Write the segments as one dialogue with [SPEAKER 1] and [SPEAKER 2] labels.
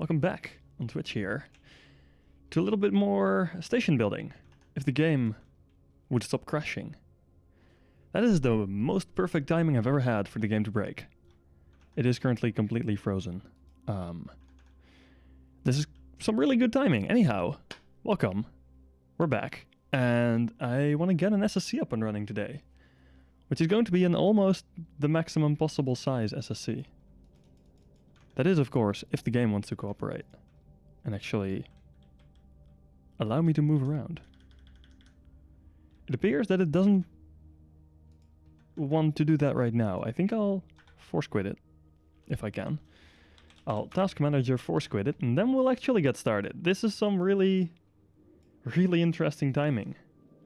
[SPEAKER 1] welcome back on Twitch here to a little bit more station building, if the game would stop crashing. That is the most perfect timing I've ever had for the game to break. It is currently completely frozen. This is some really good timing. Anyhow, welcome. We're back, and I want to get an SSC up and running today, which is going to be an almost the maximum possible size SSC. That is, of course, if the game wants to cooperate and actually allow me to move around. It appears that it doesn't want to do that right now. I think I'll force quit it, if I can. I'll task manager force quit it, and then we'll actually get started. This is some really interesting timing.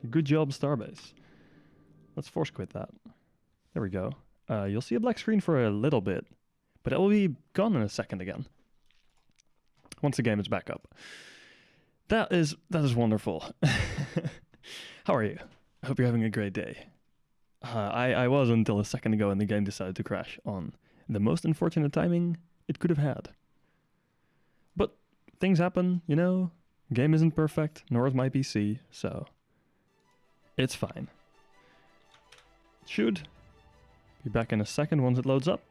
[SPEAKER 1] Good job, Starbase. Let's force quit that. There we go. You'll see a black screen for a little bit, but it will be gone in a second again. Once the game is back up. That is wonderful. How are you? I hope you're having a great day. I was until a second ago, and the game decided to crash on the most unfortunate timing it could have had. But things happen, you know. Game isn't perfect, nor is my PC, so it's fine. Should be back in a second once it loads up.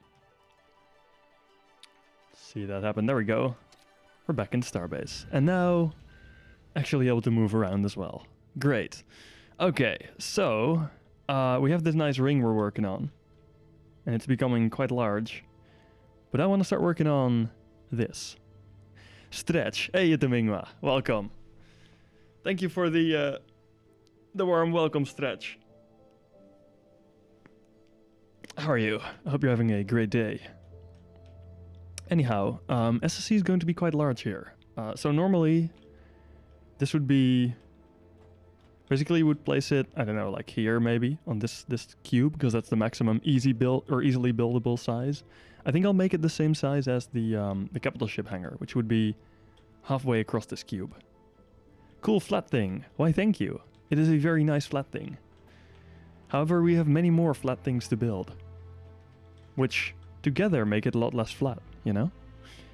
[SPEAKER 1] See that happen. There we go. We're back in Starbase. And now actually able to move around as well. Great. Okay, so we have this nice ring we're working on, and it's becoming quite large. But I want to start working on this. Stretch. Hey, Itamingwa. Welcome. Thank you for the warm welcome, Stretch. How are you? I hope you're having a great day. Anyhow, SSC is going to be quite large here. So normally, this would be... Basically, you would place it, I don't know, like here maybe, on this cube, because that's the maximum easily buildable size. I think I'll make it the same size as the capital ship hangar, which would be halfway across this cube. Cool flat thing. Why, thank you. It is a very nice flat thing. However, we have many more flat things to build, which together make it a lot less flat, you know?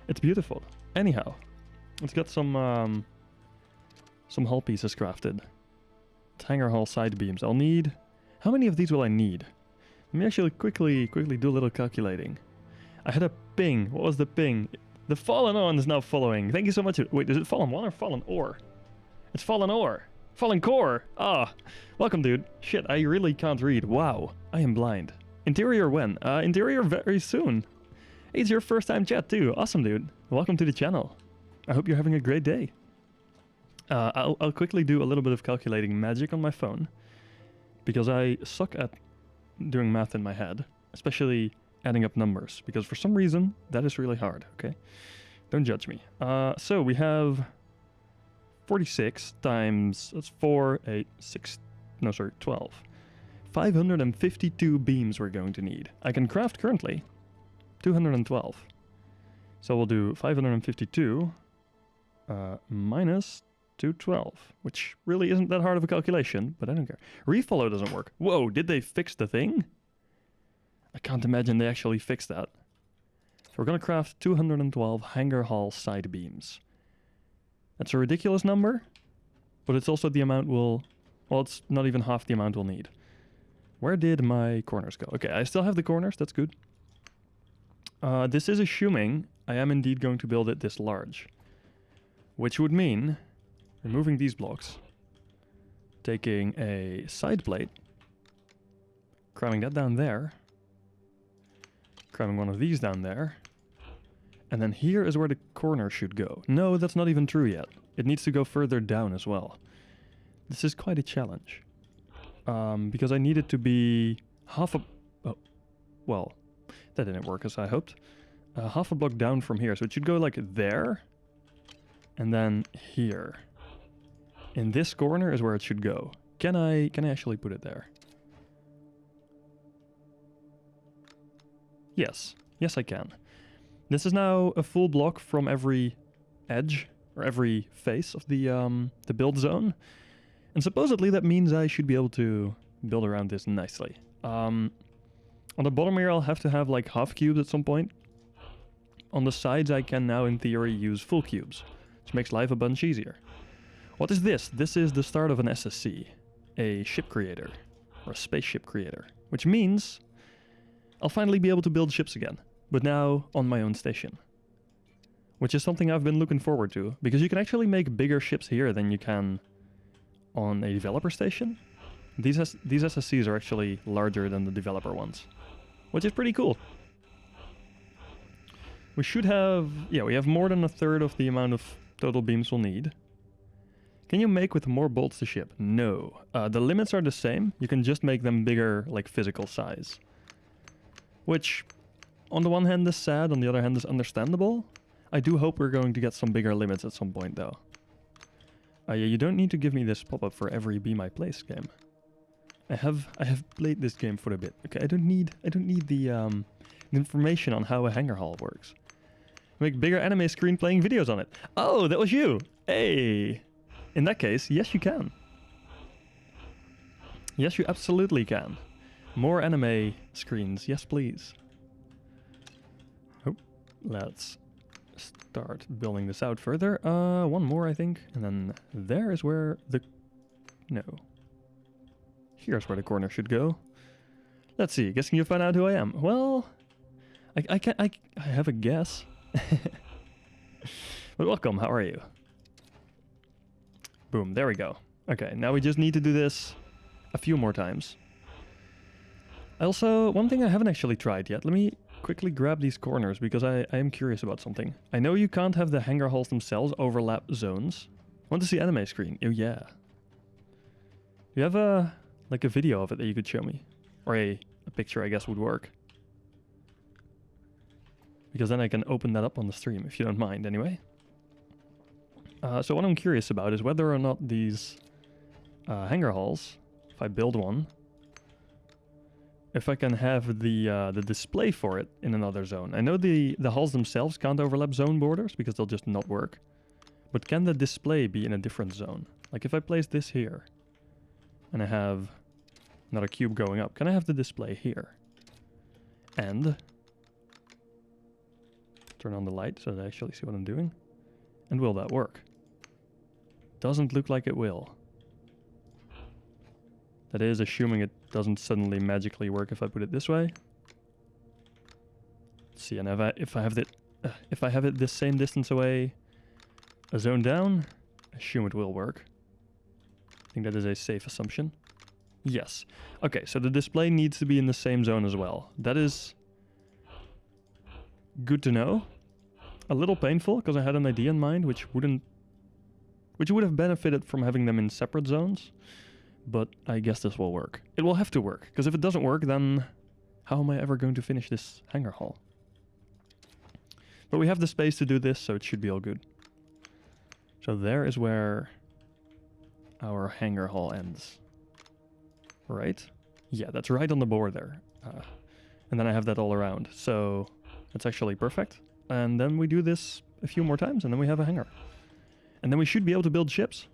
[SPEAKER 1] It's beautiful. Anyhow, let's get some hull pieces crafted. Hangar hull side beams. I'll need... How many of these will I need? Let me actually quickly do a little calculating. I had a ping. What was the ping? The fallen on is now following. Thank you so much. Wait, is it fallen one or fallen ore? It's fallen ore. Fallen core. Ah, welcome, dude. Shit, I really can't read. Wow, I am blind. Interior when? Interior very soon. Hey, it's your first time chat too. Awesome, dude. Welcome to the channel. I hope you're having a great day. I'll quickly do a little bit of calculating magic on my phone, because I suck at doing math in my head, especially adding up numbers, because for some reason that is really hard, okay? Don't judge me. So we have 46 times, that's 4, 8, 6, no sorry, 12. 552 beams we're going to need. I can craft currently 212. So we'll do 552 minus 212, which really isn't that hard of a calculation, but I don't care. Refollow doesn't work. Whoa, did they fix the thing? I can't imagine they actually fixed that. So we're going to craft 212 hangar hull side beams. That's a ridiculous number, but it's also the amount we'll... Well, it's not even half the amount we'll need. Where did my corners go? Okay, I still have the corners, that's good. This is assuming I am indeed going to build it this large, which would mean removing these blocks, taking a side plate, cramming that down there, cramming one of these down there, and then here is where the corner should go. No, that's not even true yet. It needs to go further down as well. This is quite a challenge, because I need it to be half a... Oh, well, that didn't work as I hoped. Half a block down from here, so it should go like there, and then here. In this corner is where it should go. Can I actually put it there? Yes. Yes, I can. This is now a full block from every edge, or every face of the build zone. And supposedly that means I should be able to build around this nicely. On the bottom here I'll have to have like half cubes at some point. on the sides I can now in theory use full cubes, which makes life a bunch easier. What is this? This is the start of an SSC, a ship creator, or a spaceship creator, which means I'll finally be able to build ships again, but now on my own station. Which is something I've been looking forward to, because you can actually make bigger ships here than you can on a developer station. These SSCs are actually larger than the developer ones, which is pretty cool. We should have, yeah, we have more than a third of the amount of total beams we'll need. Can you make with more bolts the ship? No. The limits are the same, you can just make them bigger, like physical size. Which, on the one hand is sad, on the other hand is understandable. I do hope we're going to get some bigger limits at some point, though. Yeah, you don't need to give me this pop-up for every Be My Place game. I have played this game for a bit. Okay, I don't need the information on how a hangar hall works. Make bigger anime screen playing videos on it. Oh, that was you. Hey. In that case, yes, you can. Yes, you absolutely can. More anime screens, yes, please. Oh, let's start building this out further. One more, I think. And then there is where the... No. Here's where the corner should go. Let's see, guessing you find out who I am. Well, I have a guess. But welcome, how are you? Boom, there we go. Okay, now we just need to do this a few more times. Also, one thing I haven't actually tried yet. Let me quickly grab these corners because I am curious about something. I know you can't have the hangar halls themselves overlap zones. I want to see anime screen. Oh yeah. You have a video of it that you could show me? Or a picture, I guess, would work. Because then I can open that up on the stream, if you don't mind, anyway. So what I'm curious about is whether or not these hangar halls, if I build one, if I can have the display for it in another zone. I know the halls themselves can't overlap zone borders because they'll just not work. But can the display be in a different zone? Like if I place this here, and I have another cube going up, can I have the display here? And turn on the light so that I actually see what I'm doing. And will that work? Doesn't look like it will. That is assuming it doesn't suddenly magically work if I put it this way. Let's see, and if I have it this same distance away, a zone down, assume it will work. I think that is a safe assumption. Yes. Okay, so the display needs to be in the same zone as well. That is good to know. A little painful because I had an idea in mind which would have benefited from having them in separate zones. But I guess this will work. It will have to work, because if it doesn't work, then how am I ever going to finish this hangar hall? But we have the space to do this, so it should be all good. So there is where our hangar hall ends. Right? Yeah, that's right on the border. And then I have that all around. So that's actually perfect. And then we do this a few more times, and then we have a hangar. And then we should be able to build ships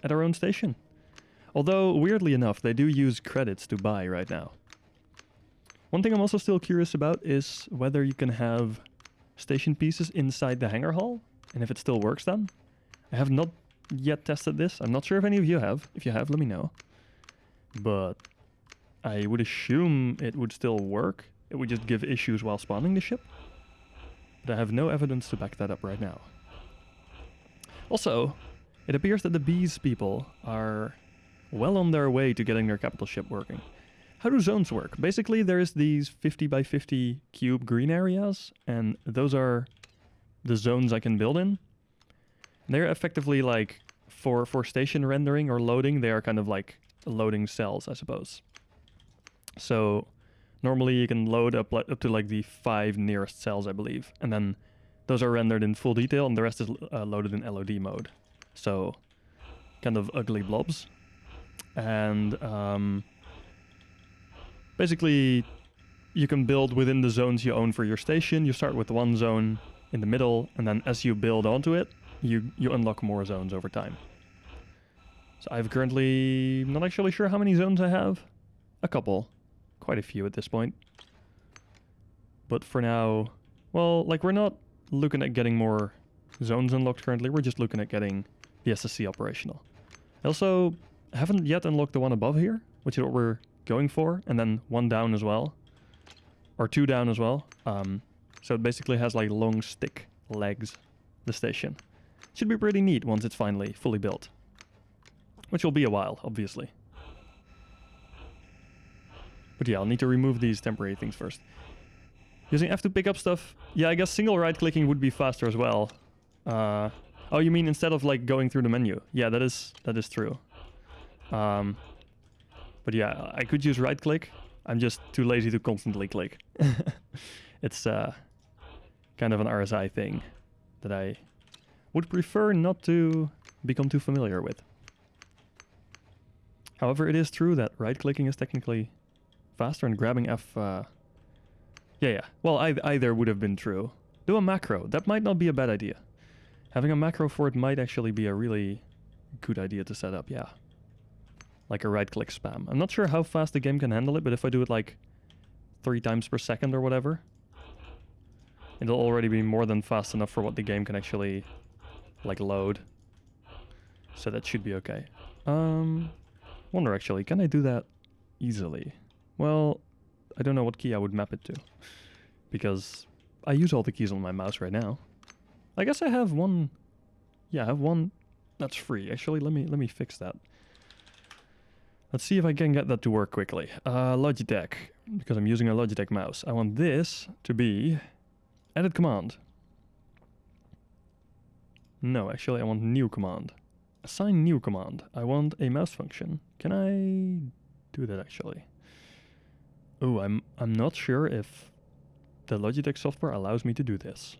[SPEAKER 1] at our own station. Although, weirdly enough, they do use credits to buy right now. One thing I'm also still curious about is whether you can have station pieces inside the hangar hall, and if it still works then. I have not yet tested this. I'm not sure if any of you have. If you have, let me know. But I would assume it would still work. It would just give issues while spawning the ship. But I have no evidence to back that up right now. Also, it appears that the bees people are well on their way to getting their capital ship working. How do zones work? Basically, there's these 50 by 50 cube green areas, and those are the zones I can build in. They're effectively like, for station rendering or loading, they are kind of like loading cells, I suppose. So normally you can load up to like the 5 nearest cells, I believe, and then those are rendered in full detail, and the rest is loaded in LOD mode. So kind of ugly blobs. And basically you can build within the zones you own for your station. You start with one zone in the middle, and then as you build onto it, you unlock more zones over time. So I've currently not actually sure how many zones I have. A couple. Quite a few at this point. But for now, well, like we're not looking at getting more zones unlocked currently. We're just looking at getting the SSC operational. I also haven't yet unlocked the one above here, which is what we're going for, and then one down as well. Or two down as well. So it basically has like long stick legs, the station. Should be pretty neat once it's finally fully built. Which will be a while, obviously. But yeah, I'll need to remove these temporary things first. Using F to pick up stuff. Yeah, I guess single right-clicking would be faster as well. Oh, you mean instead of like going through the menu? Yeah, that is true. But yeah, I could use right-click. I'm just too lazy to constantly click. It's kind of an RSI thing that I would prefer not to become too familiar with. However, it is true that right-clicking is technically faster and grabbing F... Yeah. Well, either would have been true. Do a macro. That might not be a bad idea. Having a macro for it might actually be a really good idea to set up, yeah. Like a right-click spam. I'm not sure how fast the game can handle it, but if I do it like 3 times per second or whatever, it'll already be more than fast enough for what the game can actually like load. So that should be okay. Wonder actually, can I do that easily? Well, I don't know what key I would map it to, because I use all the keys on my mouse right now. I guess I have one. Yeah, I have one that's free. Actually, let me fix that. Let's see if I can get that to work quickly. Logitech, because I'm using a Logitech mouse. I want this to be edit command. No, actually I want new command. Assign new command. I want a mouse function. Can I do that actually? Oh, I'm not sure if the Logitech software allows me to do this.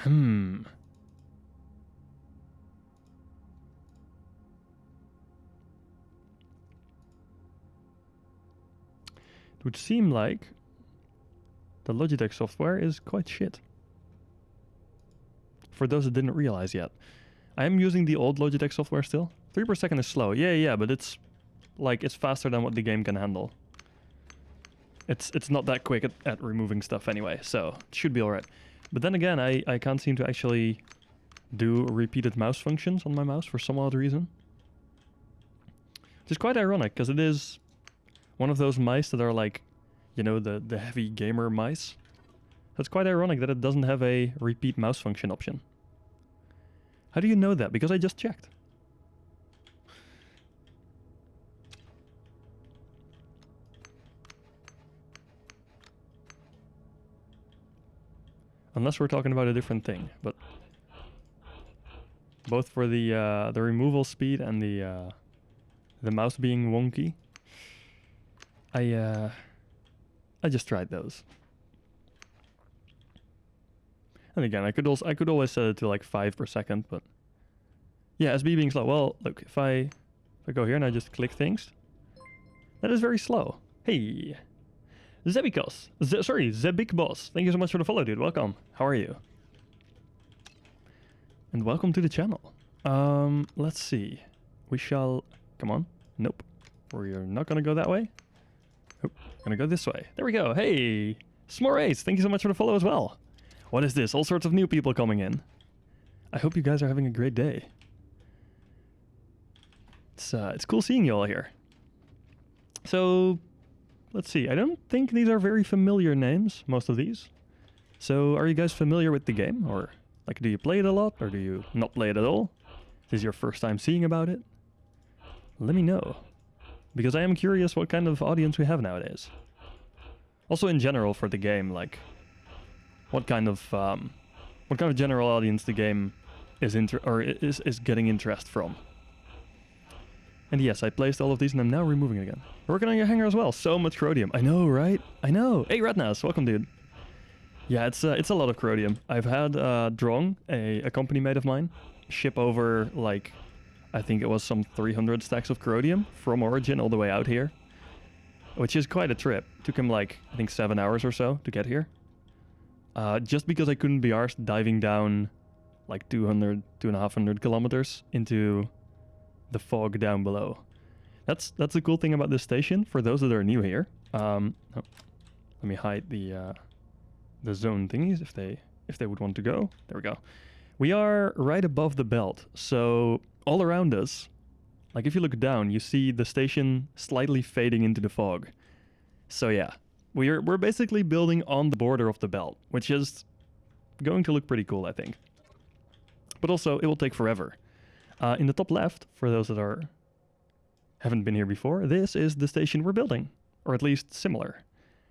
[SPEAKER 1] It would seem like the Logitech software is quite shit. For those that didn't realize yet. I am using the old Logitech software still. 3 per second is slow. Yeah, but it's like it's faster than what the game can handle. It's not that quick at removing stuff anyway, so it should be alright. But then again, I can't seem to actually do repeated mouse functions on my mouse for some odd reason. Which is quite ironic, because it is one of those mice that are like, you know, the heavy gamer mice. It's quite ironic that it doesn't have a repeat mouse function option. How do you know that? Because I just checked. Unless we're talking about a different thing, but both for the removal speed and the mouse being wonky, I just tried those. And again, I could always set it to like 5 per second, but yeah, SB being slow. Well, look, if I go here and I just click things, that is very slow. Hey, Zebikos, Zebik Boss. Thank you so much for the follow, dude. Welcome. How are you? And welcome to the channel. Let's see. We shall. Come on. Nope. We're not gonna go that way. Oh, gonna go this way. There we go. Hey, Smorace. Thank you so much for the follow as well. What is this? All sorts of new people coming in. I hope you guys are having a great day. It's cool seeing you all here. So, let's see. I don't think these are very familiar names, most of these. So, are you guys familiar with the game? Or, like, do you play it a lot? Or do you not play it at all? Is this your first time seeing about it? Let me know. Because I am curious what kind of audience we have nowadays. Also, in general, for the game, like, what kind of general audience the game is getting interest from. And yes, I placed all of these and I'm now removing it again. We're working on your hanger as well. So much Corrodium. I know, right? I know. Hey, Rednas, welcome, dude. Yeah, it's a lot of Corrodium. I've had Drong, a company mate of mine, ship over like, I think it was some 300 stacks of Corrodium from Origin all the way out here, which is quite a trip. Took him like, I think 7 hours or so to get here. Just because I couldn't be arsed diving down like 200 kilometers into the fog down below. That's the cool thing about this station for those that are new here. Oh, let me hide the the zone thingies if they would want to go. There we go. We are right above the belt, so all around us, like if you look down, you see the station slightly fading into the fog. So yeah, we're basically building on the border of the belt, which is going to look pretty cool, I think. But also, it will take forever. In the top left, for those that haven't been here before, this is the station we're building, or at least similar.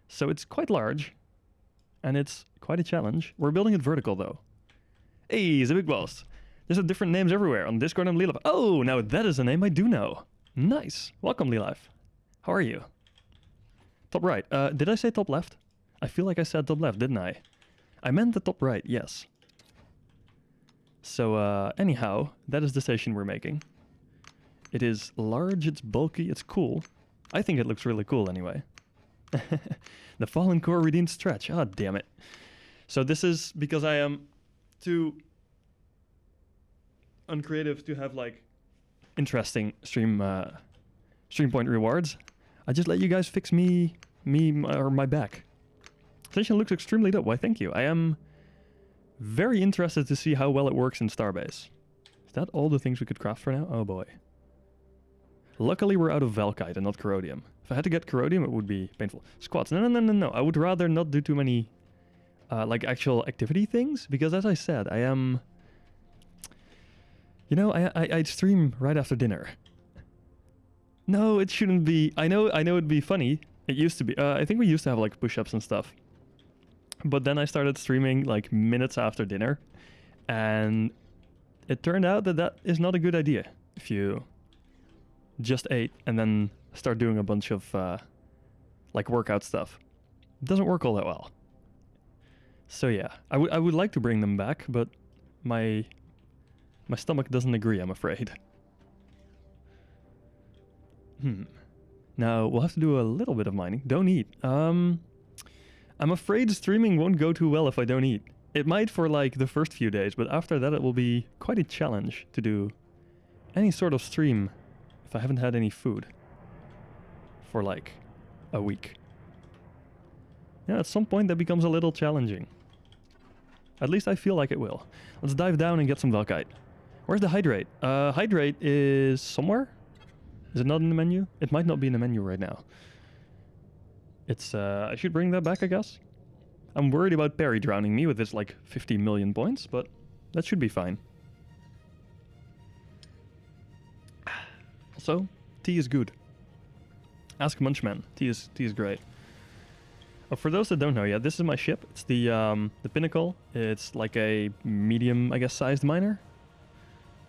[SPEAKER 1] So it's quite large, and it's quite a challenge. We're building it vertical, though. Hey, the big boss. There's different names everywhere. On Discord, I'm Lilith. Oh, now that is a name I do know. Nice. Welcome, Lilith. How are you? Top right. Did I say top left? I feel like I said top left, didn't I? I meant the top right, yes. So, anyhow, that is the station we're making. It is large, it's bulky, it's cool. I think it looks really cool anyway. The Fallen Core redeemed stretch. Ah, damn it. So this is because I am too uncreative to have, like, interesting stream point rewards. I just let you guys fix me or my back. Station looks extremely dope. Why, thank you. I am very interested to see how well it works in Starbase. Is that all the things we could craft for now? Oh boy. Luckily we're out of Valkite and not Corrodium. If I had to get Corrodium, it would be painful. Squats. No. I would rather not do too many like actual activity things, because as I said, I am... You know, I stream right after dinner. No, it shouldn't be. I know it'd be funny. It used to be. I think we used to have like push-ups and stuff. But then I started streaming like minutes after dinner, and it turned out that that is not a good idea if you just ate and then start doing a bunch of like workout stuff. It doesn't work all that well. So yeah, I would like to bring them back, but my stomach doesn't agree, I'm afraid. Now we'll have to do a little bit of mining. Don't eat. I'm afraid streaming won't go too well if I don't eat. It might for like the first few days, but after that it will be quite a challenge to do any sort of stream if I haven't had any food for like a week. Yeah, at some point that becomes a little challenging. At least I feel like it will. Let's dive down and get some Valkite. Where's the hydrate? Hydrate is somewhere? Is it not in the menu? It might not be in the menu right now. It's, I should bring that back, I guess. I'm worried about Perry drowning me with his, like, 50 million points, but that should be fine. Also, tea is good. Ask Munchman. Tea is great. Oh, for those that don't know yet, this is my ship. It's the Pinnacle. It's like a medium, I guess, sized miner.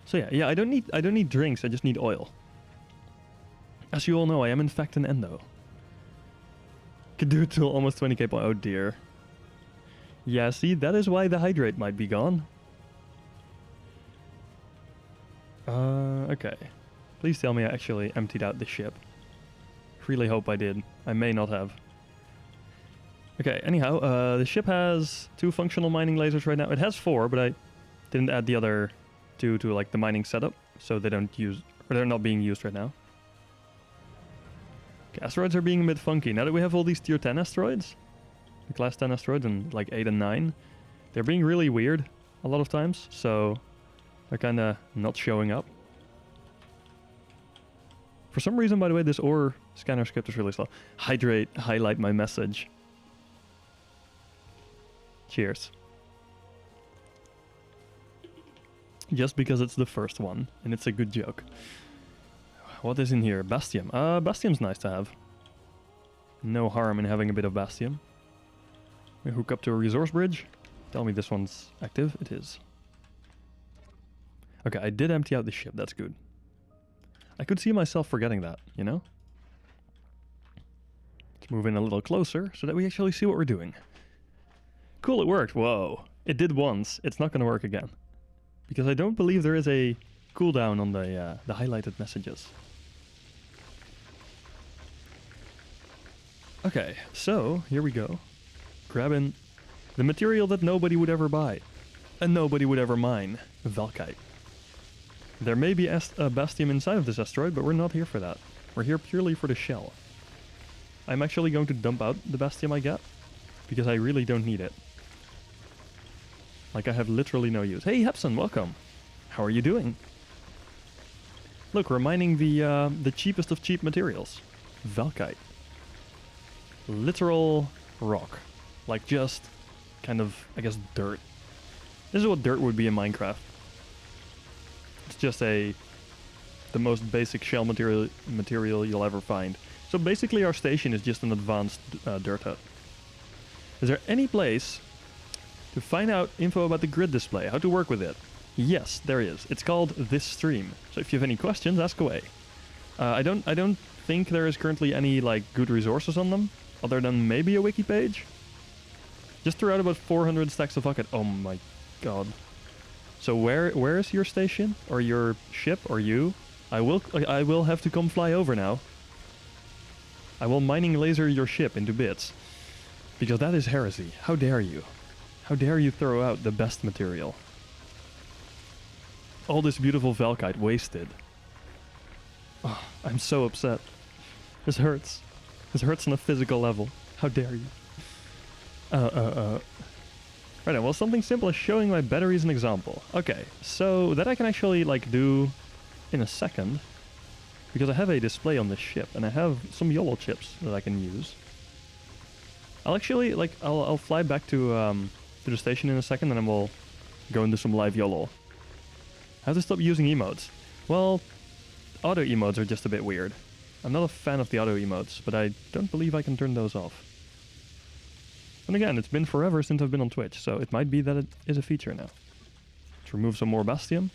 [SPEAKER 1] So yeah, I don't need drinks, I just need oil. As you all know, I am in fact an endo. Could do it till almost 20k point. Oh dear. Yeah, see, that is why the hydrate might be gone. Okay. Please tell me I actually emptied out the ship. Really hope I did. I may not have. Okay, anyhow, the ship has 2 functional mining lasers right now. It has 4, but I didn't add the other 2 to like the mining setup, so they don't use, or they're not being used right now. Okay, asteroids are being a bit funky. Now that we have all these tier 10 asteroids, the class 10 asteroids and like 8 and 9, they're being really weird a lot of times, so they're kind of not showing up. For some reason, by the way, this ore scanner script is really slow. Hydrate, highlight my message. Cheers. Just because it's the first one, and it's a good joke. What is in here? Bastium. Bastium's nice to have. No harm in having a bit of Bastium. We hook up to a resource bridge. Tell me this one's active. It is. Okay, I did empty out the ship. That's good. I could see myself forgetting that, you know? Let's move in a little closer so that we actually see what we're doing. Cool, it worked. Whoa. It did once. It's not going to work again. Because I don't believe there is a cooldown on the highlighted messages. Okay, so here we go. Grabbing the material that nobody would ever buy. And nobody would ever mine. Valkite. There may be a Bastium inside of this asteroid, but we're not here for that. We're here purely for the shell. I'm actually going to dump out the Bastium I get, because I really don't need it. Like I have literally no use. Hey, Hepson, welcome. How are you doing? Look, we're mining the cheapest of cheap materials. Valkite. Literal rock. Like just kind of, I guess, dirt. This is what dirt would be in Minecraft. It's just the most basic shell material you'll ever find. So basically our station is just an advanced dirt hut. Is there any place to find out info about the grid display, how to work with it? Yes, there is. It's called This Stream. So if you have any questions, ask away. I don't think there is currently any like good resources on them, other than maybe a wiki page. Just threw out about 400 stacks of bucket. Oh my god. So where is your station or your ship or you? I will have to come fly over now. I will mining laser your ship into bits. Because that is heresy. How dare you? How dare you throw out the best material? All this beautiful Valkite wasted. Oh, I'm so upset. This hurts. This hurts on a physical level. How dare you? Right now, well, something simple as showing my battery as an example. Okay, so that I can actually like do in a second. Because I have a display on this ship and I have some YOLO chips that I can use. I'll actually like I'll fly back to the station in a second and then we'll go into some live YOLO. I have to stop using emotes. Well, auto emotes are just a bit weird. I'm not a fan of the auto emotes, but I don't believe I can turn those off. And again, it's been forever since I've been on Twitch, so it might be that it is a feature now. Let's remove some more Bastium.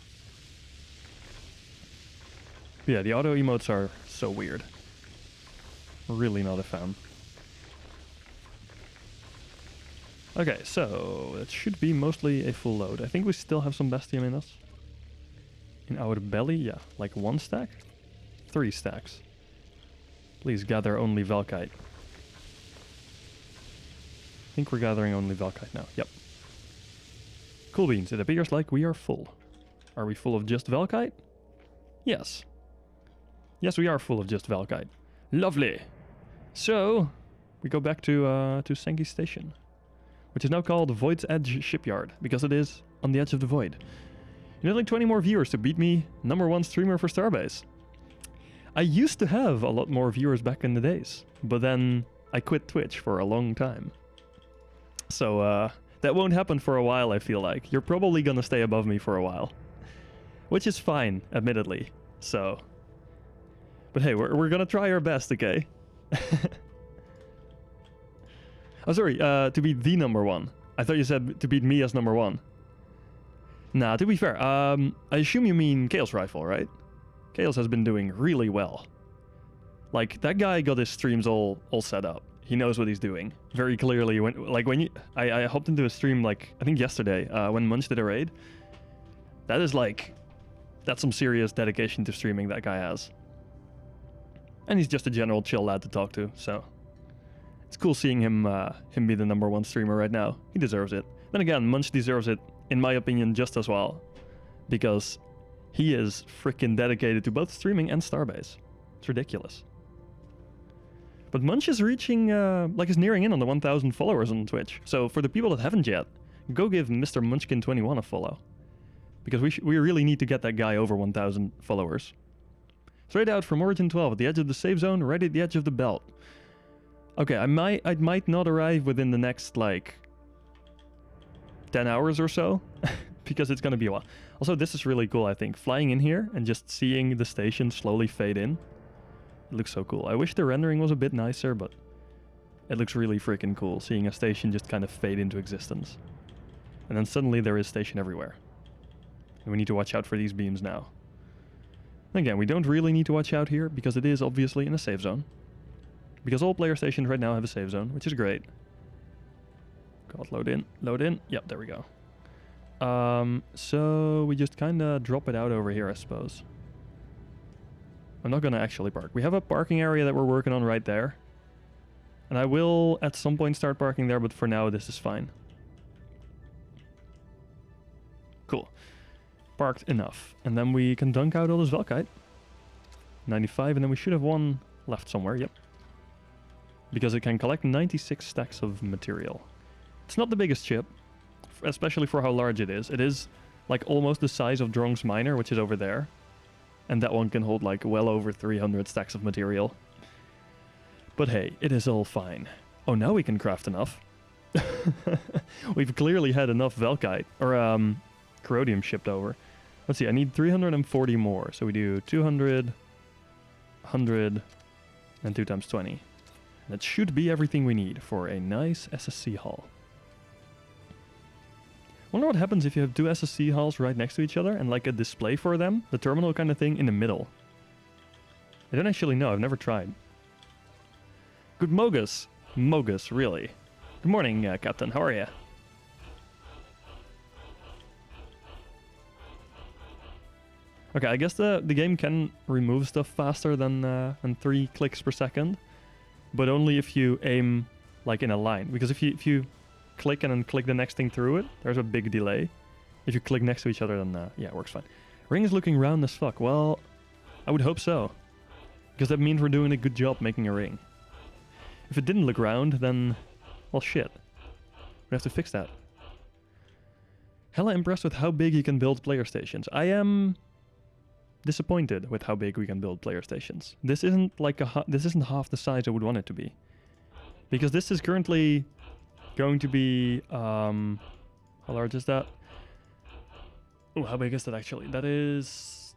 [SPEAKER 1] Yeah, the auto emotes are so weird. Really not a fan. Okay, so it should be mostly a full load. I think we still have some Bastium in us. In our belly, yeah, like 1 stack? 3 stacks. Please gather only Valkite. I think we're gathering only Valkite now, yep. Cool beans, it appears like we are full. Are we full of just Valkite? Yes. Yes, we are full of just Valkite. Lovely! So, we go back to Senki's station. Which is now called Void's Edge Shipyard, because it is on the edge of the void. You need like 20 more viewers to beat me #1 streamer for Starbase. I used to have a lot more viewers back in the days, but then I quit Twitch for a long time. So that won't happen for a while, I feel like. You're probably gonna stay above me for a while. Which is fine, admittedly. So... But hey, we're gonna try our best, okay? Oh, sorry, to beat the #1. I thought you said to beat me as #1. Nah, to be fair, I assume you mean Chaos Rifle, right? Chaos has been doing really well. Like, that guy got his streams all set up. He knows what he's doing. Very clearly, I hopped into a stream, like, I think yesterday, when Munch did a raid. That is like, that's some serious dedication to streaming that guy has. And he's just a general chill lad to talk to, so... It's cool seeing him be the #1 streamer right now. He deserves it. Then again, Munch deserves it, in my opinion, just as well. Because he is freaking dedicated to both streaming and Starbase. It's ridiculous. But Munch is reaching, is nearing in on the 1,000 followers on Twitch. So for the people that haven't yet, go give Mr. Munchkin21 a follow. Because we really need to get that guy over 1,000 followers. Straight out from Origin 12 at the edge of the safe zone, right at the edge of the belt. Okay, I might not arrive within the next, like, 10 hours or so, because it's gonna be a while. Also, this is really cool, I think. Flying in here and just seeing the station slowly fade in. It looks so cool. I wish the rendering was a bit nicer, but it looks really freaking cool, seeing a station just kind of fade into existence. And then suddenly there is station everywhere. And we need to watch out for these beams now. And again, we don't really need to watch out here, because it is obviously in a safe zone. Because all player stations right now have a save zone, which is great. God, load in, load in. Yep, there we go. So we just kind of drop it out over here, I suppose. I'm not going to actually park. We have a parking area that we're working on right there. And I will at some point start parking there, but for now this is fine. Cool. Parked enough. And then we can dunk out all this Valkite. 95, and then we should have one left somewhere, yep. Because it can collect 96 stacks of material. It's not the biggest ship. especially for how large it is. It is like almost the size of Drong's Miner, which is over there. And that one can hold like well over 300 stacks of material. But hey, it is all fine. Oh, now we can craft enough. We've clearly had enough Velkite, or Corrodium shipped over. Let's see, I need 340 more. So we do 200, 100, and 2 times 20. That should be everything we need for a nice SSC hull. Wonder what happens if you have 2 SSC hulls right next to each other and like a display for them, the terminal kind of thing in the middle. I don't actually know, I've never tried. Good Mogus. Mogus, really. Good morning, Captain, how are you? Okay, I guess the game can remove stuff faster than 3 clicks per second, but only if you aim like in a line. Because if you click and then click the next thing through it, there's a big delay. If you click next to each other, then yeah, it works fine. Ring is looking round as fuck. Well, I would hope so, because that means we're doing a good job making a ring. If it didn't look round, then, well, shit. We have to fix that. Hella impressed with how big you can build player stations. I am disappointed with how big we can build player stations. This isn't like this isn't half the size I would want it to be, because this is currently going to be how large is that? Oh, how big is that actually? That is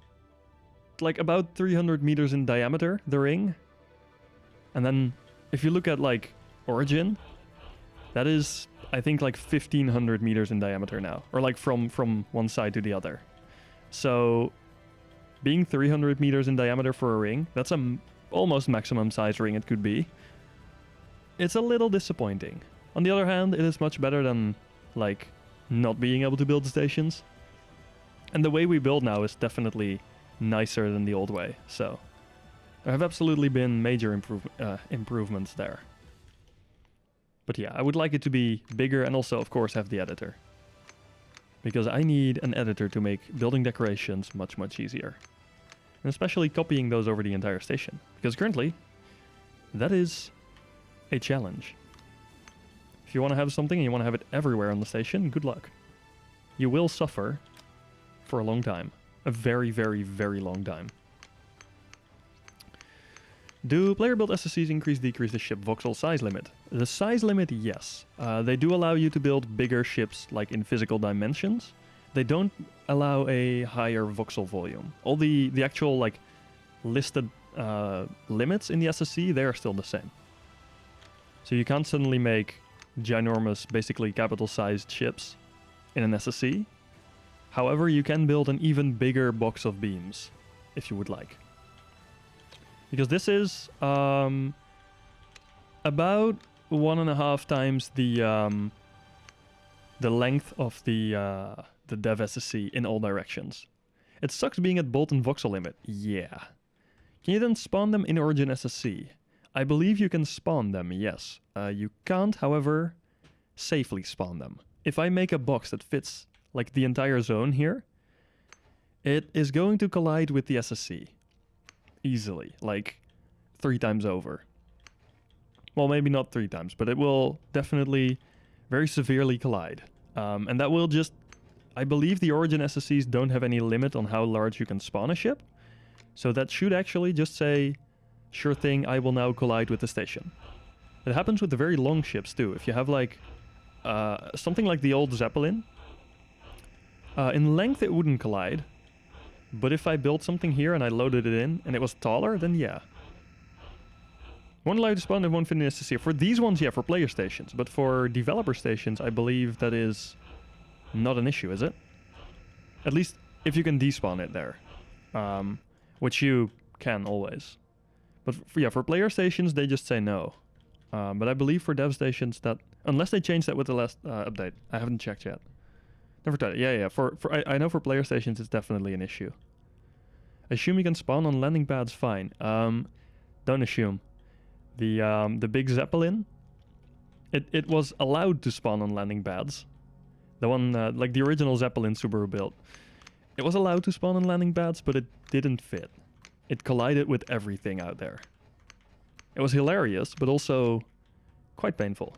[SPEAKER 1] like about 300 meters in diameter, the ring. And then if you look at like origin, that is I think like 1500 meters in diameter now, or like from one side to the other. So being 300 meters in diameter for a ring, that's almost maximum size ring it could be. It's a little disappointing. On the other hand, it is much better than like not being able to build stations. And the way we build now is definitely nicer than the old way. So there have absolutely been major improvements there. But yeah, I would like it to be bigger and also, of course, have the editor. Because I need an editor to make building decorations much, much easier. And especially copying those over the entire station. Because currently, that is a challenge. If you want to have something and you want to have it everywhere on the station, good luck. You will suffer for a long time. A very, very, very long time. Do player-built SSCs decrease the ship voxel size limit? The size limit, yes. They do allow you to build bigger ships, like in physical dimensions. They don't allow a higher voxel volume. All the actual, like, listed limits in the SSC, they are still the same. So you can't suddenly make ginormous, basically capital-sized ships in an SSC. However, you can build an even bigger box of beams, if you would like. Because this is about 1.5 times the length of the dev SSC in all directions. It sucks being at bolt and voxel limit. Yeah. Can you then spawn them in Origin SSC? I believe you can spawn them, yes. You can't, however, safely spawn them. If I make a box that fits like the entire zone here, it is going to collide with the SSC. Easily, like 3 times over. Well, maybe not 3 times, but it will definitely very severely collide. And that will just... I believe the Origin SSCs don't have any limit on how large you can spawn a ship. So that should actually just say, sure thing, I will now collide with the station. It happens with the very long ships too. If you have like something like the old Zeppelin, in length it wouldn't collide. But if I built something here and I loaded it in and it was taller, then yeah. Won't allow you to spawn and won't fit in the SSC. For these ones, yeah, for player stations. But for developer stations, I believe that is not an issue, is it? At least if you can despawn it there. Which you can always. But yeah, for player stations, they just say no. But I believe for dev stations that... Unless they changed that with the last update. I haven't checked yet. Never tried it. Yeah. I know for player stations it's definitely an issue. Assume you can spawn on landing pads, fine. Don't assume. The big Zeppelin, it was allowed to spawn on landing pads. The one, like the original Zeppelin Subaru built. It was allowed to spawn on landing pads, but it didn't fit. It collided with everything out there. It was hilarious, but also quite painful.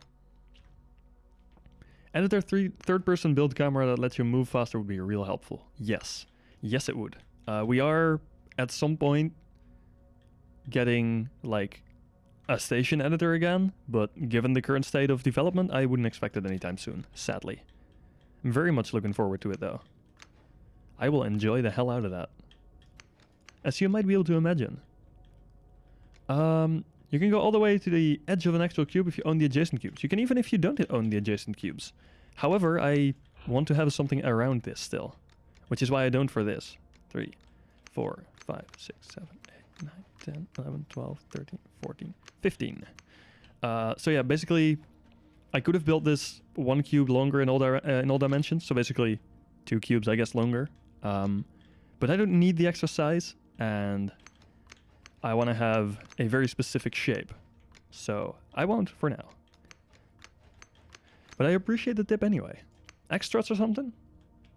[SPEAKER 1] Editor third-person build camera that lets you move faster would be real helpful. Yes. Yes, it would. We are, at some point, getting, like, a station editor again, but given the current state of development, I wouldn't expect it anytime soon, sadly. I'm very much looking forward to it, though. I will enjoy the hell out of that. As you might be able to imagine. You can go all the way to the edge of an actual cube if you own the adjacent cubes. You can even if you don't own the adjacent cubes. However, I want to have something around this still. Which is why I don't for this. 3, 4, 5, 6, 7, 8, 9, 10, 11, 12, 13, 14, 15. So yeah, basically, I could have built this one cube longer in all dimensions. So basically, 2 cubes, I guess, longer. But I don't need the extra size, and I want to have a very specific shape. So I won't for now. But I appreciate the tip anyway. Extras or something?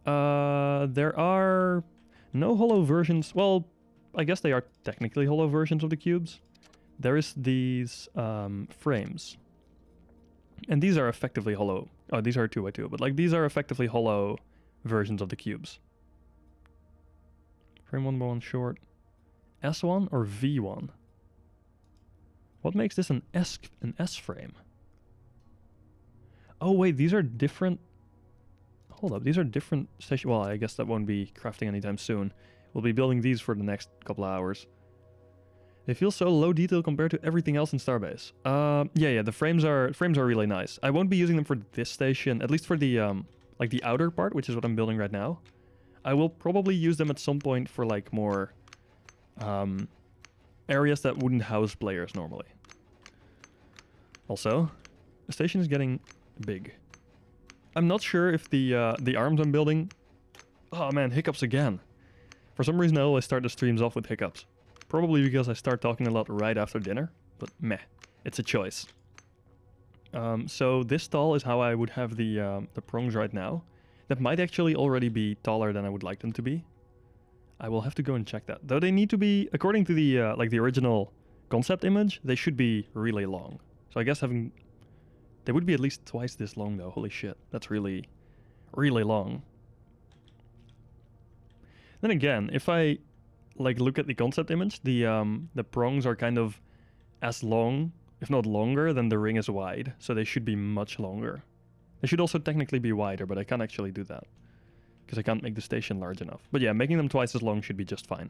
[SPEAKER 1] There are no hollow versions. Well, I guess they are technically hollow versions of the cubes. There is these frames. And these are effectively hollow. Oh, these are 2x2, but like these are effectively hollow versions of the cubes. Frame 1x1 short. S1 or V1? What makes this an S frame? Oh wait, these are different. Hold up, these are different station. Well, I guess that won't be crafting anytime soon. We'll be building these for the next couple of hours. They feel so low detail compared to everything else in Starbase. Yeah, the frames are really nice. I won't be using them for this station, at least for the like the outer part, which is what I'm building right now. I will probably use them at some point for like more areas that wouldn't house players normally. Also, the station is getting big. I'm not sure if the arms I'm building... Oh man, hiccups again. For some reason I always start the streams off with hiccups. Probably because I start talking a lot right after dinner, but meh, it's a choice. So this tall is how I would have the prongs right now. That might actually already be taller than I would like them to be. I will have to go and check that. Though they need to be, according to the like the original concept image, they should be really long. So I guess they would be at least twice this long though. Holy shit, that's really, really long. Then again, if I like look at the concept image, the prongs are kind of as long, if not longer, than the ring is wide. So they should be much longer. They should also technically be wider, but I can't actually do that because I can't make the station large enough. But yeah, making them twice as long should be just fine.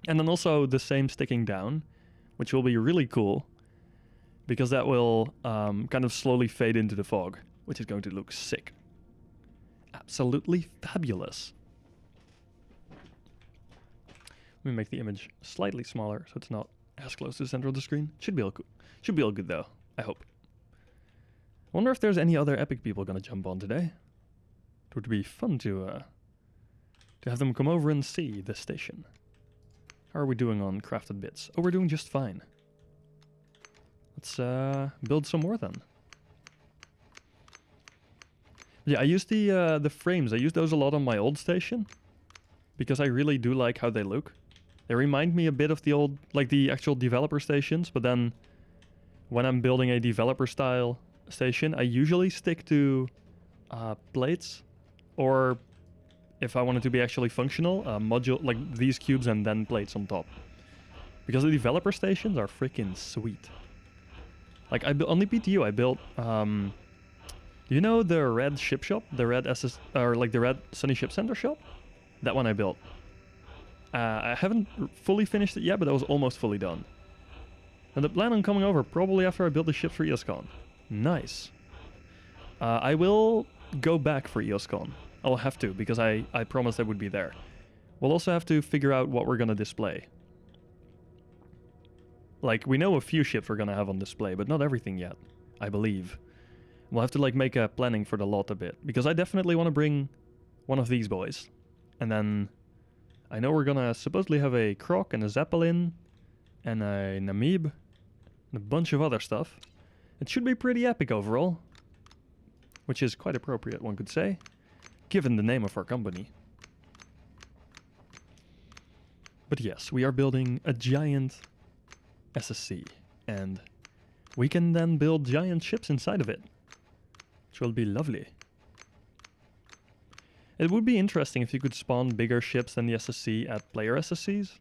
[SPEAKER 1] And then also the same sticking down, which will be really cool because that will kind of slowly fade into the fog, which is going to look sick. Absolutely fabulous. Let me make the image slightly smaller so it's not as close to the center of the screen. Should be all good though, I hope. I wonder if there's any other epic people gonna jump on today. It would be fun to have them come over and see this station. How are we doing on crafted bits? Oh, we're doing just fine. Let's build some more then. Yeah, I use the frames. I use those a lot on my old station because I really do like how they look. They remind me a bit of the old, like the actual developer stations, but then when I'm building a developer style station, I usually stick to plates, or if I want it to be actually functional, module like these cubes and then plates on top. Because the developer stations are freaking sweet. Like on the PTU, I built, you know the red ship shop, the red or like the red Sunny Ship Center shop? That one I built. I haven't fully finished it yet, but that was almost fully done. And I plan on coming over probably after I build the ships for EOSCon. Nice. I will go back for EOSCon. I'll have to, because I promised I would be there. We'll also have to figure out what we're gonna display. Like, we know a few ships we're gonna have on display, but not everything yet, I believe. We'll have to like make a planning for the lot a bit, because I definitely want to bring one of these boys. And then I know we're gonna supposedly have a Croc and a Zeppelin and a Namib and a bunch of other stuff. It should be pretty epic overall, which is quite appropriate, one could say, given the name of our company. But yes, we are building a giant SSC, and we can then build giant ships inside of it, which will be lovely. It would be interesting if you could spawn bigger ships than the SSC at player SSCs.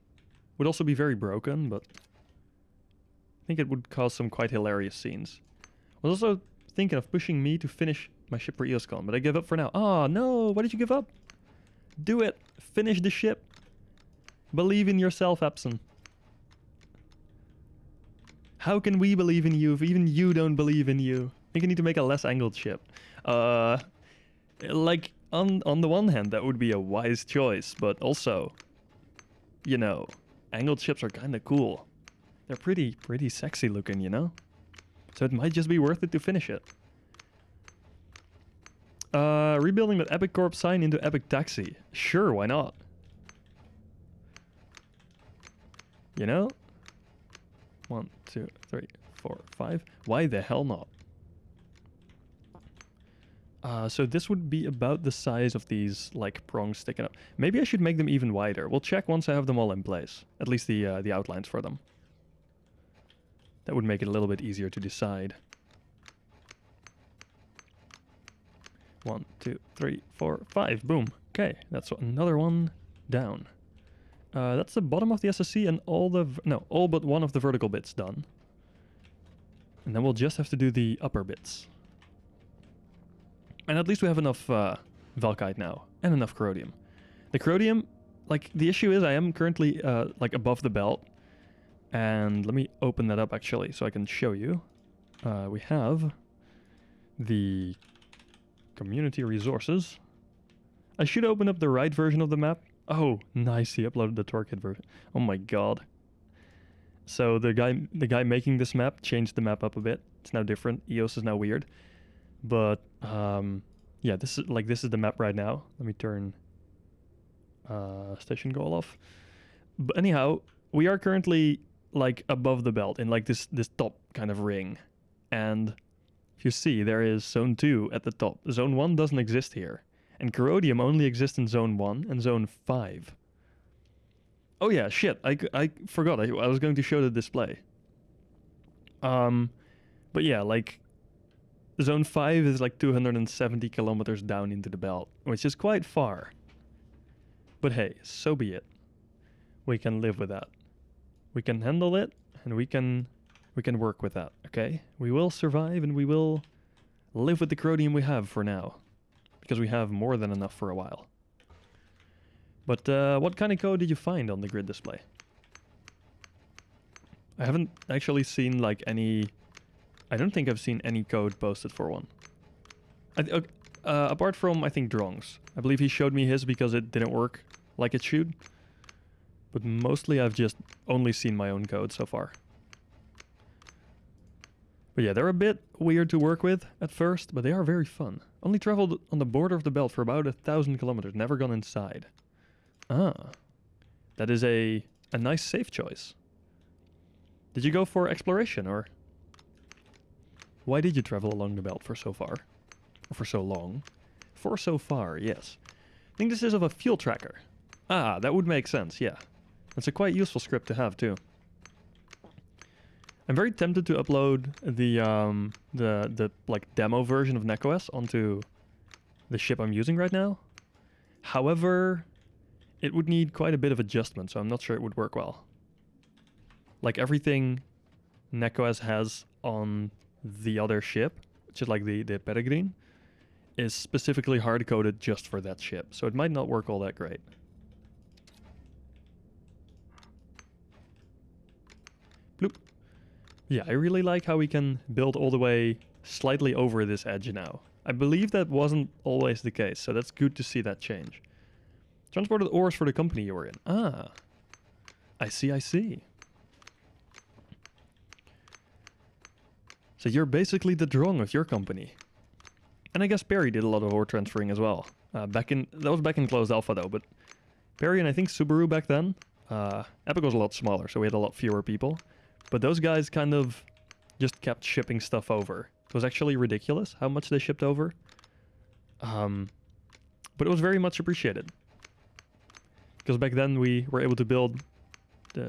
[SPEAKER 1] Would also be very broken, but I think it would cause some quite hilarious scenes. I was also thinking of pushing me to finish my ship for EOSCon, but I give up for now. Oh no, why did you give up? Do it! Finish the ship! Believe in yourself, Epson. How can we believe in you if even you don't believe in you? I think you need to make a less angled ship. Like, on the one hand, that would be a wise choice, but also, you know, angled ships are kind of cool. They're pretty sexy looking, you know? So it might just be worth it to finish it. Rebuilding that Epic Corp sign into Epic Taxi. Sure, why not? You know? 1, 2, 3, 4, 5. Why the hell not? So this would be about the size of these, like, prongs sticking up. Maybe I should make them even wider. We'll check once I have them all in place. At least the outlines for them. That would make it a little bit easier to decide. 1, 2, 3, 4, 5. Boom. Okay, that's another one down. That's the bottom of the SSC and all but one of the vertical bits done. And then we'll just have to do the upper bits. And at least we have enough Valkite now, and enough Corrodium. The Corrodium, like, the issue is I am currently, like, above the belt. And let me open that up, actually, so I can show you. We have the community resources. I should open up the right version of the map. Oh, nice, he uploaded the Toolkit version. Oh my god. So the guy making this map changed the map up a bit. It's now different. EOS is now weird. But yeah, this is the map right now. Let me turn station goal off. But anyhow, we are currently like above the belt in like this top kind of ring. And if you see, there is zone 2 at the top. Zone 1 doesn't exist here. And Corrodium only exists in zone 1 and zone 5. Oh yeah, shit, I forgot. I was going to show the display. But yeah, like, zone 5 is like 270 kilometers down into the belt, which is quite far. But hey, so be it. We can live with that. We can handle it, and we can work with that, okay? We will survive, and we will live with the Corrodium we have for now. Because we have more than enough for a while. But what kind of code did you find on the grid display? I haven't actually seen like any... I don't think I've seen any code posted for one. Apart from, I think, Drong's. I believe he showed me his because it didn't work like it should. But mostly I've just only seen my own code so far. But yeah, they're a bit weird to work with at first, but they are very fun. Only traveled on the border of the belt for about 1,000 kilometers, never gone inside. Ah, that is a nice safe choice. Did you go for exploration, or why did you travel along the belt for so far? Or for so long? For so far, yes. I think this is of a fuel tracker. Ah, that would make sense, yeah. That's a quite useful script to have, too. I'm very tempted to upload the like demo version of NecOS onto the ship I'm using right now. However, it would need quite a bit of adjustment, so I'm not sure it would work well. Like everything NecOS has on the other ship, which is like the Peregrine, is specifically hard-coded just for that ship, so it might not work all that great. Bloop. Yeah, I really like how we can build all the way slightly over this edge now. I believe that wasn't always the case, so that's good to see that change. Transported ores for the company you were in. Ah, I see, I see. So you're basically the Drong of your company. And I guess Perry did a lot of ore transferring as well. That was back in closed alpha though, but Perry and I think Subaru back then. Epic was a lot smaller, so we had a lot fewer people. But those guys kind of just kept shipping stuff over. It was actually ridiculous how much they shipped over. But it was very much appreciated. Because back then we were able to build... we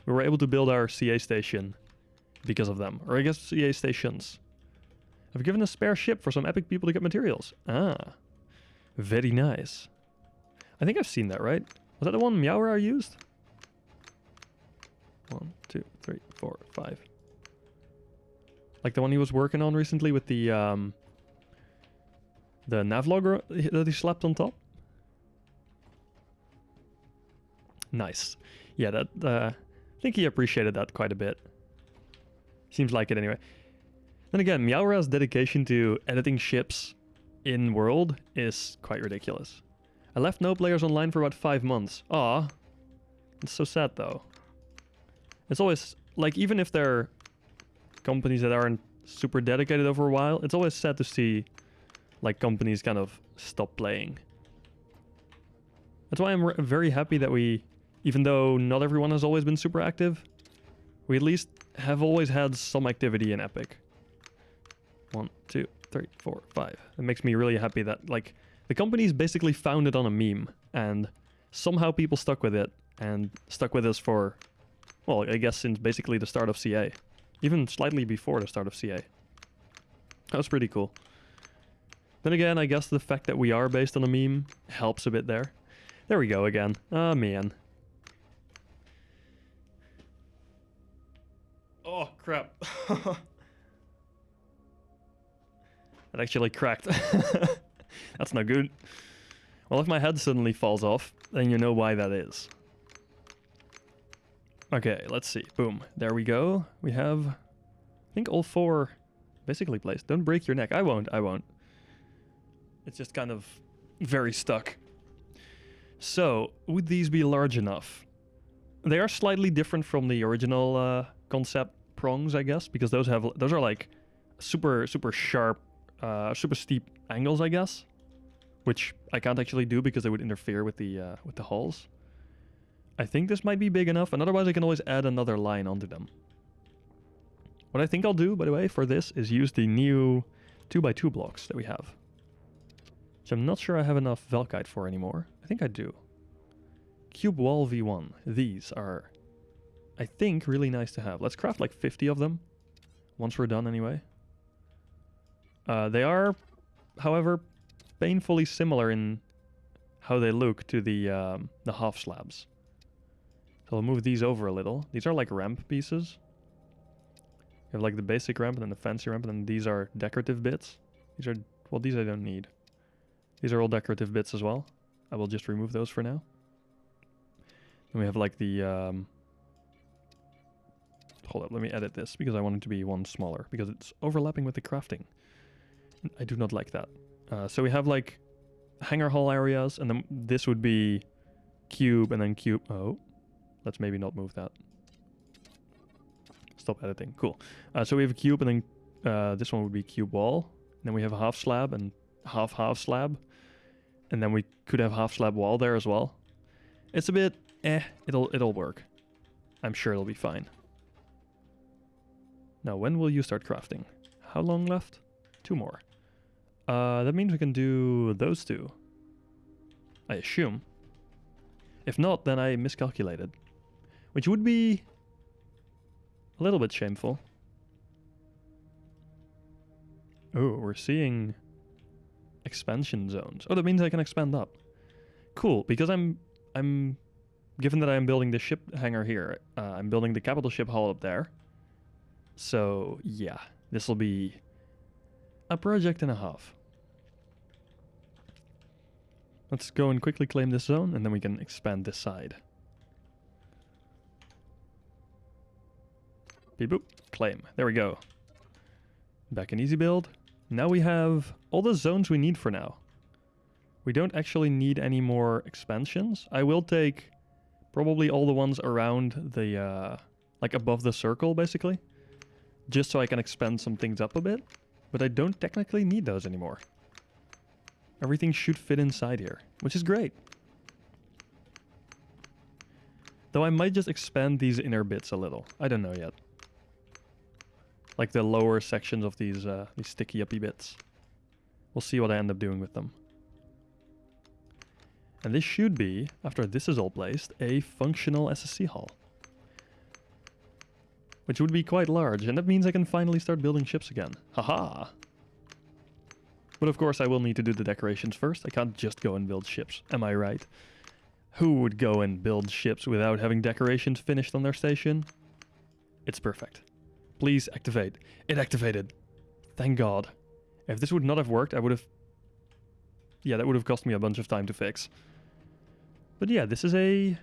[SPEAKER 1] were able to build our CA station because of them. Or I guess CA stations. I've given a spare ship for some epic people to get materials. Ah, very nice. I think I've seen that, right? Was that the one Meowra used? 1, 2, 3, 4, 5. Like the one he was working on recently with the navlogger that he slapped on top. Nice. Yeah, that I think he appreciated that quite a bit. Seems like it anyway. Then again, Meowra's dedication to editing ships in world is quite ridiculous. I left no players online for about 5 months. Aw. It's so sad though. It's always, like, even if they're companies that aren't super dedicated over a while, it's always sad to see, like, companies kind of stop playing. That's why I'm very happy that we, even though not everyone has always been super active, we at least have always had some activity in Epic. 1, 2, 3, 4, 5. It makes me really happy that, like, the company's basically founded on a meme, and somehow people stuck with it, and stuck with us for, well, I guess since basically the start of CA. Even slightly before the start of CA. That was pretty cool. Then again, I guess the fact that we are based on a meme helps a bit there. There we go again. Ah, man. Oh, crap. That actually cracked. That's not good. Well, if my head suddenly falls off, then you know why that is. Okay, let's see. Boom. There we go. We have, I think, all 4 basically placed. Don't break your neck. I won't. It's just kind of very stuck. So, would these be large enough? They are slightly different from the original concept prongs, I guess, because those are like super sharp, super steep angles, I guess, which I can't actually do because they would interfere with the hulls. I think this might be big enough, and otherwise I can always add another line onto them. What I think I'll do, by the way, for this is use the new 2x2 blocks that we have, which I'm not sure I have enough Velkite for anymore. I think I do. Cube wall V1. These are, I think, really nice to have. Let's craft like 50 of them, once we're done anyway. They are, however, painfully similar in how they look to the half slabs. So I'll move these over a little. These are like ramp pieces. You have like the basic ramp and then the fancy ramp, and then these are decorative bits. These are, well, these I don't need. These are all decorative bits as well. I will just remove those for now. Then we have like the, hold up, let me edit this because I want it to be one smaller because it's overlapping with the crafting. I do not like that. So we have like hangar hull areas, and then this would be cube and then cube. Oh, let's maybe not move that. Stop editing. Cool. So we have a cube, and then this one would be cube wall. And then we have a half slab and half slab. And then we could have half slab wall there as well. It's a bit it'll work. I'm sure it'll be fine. Now, when will you start crafting? How long left? 2 more. That means we can do those 2. I assume. If not, then I miscalculated. Which would be a little bit shameful. Oh, we're seeing expansion zones. Oh, that means I can expand up. Cool, because I'm given that I'm building the ship hangar here, I'm building the capital ship hull up there. So, yeah, this will be a project and a half. Let's go and quickly claim this zone, and then we can expand this side. Beep boop, claim. There we go. Back in easy build. Now we have all the zones we need for now. We don't actually need any more expansions. I will take probably all the ones around the, like above the circle, basically. Just so I can expand some things up a bit. But I don't technically need those anymore. Everything should fit inside here, which is great. Though I might just expand these inner bits a little. I don't know yet. Like the lower sections of these sticky uppy bits. We'll see what I end up doing with them. And this should be, after this is all placed, a functional SSC hull. Which would be quite large, and that means I can finally start building ships again. Haha! But of course I will need to do the decorations first. I can't just go and build ships, am I right? Who would go and build ships without having decorations finished on their station? It's perfect. Please activate. It activated. Thank God. If this would not have worked, I would have... Yeah, that would have cost me a bunch of time to fix. But yeah, this is a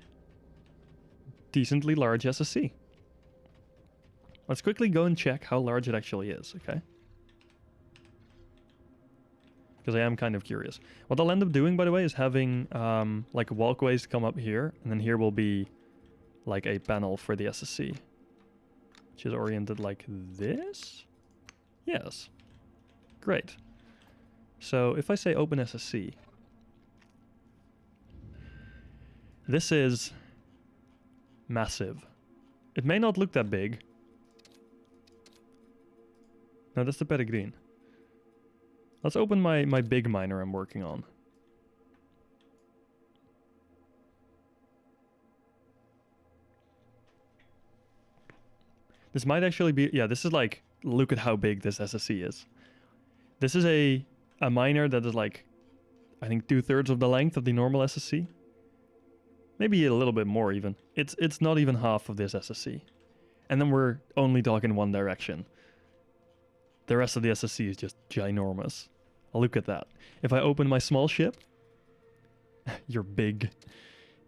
[SPEAKER 1] decently large SSC. Let's quickly go and check how large it actually is, okay? Because I am kind of curious. What I'll end up doing, by the way, is having like walkways come up here, and then here will be like a panel for the SSC, which is oriented like this. Yes, great. So if I say open SSC, this is massive. It may not look that big. No, that's the Peregrine. Let's open my big miner I'm working on. This might actually be... Yeah, this is like... Look at how big this SSC is. This is a miner that is like... I think 2/3 of the length of the normal SSC. Maybe a little bit more even. It's not even half of this SSC. And then we're only talking one direction. The rest of the SSC is just ginormous. Look at that. If I open my small ship... You're big.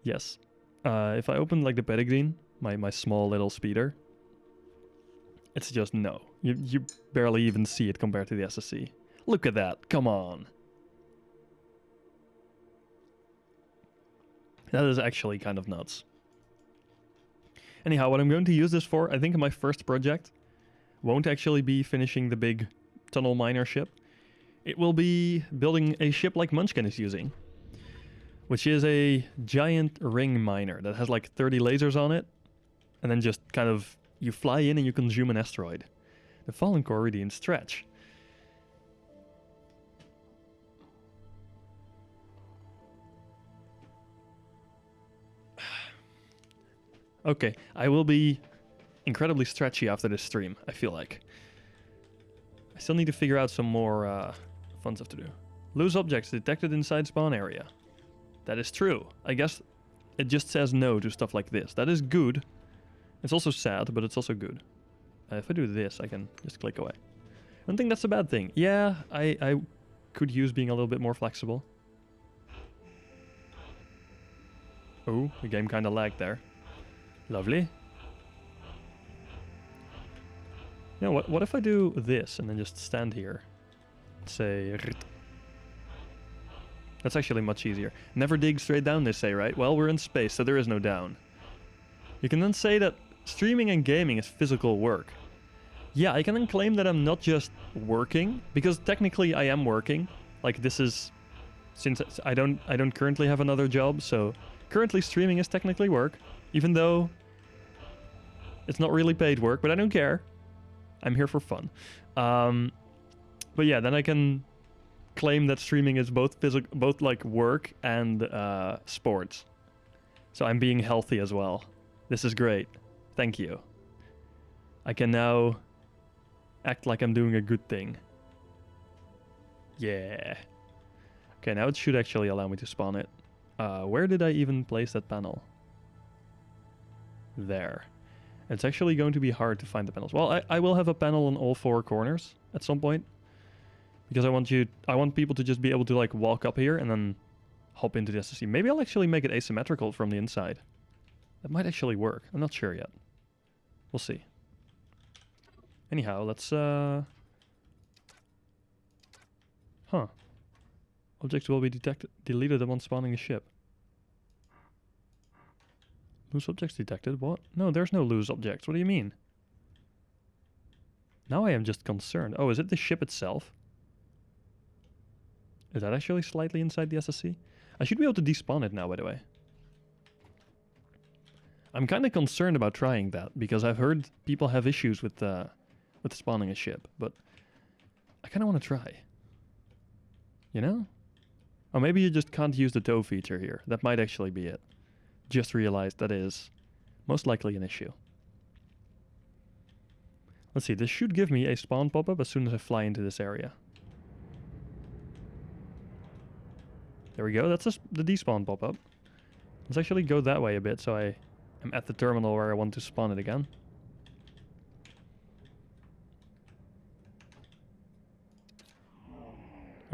[SPEAKER 1] Yes. If I open like the Peregrine, my small little speeder, it's just no. You barely even see it compared to the SSC. Look at that. Come on. That is actually kind of nuts. Anyhow, what I'm going to use this for, I think my first project won't actually be finishing the big tunnel miner ship. It will be building a ship like Munchkin is using, which is a giant ring miner that has like 30 lasers on it, and then just kind of, you fly in and you consume an asteroid. The Fallen Core Radiant Stretch. Okay, I will be incredibly stretchy after this stream, I feel like. I still need to figure out some more fun stuff to do. Loose objects detected inside spawn area. That is true. I guess it just says no to stuff like this. That is good. It's also sad, but it's also good. If I do this, I can just click away. I don't think that's a bad thing. Yeah, I could use being a little bit more flexible. Oh, the game kind of lagged there. Lovely. Yeah, what if I do this and then just stand here? Say... That's actually much easier. Never dig straight down, they say, right? Well, we're in space, so there is no down. You can then say that streaming and gaming is physical work. Yeah, I can then claim that I'm not just working, because technically I am working. Like, this is... Since I don't currently have another job, so... Currently streaming is technically work, even though... It's not really paid work, but I don't care. I'm here for fun. But yeah, then I can claim that streaming is both like work and sports. So I'm being healthy as well. This is great. Thank you. I can now act like I'm doing a good thing. Yeah. Okay, now it should actually allow me to spawn it. Where did I even place that panel? There. It's actually going to be hard to find the panels. Well, I will have a panel on all 4 corners at some point. Because I want people to just be able to like walk up here and then hop into the SSC. Maybe I'll actually make it asymmetrical from the inside. That might actually work. I'm not sure yet. We'll see. Anyhow, let's Huh. Objects will be deleted upon spawning a ship. Loose objects detected? What? No, there's no loose objects. What do you mean? Now I am just concerned. Oh, is it the ship itself? Is that actually slightly inside the SSC? I should be able to despawn it now, by the way. I'm kind of concerned about trying that, because I've heard people have issues with spawning a ship, but I kind of want to try. You know? Or maybe you just can't use the tow feature here. That might actually be it. Just realized that is most likely an issue. Let's see, this should give me a spawn pop-up as soon as I fly into this area. There we go. That's just the despawn pop-up. Let's actually go that way a bit so I am at the terminal where I want to spawn it again.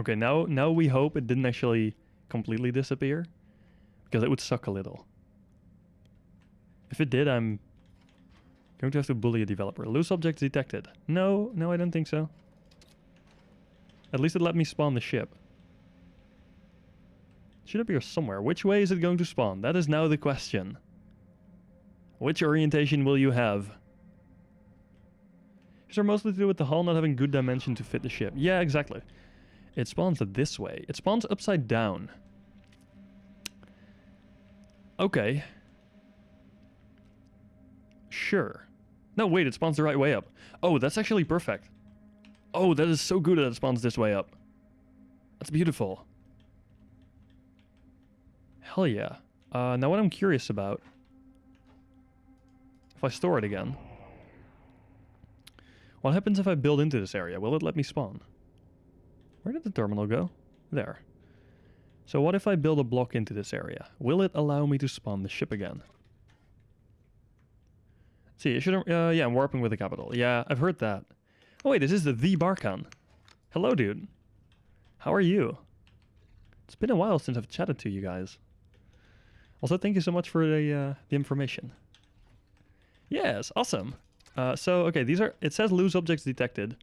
[SPEAKER 1] Okay, now we hope it didn't actually completely disappear, because it would suck a little. If it did, I'm going to have to bully a developer. Loose objects detected. No, I don't think so. At least it let me spawn the ship. It should appear somewhere. Which way is it going to spawn? That is now the question. Which orientation will you have? These are mostly to do with the hull not having good dimension to fit the ship. Yeah, exactly. It spawns this way. It spawns upside down. Okay. Sure. No, wait, it spawns the right way up. Oh, that's actually perfect. Oh, that is so good that it spawns this way up. That's beautiful. Hell yeah. Now what I'm curious about... If I store it again... What happens if I build into this area? Will it let me spawn? Where did the terminal go? There. So what if I build a block into this area? Will it allow me to spawn the ship again? See, it should... yeah, I'm warping with a capital. Yeah, I've heard that. Oh wait, this is the Barkan. Hello, dude. How are you? It's been a while since I've chatted to you guys. Also, thank you so much for the information. Yes, awesome. So, okay, these are... It says loose objects detected.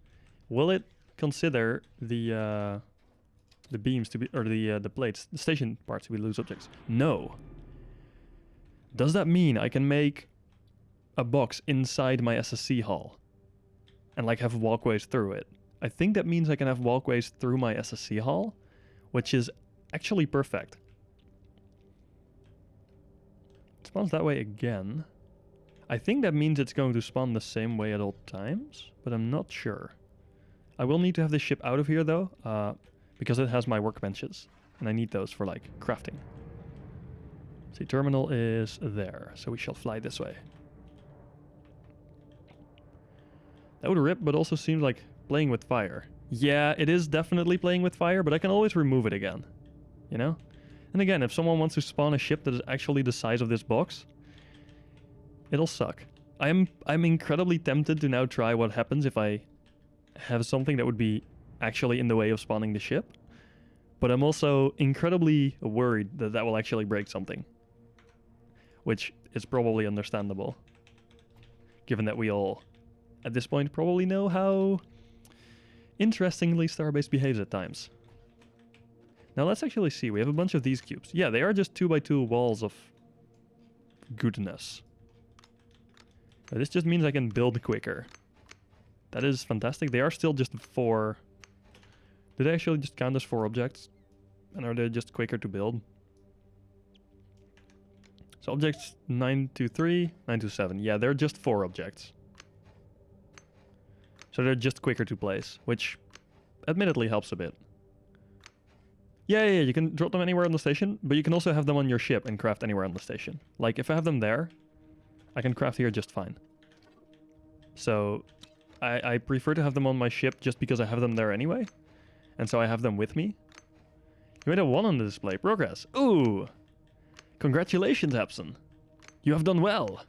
[SPEAKER 1] Will it consider the beams to be... Or the plates, the station parts to be loose objects? No. Does that mean I can make a box inside my SSC hull and like have walkways through it? I think that means I can have walkways through my SSC hull, which is actually perfect. It spawns that way again. I think that means it's going to spawn the same way at all times, but I'm not sure. I will need to have this ship out of here though, because it has my workbenches, and I need those for like crafting. See, terminal is there, so we shall fly this way. That would rip, but also seems like playing with fire. Yeah, it is definitely playing with fire, but I can always remove it again. You know? And again, if someone wants to spawn a ship that is actually the size of this box, it'll suck. I'm incredibly tempted to now try what happens if I have something that would be actually in the way of spawning the ship. But I'm also incredibly worried that that will actually break something. Which is probably understandable. Given that we all, at this point, probably know how interestingly Starbase behaves at times. Now let's actually see. We have a bunch of these cubes. Yeah, they are just 2x2 walls of goodness. This just means I can build quicker. That is fantastic. They are still just 4. Do they actually just count as 4 objects? And are they just quicker to build? So objects 923, 927. Yeah, they're just 4 objects. So they're just quicker to place, which admittedly helps a bit. Yeah, you can drop them anywhere on the station, but you can also have them on your ship and craft anywhere on the station. Like, if I have them there, I can craft here just fine. So, I prefer to have them on my ship just because I have them there anyway. And so I have them with me. You made a 1 on the display. Progress. Ooh! Congratulations, Epson. You have done well.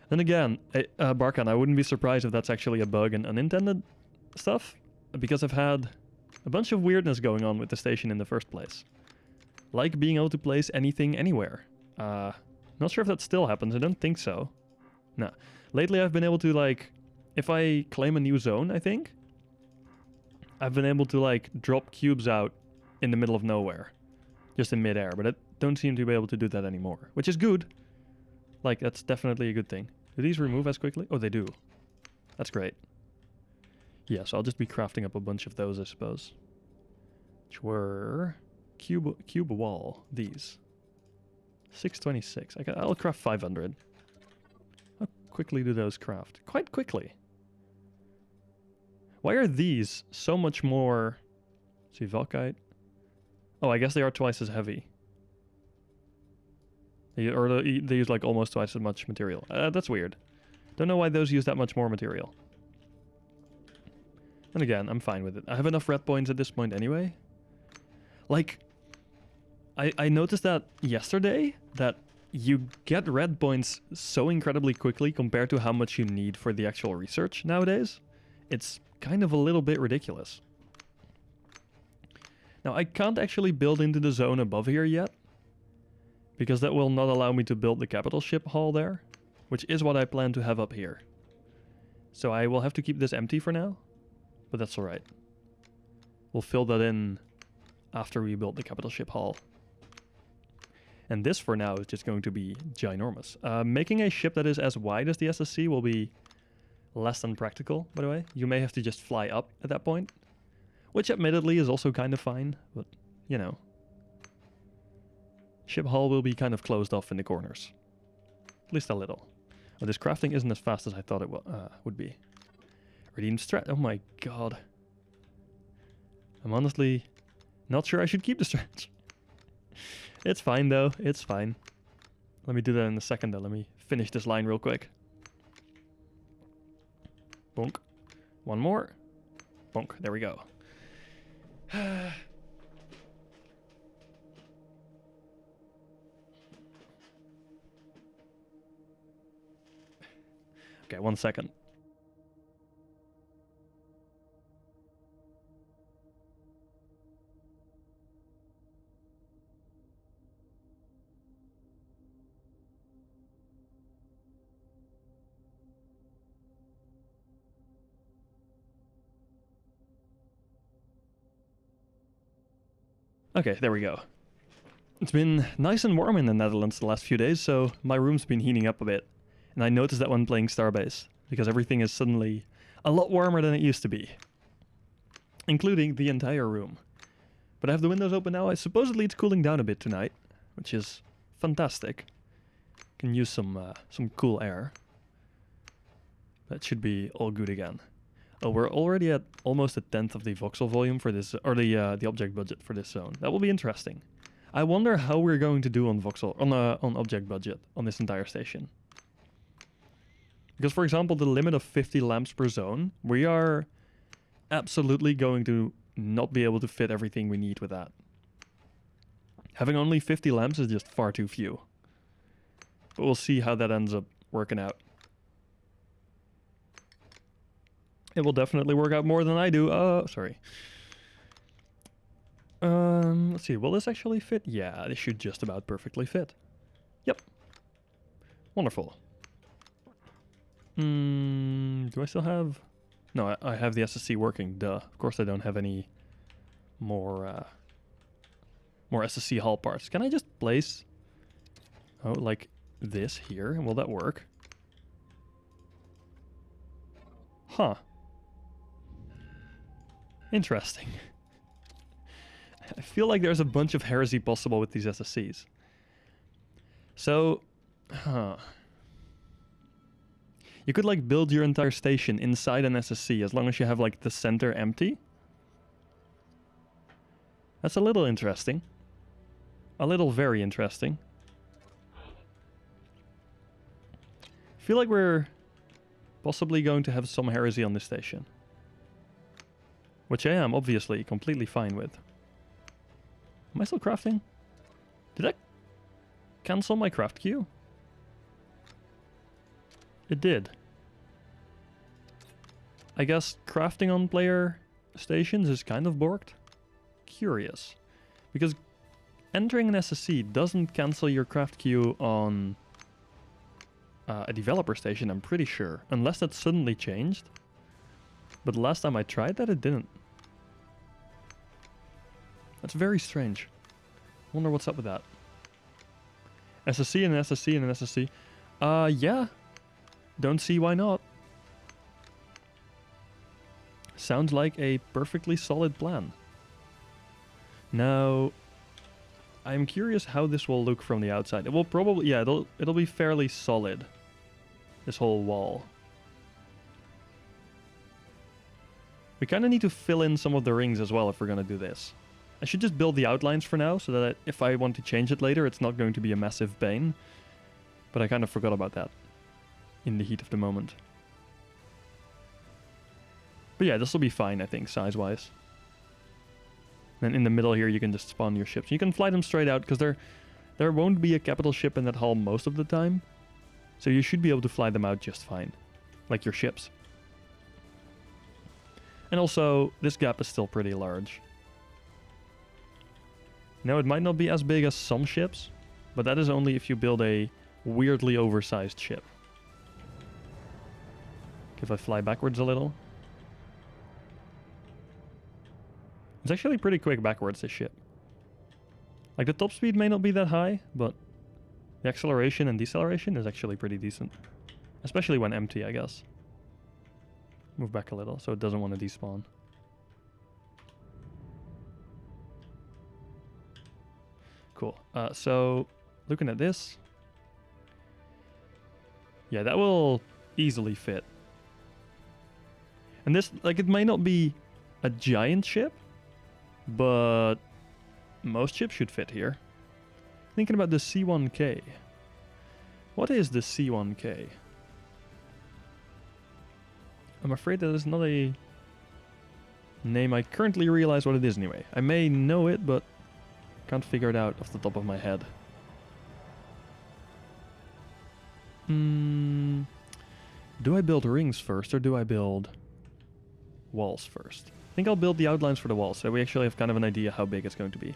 [SPEAKER 1] Then again, Barkan, I wouldn't be surprised if that's actually a bug and unintended stuff. Because I've had a bunch of weirdness going on with the station in the first place. Like being able to place anything anywhere. Not sure if that still happens. I don't think so. No. Lately I've been able to, like, if I claim a new zone, I think, I've been able to, like, drop cubes out in the middle of nowhere. Just in midair. But I don't seem to be able to do that anymore. Which is good. Like, that's definitely a good thing. Do these remove as quickly? Oh, they do. That's great. Yeah, so I'll just be crafting up a bunch of those, I suppose. Which were cube wall. These 626. I'll craft 500. How quickly do those craft? Quite quickly. Why are these so much more? See, Valkite. Oh, I guess they are twice as heavy. They use like almost twice as much material. That's weird. Don't know why those use that much more material. And again, I'm fine with it. I have enough red points at this point anyway. Like, I noticed that yesterday, that you get red points so incredibly quickly compared to how much you need for the actual research nowadays. It's kind of a little bit ridiculous. Now, I can't actually build into the zone above here yet, because that will not allow me to build the capital ship hall there, which is what I plan to have up here. So I will have to keep this empty for now, but that's alright. We'll fill that in after we build the capital ship hall. And this for now is just going to be ginormous. Making a ship that is as wide as the SSC will be less than practical, by the way. You may have to just fly up at that point, which admittedly is also kind of fine, but you know. Ship hull will be kind of closed off in the corners. At least a little. Oh, this crafting isn't as fast as I thought it would be. Redeemed stretch. Oh my god. I'm honestly not sure I should keep the stretch. It's fine though, it's fine. Let me do that in a second though. Let me finish this line real quick. Bonk. One more. Bonk. There we go. Okay, 1 second. Okay, there we go. It's been nice and warm in the Netherlands the last few days, so my room's been heating up a bit. And I noticed that when playing Starbase, because everything is suddenly a lot warmer than it used to be. Including the entire room. But I have the windows open now. Supposedly it's cooling down a bit tonight, which is fantastic. Can use some cool air. That should be all good again. Oh, we're already at almost a tenth of the voxel volume for this, or the object budget for this zone. That will be interesting. I wonder how we're going to do on voxel, on object budget on this entire station. Because, for example, the limit of 50 lamps per zone, we are absolutely going to not be able to fit everything we need with that. Having only 50 lamps is just far too few. But we'll see how that ends up working out. It will definitely work out more than I do. Oh, sorry. Let's see. Will this actually fit? Yeah, this should just about perfectly fit. Yep. Wonderful. Do I still have... No, I have the SSC working. Duh. Of course I don't have any more SSC hull parts. Can I just place... Oh, like this here? And will that work? Huh. Interesting. I feel like there's a bunch of heresy possible with these SSCs. So... Huh... You could like build your entire station inside an SSC as long as you have like the center empty. That's a little interesting. A little very interesting. I feel like we're possibly going to have some heresy on this station. Which I am obviously completely fine with. Am I still crafting? Did I cancel my craft queue? It did. I guess crafting on player stations is kind of borked. Curious. Because entering an SSC doesn't cancel your craft queue on a developer station, I'm pretty sure. Unless that suddenly changed. But the last time I tried that, it didn't. That's very strange. Wonder what's up with that. SSC and an SSC and an SSC. Yeah. Don't see why not. Sounds like a perfectly solid plan. Now, I'm curious how this will look from the outside. It will probably, yeah, it'll be fairly solid. This whole wall. We kind of need to fill in some of the rings as well if we're going to do this. I should just build the outlines for now so that if I want to change it later, it's not going to be a massive pain. But I kind of forgot about that in the heat of the moment. But yeah, this will be fine, I think, size-wise. Then in the middle here, you can just spawn your ships. You can fly them straight out, because there won't be a capital ship in that hull most of the time. So you should be able to fly them out just fine. Like your ships. And also, this gap is still pretty large. Now, it might not be as big as some ships, but that is only if you build a weirdly oversized ship. If I fly backwards a little. It's actually pretty quick backwards, this ship. Like, the top speed may not be that high, but the acceleration and deceleration is actually pretty decent. Especially when empty, I guess. Move back a little, so it doesn't want to despawn. Cool. So, looking at this. Yeah, that will easily fit. And this, like, it may not be a giant ship, but most ships should fit here. Thinking about the C1K. What is the C1K? I'm afraid that is not a name I currently realize what it is anyway. I may know it, but can't figure it out off the top of my head. Do I build rings first, or do I build walls first? I think I'll build the outlines for the walls, so we actually have kind of an idea how big it's going to be.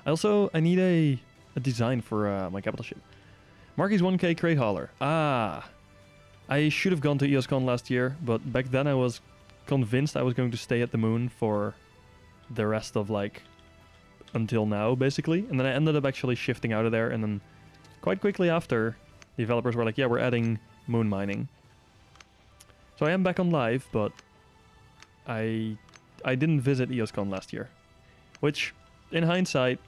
[SPEAKER 1] I need a design for my capital ship. Marky's 1K crate hauler. Ah! I should have gone to EOSCon last year, but back then I was convinced I was going to stay at the moon for the rest of, like, until now, basically. And then I ended up actually shifting out of there, and then quite quickly after, the developers were like, yeah, we're adding moon mining. So I am back on live, but I didn't visit EOSCon last year, which, in hindsight,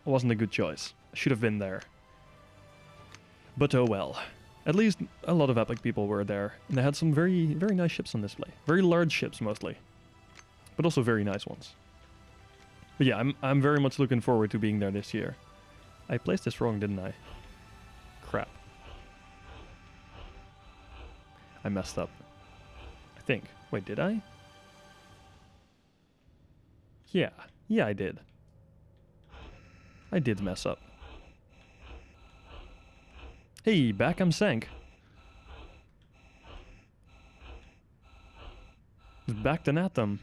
[SPEAKER 1] wasn't a good choice. I should have been there. But oh well. At least a lot of Epic people were there, and they had some very, very nice ships on display. Very large ships, mostly. But also very nice ones. But yeah, I'm very much looking forward to being there this year. I placed this wrong, didn't I? Crap. I messed up. I think. Wait, did I? Yeah. Yeah, I did. I did mess up. Hey, back I'm sank. Backed an atom.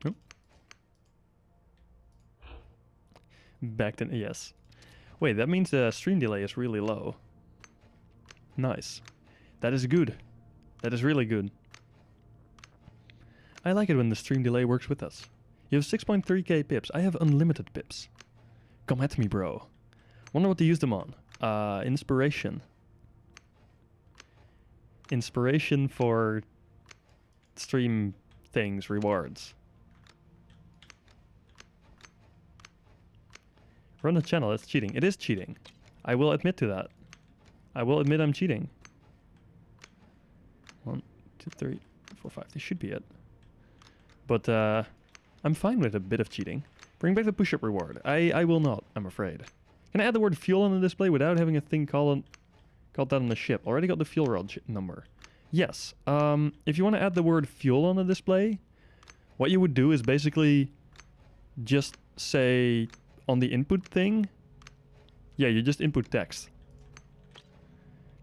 [SPEAKER 1] Oh. Backed an, yes. Wait, that means the stream delay is really low. Nice. That is good. That is really good. I like it when the stream delay works with us. You have 6.3k pips. I have unlimited pips. Come at me, bro. Wonder what to use them on. Inspiration. Inspiration for stream things, rewards. Run a channel, that's cheating. It is cheating. I will admit to that. I will admit I'm cheating. 1, 2, 3, 4, 5. This should be it. But, I'm fine with a bit of cheating. Bring back the push-up reward. I will not, I'm afraid. Can I add the word fuel on the display without having a thing called that on the ship? Already got the fuel rod number. Yes. If you want to add the word fuel on the display, what you would do is basically just say on the input thing. Yeah, you just input text.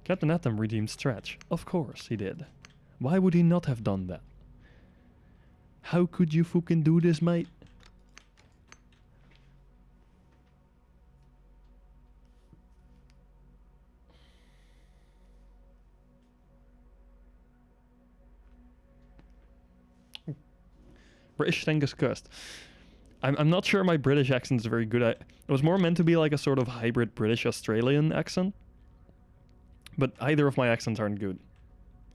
[SPEAKER 1] Captain Atom redeemed Stretch. Of course he did. Why would he not have done that? How could you fucking do this, mate? British thing discussed. I'm not sure my British accent is very good. It was more meant to be like a sort of hybrid British-Australian accent. But either of my accents aren't good.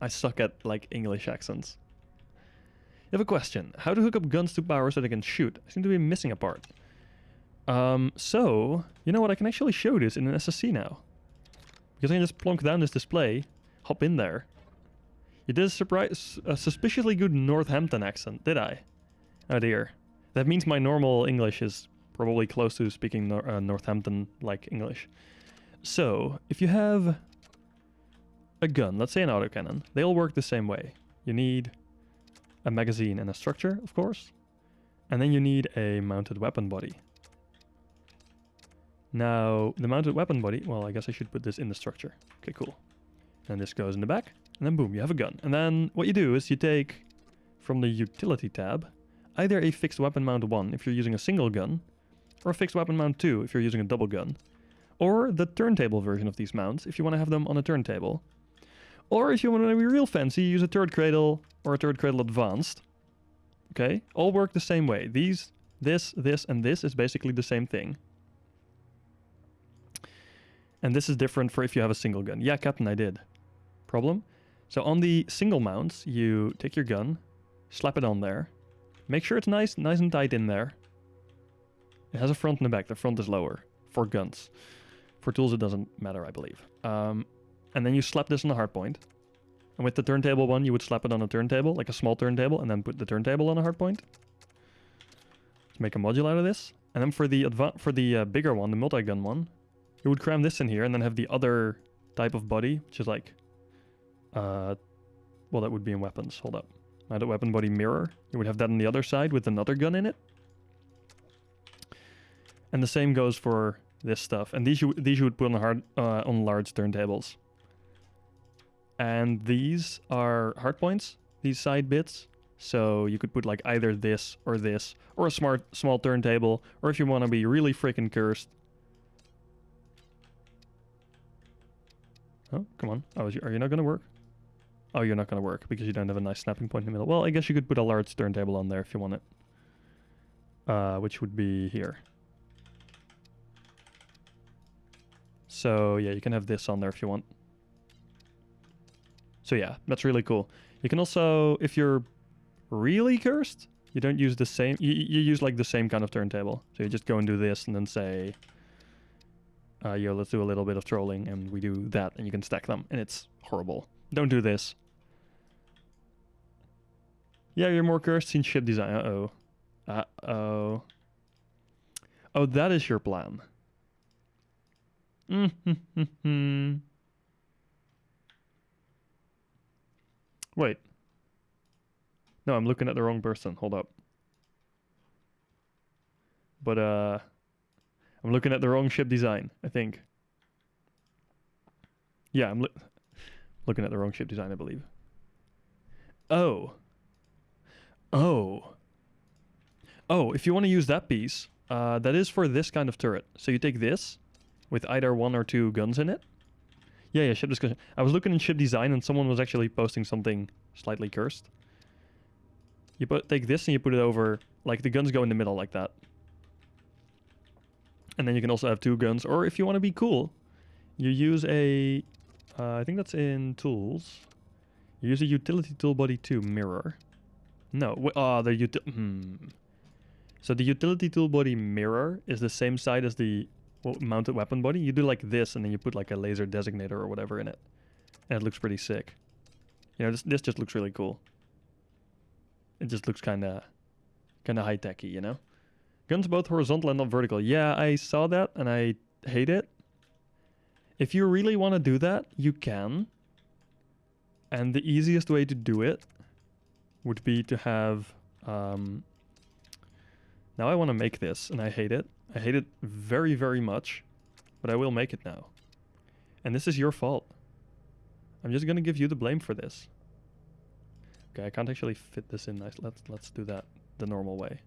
[SPEAKER 1] I suck at, like, English accents. You have a question. How to hook up guns to power so they can shoot? I seem to be missing a part. So, you know what? I can actually show this in an SSC now. Because I can just plonk down this display, hop in there. You did a suspiciously good Northampton accent, did I? Oh dear. That means my normal English is probably close to speaking Northampton-like English. So, if you have a gun, let's say an autocannon, they all work the same way. You need a magazine and a structure, of course. And then you need a mounted weapon body. Now, the mounted weapon body, well, I guess I should put this in the structure. Okay, cool. And this goes in the back, and then boom, you have a gun. And then what you do is you take from the utility tab either a fixed weapon mount 1 if you're using a single gun, or a fixed weapon mount 2 if you're using a double gun, or the turntable version of these mounts if you want to have them on a turntable. Or if you want to be real fancy, use a turret cradle or a turret cradle advanced. Okay, all work the same way. These, this, and this is basically the same thing. And this is different for if you have a single gun. Yeah, Captain, I did. Problem? So on the single mounts, you take your gun, slap it on there. Make sure it's nice and tight in there. It has a front and a back. The front is lower for guns. For tools, it doesn't matter, I believe. And then you slap this on the hardpoint. And with the turntable one, you would slap it on a turntable, like a small turntable, and then put the turntable on a hardpoint. Let's make a module out of this. And then for the bigger one, the multi-gun one, you would cram this in here and then have the other type of body, which is like, well, that would be in weapons. Hold up. The weapon body mirror. You would have that on the other side with another gun in it. And the same goes for this stuff. And these you would put on large turntables. And these are hardpoints, these side bits. So you could put like either this, or a small turntable, or if you want to be really freaking cursed. Oh, come on. Oh, are you not going to work? Oh, you're not going to work because you don't have a nice snapping point in the middle. Well, I guess you could put a large turntable on there if you want it. Which would be here. So yeah, you can have this on there if you want. So yeah, that's really cool. You can also, if you're really cursed, you don't use the same, you use like the same kind of turntable. So you just go and do this and then say, yo, let's do a little bit of trolling, and we do that, and you can stack them, and it's horrible. Don't do this. Yeah, you're more cursed in ship design. Uh-oh. Uh-oh. Oh, that is your plan. Wait. No, I'm looking at the wrong person. Hold up. But, I'm looking at the wrong ship design, I think. Yeah, I'm looking at the wrong ship design, I believe. Oh. Oh. Oh, if you want to use that piece, that is for this kind of turret. So you take this with either 1 or 2 guns in it. Yeah, ship discussion. I was looking in ship design and someone was actually posting something slightly cursed. You take this and you put it over, like the guns go in the middle like that. And then you can also have 2 guns, or if you want to be cool, you use a, I think that's in tools. You use a utility tool body 2 mirror. No, So the utility tool body mirror is the same side as the mounted weapon body. You do like this, and then you put like a laser designator or whatever in it, and it looks pretty sick. You know, this just looks really cool. It just looks kind of high-techy, you know? Guns both horizontal and not vertical. Yeah, I saw that, and I hate it. If you really want to do that, you can. And the easiest way to do it would be to have... now I want to make this, and I hate it. I hate it very, very much. But I will make it now. And this is your fault. I'm just going to give you the blame for this. Okay, I can't actually fit this in nice. Let's do that the normal way.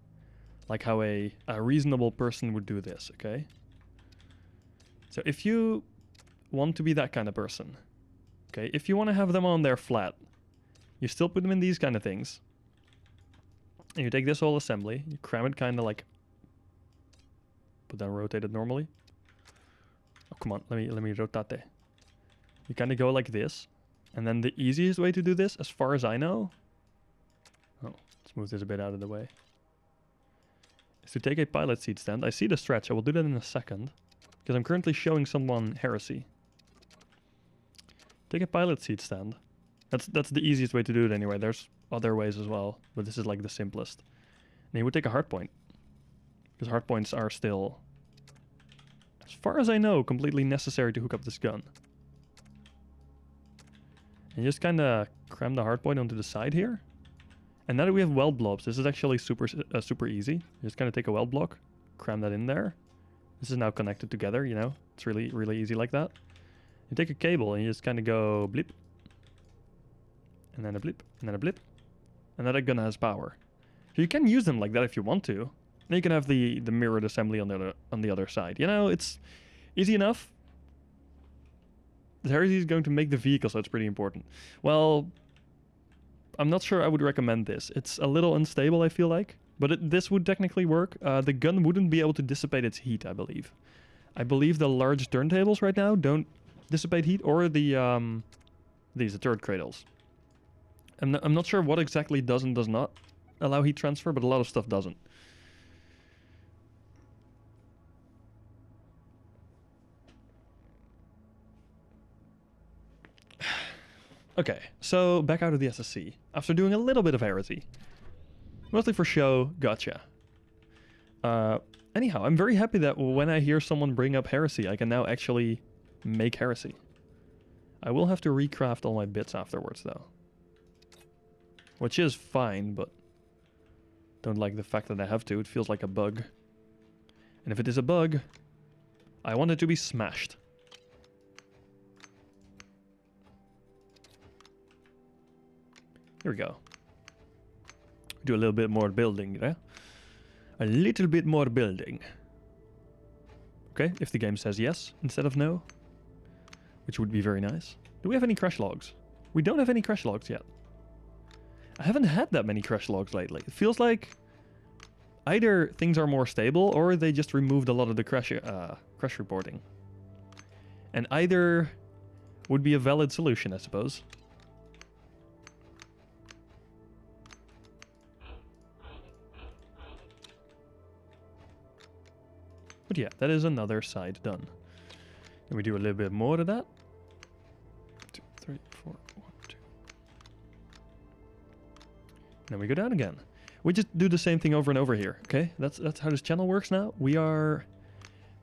[SPEAKER 1] Like how a reasonable person would do this, okay? So if you want to be that kind of person, okay, if you want to have them on there flat, you still put them in these kind of things. And you take this whole assembly, you cram it kind of like, put down, rotate it normally. Oh, come on, let me rotate. You kind of go like this. And then the easiest way to do this, as far as I know, oh, let's move this a bit out of the way, is to take a pilot seat stand. I see the stretch. I will do that in a second, because I'm currently showing someone heresy. Take a pilot seat stand. That's the easiest way to do it anyway. There's other ways as well, but this is like the simplest. And you would take a hardpoint, because hardpoints are still, as far as I know, completely necessary to hook up this gun. And just kind of cram the hardpoint onto the side here. And now that we have weld blobs, this is actually super easy. Just kind of take a weld block, cram that in there. This is now connected together, you know. It's really easy like that. You take a cable and you just kind of go blip. And then a blip, and then a blip. And then that gun has power. So you can use them like that if you want to. Then you can have the mirrored assembly on the other side. You know, it's easy enough. The heresy is going to make the vehicle, so it's pretty important. Well, I'm not sure I would recommend this. It's a little unstable, I feel like. But this would technically work. The gun wouldn't be able to dissipate its heat, I believe. I believe the large turntables right now don't dissipate heat, or the turret cradles. I'm not sure what exactly does and does not allow heat transfer, but a lot of stuff doesn't. Okay, so back out of the SSC. After doing a little bit of heresy. Mostly for show, gotcha. Anyhow, I'm very happy that when I hear someone bring up heresy, I can now actually make heresy. I will have to recraft all my bits afterwards, though. Which is fine, but don't like the fact that I have to. It feels like a bug. And if it is a bug, I want it to be smashed. Here we go. Do a little bit more building, yeah? A little bit more building. Okay, if the game says yes instead of no. Which would be very nice. Do we have any crash logs? We don't have any crash logs yet. I haven't had that many crash logs lately. It feels like either things are more stable or they just removed a lot of the crash reporting. And either would be a valid solution, I suppose. But yeah, that is another side done. And we do a little bit more of that. 2, 3, 4, 1, 2. Then we go down again. We just do the same thing over and over here, okay? That's how this channel works now. We are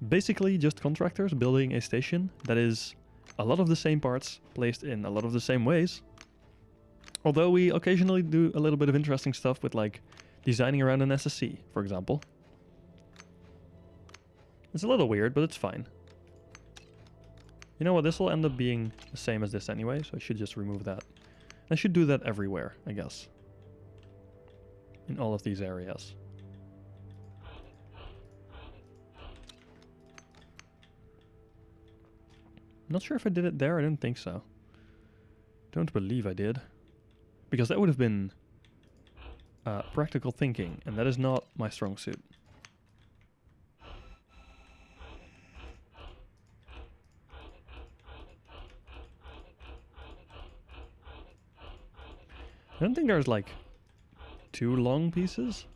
[SPEAKER 1] basically just contractors building a station that is a lot of the same parts placed in a lot of the same ways. Although we occasionally do a little bit of interesting stuff with like designing around an SSC, for example. It's a little weird, but it's fine. You know what, this will end up being the same as this anyway, so I should just remove that. I should do that everywhere, I guess. In all of these areas. Not sure if I did it there, I don't think so. Don't believe I did. Because that would have been practical thinking, and that is not my strong suit. I don't think there's like 2 long pieces.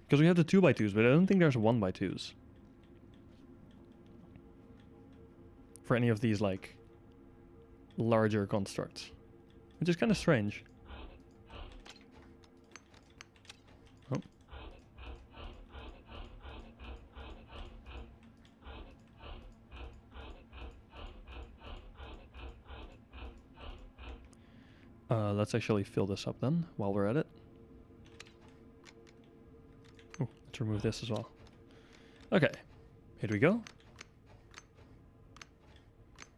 [SPEAKER 1] Because we have the 2x2s, but I don't think there's 1x2s. For any of these like larger constructs. Which is kind of strange. Let's actually fill this up then, while we're at it. Oh, let's remove this as well. Okay, here we go.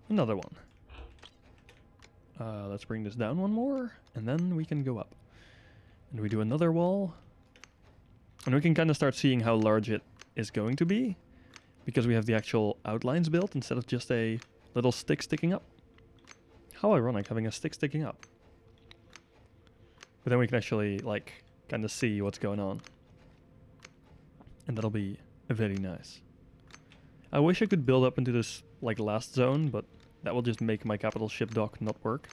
[SPEAKER 1] Another one. Let's bring this down one more, and then we can go up. And we do another wall. And we can kind of start seeing how large it is going to be, because we have the actual outlines built instead of just a little stick sticking up. How ironic, having a stick sticking up. But then we can actually, like, kind of see what's going on. And that'll be very nice. I wish I could build up into this, like, last zone, but that will just make my capital ship dock not work.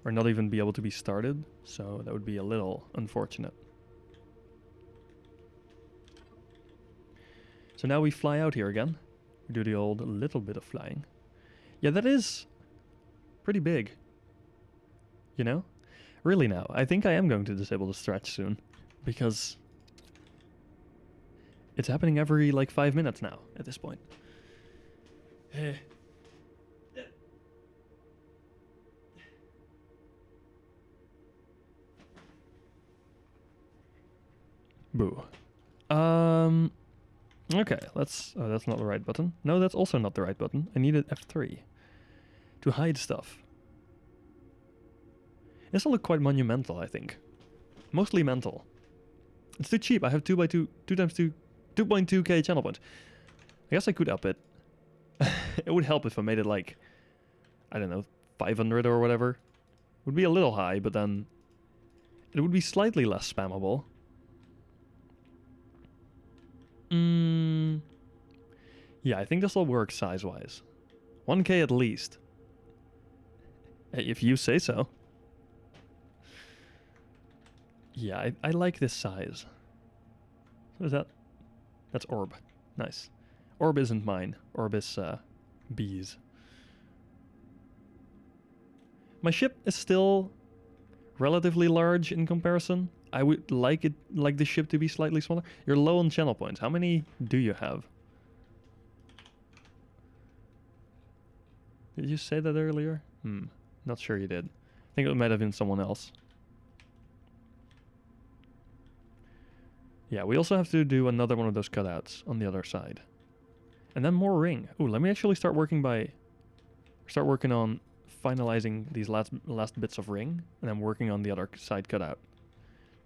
[SPEAKER 1] Or not even be able to be started, so that would be a little unfortunate. So now we fly out here again. We do the old little bit of flying. Yeah, that is pretty big. You know? Really now, I think I am going to disable the stretch soon. Because it's happening every like 5 minutes now at this point. Boo. Okay, let's... Oh, that's not the right button. No, that's also not the right button. I needed F3 to hide stuff. This will look quite monumental, I think. Mostly mental. It's too cheap. I have 2 times 2, 2.2k channel points. I guess I could up it. It would help if I made it like, I don't know, 500 or whatever. Would be a little high, but then it would be slightly less spammable. Yeah, I think this will work size-wise. 1k at least. If you say so. Yeah, I like this size. What is that? That's orb. Nice. Orb isn't mine. Orb is bees. My ship is still relatively large in comparison. I would like the ship to be slightly smaller. You're low on channel points. How many do you have? Did you say that earlier? Not sure you did. I think it might have been someone else. Yeah, we also have to do another one of those cutouts on the other side. And then more ring. Ooh, let me actually start working on finalizing these last bits of ring, and then working on the other side cutout.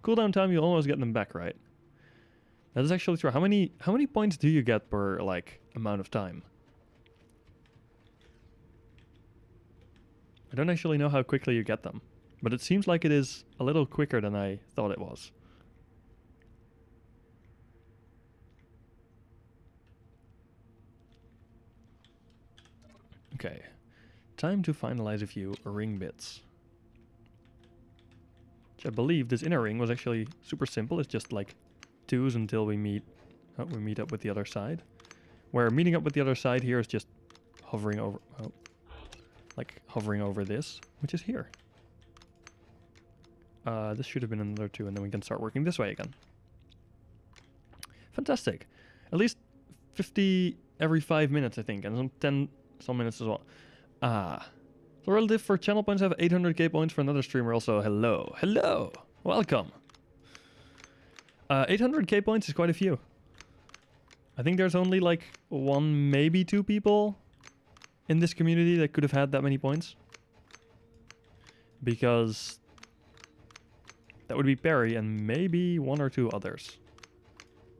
[SPEAKER 1] Cooldown time, you almost get them back, right? That is actually true. How many points do you get per like amount of time? I don't actually know how quickly you get them, but it seems like it is a little quicker than I thought it was. Okay, time to finalize a few ring bits. Which I believe this inner ring was actually super simple. It's just like 2s until we meet up with the other side. Where meeting up with the other side here is just hovering over, hovering over this, which is here. This should have been another 2, and then we can start working this way again. Fantastic. At least 50 every 5 minutes, I think, and some minutes as well. So relative for channel points, I have 800k points. For another streamer also. Hello, welcome. 800k points is quite a few. I think there's only like 1, maybe 2 people in this community that could have had that many points. Because that would be Perry and maybe 1 or 2 others.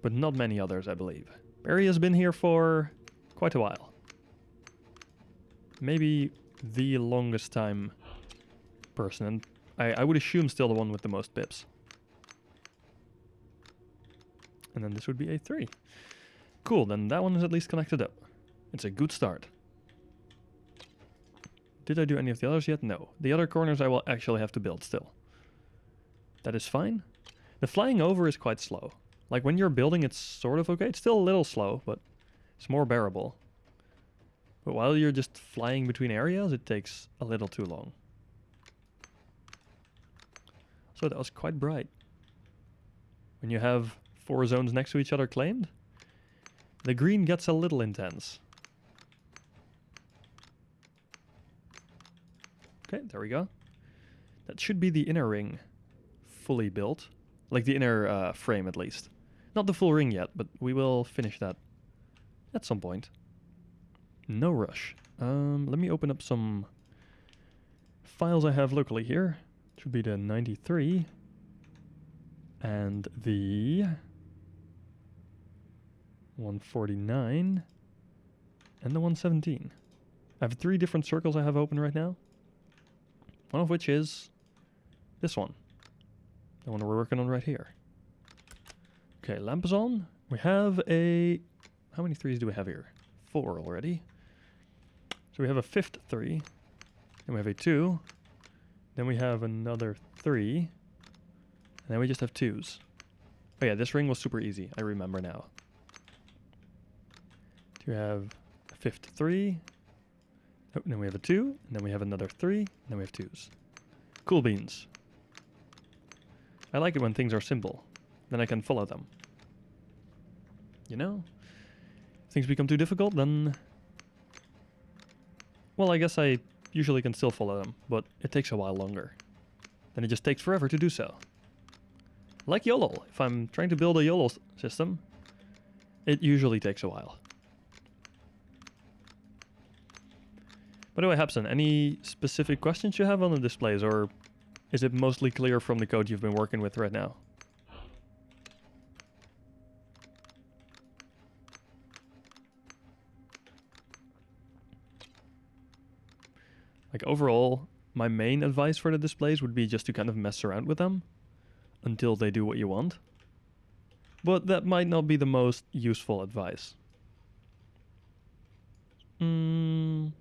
[SPEAKER 1] But not many others, I believe. Perry has been here for quite a while. Maybe the longest time person, and I would assume still the one with the most pips. And then this would be A3. Cool, then that one is at least connected up. It's a good start. Did I do any of the others yet? No. The other corners I will actually have to build still. That is fine. The flying over is quite slow. Like when you're building, it's sort of okay. It's still a little slow, but it's more bearable. But while you're just flying between areas, it takes a little too long. So that was quite bright. When you have 4 zones next to each other claimed, the green gets a little intense. Okay, there we go. That should be the inner ring fully built. Like the inner frame at least. Not the full ring yet, but we will finish that at some point. No rush. Let me open up some files I have locally here. It should be the 93 and the 149 and the 117. I have 3 different circles I have open right now. One of which is this one. The one we're working on right here. Okay, lamp is on. We have a... How many 3s do we have here? 4 already. So we have a 5th 3. Then we have a 2. Then we have another 3. And then we just have 2s. Oh yeah, this ring was super easy. I remember now. We have a 5th 3. Oh, then we have a 2. And then we have another 3. And then we have 2s. Cool beans. I like it when things are simple. Then I can follow them. You know? If things become too difficult, then... Well, I guess I usually can still follow them, but it takes a while longer. Then it just takes forever to do so. Like YOLO. If I'm trying to build a YOLO system, it usually takes a while. By the way, Hapson, any specific questions you have on the displays, or is it mostly clear from the code you've been working with right now? Like overall, my main advice for the displays would be just to kind of mess around with them until they do what you want. But that might not be the most useful advice. Bruh.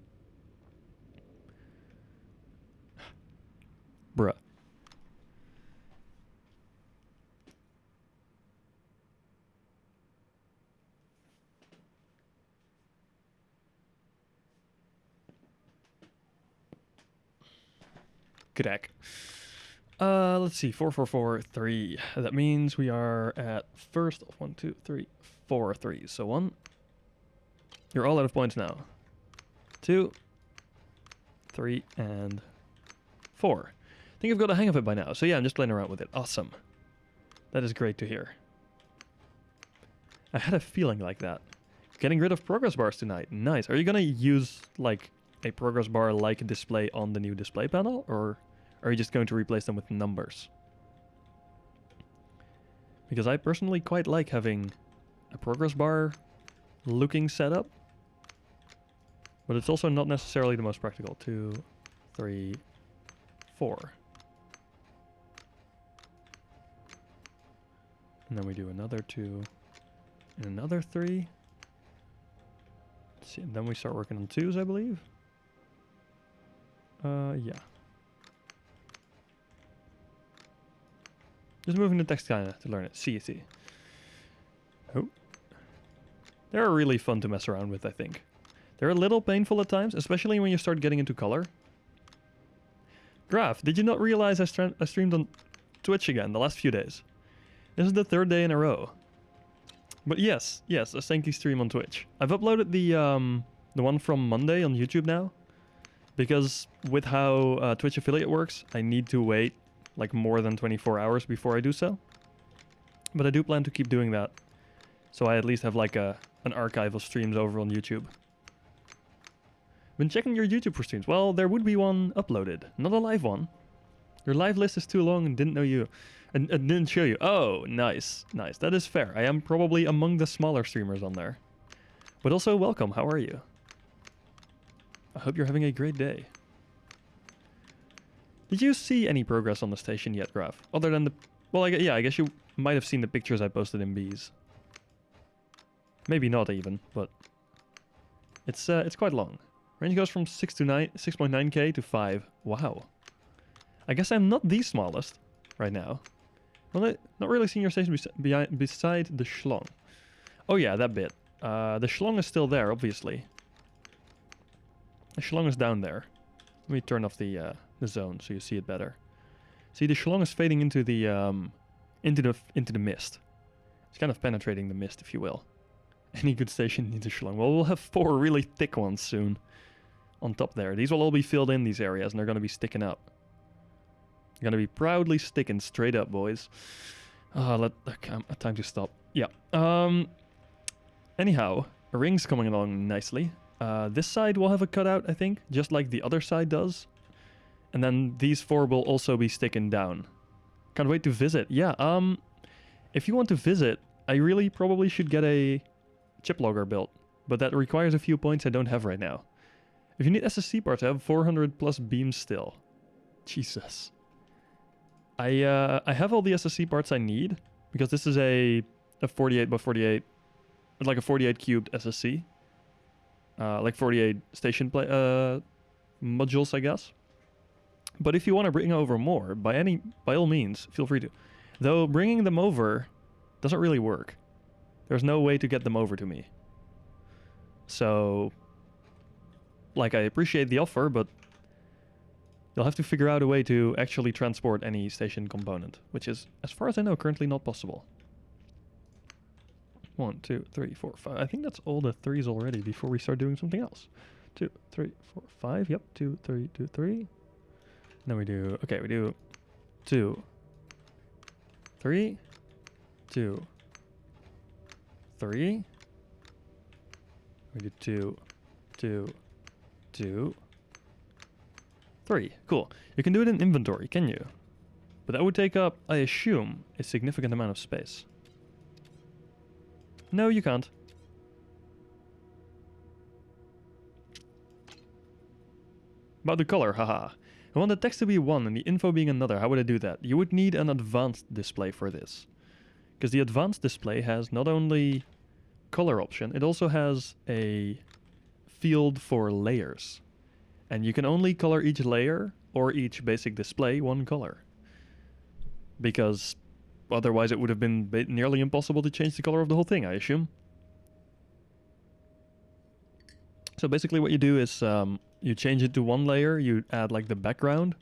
[SPEAKER 1] Crack. Let's see, 4, 4, 4, 3. That means we are at first of 1, 2, 3, 4 threes. So 1. You're all out of points now. 2, 3, and 4. I think I've got a hang of it by now. So yeah, I'm just playing around with it. Awesome. That is great to hear. I had a feeling like that. Getting rid of progress bars tonight. Nice. Are you gonna use like a progress bar like a display on the new display panel, or are you just going to replace them with numbers? Because I personally quite like having a progress bar looking setup, but it's also not necessarily the most practical. 2, 3, 4. And then we do another 2 and another 3. Let's see, and then we start working on 2s, I believe. Yeah. Just moving the text kinda to learn it. See. Oh. They're really fun to mess around with, I think. They're a little painful at times, especially when you start getting into color. Graph, did you not realize I streamed on Twitch again the last few days? This is the 3rd day in a row. But yes, a Senki stream on Twitch. I've uploaded the one from Monday on YouTube now, because with how Twitch affiliate works, I need to wait like more than 24 hours before I do so. But I do plan to keep doing that, so I at least have like an archive of streams over on YouTube. Been checking your YouTube for streams. Well, there would be one uploaded, not a live one. Your live list is too long and didn't know you, and didn't show you. Oh, nice. That is fair. I am probably among the smaller streamers on there. But also, welcome. How are you? I hope you're having a great day. Did you see any progress on the station yet, Graph? Other than the... Well, I guess you might have seen the pictures I posted in Bees. Maybe not even, but... It's quite long. Range goes from 6.9k to 5. Wow. I guess I'm not the smallest right now. Well, not really seeing your station beside the Schlong. Oh yeah, that bit. The Schlong is still there, obviously. The Schlong is down there. Let me turn off the zone so you see it better. See, the Schlong is fading into the mist. It's kind of penetrating the mist, if you will. Any good station needs a Schlong. Well, we'll have 4 really thick ones soon on top there. These will all be filled in, these areas, and they're going to be sticking up. They're going to be proudly sticking straight up, boys. Time to stop. Yeah. Anyhow, a ring's coming along nicely. This side will have a cutout, I think, just like the other side does. And then these 4 will also be sticking down. Can't wait to visit. Yeah, if you want to visit, I really probably should get a chip logger built, but that requires a few points I don't have right now. If you need SSC parts, I have 400 plus beams still. Jesus. I have all the SSC parts I need, because this is a 48 by 48, like a 48 cubed SSC. Like 48 station modules, I guess. But if you want to bring over more, by all means, feel free to. Though bringing them over doesn't really work. There's no way to get them over to me. So, like, I appreciate the offer, but you'll have to figure out a way to actually transport any station component, which is, as far as I know, currently not possible. 1, 2, 3, 4, 5. I think that's all the 3s already before we start doing something else. 2, 3, 4, 5. Yep, 2, 3, 2, 3. And then we do, okay, we do 2, 3, 2, 3. We do 2, 2, 2, 3. Cool. You can do it in inventory, can you? But that would take up, I assume, a significant amount of space. No, you can't. About the color, haha. I want the text to be 1 and the info being another. How would I do that? You would need an advanced display for this. Because the advanced display has not only color option, it also has a field for layers. And you can only color each layer or each basic display one color. Because otherwise it would have been nearly impossible to change the color of the whole thing, I assume. So basically what you do is you change it to one layer, you add like the background,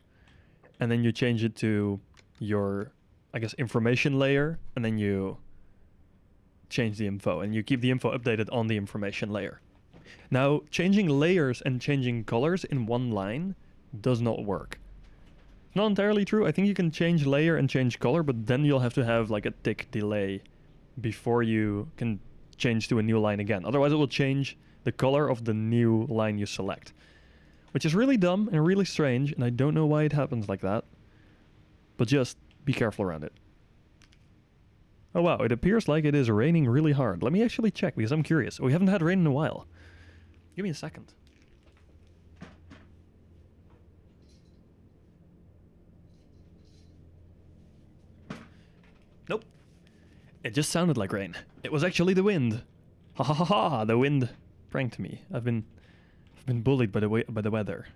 [SPEAKER 1] and then you change it to your, I guess, information layer, and then you change the info, and you keep the info updated on the information layer. Now, changing layers and changing colors in one line does not work. Not entirely true. I think you can change layer and change color, but then you'll have to have like a tick delay before you can change to a new line again. Otherwise it will change the color of the new line you select. Which is really dumb and really strange, and I don't know why it happens like that. But just be careful around it. Oh wow, it appears like it is raining really hard. Let me actually check, because I'm curious. We haven't had rain in a while. Give me a second. Nope. It just sounded like rain. It was actually the wind. Ha ha ha ha, the wind pranked me. I've been bullied by the weather.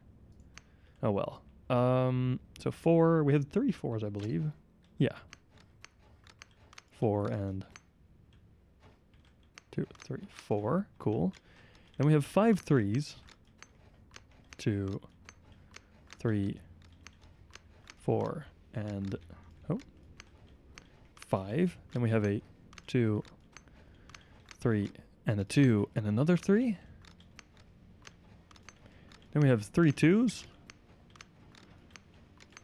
[SPEAKER 1] Oh well. So 4, we had 3 4s, I believe. Yeah. 4 and 2, 3, 4. Cool. Then we have 5 3s. 2, 3, 4, and 5. Then we have a 2, 3, and a 2, and another 3. Then we have 3 2s.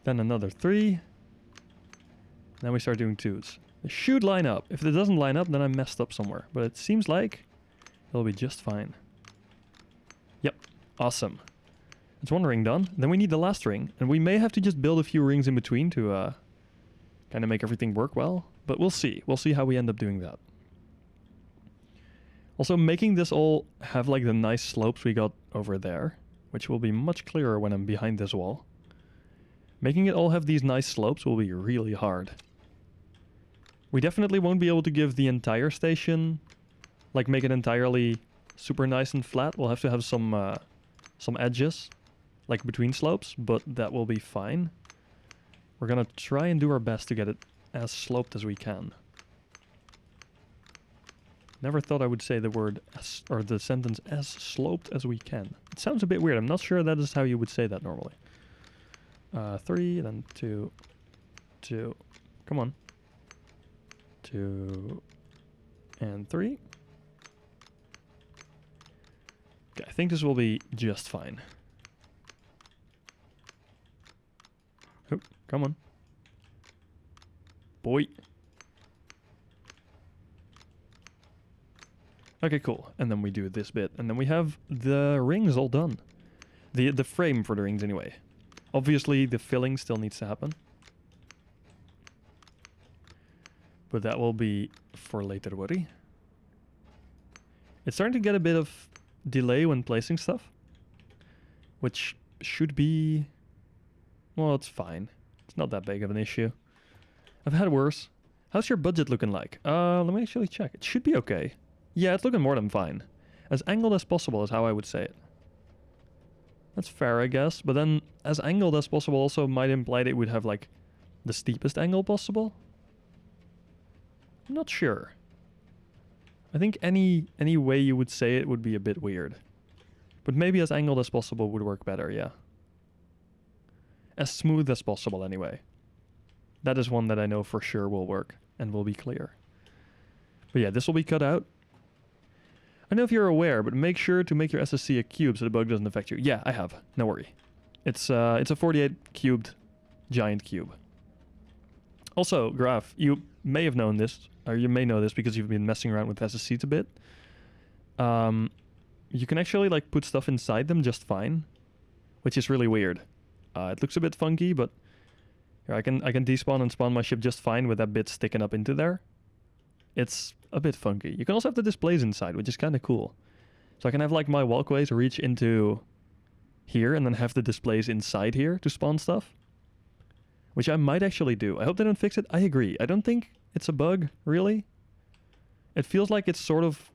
[SPEAKER 1] Then another 3. Then we start doing 2s. It should line up. If it doesn't line up, then I messed up somewhere. But it seems like it'll be just fine. Yep. Awesome. That's one ring done. Then we need the last ring. And we may have to just build a few rings in between to kind of make everything work well. But we'll see. We'll see how we end up doing that. Also, making this all have like the nice slopes we got over there, which will be much clearer when I'm behind this wall. Making it all have these nice slopes will be really hard. We definitely won't be able to give the entire station, like make it entirely super nice and flat. We'll have to have some edges, like between slopes, but that will be fine. We're gonna try and do our best to get it as sloped as we can. Never thought I would say the word as, or the sentence as sloped as we can. It sounds a bit weird. I'm not sure that is how you would say that normally. 3, then 2, 2. Come on. 2 and 3. Okay, I think this will be just fine. Oh, come on. Boy. Okay, cool. And then we do this bit. And then we have the rings all done. The frame for the rings anyway. Obviously, the filling still needs to happen. But that will be for later worry. It's starting to get a bit of delay when placing stuff. Which should be... well, it's fine. It's not that big of an issue. I've had worse. How's your budget looking like? Let me actually check. It should be okay. Yeah, it's looking more than fine. As angled as possible is how I would say it. That's fair, I guess. But then, as angled as possible also might imply that it would have, like, the steepest angle possible. I'm not sure. I think any way you would say it would be a bit weird. But maybe as angled as possible would work better, yeah. As smooth as possible, anyway. That is one that I know for sure will work and will be clear. But yeah, this will be cut out. I don't know if you're aware, but make sure to make your SSC a cube so the bug doesn't affect you. Yeah, I have. No worry. It's a 48 cubed giant cube. Also, Graph, you may have known this, or you may know this because you've been messing around with SSCs a bit. You can actually like put stuff inside them just fine, which is really weird. It looks a bit funky, but here, I can despawn and spawn my ship just fine with that bit sticking up into there. It's a bit funky. You can also have the displays inside, which is kind of cool. So I can have like my walkways reach into here and then have the displays inside here to spawn stuff, which I might actually do. I hope they don't fix it. I agree. I don't think it's a bug, really. It feels like it's sort of,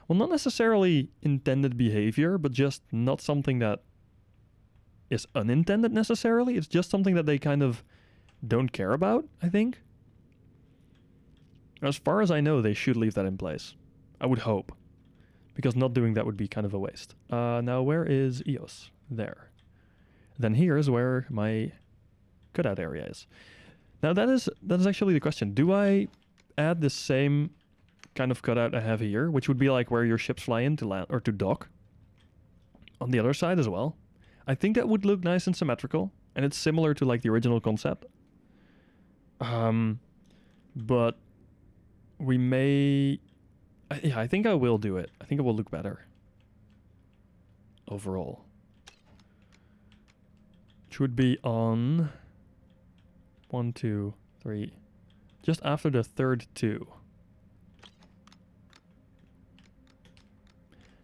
[SPEAKER 1] well, not necessarily intended behavior, but just not something that is unintended necessarily. It's just something that they kind of don't care about, I think. As far as I know, they should leave that in place. I would hope. Because not doing that would be kind of a waste. Now, where is EOS? There. Then here is where my cutout area is. Now, that is actually the question. Do I add the same kind of cutout I have here, which would be like where your ships fly in to land or to dock, on the other side as well? I think that would look nice and symmetrical, and it's similar to like the original concept. But we may... yeah, I think I will do it. I think it will look better overall. Which would be on 1, 2, 3, just after the third 2.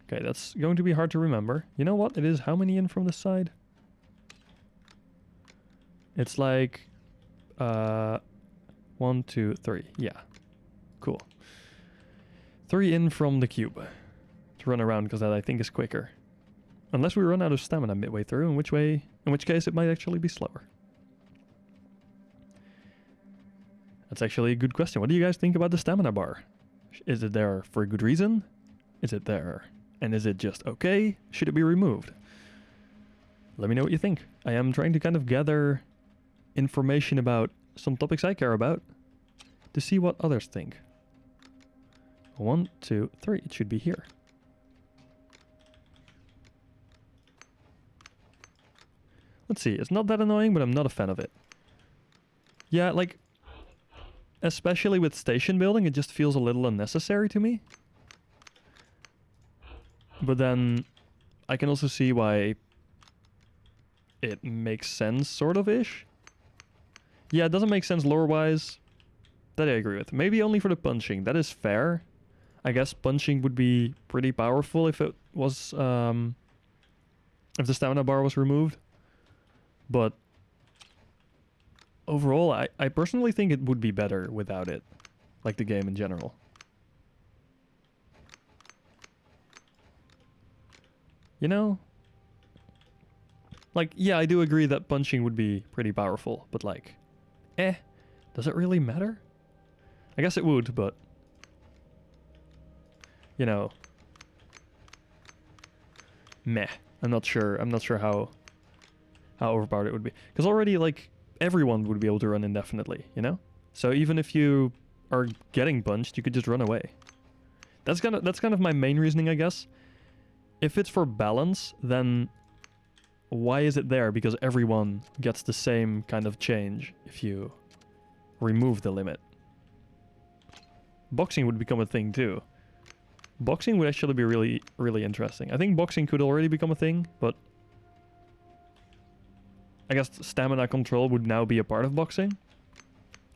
[SPEAKER 1] Okay, that's going to be hard to remember. You know what? It is how many in from this side? It's like 1, 2, 3. Yeah. Cool. 3 in from the cube to run around, because that I think is quicker. Unless we run out of stamina midway through, in which case it might actually be slower. That's actually a good question. What do you guys think about the stamina bar? Is it there for a good reason? Is it there? And is it just okay? Should it be removed? Let me know what you think. I am trying to kind of gather information about some topics I care about to see what others think. 1, 2, 3. It should be here. Let's see. It's not that annoying, but I'm not a fan of it. Yeah, like, especially with station building, it just feels a little unnecessary to me. But then I can also see why it makes sense, sort of-ish. Yeah, it doesn't make sense lore-wise. That I agree with. Maybe only for the punching. That is fair. I guess punching would be pretty powerful if it was, if the stamina bar was removed. But overall, I personally think it would be better without it. Like the game in general. You know? Like, yeah, I do agree that punching would be pretty powerful, but like, does it really matter? I guess it would, but you know, meh. I'm not sure how overpowered it would be. Because already, like, everyone would be able to run indefinitely, you know? So even if you are getting punched, you could just run away. That's kind of my main reasoning, I guess. If it's for balance, then why is it there? Because everyone gets the same kind of change if you remove the limit. Boxing would become a thing too. Boxing would actually be really, really interesting. I think boxing could already become a thing, but I guess stamina control would now be a part of boxing,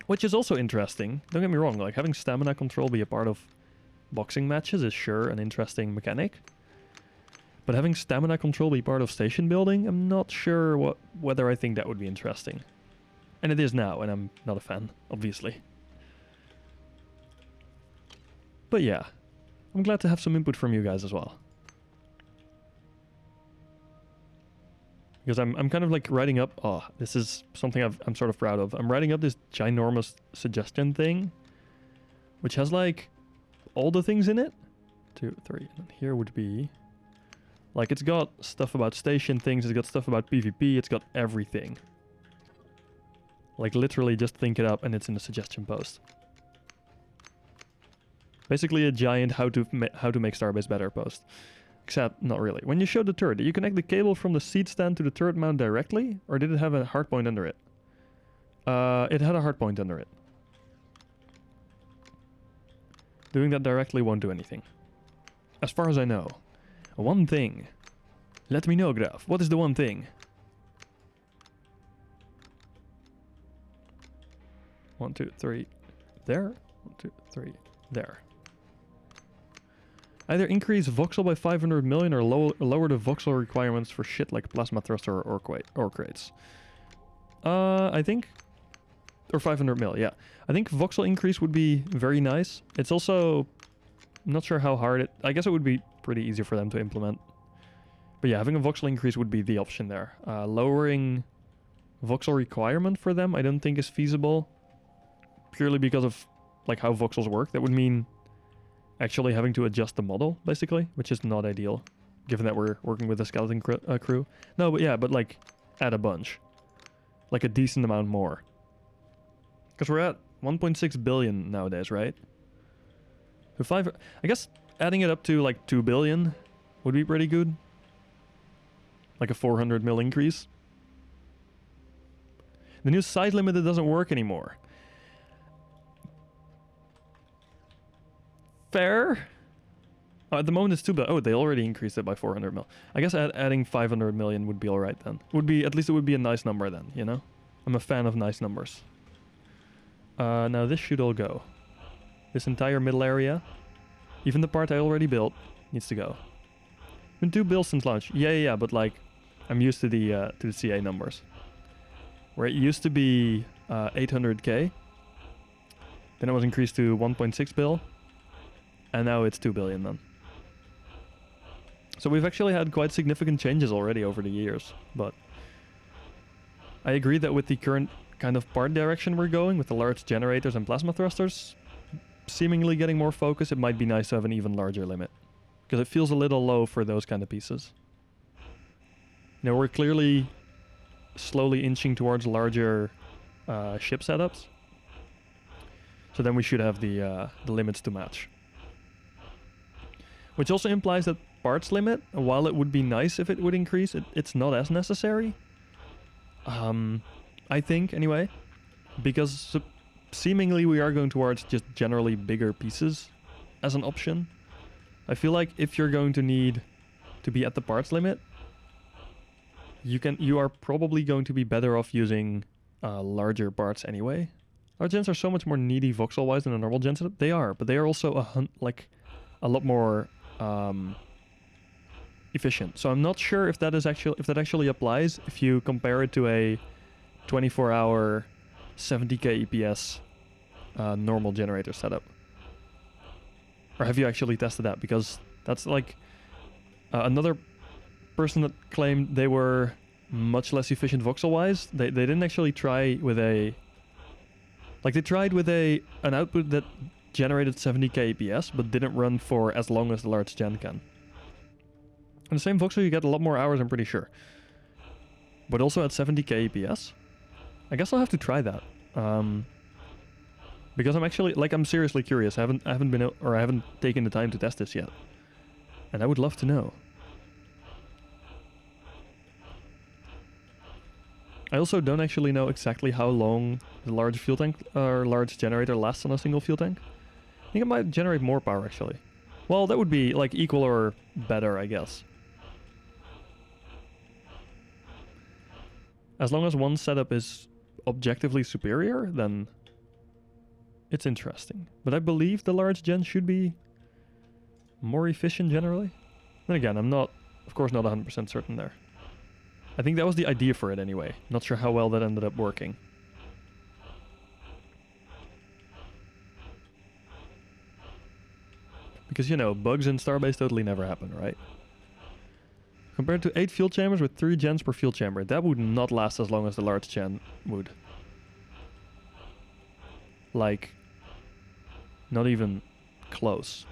[SPEAKER 1] which is also interesting. Don't get me wrong, like having stamina control be a part of boxing matches is sure an interesting mechanic. But having stamina control be part of station building, I'm not sure whether I think that would be interesting. And it is now, and I'm not a fan, obviously. But yeah, I'm glad to have some input from you guys as well. Because I'm kind of like writing up, this is something I'm sort of proud of. I'm writing up this ginormous suggestion thing, which has like all the things in it. 2, 3, and here would be... Like, it's got stuff about station things, it's got stuff about PvP, it's got everything. Like, literally just think it up and it's in the suggestion post. Basically a giant how to make Starbase better post. Except, not really. When you showed the turret, did you connect the cable from the seat stand to the turret mount directly? Or did it have a hardpoint under it? It had a hardpoint under it. Doing that directly won't do anything. As far as I know. One thing. Let me know, Graf. What is the one thing? 1, 2, 3. There. 1, 2, 3. There. Either increase voxel by 500 million or lower the voxel requirements for shit like plasma thruster or ore crates. I think... Or 500 mil, yeah. I think voxel increase would be very nice. It's also... not sure how hard it... I guess it would be pretty easy for them to implement. But yeah, having a voxel increase would be the option there. Lowering voxel requirement for them I don't think is feasible. Purely because of like how voxels work. That would mean actually having to adjust the model, basically, which is not ideal, given that we're working with a skeleton crew. No, but yeah, but like add a bunch. Like a decent amount more. Because we're at 1.6 billion nowadays, right? So I guess adding it up to like 2 billion would be pretty good. Like a 400 mil increase. The new size limit, it doesn't work anymore. Fair. Oh, at the moment it's 2 billion. Oh, they already increased it by 400 mil. I guess adding 500 million would be alright then. At least it would be a nice number then, you know? I'm a fan of nice numbers. Now this should all go. This entire middle area, even the part I already built, needs to go. Been 2 builds since launch. Yeah, but like, I'm used to the CA numbers. Where it used to be 800k, then it was increased to 1.6 bill, and now it's 2 billion then. So we've actually had quite significant changes already over the years, but I agree that with the current kind of part direction we're going, with the large generators and plasma thrusters seemingly getting more focus, it might be nice to have an even larger limit. Because it feels a little low for those kind of pieces. You know, we're clearly slowly inching towards larger ship setups. So then we should have the limits to match. Which also implies that parts limit, while it would be nice if it would increase, it's not as necessary. I think, anyway. Because seemingly we are going towards just generally bigger pieces as an option. I feel like if you're going to need to be at the parts limit, you are probably going to be better off using larger parts anyway. Large gens are so much more needy voxel-wise than a normal gen setup. They are, but they are also a lot more efficient. So I'm not sure if that actually applies if you compare it to a 24-hour 70k EPS normal generator setup. Or have you actually tested that? Because that's like another person that claimed they were much less efficient voxel-wise. They didn't actually try with a... Like they tried with an output that generated 70k EPS, but didn't run for as long as the large gen can. On the same voxel you get a lot more hours, I'm pretty sure. But also at 70k EPS. I guess I'll have to try that. Because I'm seriously curious. I haven't taken the time to test this yet. And I would love to know. I also don't actually know exactly how long the large fuel tank or large generator lasts on a single fuel tank. I think it might generate more power actually. Well, that would be like equal or better, I guess. As long as one setup is objectively superior, then it's interesting. But I believe the large gen should be more efficient generally. Then again, I'm not, of course, not 100% certain there. I think that was the idea for it anyway. Not sure how well that ended up working. Because, you know, bugs in Starbase totally never happen, right? Compared to 8 fuel chambers with 3 gens per fuel chamber, that would not last as long as the large gen would. Like, not even close.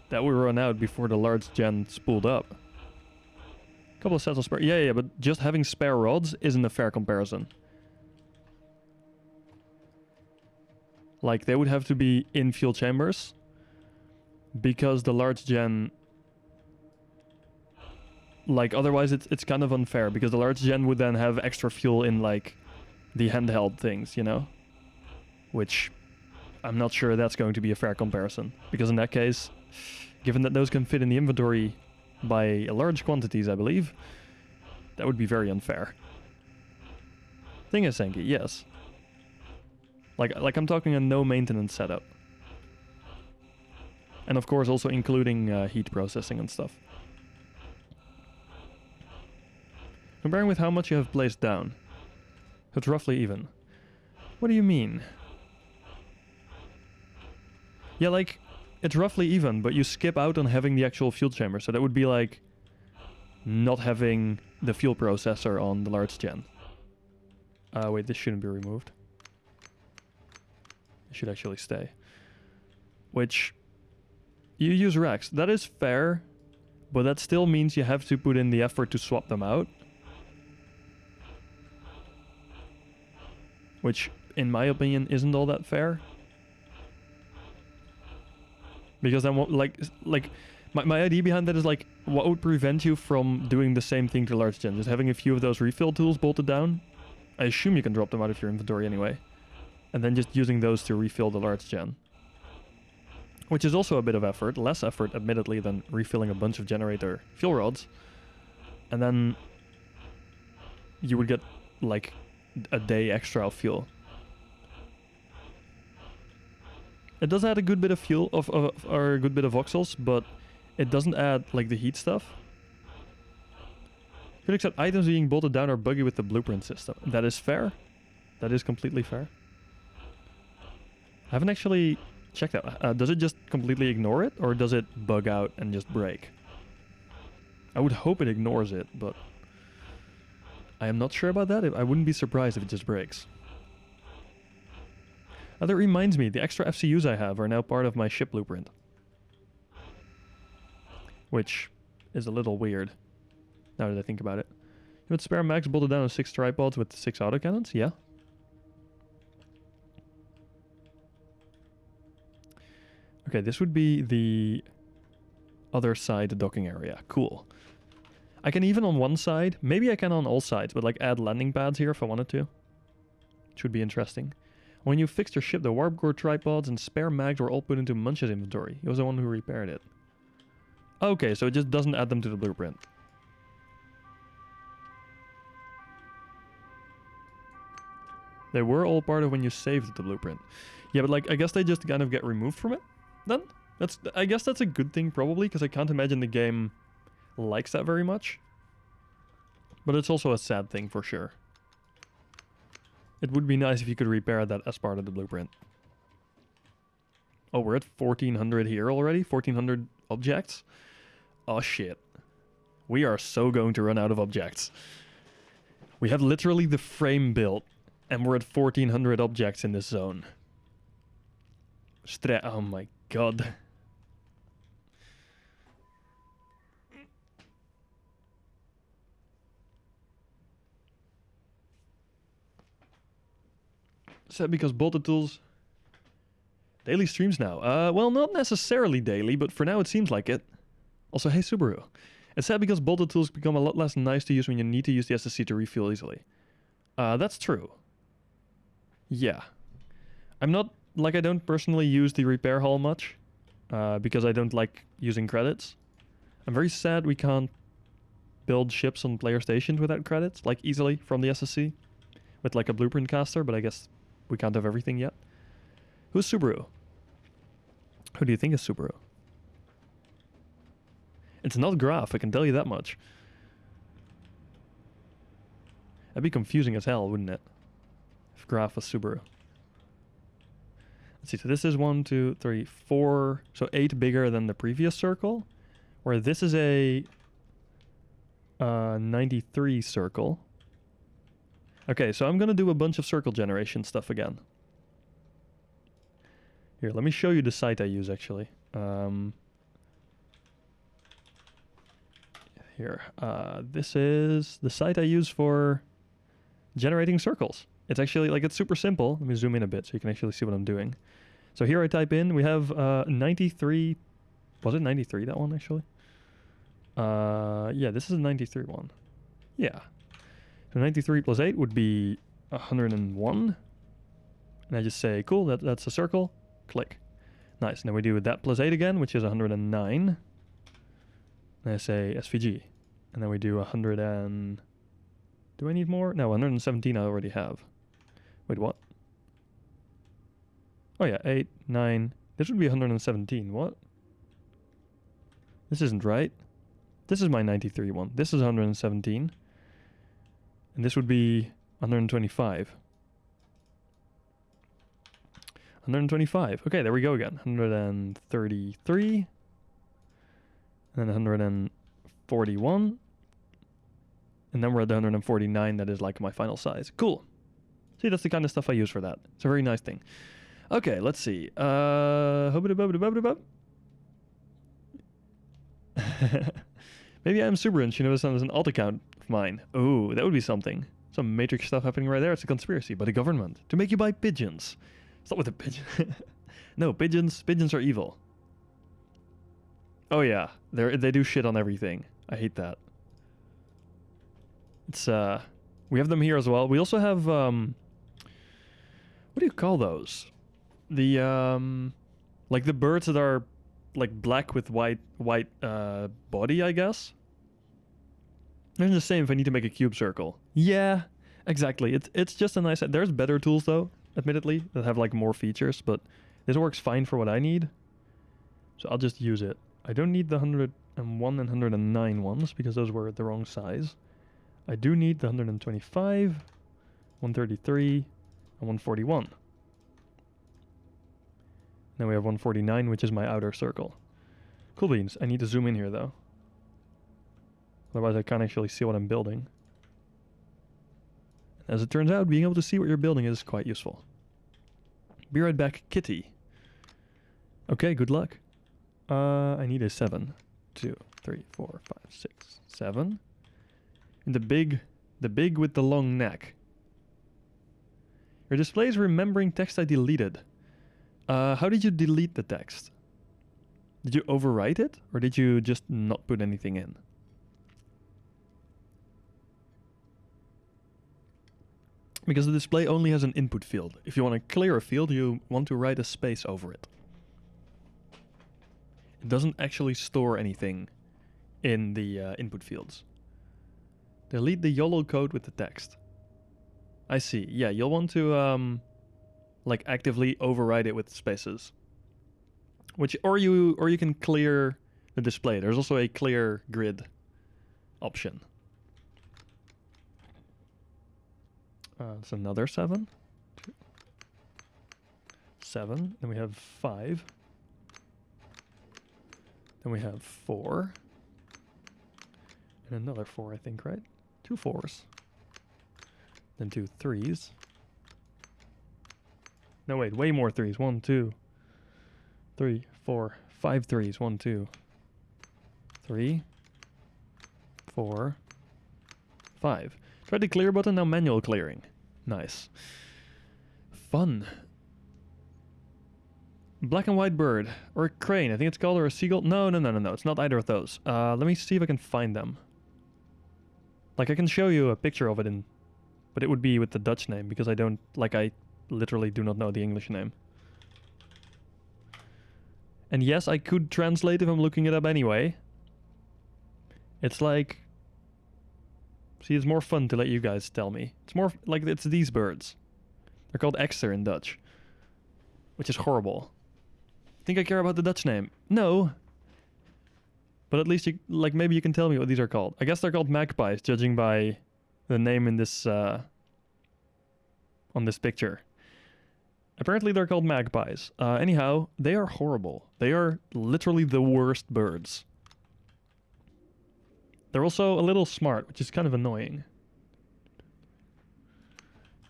[SPEAKER 1] That would run out before the large gen spooled up. Couple of sets of spare... Yeah, but just having spare rods isn't a fair comparison. Like, they would have to be in fuel chambers. Because the large gen... Like, otherwise it's kind of unfair. Because the large gen would then have extra fuel in, like, the handheld things, you know? Which I'm not sure that's going to be a fair comparison. Because in that case, given that those can fit in the inventory by large quantities, I believe, that would be very unfair. Thing is, Senki, yes. Like I'm talking a no maintenance setup. And of course also including heat processing and stuff. Comparing with how much you have placed down. So it's roughly even. What do you mean? Yeah, like, it's roughly even, but you skip out on having the actual fuel chamber. So that would be like not having the fuel processor on the large gen. Wait, this shouldn't be removed. It should actually stay. Which, you use racks. That is fair, but that still means you have to put in the effort to swap them out. Which, in my opinion, isn't all that fair. Because then, my idea behind that is like, what would prevent you from doing the same thing to large gen? Just having a few of those refill tools bolted down. I assume you can drop them out of your inventory anyway. And then just using those to refill the large gen. Which is also a bit of effort. Less effort, admittedly, than refilling a bunch of generator fuel rods. And then you would get, like, a day extra of fuel. It does add a good bit of fuel, or a good bit of voxels, but it doesn't add, like, the heat stuff. Could accept items being bolted down or buggy with the blueprint system. That is fair. That is completely fair. I haven't actually checked that. Does it just completely ignore it, or does it bug out and just break? I would hope it ignores it, but I am not sure about that. I wouldn't be surprised if it just breaks. That reminds me, the extra FCUs I have are now part of my ship blueprint. Which is a little weird, now that I think about it. You would spare max bolted down on 6 tripods with 6 autocannons? Yeah. Okay, this would be the other side docking area. Cool. I can even on one side, maybe I can on all sides, but like add landing pads here if I wanted to. Should be interesting. When you fixed your ship, the warp core tripods and spare mags were all put into Munch's inventory. He was the one who repaired it. Okay, so it just doesn't add them to the blueprint. They were all part of when you saved the blueprint. Yeah, but like, I guess they just kind of get removed from it, then? I guess that's a good thing, probably, because I can't imagine the game likes that very much. But it's also a sad thing, for sure. It would be nice if you could repair that as part of the blueprint. Oh, we're at 1400 here already? 1400 objects? Oh, shit. We are so going to run out of objects. We have literally the frame built, and we're at 1400 objects in this zone. Oh my god. Is that because bolted tools... Daily streams now? Well, not necessarily daily, but for now it seems like it. Also, hey Subaru. It's sad because bolted tools become a lot less nice to use when you need to use the SSC to refuel easily. That's true. Yeah. I'm not... Like, I don't personally use the repair hall much. Because I don't like using credits. I'm very sad we can't build ships on player stations without credits, like easily from the SSC. With like a blueprint caster, but I guess we can't have everything yet. Who's Subaru? Who do you think is Subaru? It's not Graf, I can tell you that much. That'd be confusing as hell, wouldn't it? If Graf was Subaru. Let's see, so this is 1, 2, 3, 4, so 8 bigger than the previous circle. Where this is a 93 circle. Okay, so I'm gonna do a bunch of circle generation stuff again. Here, let me show you the site I use actually. Here, this is the site I use for generating circles. It's actually, like, it's super simple. Let me zoom in a bit so you can actually see what I'm doing. So here I type in, we have 93, was it 93, that one actually? Yeah, this is a 93 one. Yeah. So 93 plus 8 would be 101. And I just say, cool, that's a circle. Click. Nice. Now we do that plus 8 again, which is 109. And I say SVG. And then we do 100 and... Do I need more? No, 117 I already have. Wait, what? Oh yeah, 8, 9. This would be 117. What? This isn't right. This is my 93 one. This is 117. And this would be 125. 125. Okay, there we go again. 133. And then 141. And then we're at the 149. That is like my final size. Cool. See, that's the kind of stuff I use for that. It's a very nice thing. Okay, let's see. Maybe I'm super and she knows this is an alt account of mine. Oh, that would be something. Some Matrix stuff happening right there. It's a conspiracy by the government to make you buy pigeons. Stop with the pigeon. No, pigeons are evil. Oh yeah, they do shit on everything. I hate that. It's we have them here as well. We also have what do you call those? The like the birds that are like black with white body, I guess. It's the same if I need to make a cube circle. Yeah, exactly. It's just a nice... There's better tools though, admittedly, that have like more features, but this works fine for what I need. So I'll just use it. I don't need the 101 and 109 ones because those were the wrong size. I do need the 125, 133, and 141. Now we have 149, which is my outer circle. Cool beans. I need to zoom in here though. Otherwise I can't actually see what I'm building. As it turns out, being able to see what you're building is quite useful. Be right back, Kitty. Okay, good luck. I need a 7. 2, 3, 4, 5, 6, 7. And the big with the long neck. Your display is remembering text I deleted. How did you delete the text? Did you overwrite it? Or did you just not put anything in? Because the display only has an input field. If you want to clear a field, you want to write a space over it. It doesn't actually store anything in the input fields. Delete the YOLO code with the text. I see. Yeah, you'll want to like actively override it with spaces. Or you can clear the display. There's also a clear grid option. It's another 7. 7. Then we have 5. Then we have 4. And another 4, I think, right? 2 4s. Then 2 3s. No, wait, way more 3s. 1, 2, 3, 4, 5 3s. 1, 2, 3, 4, 5. Try the clear button, now manual clearing. Nice. Fun. Black and white bird. Or a crane, I think it's called, or a seagull. No. It's not either of those. Let me see if I can find them. Like, I can show you a picture of it, but it would be with the Dutch name, because I literally do not know the English name. And yes, I could translate if I'm looking it up anyway. It's like... See, it's more fun to let you guys tell me. It's more like it's these birds. They're called ekster in Dutch. Which is horrible. Think I care about the Dutch name? No. But at least maybe you can tell me what these are called. I guess they're called magpies, judging by the name in this on this picture. Apparently they're called magpies. Anyhow, they are horrible. They are literally the worst birds. They're also a little smart, which is kind of annoying.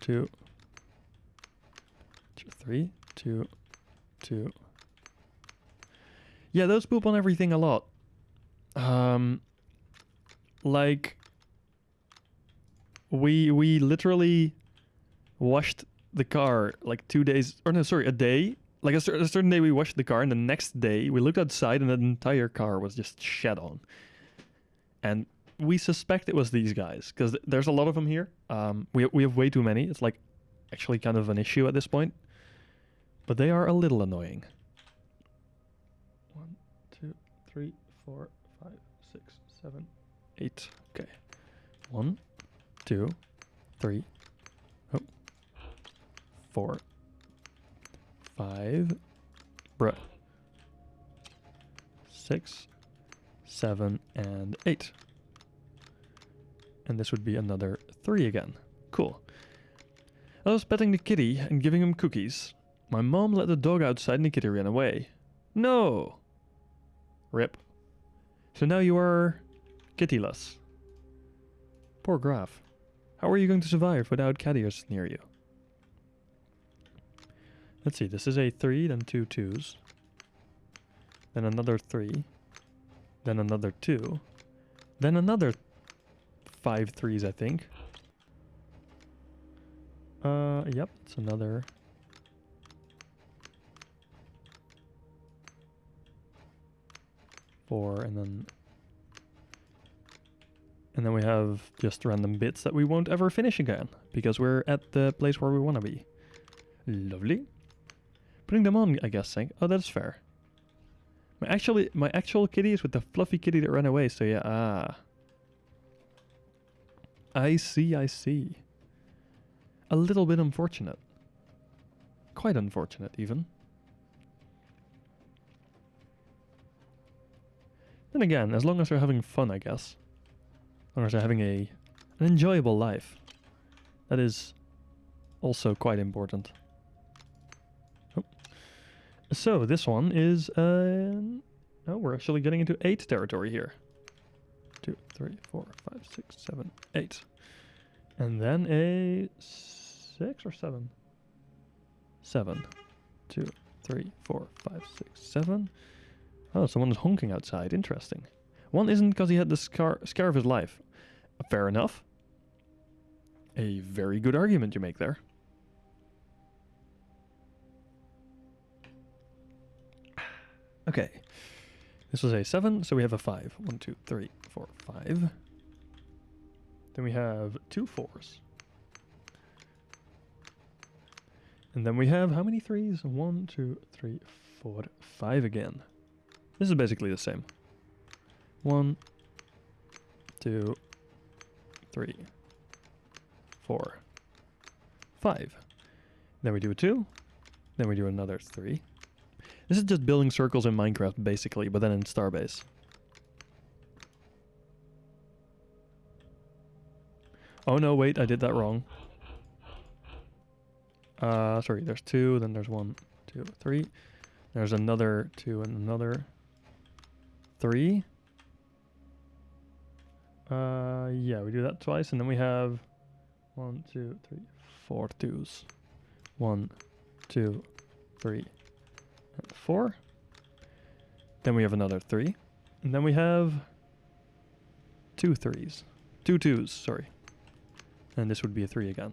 [SPEAKER 1] 2, 3, 2, 2. Yeah, those poop on everything a lot. Like we literally washed the car like 2 days, or no, sorry, a day. Like a certain day we washed the car, and the next day we looked outside and the entire car was just shed on. And we suspect it was these guys, because there's a lot of them here. We have way too many. It's like actually kind of an issue at this point. But they are a little annoying. 1, 2, 3, 4, 5, 6, 7, 8. Okay. 1, 2, 3, 4, 5, bruh, 6, 7, and 8. And this would be another 3 again. Cool. I was petting the kitty and giving him cookies. My mom let the dog outside and the kitty ran away. No! Rip. So now you are kittyless. Poor Graf. How are you going to survive without cattiers near you? Let's see, this is a 3, then 2 2s. Then another 3. Then another 2. Then another 5 3s, I think. Yep, it's another. Four, and then we have just random bits that we won't ever finish again, because we're at the place where we want to be. Lovely. Putting them on, I guess. Oh, that's fair. My actual kitty is with the fluffy kitty that ran away, so yeah, I see. A little bit unfortunate. Quite unfortunate, even. Then again, as long as they're having fun, I guess. As long as they're having an enjoyable life. That is also quite important. Oh. So, this one is... oh, we're actually getting into 8 territory here. 2, 3, 4, 5, 6, 7, 8. And then a 6 or 7? 7. 2, 3, 4, 5, 6, 7. Oh, someone is honking outside. Interesting. One isn't because he had the scare of his life. Fair enough. A very good argument you make there. Okay. This was a 7, so we have a 5. 1, 2, 3, 4, 5. Then we have 2 4s. And then we have how many 3s? 1, 2, 3, 4, 5 again. This is basically the same. 1, 2, 3, 4, 5. Then we do a 2. Then we do another 3. This is just building circles in Minecraft, basically, but then in Starbase. Oh no, wait, I did that wrong. Sorry, there's 2, then there's 1, 2, 3. There's another 2 and another 3. Yeah, we do that twice, and then we have 1, 2, 3, 4 2s. 1, 2, 3, and 4. Then we have another 3. And then we have 2 3s. 2 2s, sorry. And this would be a 3 again.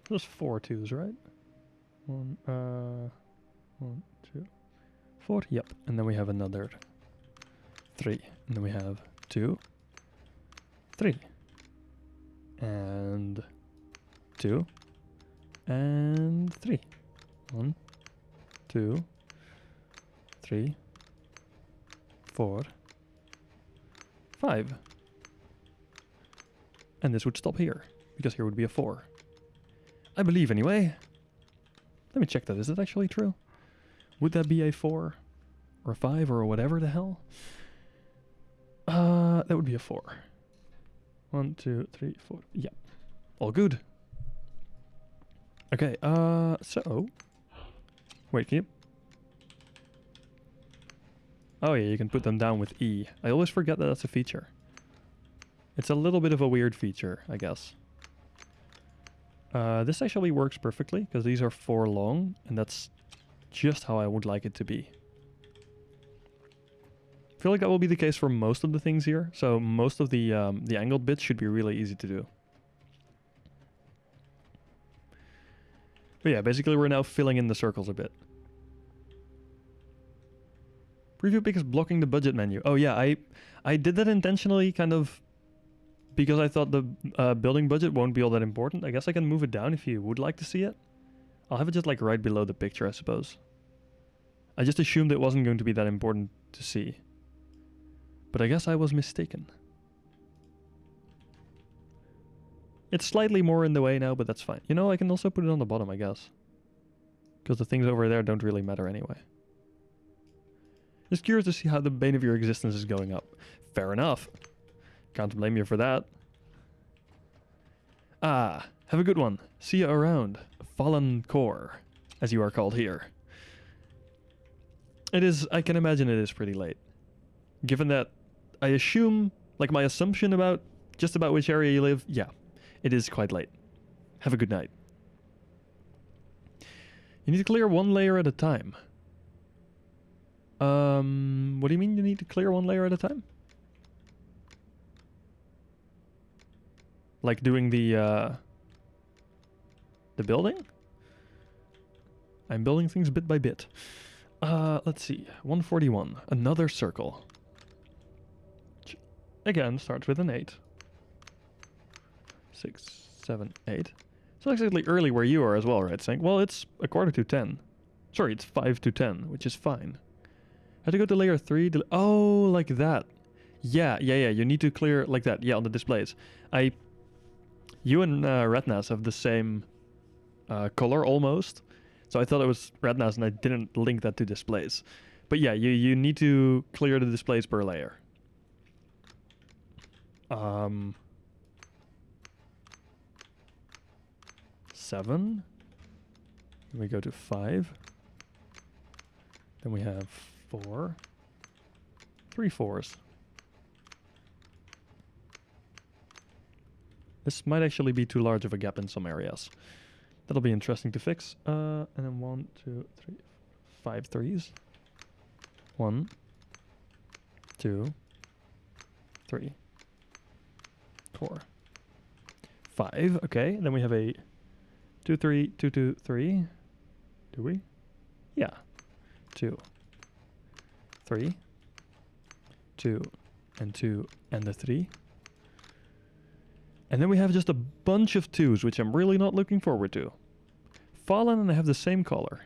[SPEAKER 1] Those 4 2s, right? 1, 2, 4. Yep. And then we have another 3. And then we have 2, 3. And 2. And 3. 1, 2, 3, 4, 5. And this would stop here, because here would be a 4. I believe, anyway. Let me check that. Is that actually true? Would that be a 4? Or a 5? Or whatever the hell? That would be a 4. 1, 2, 3, 4. Yeah. All good. Okay, so... Wait, can you... Oh yeah, you can put them down with E. I always forget that that's a feature. It's a little bit of a weird feature, I guess. This actually works perfectly, because these are 4 long, and that's just how I would like it to be. I feel like that will be the case for most of the things here, so most of the angled bits should be really easy to do. But yeah, basically we're now filling in the circles a bit. Preview pick is blocking the budget menu. Oh yeah, I did that intentionally, kind of because I thought the building budget won't be all that important, I guess I can move it down if you would like to see it. I'll have it just like right below the picture, I suppose. I just assumed it wasn't going to be that important to see. But I guess I was mistaken. It's slightly more in the way now, but that's fine. You know, I can also put it on the bottom, I guess. Because the things over there don't really matter anyway. Just curious to see how the bane of your existence is going up. Fair enough. Can't blame you for that. Ah, have a good one. See you around. Fallen Core, as you are called here. It is, I can imagine it is pretty late. Given that I assume, like my assumption about just about which area you live, yeah, it is quite late. Have a good night. You need to clear one layer at a time. What do you mean you need to clear one layer at a time? Like doing the building? I'm building things bit by bit. Let's see. 141. Another circle. Again, starts with an 8. 6, 7, 8. So exactly early where you are as well, right, Sync? Well, it's a quarter to 10. Sorry, it's 5 to 10, which is fine. I had to go to layer 3. Oh, like that. Yeah. You need to clear like that. Yeah, on the displays. You and Rednas have the same color almost. So I thought it was Rednas and I didn't link that to displays. But yeah, you need to clear the displays per layer. 7. Then we go to 5. Then we have 4. 3 4s. This might actually be too large of a gap in some areas. That'll be interesting to fix. And then 1, 2, 3, 5 3s. 1, 2, 3, 4, 5. Okay, then we have a 2, 3, 2, 2, 3. Do we? Yeah. 2, 3, 2, and 2, and a 3. And then we have just a bunch of 2s, which I'm really not looking forward to. Fallen and I have the same color.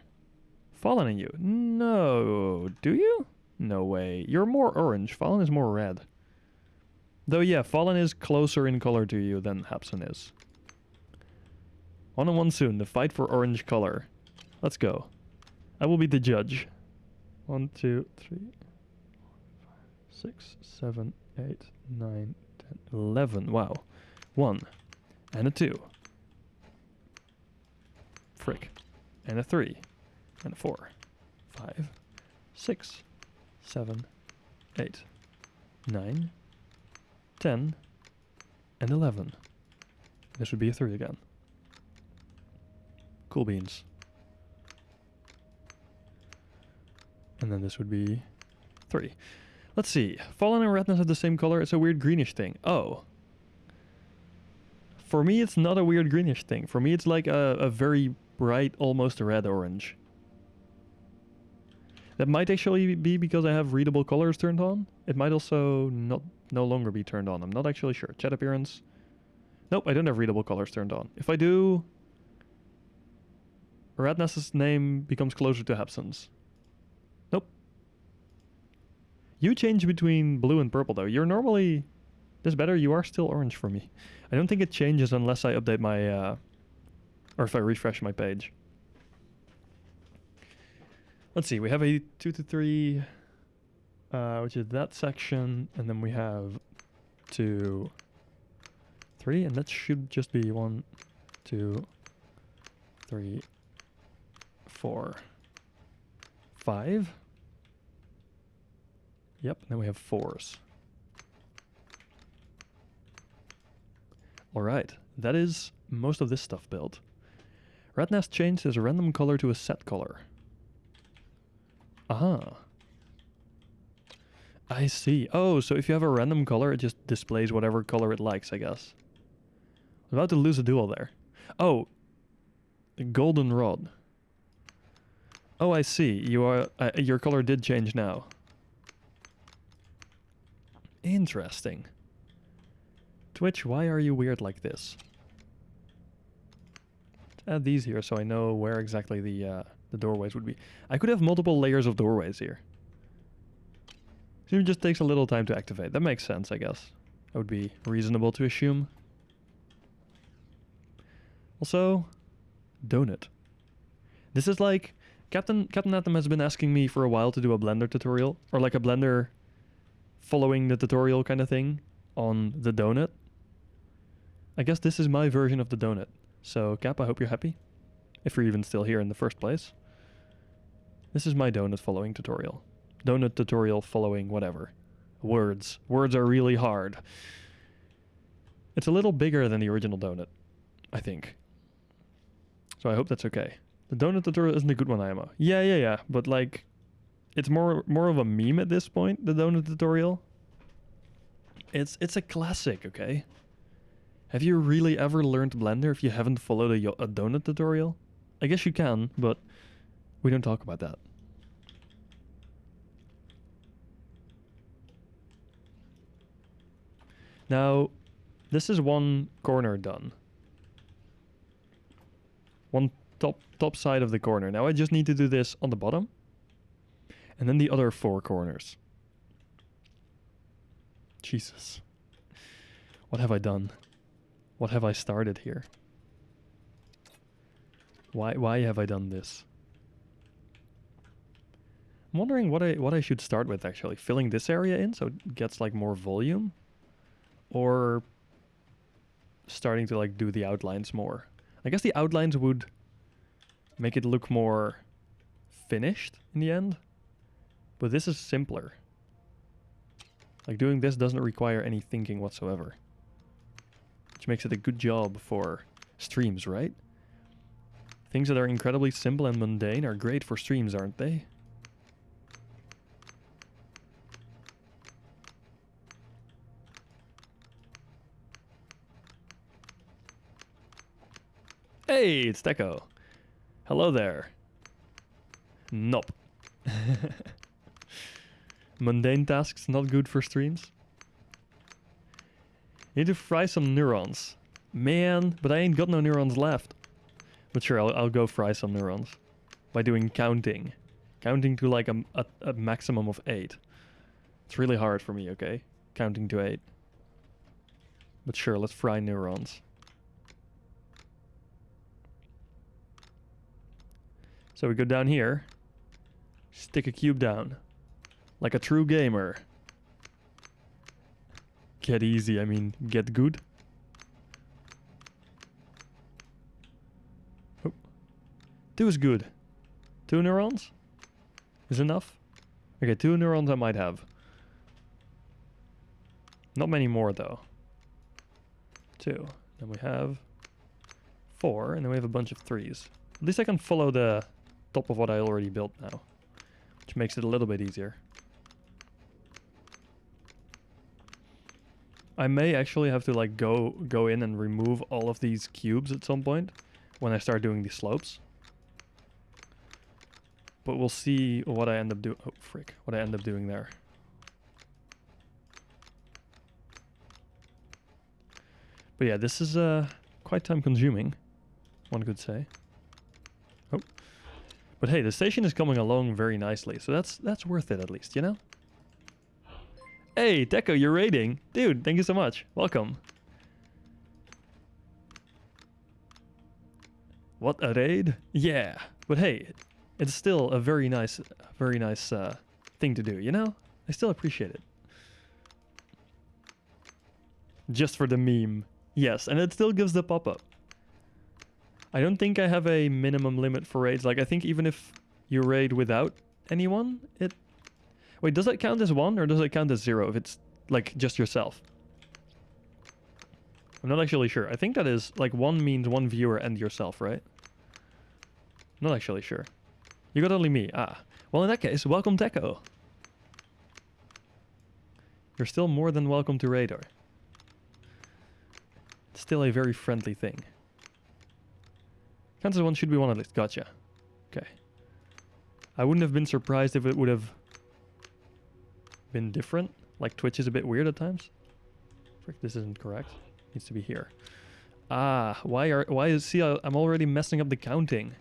[SPEAKER 1] Fallen and you. No. Do you? No way. You're more orange. Fallen is more red. Though yeah, Fallen is closer in color to you than Hapson is. 1-on-1 soon. The fight for orange color. Let's go. I will be the judge. 1, 2, 3, 4, 5, 6, 7, 8, 9, 10, 11. Wow. 1 and a 2. Frick. And a 3 and a 4. 5, 6, 7, 8, 9, 10, and 11. This would be a 3 again. Cool beans. And then this would be 3. Let's see. Fallen and Redness have the same color. It's a weird greenish thing. Oh. For me, it's not a weird greenish thing. For me, it's like a very bright, almost red-orange. That might actually be because I have readable colors turned on. It might also no longer be turned on. I'm not actually sure. Chat appearance. Nope, I don't have readable colors turned on. If I do, Radness's name becomes closer to Hapson's. Nope. You change between blue and purple, though. You're normally this better. You are still orange for me. I don't think it changes unless I update my, or if I refresh my page. Let's see, we have a 2 to 3, which is that section, and then we have 2, 3, and that should just be 1, 2, 3, 4, 5. Yep, and then we have 4s. Alright, that is most of this stuff built. Redness changed his random color to a set color. Aha. I see. Oh, so if you have a random color, it just displays whatever color it likes, I guess. I'm about to lose a duel there. Oh, the golden rod. Oh, I see. You are your color did change now. Interesting. Twitch, why are you weird like this? Let's add these here so I know where exactly the doorways would be. I could have multiple layers of doorways here. So it just takes a little time to activate. That makes sense, I guess. That would be reasonable to assume. Also, donut. This is like... Captain Atom has been asking me for a while to do a Blender tutorial. Or like a Blender following the tutorial kind of thing on the donut. I guess this is my version of the donut. So, Cap, I hope you're happy. If you're even still here in the first place. This is my donut following tutorial. Donut tutorial following whatever. Words. Words are really hard. It's a little bigger than the original donut, I think. So I hope that's okay. The donut tutorial isn't a good one, IMO. Yeah. But like, it's more of a meme at this point, the donut tutorial. It's a classic, okay? Have you really ever learned Blender if you haven't followed a donut tutorial? I guess you can, but we don't talk about that. Now, this is one corner done. One top side of the corner. Now I just need to do this on the bottom. And then the other 4 corners. Jesus. What have I done? What have I started here? Why have I done this? I'm wondering what I should start with actually. Filling this area in so it gets like more volume? Or starting to like do the outlines more? I guess the outlines would make it look more finished in the end. But this is simpler. Like doing this doesn't require any thinking whatsoever. Which makes it a good job for streams, right? Things that are incredibly simple and mundane are great for streams, aren't they? Hey, it's Deco. Hello there. Nope. Mundane tasks not good for streams. You need to fry some neurons. Man, but I ain't got no neurons left. But sure, I'll go fry some neurons. By doing counting. Counting to like a maximum of 8. It's really hard for me, okay? Counting to 8. But sure, let's fry neurons. So we go down here. Stick a cube down. Like a true gamer. Get easy, I mean, get good. Oh. 2 is good. 2 neurons? Is enough? Okay, 2 neurons I might have. Not many more though. 2. Then we have 4, and then we have a bunch of 3s. At least I can follow the top of what I already built now. Which makes it a little bit easier. I may actually have to like go in and remove all of these cubes at some point when I start doing the slopes. But we'll see what I end up doing. Oh, frick. What I end up doing there. But yeah, this is quite time consuming, one could say. Oh. But hey, the station is coming along very nicely, so that's worth it at least, you know? Hey, Deco, you're raiding. Dude, thank you so much. Welcome. What, a raid? Yeah. But hey, it's still a very nice thing to do, you know? I still appreciate it. Just for the meme. Yes, and it still gives the pop-up. I don't think I have a minimum limit for raids. Like, I think even if you raid without anyone, it... Wait, does that count as 1 or does it count as 0 if it's, like, just yourself? I'm not actually sure. I think that is, like, 1 means 1 viewer and yourself, right? Not actually sure. You got only me. Ah. Well, in that case, welcome, Deco. You're still more than welcome to Radar. It's still a very friendly thing. Counts as 1 should be 1 at least. Gotcha. Okay. I wouldn't have been surprised if it would have been different. Like Twitch is a bit weird at times. Frick, this isn't correct. Needs to be here. Ah, why is, see, I'm already messing up the counting.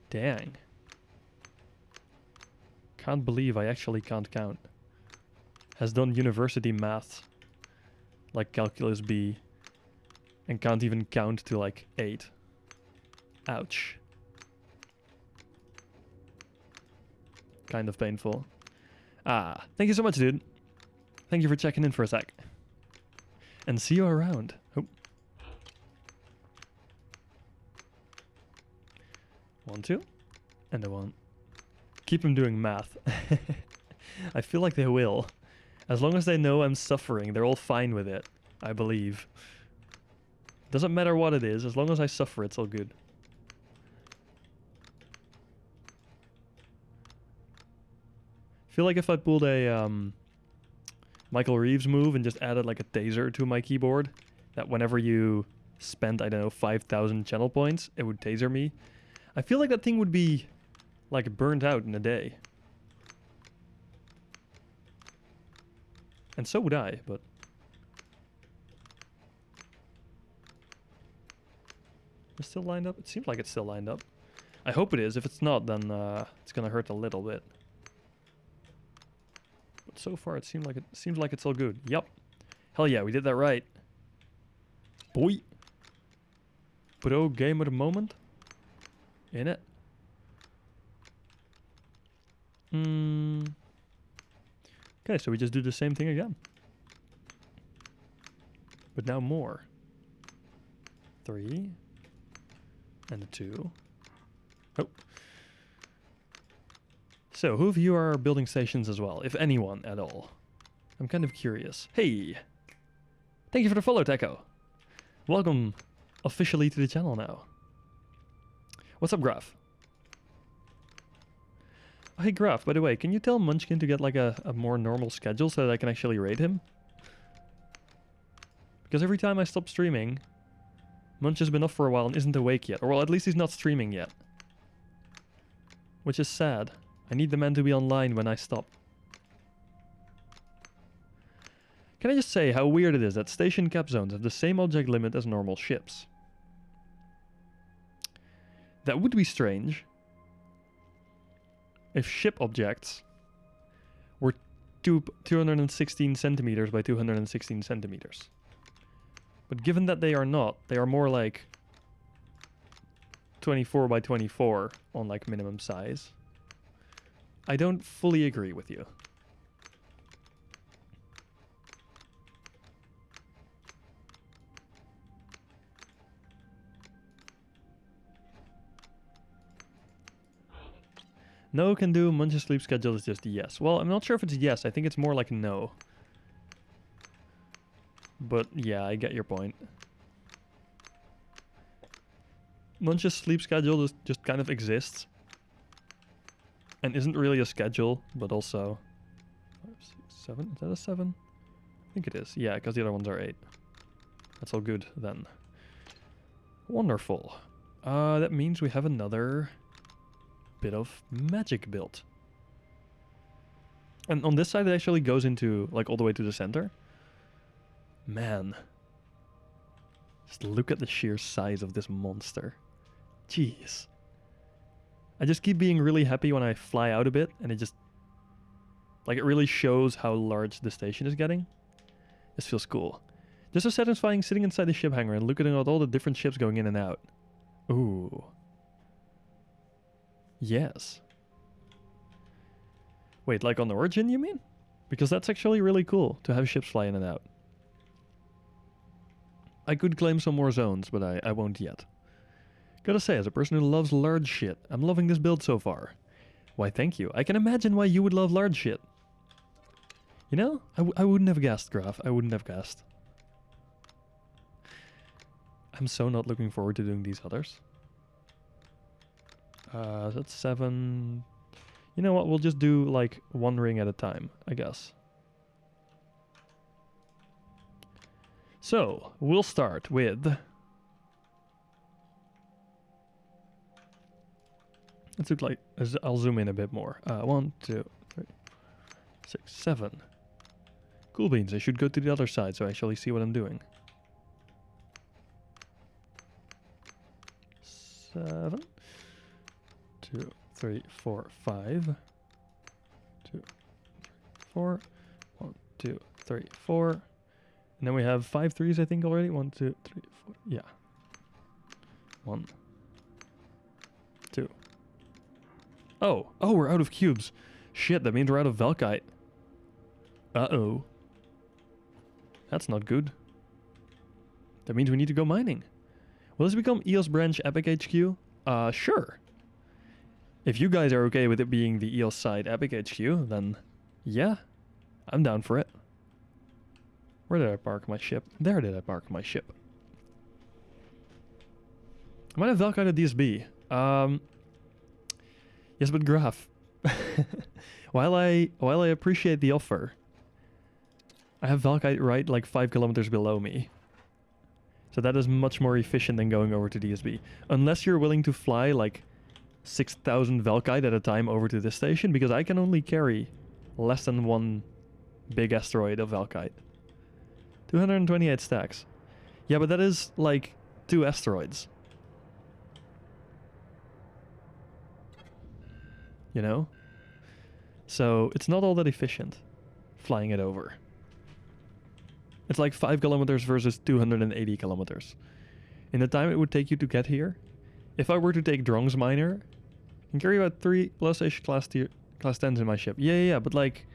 [SPEAKER 1] Dang. Can't believe I actually can't count. Has done university math, like calculus B, and can't even count to like 8. Ouch. Kind of painful. Ah, thank you so much, dude. Thank you for checking in for a sec. And see you around. Oh. 1, 2, and a 1. Keep them doing math. I feel like they will. As long as they know I'm suffering, they're all fine with it, I believe. Doesn't matter what it is, as long as I suffer, it's all good. Feel like if I pulled a Michael Reeves move and just added like a taser to my keyboard, that whenever you spent, I don't know, 5,000 channel points, it would taser me. I feel like that thing would be like burnt out in a day. And so would I, but... It's still lined up? It seems like it's still lined up. I hope it is. If it's not, then it's gonna hurt a little bit. But so far, it seems like it's all good. Yup. Hell yeah, we did that right. Boy. Pro gamer moment. In it. Okay, so we just do the same thing again. But now more. 3. And a 2. Oh. So, who of you are building stations as well? If anyone at all. I'm kind of curious. Hey! Thank you for the follow, Techo. Welcome officially to the channel now. What's up, Graf? Oh, hey, Graf, by the way, can you tell Munchkin to get like a more normal schedule so that I can actually raid him? Because every time I stop streaming, Munch has been off for a while and isn't awake yet. Or well, at least he's not streaming yet. Which is sad. I need the man to be online when I stop. Can I just say how weird it is that station cap zones have the same object limit as normal ships? That would be strange if ship objects were 216 centimeters by 216 centimeters. But given that they are not, they are more like 24 by 24 on like minimum size. I don't fully agree with you. No can do, Munch's sleep schedule is just yes. Well, I'm not sure if it's yes, I think it's more like no. But yeah, I get your point. Munch's sleep schedule just kind of exists. And isn't really a schedule, but also... 5, 6, 7? Is that a 7? I think it is. Yeah, because the other ones are 8. That's all good then. Wonderful. That means we have another bit of magic built. And on this side it actually goes into, like, all the way to the center. Man. Just look at the sheer size of this monster. Jeez. I just keep being really happy when I fly out a bit, and it just... like, it really shows how large the station is getting. This feels cool. Just so satisfying sitting inside the ship hangar and looking at all the different ships going in and out. Ooh. Yes. Wait, like on Origin, you mean? Because that's actually really cool, to have ships fly in and out. I could claim some more zones, but I won't yet. Gotta say, as a person who loves large shit, I'm loving this build so far. Why, thank you. I can imagine why you would love large shit. You know, I wouldn't have guessed, Graf. I wouldn't have guessed. I'm so not looking forward to doing these others. That's 7. You know what? We'll just do like one ring at a time, I guess. So, we'll start with... Let's look like... I'll zoom in a bit more. 1, 2, 3, 6, 7. Cool beans. I should go to the other side so I actually see what I'm doing. 7. 2, 3, 4, 5. 2, 3, 4. 1, 2, 3, 4. And then we have 5 threes, I think, already. 1, 2, 3, 4. Yeah. 1, 2. Oh, we're out of cubes. Shit, that means we're out of Velkite. Uh-oh. That's not good. That means we need to go mining. Will this become EOS Branch Epic HQ? Sure. If you guys are okay with it being the EOS side Epic HQ, then yeah, I'm down for it. Where did I park my ship? There did I park my ship. I might have Velkite at DSB. Yes, but Graf. while I appreciate the offer, I have Velkite right like 5 kilometers below me. So that is much more efficient than going over to DSB. Unless you're willing to fly like 6,000 Velkite at a time over to this station, because I can only carry less than one big asteroid of Velkite. 228 stacks. Yeah, but that is like 2 asteroids. You know? So it's not all that efficient flying it over. It's like 5 kilometers versus 280 kilometers. In the time it would take you to get here, if I were to take Drong's Miner, I can carry about 3+-ish class 10s in my ship. Yeah, but like,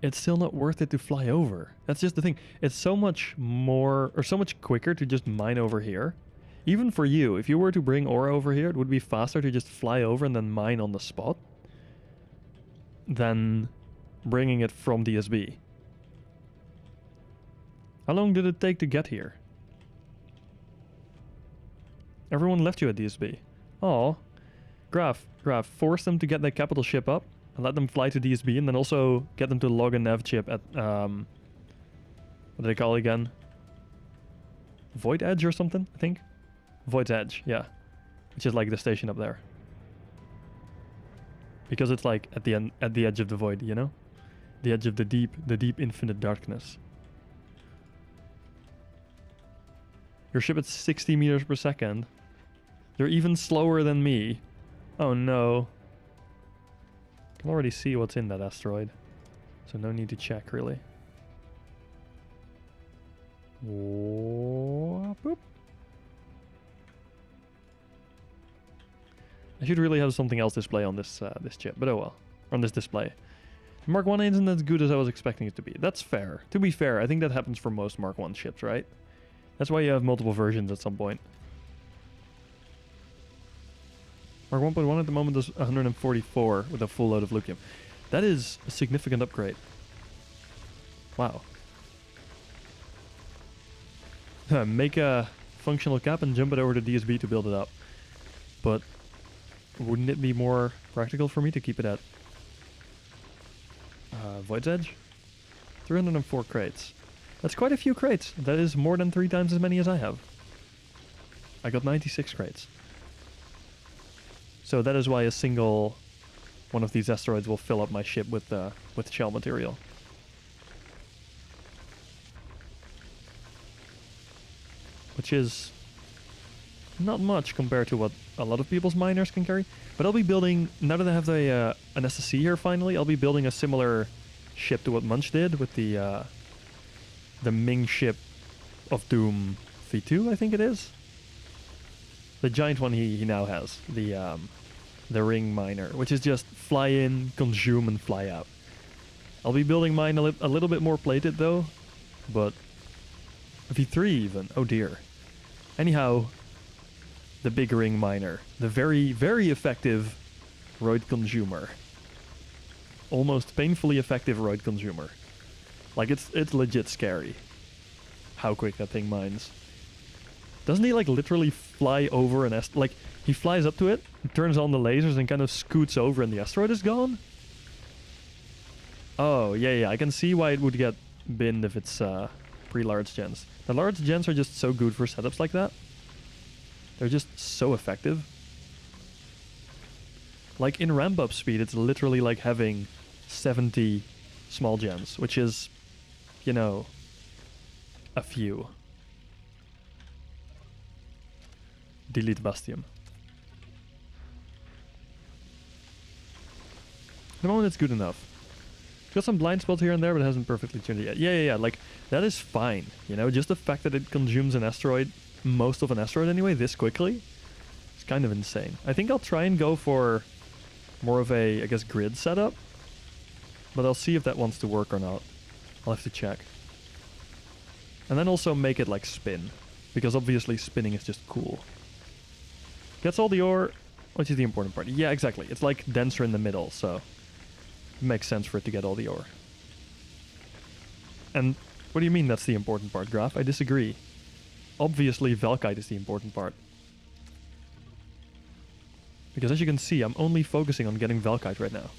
[SPEAKER 1] it's still not worth it to fly over. That's just the thing. It's so much more, or so much quicker to just mine over here. Even for you, if you were to bring ore over here, it would be faster to just fly over and then mine on the spot than bringing it from DSB. How long did it take to get here? Everyone left you at DSB. Oh, Graf, force them to get their capital ship up and let them fly to DSB, and then also get them to log a nav chip at, what do they call it again? Void Edge or something, I think? Void's Edge, yeah. Which is like the station up there. Because it's like at the edge of the void, you know? The edge of the deep infinite darkness. Your ship at 60 meters per second. You're even slower than me. Oh no. I can already see what's in that asteroid. So no need to check, really. Whoa, boop. I should really have something else display on this this chip, but oh well. On this display. Mark 1 isn't as good as I was expecting it to be. That's fair. To be fair, I think that happens for most Mark 1 ships, right? That's why you have multiple versions at some point. Mark 1.1 at the moment does 144 with a full load of lithium. That is a significant upgrade. Wow. Make a functional cap and jump it over to DSB to build it up. But wouldn't it be more practical for me to keep it at Void's Edge? 304 crates. That's quite a few crates. That is more than 3 times as many as I have. I got 96 crates. So that is why a single one of these asteroids will fill up my ship with shell material. Which is not much compared to what a lot of people's miners can carry. But I'll be building, now that I have an SSC here finally, I'll be building a similar ship to what Munch did with the Ming ship of Doom V2, I think it is. The giant one he now has, the ring miner, which is just fly in, consume, and fly out. I'll be building mine a little bit more plated though, but V3 even, oh dear. Anyhow, the big ring miner, the very, very effective roid consumer. Almost painfully effective roid consumer. Like it's legit scary how quick that thing mines. Doesn't he like literally fly over an like he flies up to it, turns on the lasers and kind of scoots over and the asteroid is gone? Oh, yeah, I can see why it would get binned if it's pre-large gens. The large gens are just so good for setups like that. They're just so effective. Like in ramp up speed, it's literally like having 70 small gens, which is, you know, a few. delete Bastium. At the moment it's good enough. Got some blind spots here and there, but it hasn't perfectly tuned it yet. Yeah, like, that is fine, you know? Just the fact that it consumes an asteroid, most of an asteroid anyway, this quickly, it's kind of insane. I think I'll try and go for more of a, I guess, grid setup. But I'll see if that wants to work or not. I'll have to check. And then also make it, like, spin. Because obviously spinning is just cool. Gets all the ore, which is the important part. Yeah, exactly. It's, like, denser in the middle, so... it makes sense for it to get all the ore. And what do you mean that's the important part, Graf? I disagree. Obviously Valkite is the important part. Because as you can see, I'm only focusing on getting Valkite right now.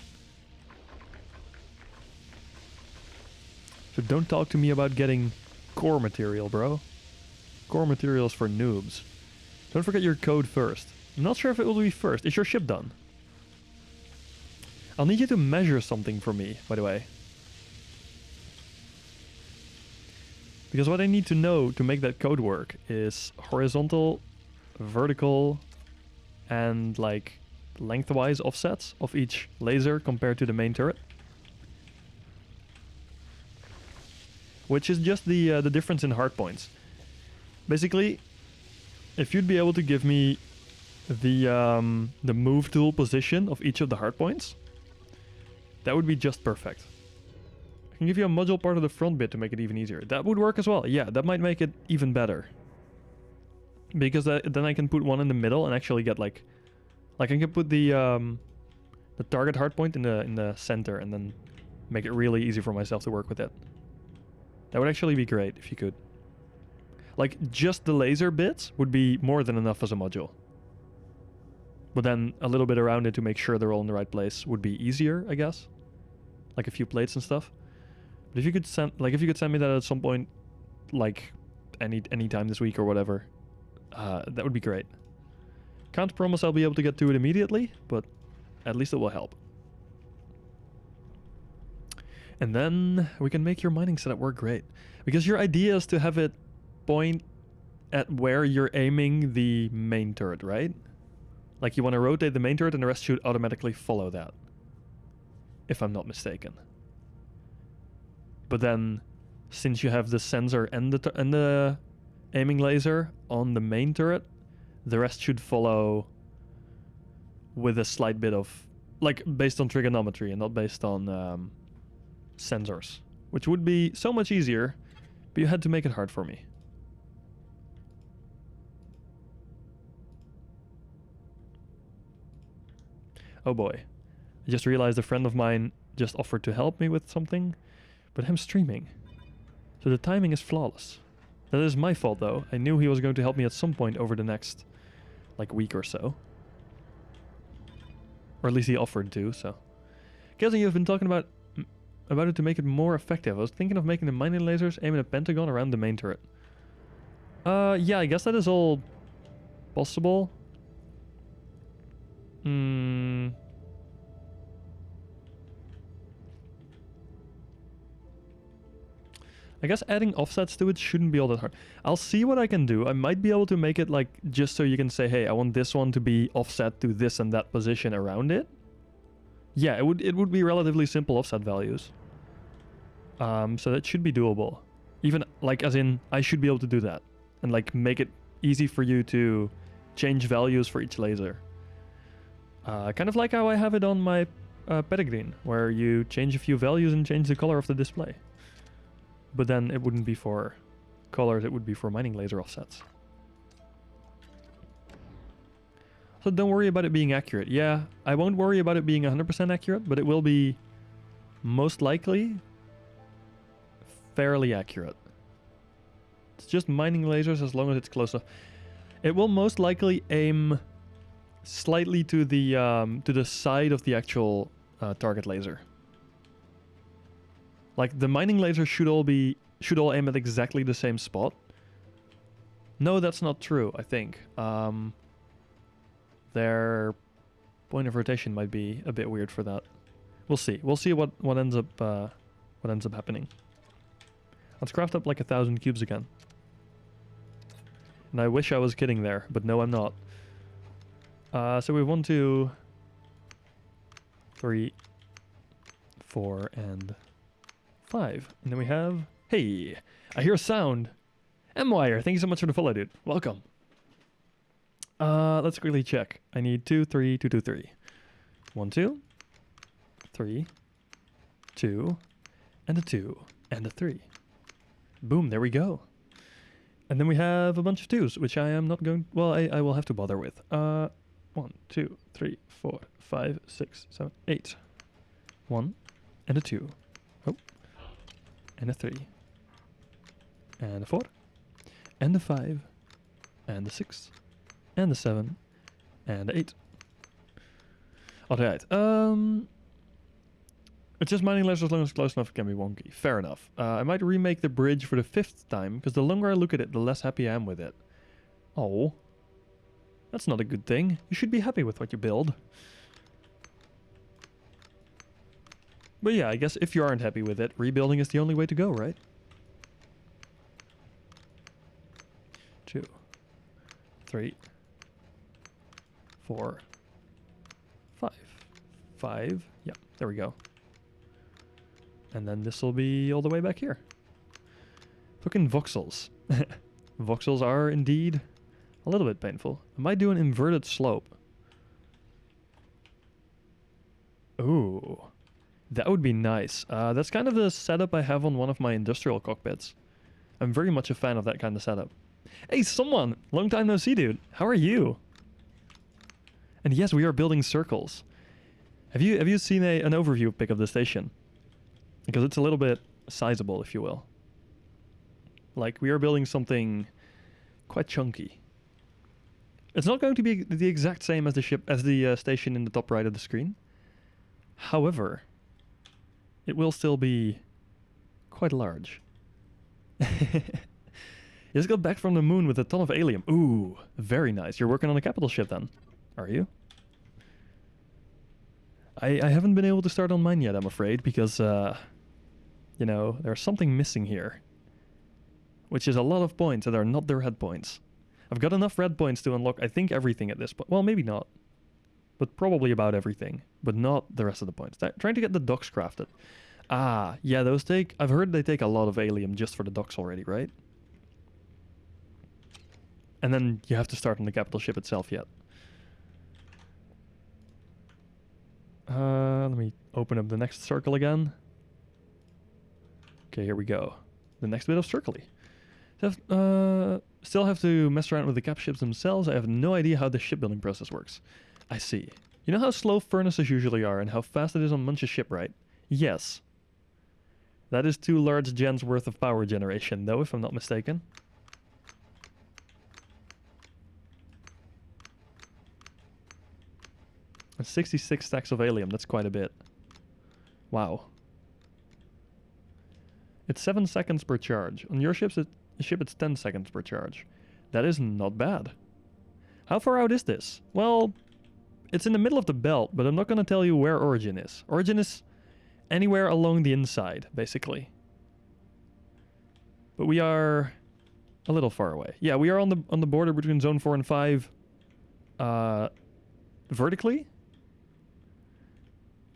[SPEAKER 1] So don't talk to me about getting core material, bro. Core materials for noobs. Don't forget your code first. I'm not sure if it will be first. Is your ship done? I'll need you to measure something for me, by the way. Because what I need to know to make that code work is horizontal, vertical, and like lengthwise offsets of each laser compared to the main turret. Which is just the difference in hardpoints. Basically, if you'd be able to give me the move tool position of each of the hardpoints, that would be just perfect. I can give you a module part of the front bit to make it even easier. That would work as well. Yeah, that might make it even better. Because then I can put one in the middle and actually get like I can put the target hardpoint in the center and then make it really easy for myself to work with it. That would actually be great if you could. Like, just the laser bits would be more than enough as a module. But then a little bit around it to make sure they're all in the right place would be easier, I guess. Like a few plates and stuff. But if you could send me that at some point, like any time this week or whatever, that would be great. Can't promise I'll be able to get to it immediately, but at least it will help. And then we can make your mining setup work great. Because your idea is to have it point at where you're aiming the main turret, right? Like you want to rotate the main turret and the rest should automatically follow that. If I'm not mistaken. But then, since you have the sensor and the aiming laser on the main turret, the rest should follow with a slight bit of... like, based on trigonometry and not based on sensors. Which would be so much easier, but you had to make it hard for me. Oh boy. I just realized a friend of mine just offered to help me with something, but I'm streaming. So the timing is flawless. That is my fault though. I knew he was going to help me at some point over the next, like, week or so. Or at least he offered to, so. Kelsey, you've been talking about it to make it more effective. I was thinking of making the mining lasers aim at a pentagon around the main turret. Yeah, I guess that is all possible. I guess adding offsets to it shouldn't be all that hard. I'll see what I can do. I might be able to make it like just so you can say, hey, I want this one to be offset to this and that position around it. Yeah, it would be relatively simple offset values. So that should be doable. Even like as in I should be able to do that and like make it easy for you to change values for each laser. Kind of like how I have it on my Peregrine, where you change a few values and change the color of the display. But then it wouldn't be for colors, it would be for mining laser offsets. So don't worry about it being accurate. Yeah, I won't worry about it being 100% accurate, but it will be most likely fairly accurate. It's just mining lasers as long as it's close enough. It will most likely aim slightly to the side of the actual target laser. Like the mining lasers should all aim at exactly the same spot. No, that's not true, I think. Their point of rotation might be a bit weird for that. We'll see. We'll see what ends up happening. Let's craft up like 1,000 cubes again. And I wish I was kidding there, but no, I'm not. So we have 1, 2, 3, 4, and 5. And then we have... Hey! I hear a sound! M-Wire, thank you so much for the follow, dude. Welcome. Let's quickly check. I need 2, 3, 2, 2, 3. 1, 2, 3, 2, and a 2, and a 3. Boom, there we go. And then we have a bunch of 2s, which I am not going... Well, I will have to bother with. 1, 2, 3, 4, 5, 6, 7, 8. 1, and a 2. Oh. And a 3. And a 4. And a 5. And a 6. And a 7. And a 8. Alright, it's just mining less as long as close enough it can be wonky. Fair enough. I might remake the bridge for the 5th time, because the longer I look at it, the less happy I am with it. Oh. That's not a good thing. You should be happy with what you build. But yeah, I guess if you aren't happy with it, rebuilding is the only way to go, right? 2, 3, 4, 5. 5. Yeah, there we go. And then this will be all the way back here. Fucking voxels. Voxels are indeed a little bit painful. I might do an inverted slope. Ooh. That would be nice. That's kind of the setup I have on one of my industrial cockpits. I'm very much a fan of that kind of setup. Hey, someone! Long time no see, dude. How are you? And yes, we are building circles. Have you seen an overview pic of the station? Because it's a little bit sizable, if you will. Like, we are building something quite chunky. It's not going to be the exact same as the station in the top right of the screen. However, it will still be quite large. You just got back from the moon with a ton of helium. Ooh, very nice. You're working on a capital ship then, are you? I haven't been able to start on mine yet, I'm afraid, because, you know, there's something missing here. Which is a lot of points that are not the red points. I've got enough red points to unlock, I think, everything at this point. Well, maybe not. But probably about everything. But not the rest of the points. Trying to get the docks crafted. Ah, yeah, those take... I've heard they take a lot of helium just for the docks already, right? And then you have to start on the capital ship itself yet. Let me open up the next circle again. Okay, here we go. The next bit of circly. Still have to mess around with the cap ships themselves. I have no idea how the shipbuilding process works. I see. You know how slow furnaces usually are and how fast it is on Munch's ship, right? Yes. That is 2 large gens worth of power generation, though, if I'm not mistaken. And 66 stacks of helium, that's quite a bit. Wow. It's 7 seconds per charge. On your ship, it's 10 seconds per charge. That is not bad. How far out is this? Well, it's in the middle of the belt, but I'm not going to tell you where Origin is. Origin is anywhere along the inside, basically. But we are a little far away. Yeah, we are on the border between Zone 4 and 5 vertically.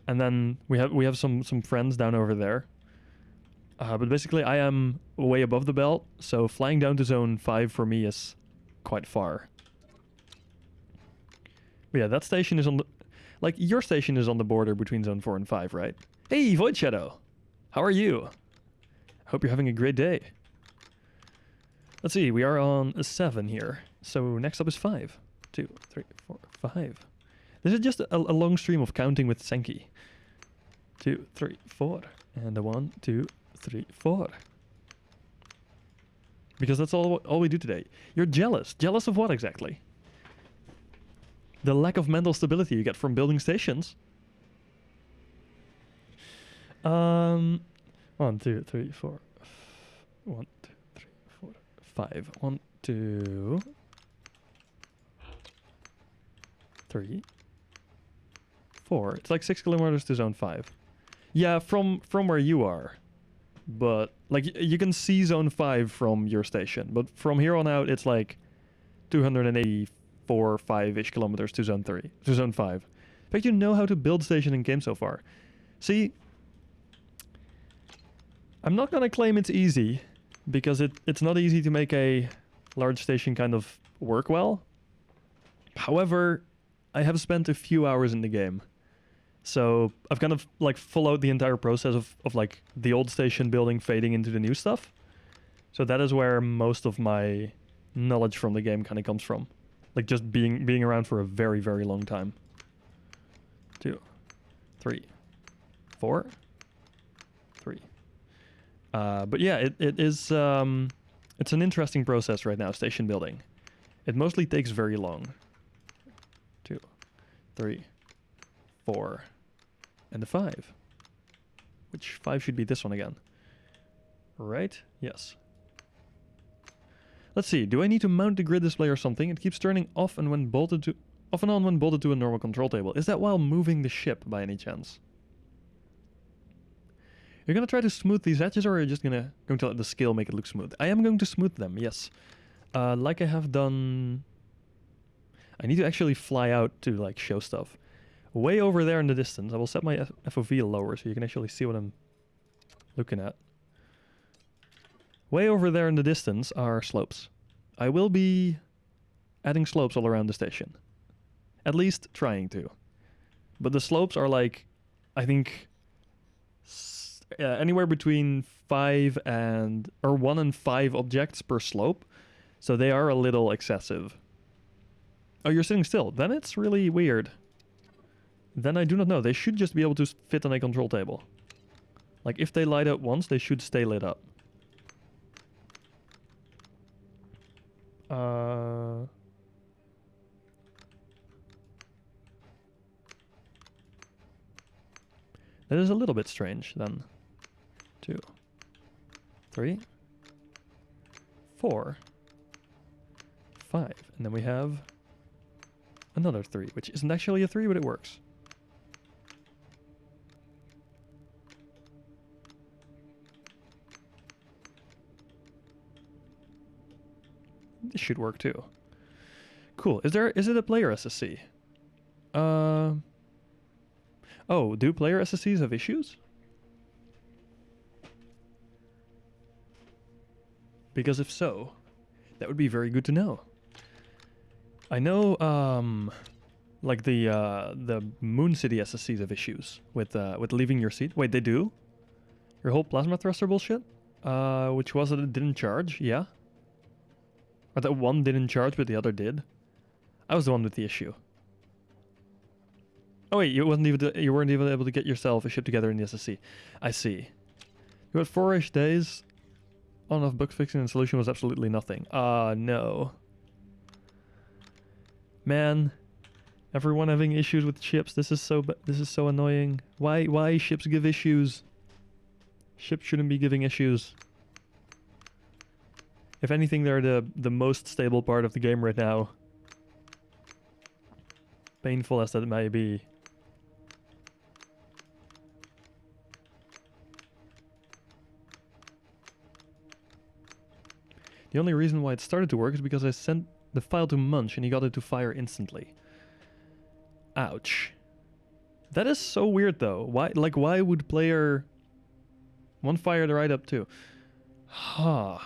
[SPEAKER 1] And then we have some friends down over there. But basically I am way above the belt, so flying down to Zone 5 for me is quite far. But yeah, that station is on the... Like, your station is on the border between Zone 4 and 5, right? Hey, Void Shadow! How are you? Hope you're having a great day. Let's see, we are on a 7 here. So next up is 5. 2, 3, 4, 5. This is just a long stream of counting with Senki. 2, 3, 4. And a 1, 2, 3, 4. Because that's all we do today. You're jealous. Jealous of what exactly? The lack of mental stability you get from building stations. 1, 2, 3, 4. 1, 2, 3, 4, 5. 1, 2, 3, 4. It's like 6 kilometers to Zone 5. Yeah, from where you are. But, like, you can see Zone 5 from your station. But from here on out, it's like 284 4 or 5-ish kilometers to zone 3, to zone 5. In fact, you know how to build station in game so far. See, I'm not gonna claim it's easy, because it's not easy to make a large station kind of work well. However, I have spent a few hours in the game. So I've kind of like followed the entire process of like the old station building fading into the new stuff. So that is where most of my knowledge from the game kind of comes from. Like just being around for a very, very long time. 2, 3, 4, 3. But yeah, it is it's an interesting process right now, station building. It mostly takes very long. 2, 3, 4, and the 5. Which 5 should be this one again. Right? Yes. Let's see, do I need to mount the grid display or something? It keeps turning off and on when bolted to a normal control table. Is that while moving the ship by any chance? You're gonna try to smooth these edges, or are you just going to let the scale make it look smooth? I am going to smooth them, yes. Like I have done... I need to actually fly out to like show stuff. Way over there in the distance, I will set my FOV lower so you can actually see what I'm looking at. Way over there in the distance are slopes. I will be adding slopes all around the station. At least trying to. But the slopes are like, I think, anywhere between 1 and 5 objects per slope. So they are a little excessive. Oh, you're sitting still. Then it's really weird. Then I do not know. They should just be able to fit on a control table. Like if they light up once, they should stay lit up. That is a little bit strange then. 2, 3, 4, 5. And then we have another 3, which isn't actually a 3, but it works. This should work too. Cool. Is it a player SSC? Oh, do player SSCs have issues? Because if so, that would be very good to know. I know, like the Moon City SSCs have issues with leaving your seat. Wait, they do? Your whole plasma thruster bullshit? Which was that it didn't charge, yeah? Or that one didn't charge, but the other did? I was the one with the issue. Oh wait, you weren't even able to get yourself a ship together in the SSC. I see. You had 4-ish days. On-off bug fixing and solution was absolutely nothing. No. Man, everyone having issues with ships. This is so annoying. Why ships give issues? Ships shouldn't be giving issues. If anything, they're the most stable part of the game right now. Painful as that may be. The only reason why it started to work is because I sent the file to Munch and he got it to fire instantly. Ouch. That is so weird though. Why would player 1 fire the right up too? Huh.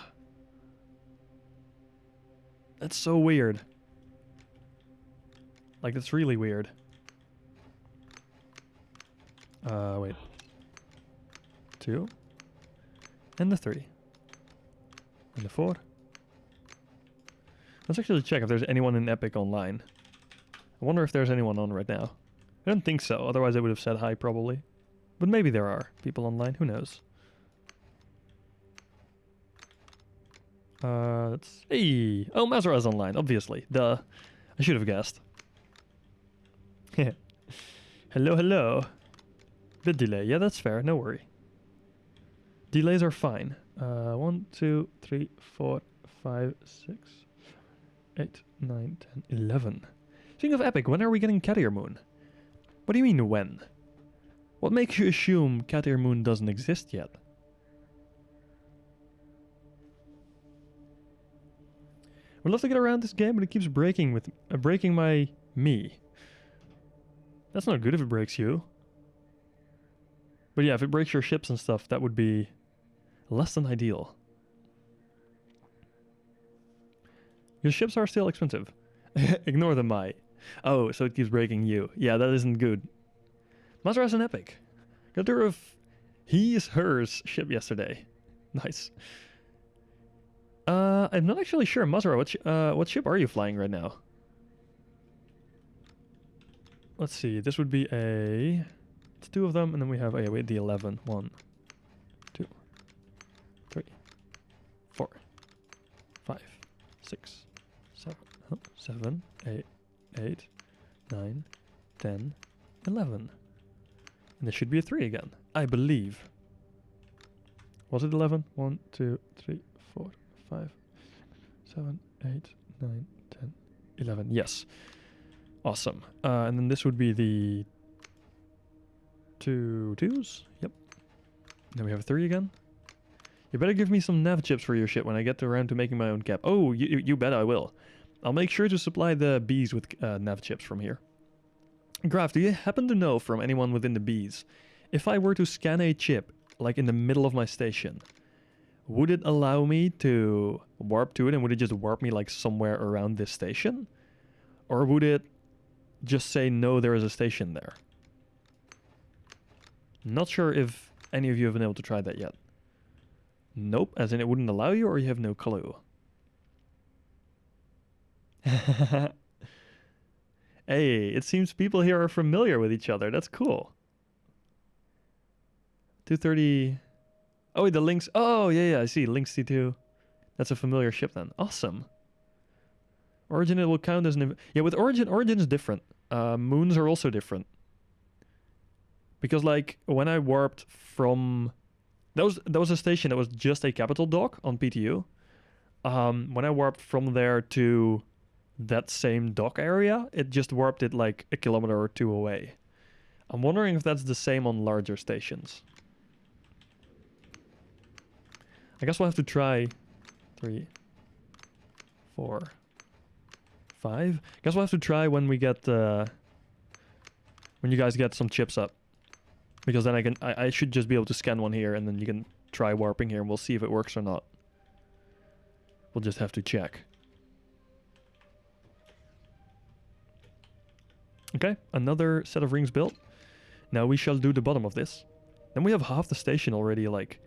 [SPEAKER 1] That's so weird. Like, that's really weird. Wait. 2. And the 3. And the 4. Let's actually check if there's anyone in Epic online. I wonder if there's anyone on right now. I don't think so, otherwise I would have said hi probably. But maybe there are people online, who knows. Hey! Oh, Mazra's online, obviously. Duh. I should have guessed. Hello, hello. Bit delay. Yeah, that's fair. No worry. Delays are fine. 1, 2, 3, 4, 5, 6, 8, 9, 10, 11. Speaking of Epic, when are we getting Cat Ear Moon? What do you mean, when? What makes you assume Cat Ear Moon doesn't exist yet? would love to get around this game, but it keeps breaking my me. That's not good if it breaks you. But yeah, if it breaks your ships and stuff, that would be less than ideal. Your ships are still expensive. Ignore the my. Oh, so it keeps breaking you. Yeah, that isn't good. Mazra has an epic. Got rid of his, hers ship yesterday. Nice. I'm not actually sure, Mazra, what ship are you flying right now? Let's see, this would be a... It's two of them, and then we have, oh yeah, wait, the 11. 1, 2, 3, 4, 5, 6, 7, 8, 9, 10, 11. And there should be a 3 again, I believe. Was it 11? 1, 2, 3, 4, 5, 7, 8, 9, 10, 11. Yes. Awesome. And then this would be the 2 2s. Yep. Then we have a 3 again. You better give me some nav chips for your ship when I get around to making my own cap. Oh, you bet I will. I'll make sure to supply the bees with nav chips from here. Graf, do you happen to know from anyone within the bees, if I were to scan a chip, like in the middle of my station, would it allow me to warp to it, and would it just warp me like somewhere around this station? Or would it just say, no, there is a station there? Not sure if any of you have been able to try that yet. Nope, as in it wouldn't allow you, or you have no clue? Hey, it seems people here are familiar with each other. That's cool. 230... Oh, wait, the Lynx... Oh, yeah, I see. Lynx C2. That's a familiar ship then. Awesome. Origin, it will count as an... Yeah, with Origin is different. Moons are also different. Because, like, when I warped from... That was a station that was just a capital dock on PTU. When I warped from there to that same dock area, it just warped it like a kilometer or 2 away. I'm wondering if that's the same on larger stations. I guess we'll have to try 3, 4, 5. I guess we'll have to try when we get when you guys get some chips up, because then I should just be able to scan one here, and then you can try warping here, and we'll see if it works or not. We'll just have to check. Okay, another set of rings built. Now we shall do the bottom of this. Then we have half the station already, like,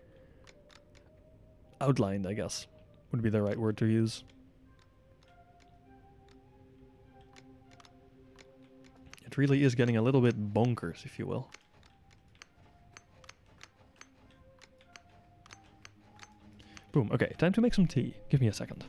[SPEAKER 1] outlined, I guess. Would be the right word to use. It really is getting a little bit bonkers, if you will. Boom, okay, time to make some tea. Give me a second.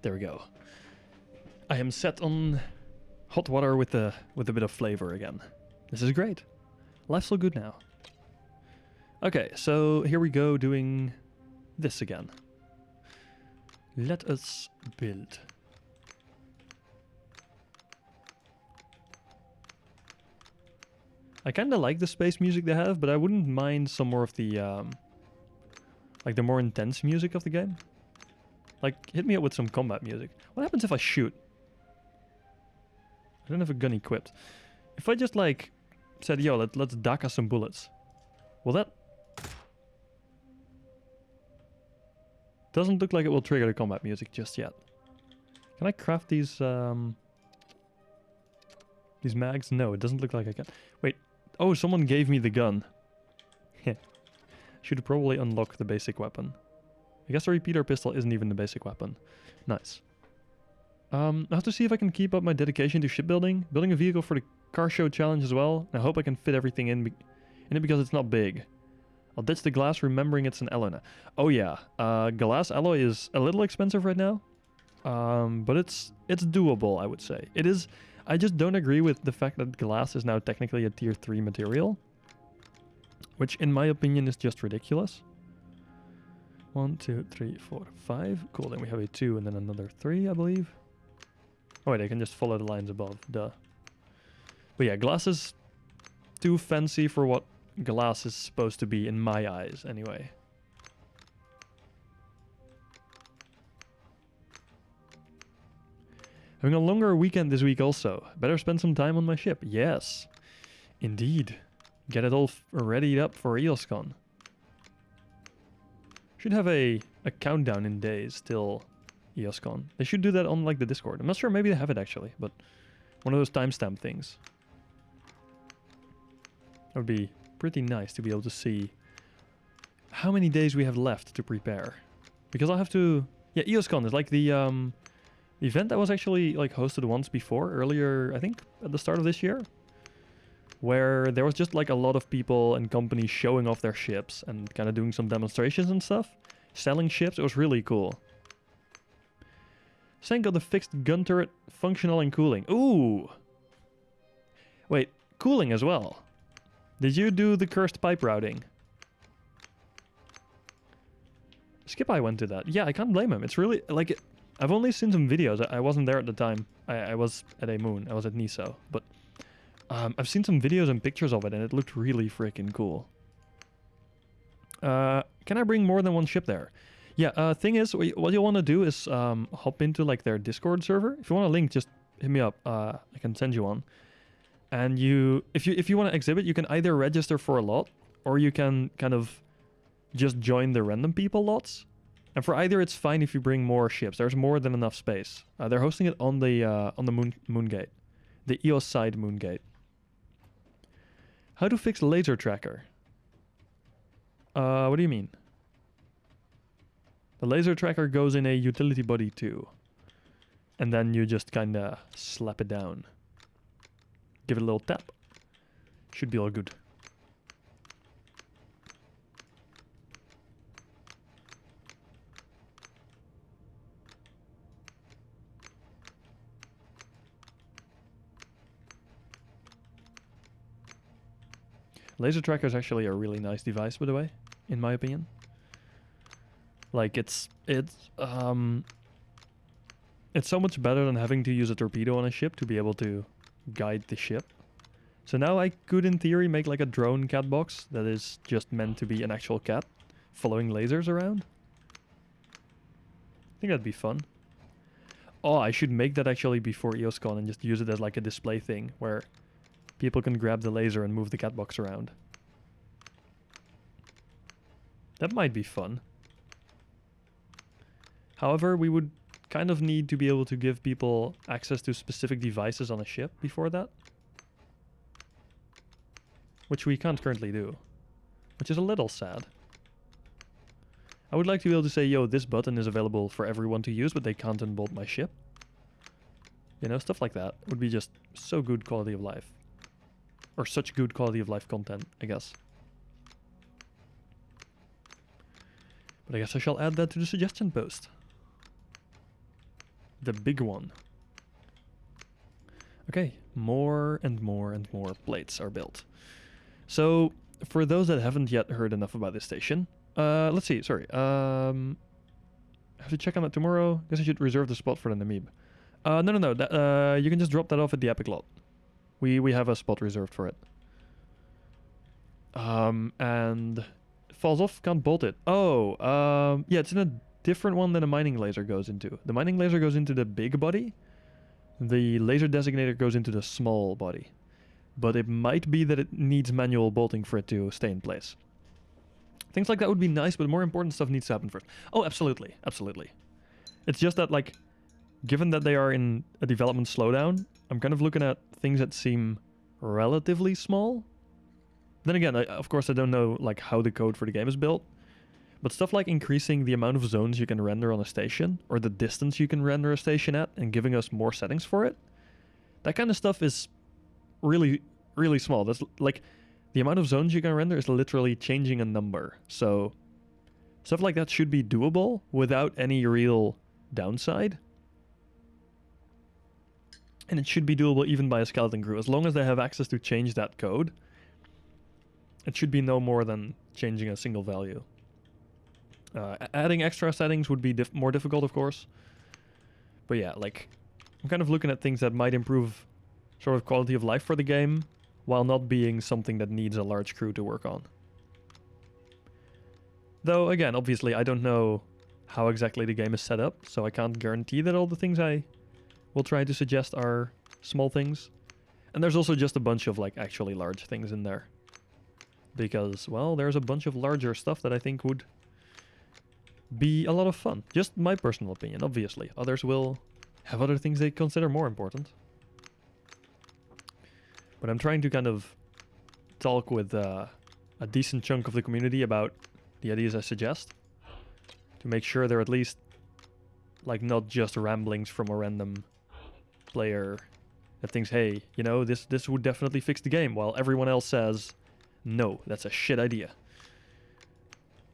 [SPEAKER 1] There we go. I am set on hot water with a bit of flavor again. This is great. Life's so good now. Okay, so here we go doing this again. Let us build. I kind of like the space music they have, but I wouldn't mind some more of the like the more intense music of the game. Like, hit me up with some combat music. What happens if I shoot? I don't have a gun equipped. If I just, like, said, yo, let's DACA some bullets. Will that... Doesn't look like it will trigger the combat music just yet. Can I craft these mags? No, it doesn't look like I can. Wait. Oh, someone gave me the gun. Should probably unlock the basic weapon. I guess the repeater pistol isn't even the basic weapon. Nice. I have to see if I can keep up my dedication to shipbuilding. Building a vehicle for the car show challenge as well. I hope I can fit everything in it because it's not big. I'll ditch the glass, remembering it's an alloy now. Oh yeah, glass alloy is a little expensive right now, but it's doable, I would say. It is. I just don't agree with the fact that glass is now technically a tier 3 material, which in my opinion is just ridiculous. 1, 2, 3, 4, 5. Cool, then we have a 2 and then another 3, I believe. Oh wait, I can just follow the lines above, duh. But yeah, glass is too fancy for what glass is supposed to be in my eyes, anyway. Having a longer weekend this week also. Better spend some time on my ship. Yes, indeed. Get it all readied up for EOSCon. Should have a countdown in days till EOSCon. They should do that on like the Discord. I'm not sure, maybe they have it actually, but one of those timestamp things. That would be pretty nice to be able to see how many days we have left to prepare. Because I'll have to... Yeah, EOSCon is like the event that was actually like hosted once before, earlier, I think, at the start of this year. Where there was just like a lot of people and companies showing off their ships and kind of doing some demonstrations and stuff. Selling ships, it was really cool. Sank got the fixed gun turret, functional and cooling. Ooh! Wait, cooling as well. Did you do the cursed pipe routing? Skip I went to that. Yeah, I can't blame him. It's really, like, I've only seen some videos. I wasn't there at the time. I was at a moon. I was at NISO. But I've seen some videos and pictures of it, and it looked really freaking cool. Can I bring more than one ship there? Yeah, thing is, what you want to do is hop into like their Discord server. If you want a link, just hit me up. I can send you one. And if you want to exhibit, you can either register for a lot, or you can kind of just join the random people lots. And for either, it's fine if you bring more ships. There's more than enough space. They're hosting it on the moon gate, the EOS side moon gate. How to fix laser tracker? What do you mean? The laser tracker goes in a utility body too. And then you just kinda slap it down. Give it a little tap. Should be all good. Laser tracker is actually a really nice device, by the way, in my opinion. Like it's so much better than having to use a torpedo on a ship to be able to guide the ship. So now I could, in theory, make like a drone cat box that is just meant to be an actual cat following lasers around. I think that'd be fun. Oh, I should make that actually before EOSCon and just use it as like a display thing where people can grab the laser and move the cat box around. That might be fun. However, we would kind of need to be able to give people access to specific devices on a ship before that. Which we can't currently do. Which is a little sad. I would like to be able to say, yo, this button is available for everyone to use, but they can't unbolt my ship. You know, stuff like that would be just so good quality of life. Or such good quality of life content, I guess. But I guess I shall add that to the suggestion post. The big one. Okay, more and more and more plates are built. So, for those that haven't yet heard enough about this station, let's see, sorry. I have to check on that tomorrow. Guess I should reserve the spot for the Namib. No. That, you can just drop that off at the Epic lot. We have a spot reserved for it. And it falls off, can't bolt it. Oh, yeah, it's in a different one than a mining laser goes into. The mining laser goes into the big body. The laser designator goes into the small body. But it might be that it needs manual bolting for it to stay in place. Things like that would be nice, but more important stuff needs to happen first. Oh, absolutely. Absolutely. It's just that, like, given that they are in a development slowdown, I'm kind of looking at things that seem relatively small. Then again, of course, I don't know like how the code for the game is built. But stuff like increasing the amount of zones you can render on a station, or the distance you can render a station at, and giving us more settings for it, that kind of stuff is really, really small. That's like, the amount of zones you can render is literally changing a number. So stuff like that should be doable without any real downside. And it should be doable even by a skeleton crew. As long as they have access to change that code, it should be no more than changing a single value. Adding extra settings would be more difficult, of course. But yeah, like, I'm kind of looking at things that might improve sort of quality of life for the game, while not being something that needs a large crew to work on. Though, again, obviously, I don't know how exactly the game is set up, so I can't guarantee that all the things I will try to suggest are small things. And there's also just a bunch of, like, actually large things in there. Because, well, there's a bunch of larger stuff that I think would be a lot of fun. Just my personal opinion, obviously. Others will have other things they consider more important. But I'm trying to kind of talk with a decent chunk of the community about the ideas I suggest, to make sure they're at least, like, not just ramblings from a random player that thinks, hey, you know, this would definitely fix the game, while everyone else says, no, that's a shit idea.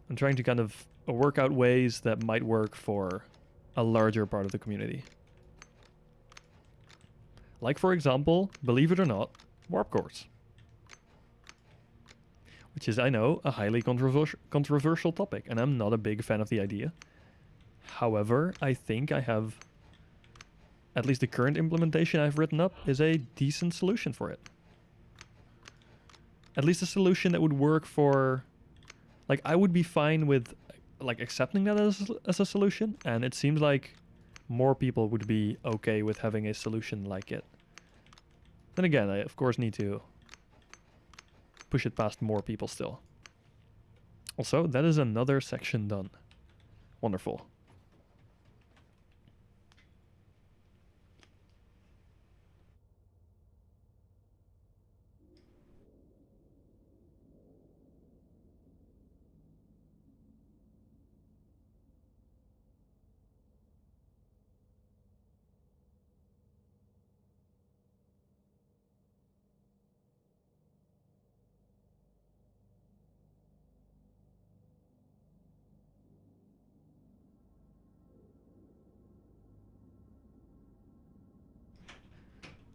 [SPEAKER 1] I'm trying to kind of work out ways that might work for a larger part of the community. Like, for example, believe it or not, warp cores. Which is, I know, a highly controversial topic, and I'm not a big fan of the idea. However, I think I have, at least the current implementation I've written up, is a decent solution for it. At least a solution that would work for, like, I would be fine with, like, accepting that as a solution, and it seems like more people would be okay with having a solution like it. Then again, I of course need to push it past more people still. Also, that is another section done. Wonderful.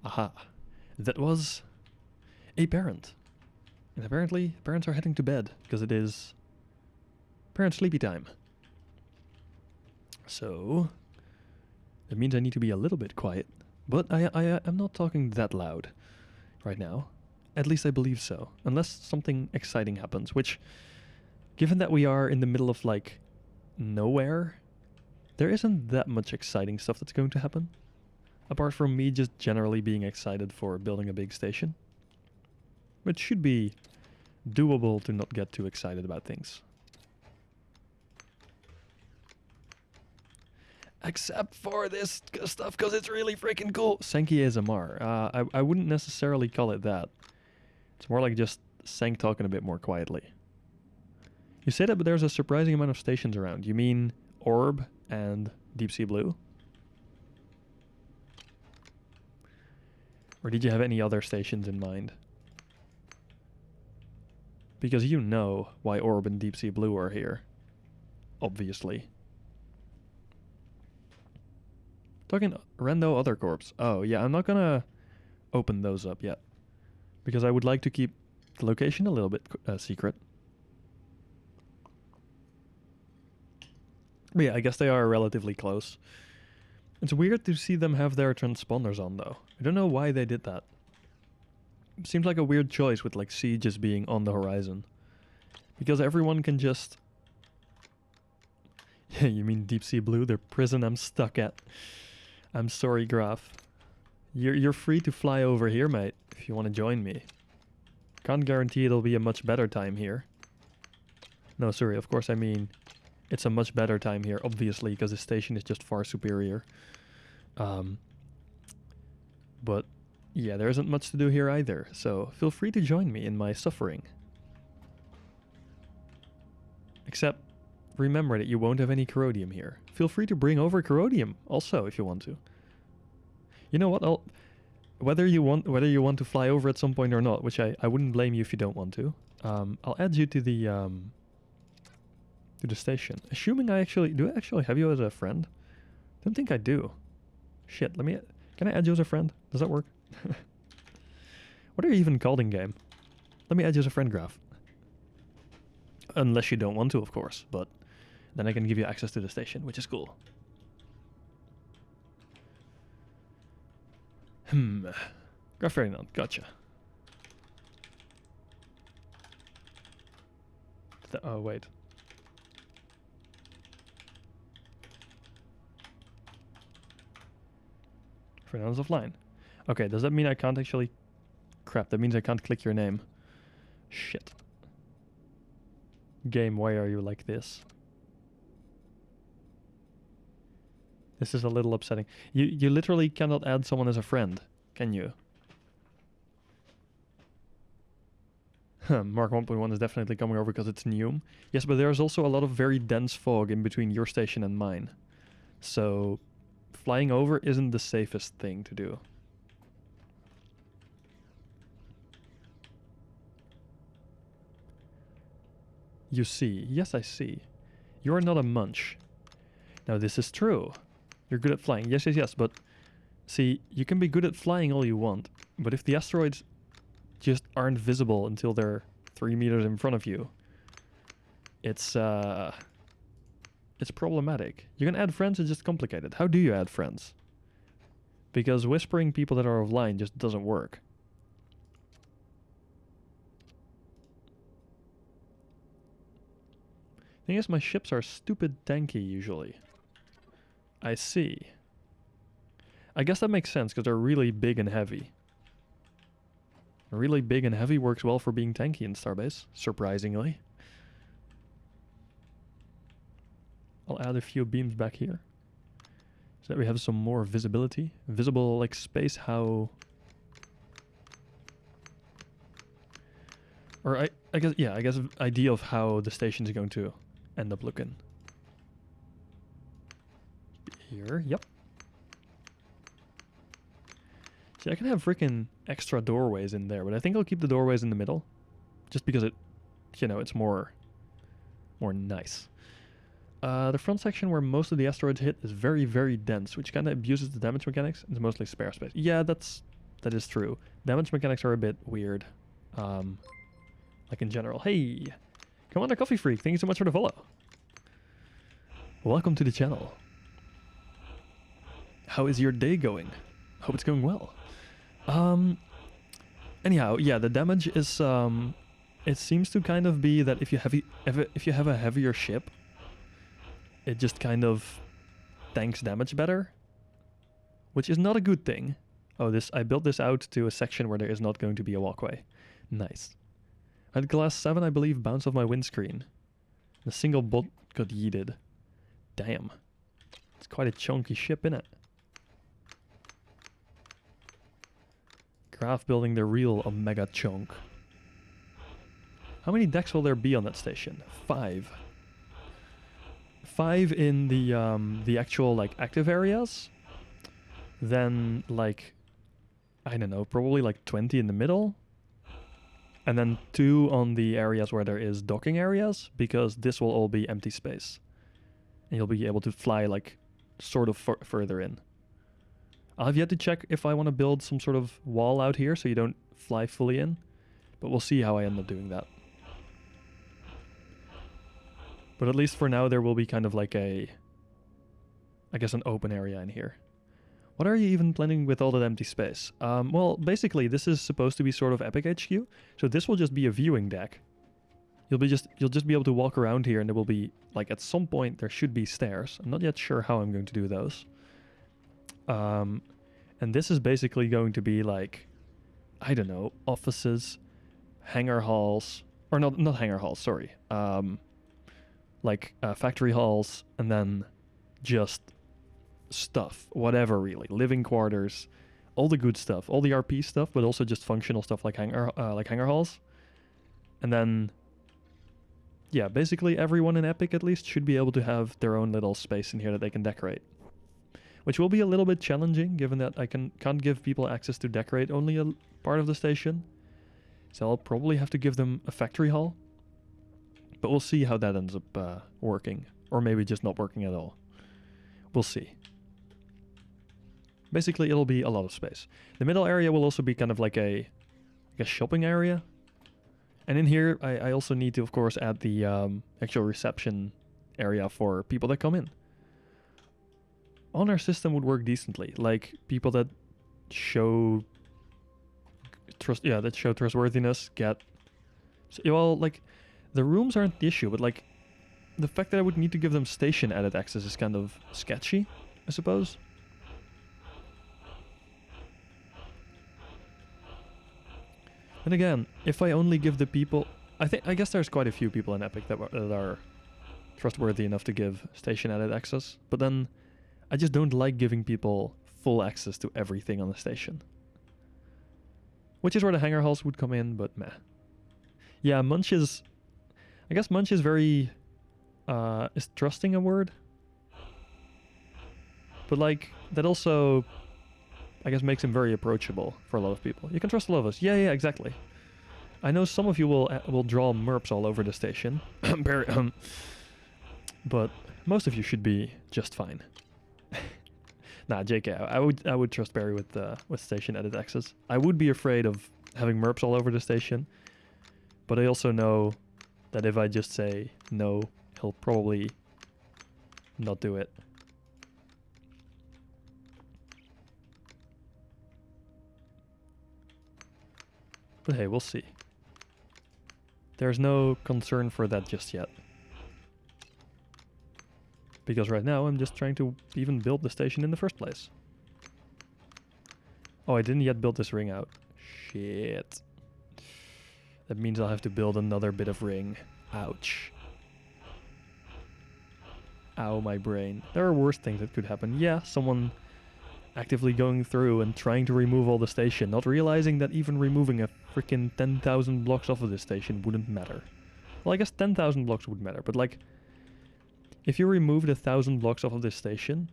[SPEAKER 1] Aha. That was a parent. And apparently, parents are heading to bed, because it is parent sleepy time. So, that means I need to be a little bit quiet. But I'm not talking that loud right now. At least I believe so. Unless something exciting happens, which, given that we are in the middle of, like, nowhere, there isn't that much exciting stuff that's going to happen. Apart from me just generally being excited for building a big station. Which should be doable to not get too excited about things. Except for this stuff, because it's really freaking cool. Senki ASMR. I wouldn't necessarily call it that. It's more like just Senk talking a bit more quietly. You say that, but there's a surprising amount of stations around. You mean Orb and Deep Sea Blue? Or did you have any other stations in mind? Because you know why Orb and Deep Sea Blue are here. Obviously. Talking rando other corps. Oh, yeah, I'm not gonna open those up yet. Because I would like to keep the location a little bit secret. But yeah, I guess they are relatively close. It's weird to see them have their transponders on, though. I don't know why they did that. It seems like a weird choice with, like, Sea just being on the horizon. Because everyone can just... Yeah, you mean Deep Sea Blue? The prison I'm stuck at. I'm sorry, Graf. You're free to fly over here, mate, if you want to join me. Can't guarantee it'll be a much better time here. No, sorry, of course I mean... It's a much better time here, obviously, because the station is just far superior. But, yeah, there isn't much to do here either, so feel free to join me in my suffering. Except, remember that you won't have any corrodium here. Feel free to bring over corrodium, also, if you want to. You know what, whether you want to fly over at some point or not, which I wouldn't blame you if you don't want to. I'll add you to the station. Assuming I actually have you as a friend? Don't think I do. Shit, can I add you as a friend? Does that work? What are you even called in game? Let me add you as a friend, Graph. Unless you don't want to, of course, but then I can give you access to the station, which is cool. Graph Ferdinand, gotcha. Oh, wait. Fernand's offline. Okay, does that mean I can't actually... Crap, that means I can't click your name. Shit. Game, why are you like this? This is a little upsetting. You literally cannot add someone as a friend, can you? Mark 1.1 is definitely coming over because it's Neum. Yes, but there's also a lot of very dense fog in between your station and mine. So flying over isn't the safest thing to do. You see. Yes, I see. You're not a munch. Now, this is true. You're good at flying. Yes, yes, yes, but... See, you can be good at flying all you want, but if the asteroids just aren't visible until they're 3 meters in front of you, it's problematic. You can add friends, it's just complicated. How do you add friends? Because whispering people that are offline just doesn't work. Thing is, my ships are stupid tanky usually. I see. I guess that makes sense because they're really big and heavy. Really big and heavy works well for being tanky in Starbase, surprisingly. I'll add a few beams back here so that we have some more visibility. Visible, like, space, how... Or I guess, yeah, I guess idea of how the station is going to end up looking. Here, yep. See, I can have freaking extra doorways in there, but I think I'll keep the doorways in the middle. Just because it, you know, it's more nice. The front section where most of the asteroids hit is very, very dense, which kind of abuses the damage mechanics. It's mostly spare space. Yeah, that is true. Damage mechanics are a bit weird. Like in general. Hey! Come on, a coffee freak. Thank you so much for the follow. Welcome to the channel. How is your day going? Hope it's going well. Anyhow, yeah, the damage is it seems to kind of be that if you have a heavier ship, it just kind of tanks damage better, which is not a good thing. Oh, I built this out to a section where there is not going to be a walkway. Nice. I had glass 7, I believe, bounce off my windscreen. A single bolt got yeeted. Damn. It's quite a chunky ship, innit? Graph building the real Omega chunk. How many decks will there be on that station? 5. 5 in the actual, like, active areas. Then, like, I don't know, probably like 20 in the middle. And then 2 on the areas where there is docking areas, because this will all be empty space. And you'll be able to fly, like, sort of further in. I'll have yet to check if I want to build some sort of wall out here so you don't fly fully in. But we'll see how I end up doing that. But at least for now there will be kind of like I guess an open area in here. What are you even planning with all that empty space? Well, basically this is supposed to be sort of Epic HQ. So this will just be a viewing deck. You'll just be able to walk around here and there will be, like, at some point there should be stairs. I'm not yet sure how I'm going to do those. And this is basically going to be like, I don't know, offices, hangar halls, or not hangar halls, sorry. Like factory halls, and then just stuff, whatever really, living quarters, all the good stuff, all the RP stuff, but also just functional stuff like hangar halls. And then, yeah, basically everyone in Epic at least should be able to have their own little space in here that they can decorate. which will be a little bit challenging given that I can't give people access to decorate only a part of the station. So I'll probably have to give them a factory hall. But we'll see how that ends up working. Or maybe just not working at all. We'll see. Basically, it'll be a lot of space. The middle area will also be kind of like a shopping area. And in here, I also need to, of course, add the actual reception area for people that come in. On our system would work decently. Like, people that show trustworthiness get... So, well, like, the rooms aren't the issue, but, like, the fact that I would need to give them station edit access is kind of sketchy, I suppose. And again, if I only give the people... I guess there's quite a few people in Epic that are trustworthy enough to give station edit access, but then I just don't like giving people full access to everything on the station. Which is where the hangar halls would come in, but meh. Yeah, Munch is... I guess Munch is very... is trusting a word? But like, that also... I guess makes him very approachable for a lot of people. You can trust all of us. Yeah, exactly. I know some of you will draw merps all over the station. But most of you should be just fine. Nah, JK, I would trust Barry with station edit access. I would be afraid of having merps all over the station, but I also know that if I just say no, he'll probably not do it. But hey, we'll see. There's no concern for that just yet. Because right now I'm just trying to even build the station in the first place. Oh, I didn't yet build this ring out. Shit. That means I'll have to build another bit of ring. Ouch. Ow, my brain. There are worse things that could happen. Yeah, someone actively going through and trying to remove all the station, not realizing that even removing a freaking 10,000 blocks off of this station wouldn't matter. Well, I guess 10,000 blocks would matter, but like, if you removed 1,000 blocks off of this station,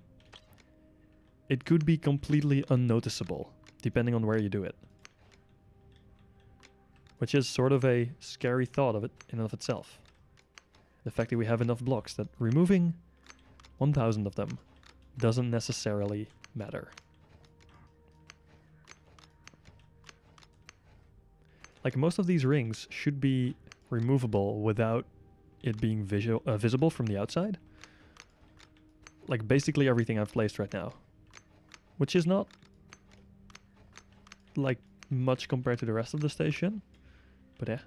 [SPEAKER 1] it could be completely unnoticeable, depending on where you do it. Which is sort of a scary thought of it in and of itself. The fact that we have enough blocks that removing 1,000 of them doesn't necessarily matter. Like, most of these rings should be removable without it being visible from the outside. Like, basically everything I've placed right now. Which is not, like, much compared to the rest of the station. But yeah.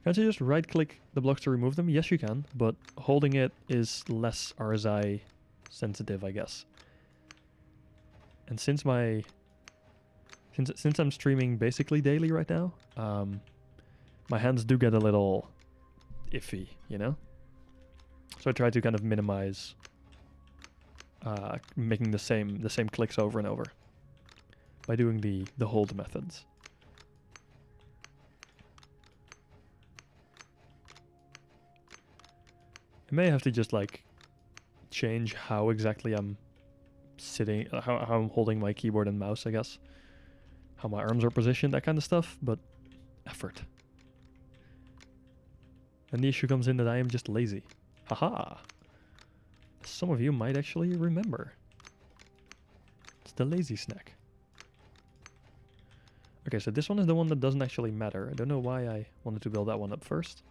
[SPEAKER 1] Can't you just right-click the blocks to remove them? Yes, you can, but holding it is less RSI sensitive, I guess. And since I'm streaming basically daily right now, my hands do get a little iffy, you know? So I try to kind of minimize making the same clicks over and over by doing the hold methods. I may have to just like change how exactly I'm sitting, how I'm holding my keyboard and mouse, I guess. How my arms are positioned, that kind of stuff, but effort. And the issue comes in that I am just lazy. Haha! Some of you might actually remember. It's the lazy snack. Okay, so this one is the one that doesn't actually matter. I don't know why I wanted to build that one up first.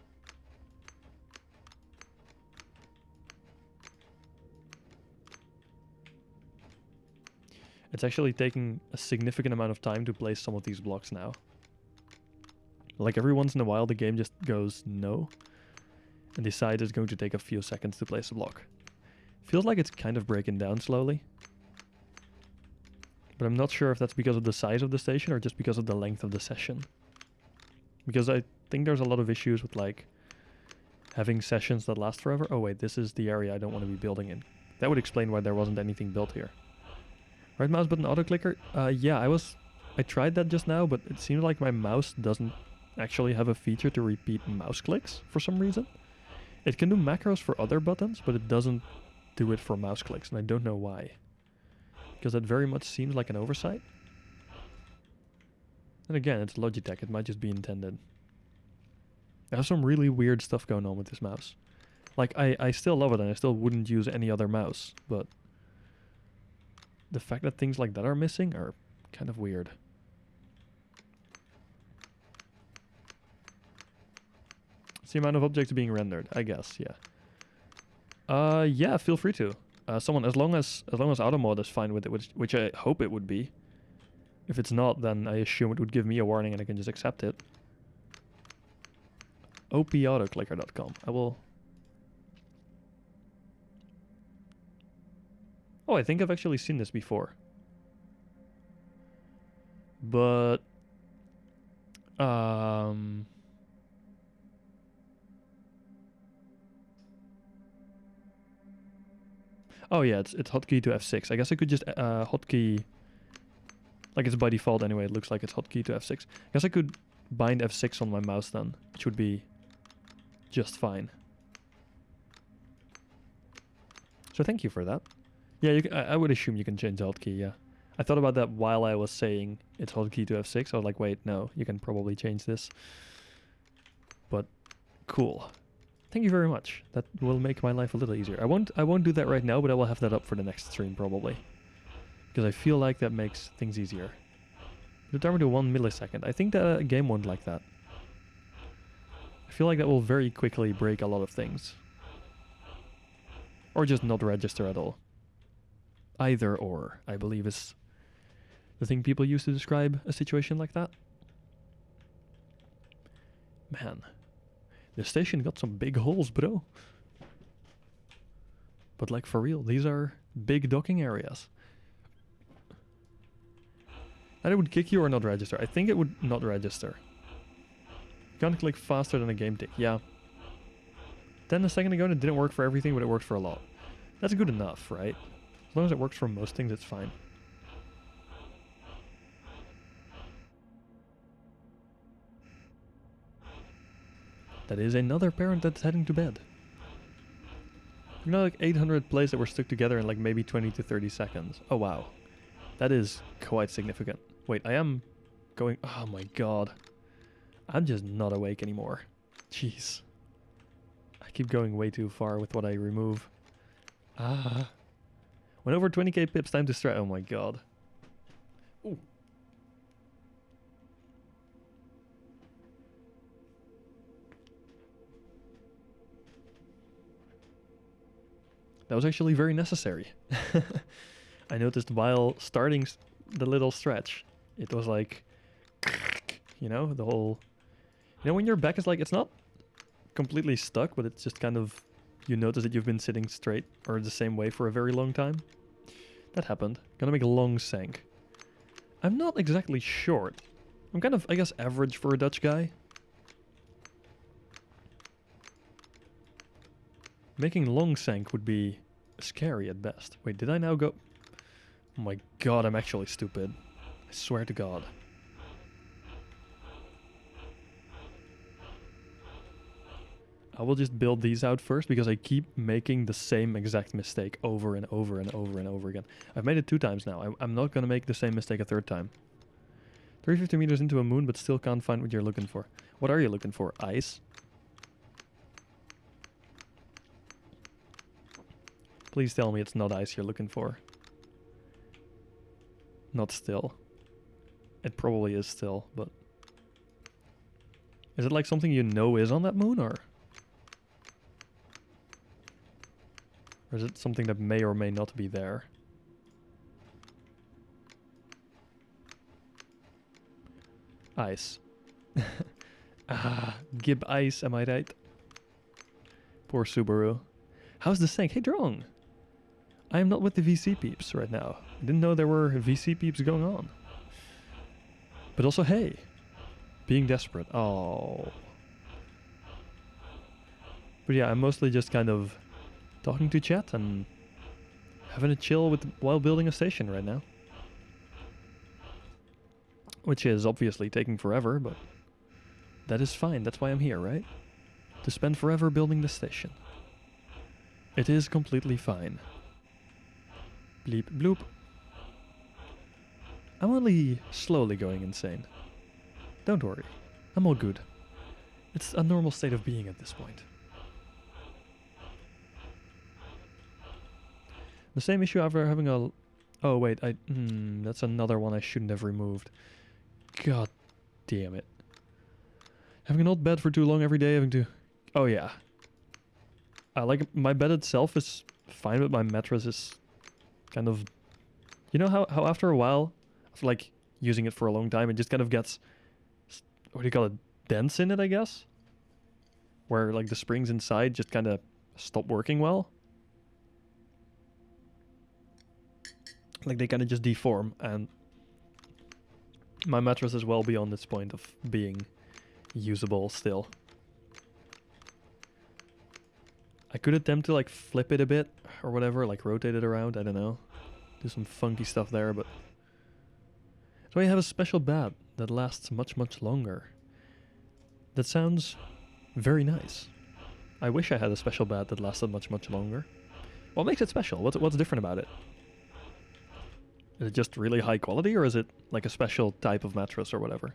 [SPEAKER 1] It's actually taking a significant amount of time to place some of these blocks now. Like, every once in a while the game just goes no and decides it's going to take a few seconds to place a block. Feels like it's kind of breaking down slowly. But I'm not sure if that's because of the size of the station or just because of the length of the session. Because I think there's a lot of issues with like having sessions that last forever. Oh wait, this is the area I don't want to be building in. That would explain why there wasn't anything built here. Right mouse button auto clicker? Yeah, I tried that just now, but it seems like my mouse doesn't actually have a feature to repeat mouse clicks for some reason. It can do macros for other buttons, but it doesn't do it for mouse clicks, and I don't know why. because that very much seems like an oversight. And again, it's Logitech, it might just be intended. I have some really weird stuff going on with this mouse. Like, I still love it and I still wouldn't use any other mouse, but the fact that things like that are missing are kind of weird. It's the amount of objects being rendered, I guess, yeah. Yeah, feel free to. Someone, as long as auto mode is fine with it, which I hope it would be. If it's not, then I assume it would give me a warning and I can just accept it. opautoclicker.com. I will... Oh, I think I've actually seen this before. But... Oh yeah, it's hotkey to F6. I guess I could just hotkey... Like it's by default anyway, it looks like it's hotkey to F6. I guess I could bind F6 on my mouse then, which would be just fine. So thank you for that. Yeah, I would assume you can change the hotkey, yeah. I thought about that while I was saying it's hotkey to F6. I was like, wait, no, you can probably change this. But cool. Thank you very much. That will make my life a little easier. I won't do that right now, but I will have that up for the next stream probably. Because I feel like that makes things easier. The timer to 1 millisecond. I think the game won't like that. I feel like that will very quickly break a lot of things. Or just not register at all. Either or, I believe, is the thing people use to describe a situation like that. Man, this station got some big holes, bro. But like for real, these are big docking areas. And it would kick you or not register. I think it would not register. You can't click faster than a game tick, yeah. Then a second ago it didn't work for everything, but it worked for a lot. That's good enough, right? As long as it works for most things, it's fine. That is another parent that's heading to bed. You know, like 800 plays that were stuck together in like maybe 20 to 30 seconds. Oh wow. That is quite significant. Wait, I am going... Oh my god. I'm just not awake anymore. Jeez. I keep going way too far with what I remove. Ah. When over 20k pips, time to strat. Oh my god. Ooh. That was actually very necessary. I noticed while starting the little stretch, it was like, you know, the whole... You know, when your back is like, it's not completely stuck, but it's just kind of... You notice that you've been sitting straight or the same way for a very long time. That happened. Gonna make a long sank. I'm not exactly short. I'm kind of, I guess, average for a Dutch guy. Making long sank would be scary at best. Wait, did I now go... Oh my god, I'm actually stupid. I swear to god. I will just build these out first because I keep making the same exact mistake over and over and over and over again. I've made it 2 times now. I'm not going to make the same mistake a 3rd time. 350 meters into a moon, but still can't find what you're looking for. What are you looking for? Ice? Please tell me it's not ice you're looking for. Not still. It probably is still, but... Is it like something you know is on that moon, or... Or is it something that may or may not be there? Ice. Gib ice, am I right? Poor Subaru. How's the sank? Hey, Drong! I am not with the VC peeps right now. I didn't know there were VC peeps going on. But also, hey, being desperate. Oh. But yeah, I'm mostly just kind of talking to chat and having a chill while building a station right now. Which is obviously taking forever, but that is fine. That's why I'm here, right? To spend forever building the station. It is completely fine. Bleep bloop. I'm only slowly going insane. Don't worry. I'm all good. It's a normal state of being at this point. The same issue after having a... Oh wait, that's another one I shouldn't have removed. God damn it. Having an old bed for too long every day, having to... Oh yeah. Like, my bed itself is fine, but my mattress is kind of... You know how after a while, after like using it for a long time, it just kind of gets... What do you call it? Dents in it, I guess? Where like the springs inside just kind of stop working well. Like they kind of just deform, and my mattress is well beyond its point of being usable still. I could attempt to like flip it a bit or whatever, like rotate it around, I don't know. Do some funky stuff there, but... So I have a special bed that lasts much, much longer. That sounds very nice. I wish I had a special bed that lasted much, much longer. What makes it special? What's different about it? Is it just really high quality, or is it like a special type of mattress or whatever?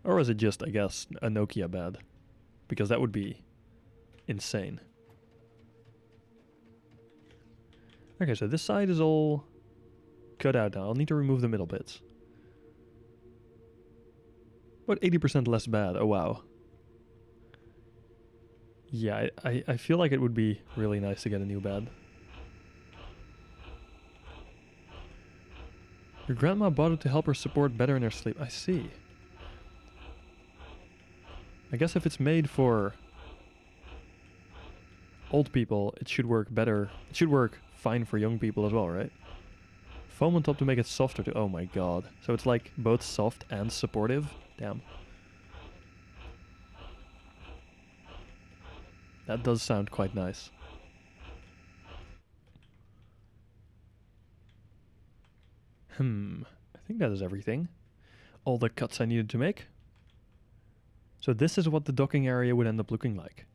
[SPEAKER 1] Or is it just, I guess, a Nokia bed? Because that would be insane. Okay, so this side is all cut out now. I'll need to remove the middle bits. About 80% less bad. Oh, wow. Yeah, I feel like it would be really nice to get a new bed. Your grandma bought it to help her support better in her sleep. I see. I guess if it's made for old people, it should work better. It should work fine for young people as well, right? Foam on top to make it softer too. Oh my god. So it's like both soft and supportive? Damn. That does sound quite nice. I think that is everything. All the cuts I needed to make. So this is what the docking area would end up looking like.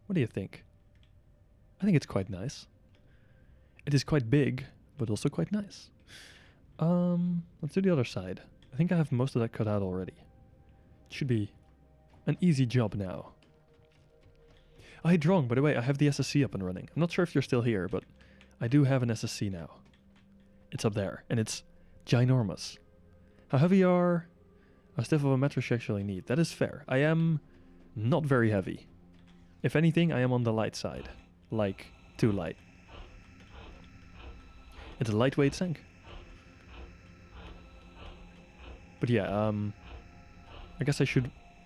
[SPEAKER 1] What do you think? I think it's quite nice. It is quite big, but also quite nice. Let's do the other side. I think I have most of that cut out already. It should be an easy job now. I hit wrong, by the way, I have the SSC up and running. I'm not sure if you're still here, but I do have an SSC now. It's up there, and it's ginormous. How heavy are... How stiff of a mattress you actually need? That is fair. I am not very heavy. If anything, I am on the light side. Like, too light. It's a lightweight sink. But yeah, I guess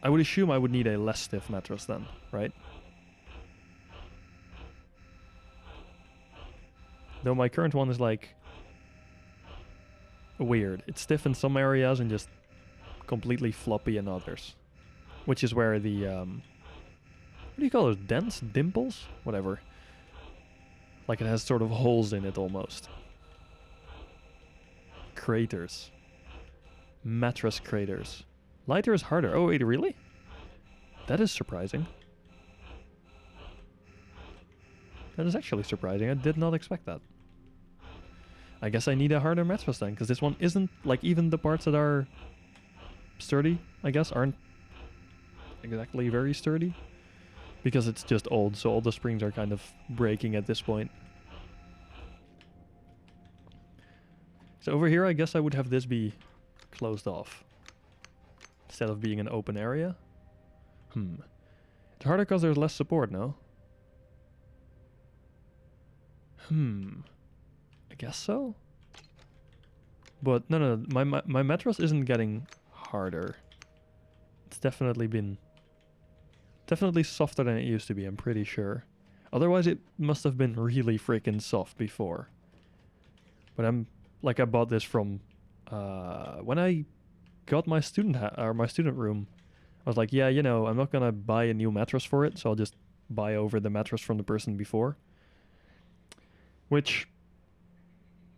[SPEAKER 1] I would assume I would need a less stiff mattress then, right? Though my current one is like... weird. It's stiff in some areas and just completely floppy in others. Which is where the, what do you call those? Dents? Dimples? Whatever. Like it has sort of holes in it almost. Craters. Mattress craters. Lighter is harder. Oh wait, really? That is surprising. That is actually surprising. I did not expect that. I guess I need a harder mattress then, because this one isn't, like, even the parts that are sturdy, I guess, aren't exactly very sturdy. Because it's just old, so all the springs are kind of breaking at this point. So over here, I guess I would have this be closed off, instead of being an open area. It's harder because there's less support, no? I guess so? But no, my mattress isn't getting harder. It's definitely softer than it used to be, I'm pretty sure. Otherwise it must have been really freaking soft before. But I bought this from when I got my student room. I was like, yeah, you know, I'm not gonna buy a new mattress for it, so I'll just buy over the mattress from the person before. Which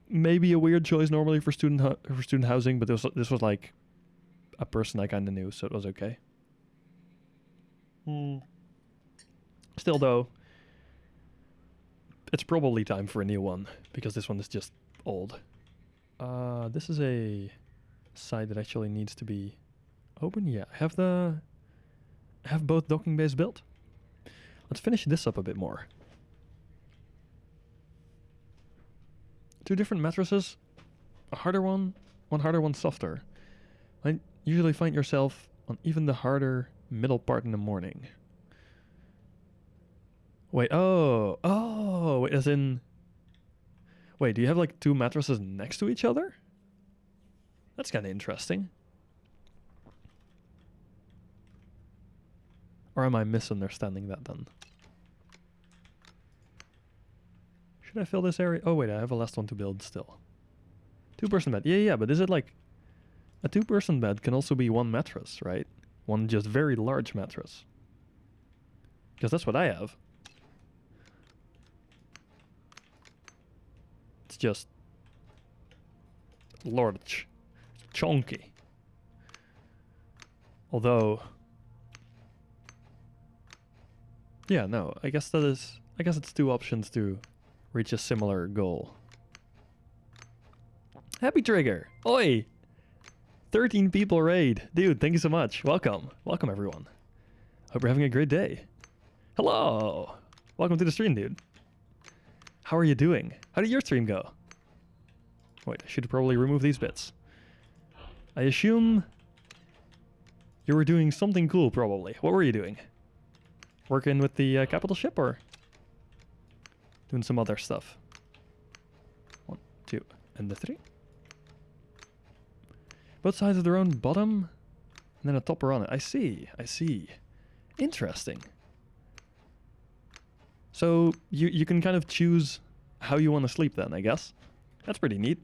[SPEAKER 1] may be a weird choice normally for student housing, but this was like a person I kind of knew, so it was okay. Still though, it's probably time for a new one, because this one is just old. This is a site that actually needs to be open. Yeah, I have both docking bays built. Let's finish this up a bit more. 2 different mattresses, a harder one harder, one softer. I usually find yourself on even the harder middle part in the morning. Wait, wait, as in... Wait, do you have like 2 mattresses next to each other? That's kind of interesting. Or am I misunderstanding that then? Should I fill this area? Oh wait, I have a last one to build still. 2-person bed. Yeah, but is it like... A 2-person bed can also be 1 mattress, right? One just very large mattress. Because that's what I have. It's just... large. Chunky. Although... Yeah, no, I guess it's 2 options to reach a similar goal. Happy Trigger! Oi! 13 people raid. Dude, thank you so much. Welcome. Welcome, everyone. Hope you're having a great day. Hello! Welcome to the stream, dude. How are you doing? How did your stream go? Wait, I should probably remove these bits. I assume you were doing something cool, probably. What were you doing? Working with the capital ship, or doing some other stuff? 1, 2, and the 3. Both sides of their own bottom, and then a topper on it. I see. Interesting. So you can kind of choose how you want to sleep then, I guess. That's pretty neat.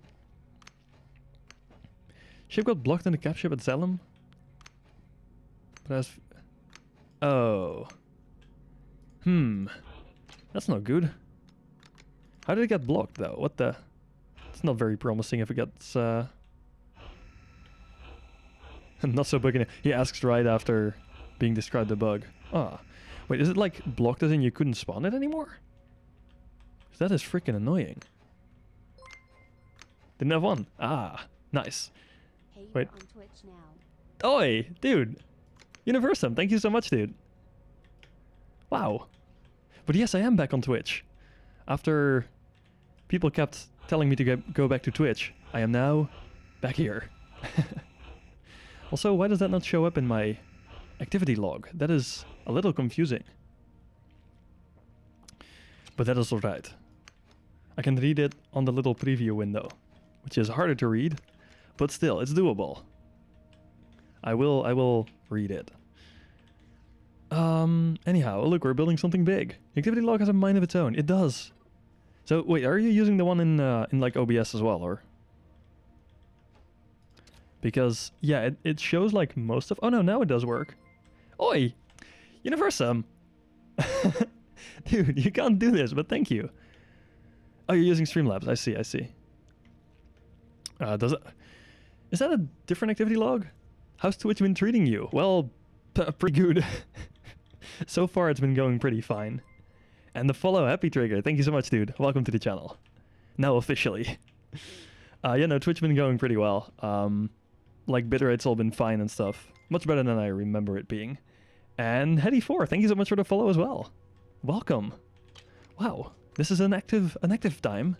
[SPEAKER 1] Ship got blocked in the cap ship at Zalem. But as... Oh. That's not good. How did it get blocked, though? What the... It's not very promising if it gets... Not so buggy. He asks right after being described the bug. Ah. Wait, is it like blocked as in you couldn't spawn it anymore? 'Cause that is freaking annoying. Didn't have one. Ah, nice.
[SPEAKER 2] Hey,
[SPEAKER 1] wait.
[SPEAKER 2] on Twitch now.
[SPEAKER 1] Oi, dude. Universum, thank you so much, dude. Wow. But yes, I am back on Twitch. After people kept telling me to go back to Twitch, I am now back here. Also, why does that not show up in my activity log? That is a little confusing. But that is alright. I can read it on the little preview window, which is harder to read, but still, it's doable. I will read it. Anyhow, look, we're building something big. Activity log has a mind of its own. It does. So, wait, are you using the one in like OBS as well, or? Because, yeah, it shows like most of... Oh no, now it does work. Oi! Universum! Dude, you can't do this, but thank you. Oh, you're using Streamlabs. I see. Is that a different activity log? How's Twitch been treating you? Well, pretty good. So far, it's been going pretty fine. And the follow, Happy Trigger. Thank you so much, dude. Welcome to the channel. Now officially. Yeah, no, Twitch been going pretty well. Like, bitrate's all been fine and stuff. Much better than I remember it being. And Hetty4, thank you so much for the follow as well. Welcome. Wow, this is an active time.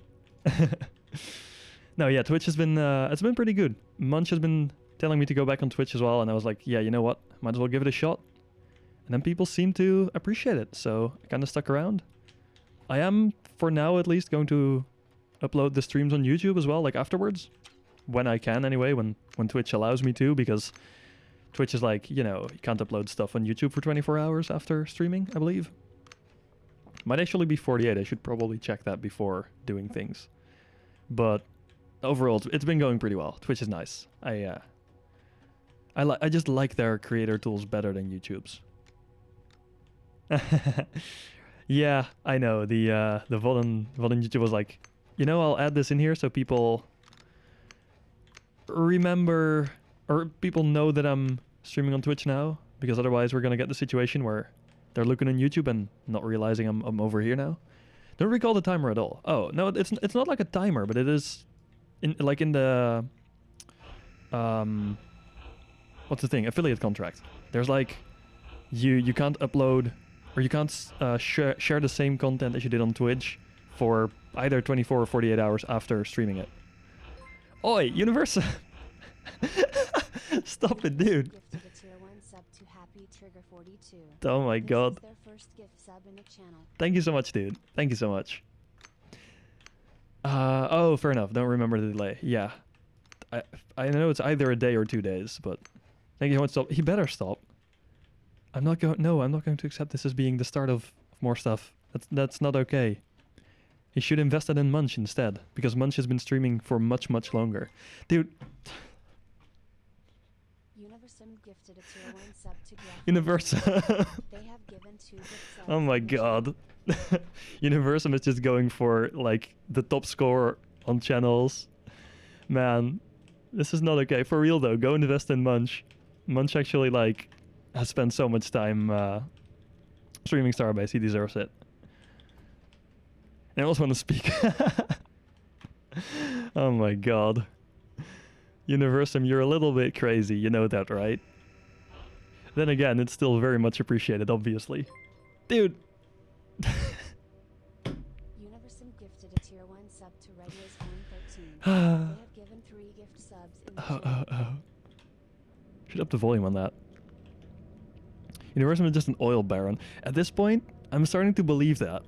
[SPEAKER 1] No, yeah, Twitch has been, it's been pretty good. Munch has been telling me to go back on Twitch as well, and I was like, yeah, you know what? Might as well give it a shot. And then people seem to appreciate it, so I kind of stuck around. I am, for now at least, going to upload the streams on YouTube as well, like afterwards. When I can, anyway, when Twitch allows me to, because Twitch is like, you know, you can't upload stuff on YouTube for 24 hours after streaming, I believe. Might actually be 48, I should probably check that before doing things. But overall, it's been going pretty well. Twitch is nice. I just like their creator tools better than YouTube's. Yeah, I know. The Vodden YouTube was like, you know, I'll add this in here so people remember, or people know that I'm streaming on Twitch now, because otherwise we're gonna get the situation where they're looking on YouTube and not realizing I'm over here now. Don't recall the timer at all. Oh no, it's not like a timer, but it is in the what's the thing? Affiliate contract. There's like you can't upload or you can't share the same content as you did on Twitch for either 24 or 48 hours after streaming it. Oi, Universal! Stop it, dude.
[SPEAKER 2] Gifted a tier 1 sub to Happy Trigger 42.
[SPEAKER 1] Oh my
[SPEAKER 2] This
[SPEAKER 1] god.
[SPEAKER 2] is their first gift sub in the channel.
[SPEAKER 1] Thank you so much, dude. Thank you so much. Oh, fair enough. Don't remember the delay. Yeah. I know it's either a day or 2 days, but thank you so much. Stop. He better stop. I'm not going to accept this as being the start of more stuff. That's not okay. He should invest it in Munch instead, because Munch has been streaming for much, much longer. Dude.
[SPEAKER 2] Universum gifted a tier 1 sub to Graph.
[SPEAKER 1] Universum.
[SPEAKER 2] They have given 2 gift subs.
[SPEAKER 1] Oh my
[SPEAKER 2] in the channel.
[SPEAKER 1] god. Universum is just going for like the top score on channels. Man, this is not okay. For real though, go invest in Munch. Munch actually like has spent so much time streaming Starbase. He deserves it. And I also want to speak. Oh my god. Universum, you're a little bit crazy. You know that, right? Then again, it's still very much appreciated, obviously. Dude.
[SPEAKER 2] Universum gifted a tier 1 sub to Regulus 113. They have given 3 gift subs in the channel.
[SPEAKER 1] Should up the volume on that. Universum is just an oil baron. At this point, I'm starting to believe that.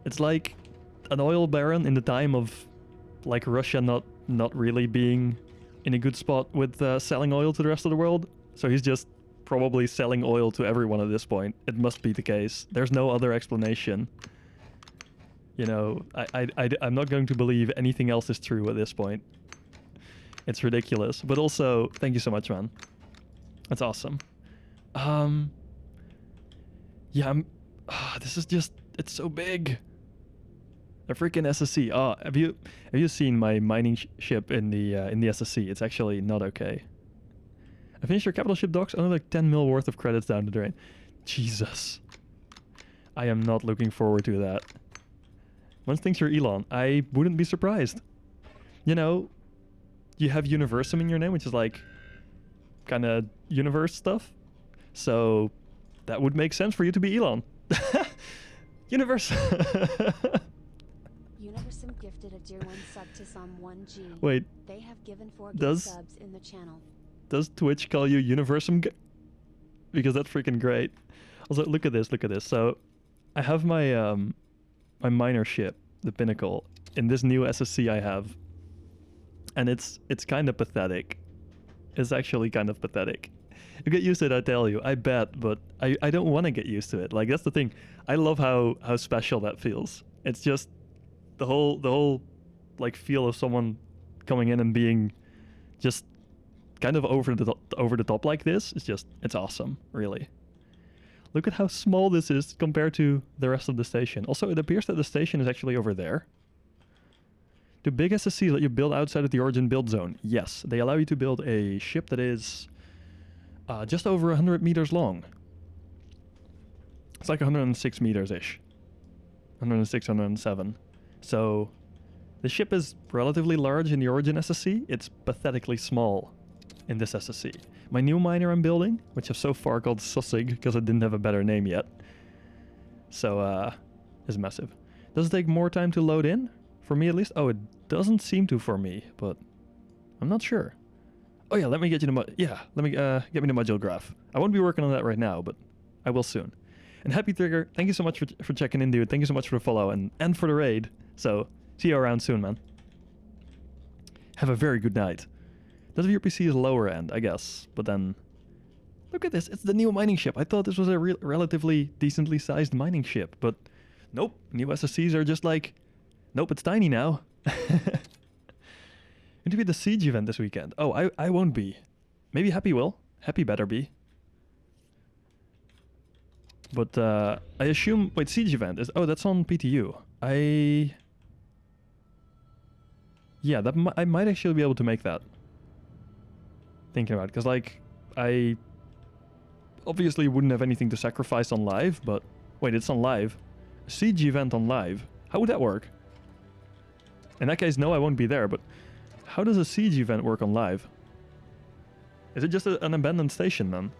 [SPEAKER 1] It's like an oil baron in the time of like Russia not really being in a good spot with selling oil to the rest of the world. So he's just probably selling oil to everyone at this point. It must be the case. There's no other explanation. You know, I'm not going to believe anything else is true at this point. It's ridiculous. But also, thank you so much, man. That's awesome. Yeah, this is just, it's so big. A freaking SSC. Oh, have you seen my mining ship in the SSC? It's actually not okay. I finished your capital ship docs, only like 10 mil worth of credits down the drain. Jesus. I am not looking forward to that. Once things are Elon, I wouldn't be surprised. You know, you have Universum in your name, which is like kind of universe stuff. So that would make sense for you to be Elon. Universe.
[SPEAKER 2] Universum gifted a tier 1 sub to Psalm 1G.
[SPEAKER 1] Wait.
[SPEAKER 2] They have given 4 gift
[SPEAKER 1] Does-
[SPEAKER 2] subs in the channel.
[SPEAKER 1] Does Twitch call you Universum? Because that's freaking great. Also, look at this. Look at this. So, I have my my miner ship, the Pinnacle, in this new SSC I have, and it's kind of pathetic. It's actually kind of pathetic. You get used to it, I tell you. I bet, but I don't want to get used to it. Like that's the thing. I love how special that feels. It's just the whole like feel of someone coming in and being just kind of over the top like this. It's awesome, really. Look at how small this is compared to the rest of the station. Also, it appears that the station is actually over there. Do big SSCs let you build outside of the origin build zone? Yes, they allow you to build a ship that is just over 100 meters long. It's like 106 meters-ish. 106, 107. So, the ship is relatively large in the origin SSC. It's pathetically small in this SSC. My new miner I'm building, which I've so far called Sussig because it didn't have a better name yet. So, is massive. Does it take more time to load in? For me at least? Oh, it doesn't seem to for me, but I'm not sure. Oh yeah, let me get you the let me get me the module graph. I won't be working on that right now, but I will soon. And Happy Trigger, thank you so much for checking in, dude. Thank you so much for the follow and for the raid. So, see you around soon, man. Have a very good night. That of your PC is lower end, I guess. But then, look at this. It's the new mining ship. I thought this was a relatively decently sized mining ship, but nope. New SSCs are just like, nope, it's tiny now. Going to be the Siege event this weekend. Oh, I won't be. Maybe Happy will. Happy better be. But I assume... Wait, Siege event is... Oh, that's on PTU. Yeah, I might actually be able to make that. Thinking about it. Because, like, I obviously wouldn't have anything to sacrifice on live, but... Wait, it's on live. A Siege event on live. How would that work? In that case, no, I won't be there, but how does a siege event work on live? Is it just an abandoned station then?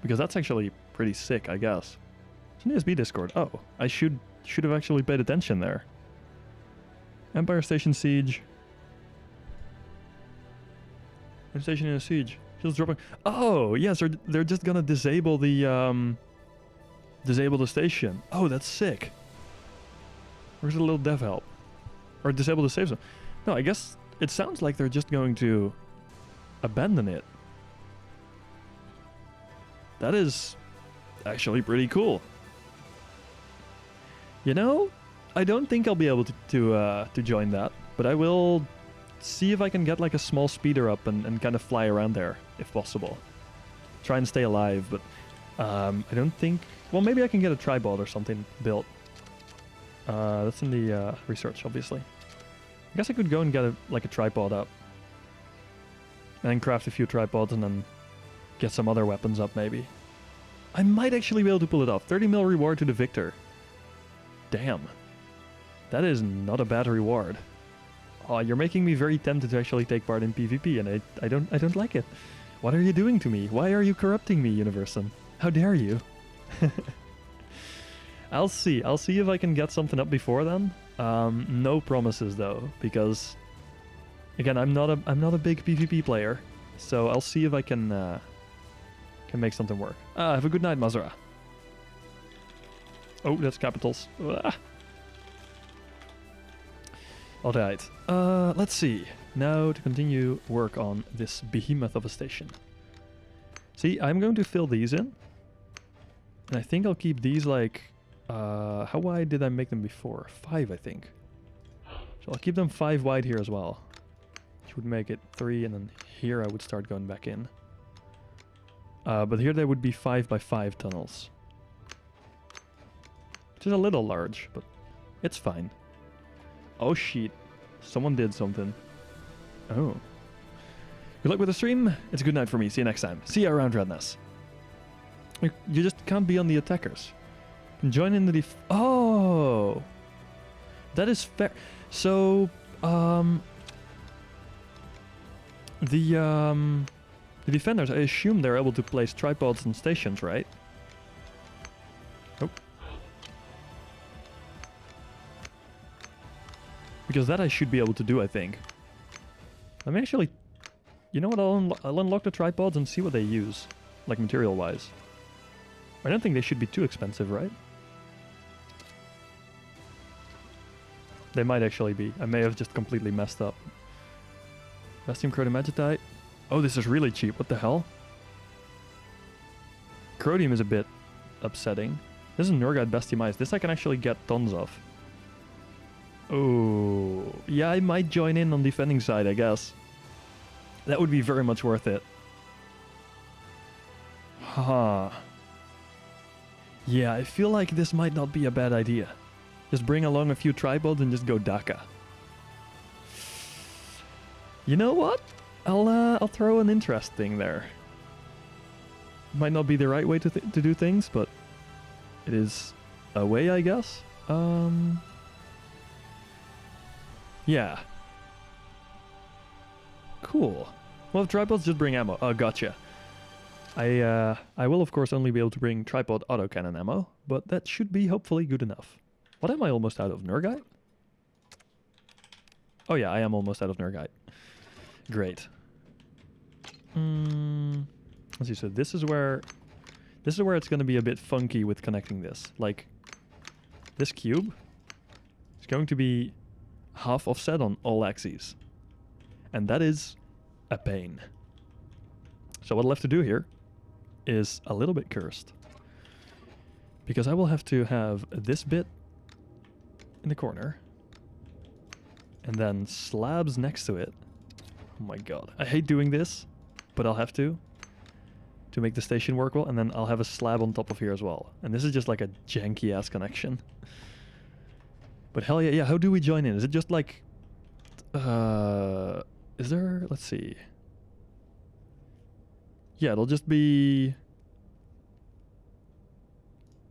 [SPEAKER 1] Because that's actually pretty sick, I guess. It's an ASB Discord. Oh, I should have actually paid attention there. Empire Station Siege. Empire Station in a siege. Just dropping. Oh, yes, they're just gonna disable the station. Oh, that's sick. Where's the little dev help? Or disable the save zone? No, I guess it sounds like they're just going to abandon it. That is actually pretty cool. You know, I don't think I'll be able to join that, but I will see if I can get like a small speeder up and kind of fly around there if possible. Try and stay alive, but I don't think. Well, maybe I can get a tripod or something built. That's in the research, obviously. I guess I could go and get a tripod up, and then craft a few tripods and then get some other weapons up, maybe. I might actually be able to pull it off. 30 mil reward to the victor. Damn. That is not a bad reward. Oh, you're making me very tempted to actually take part in PvP, and I don't like it. What are you doing to me? Why are you corrupting me, Universum? How dare you? I'll see if I can get something up before then. No promises though, because again, I'm not a big PvP player, so I'll see if I can make something work. Have a good night, Mazra. Oh, that's capitals. Alright, let's see. Now to continue work on this behemoth of a station. See, I'm going to fill these in. And I think I'll keep these like... how wide did I make them before? 5, I think. So I'll keep them 5 wide here as well. Which would make it 3, and then here I would start going back in. But here they would be 5 by 5 tunnels. Which is a little large, but it's fine. Oh shit. Someone did something. Oh. Good luck with the stream. It's a good night for me. See you next time. See you around, Redness. You just can't be on the attackers. Join in the oh, that is fair. So the defenders, I assume they're able to place tripods on stations, right? Oh, because that I should be able to do, I think. Let me actually, you know what? I'll unlock the tripods and see what they use, like material-wise. I don't think they should be too expensive, right? They might actually be. I may have just completely messed up. Bastium Chronomagnetite. Oh, this is really cheap. What the hell? Chromium is a bit upsetting. This is Nurgite Bastium Ice. This I can actually get tons of. Oh, yeah, I might join in on defending side, I guess. That would be very much worth it. Haha. Yeah, I feel like this might not be a bad idea. Just bring along a few tripods and just go Dhaka. You know what? I'll throw an interest thing there. Might not be the right way to do things, but it is a way, I guess. Yeah. Cool. Well, if tripods just bring ammo. Oh, gotcha. I will of course only be able to bring tripod autocannon ammo, but that should be hopefully good enough. What am I almost out of? Nurgite? Oh yeah, I am almost out of Nurgite. Great. Let's see, so this is where it's going to be a bit funky with connecting this. Like, this cube is going to be half offset on all axes. And that is a pain. So what I'll have to do here is a little bit cursed. Because I will have to have this bit in the corner. And then slabs next to it. Oh my god. I hate doing this, but I'll have to make the station work well. And then I'll have a slab on top of here as well. And this is just like a janky ass connection. But hell yeah, how do we join in? Is it just like... is there... Let's see. Yeah, it'll just be...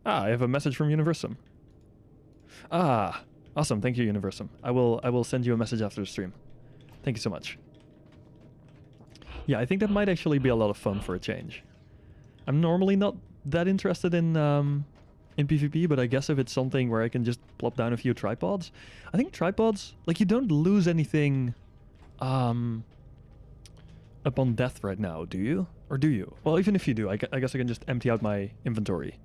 [SPEAKER 1] Ah, I have a message from Universum. Ah, Awesome, thank you, Universum. I will send you a message after the stream. Thank you so much. Yeah, I think that might actually be a lot of fun for a change. I'm normally not that interested in PvP, but I guess if it's something where I can just plop down a few tripods. I think tripods, like, you don't lose anything upon death right now, do you? Or do you? Well, even if you do, I guess I can just empty out my inventory.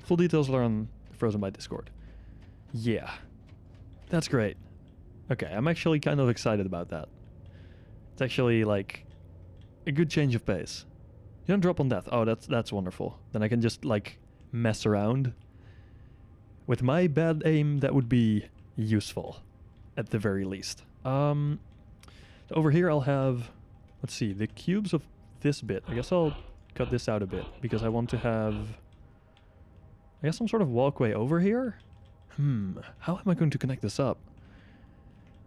[SPEAKER 1] Full details are on Frozen by Discord. Yeah. That's great. Okay, I'm actually kind of excited about that. It's actually, like, a good change of pace. You don't drop on death. Oh, that's wonderful. Then I can just, like, mess around. With my bad aim, that would be useful, at the very least. So over here I'll have, let's see, the cubes of this bit. I guess I'll cut this out a bit, because I want to have, I guess, some sort of walkway over here? How am I going to connect this up?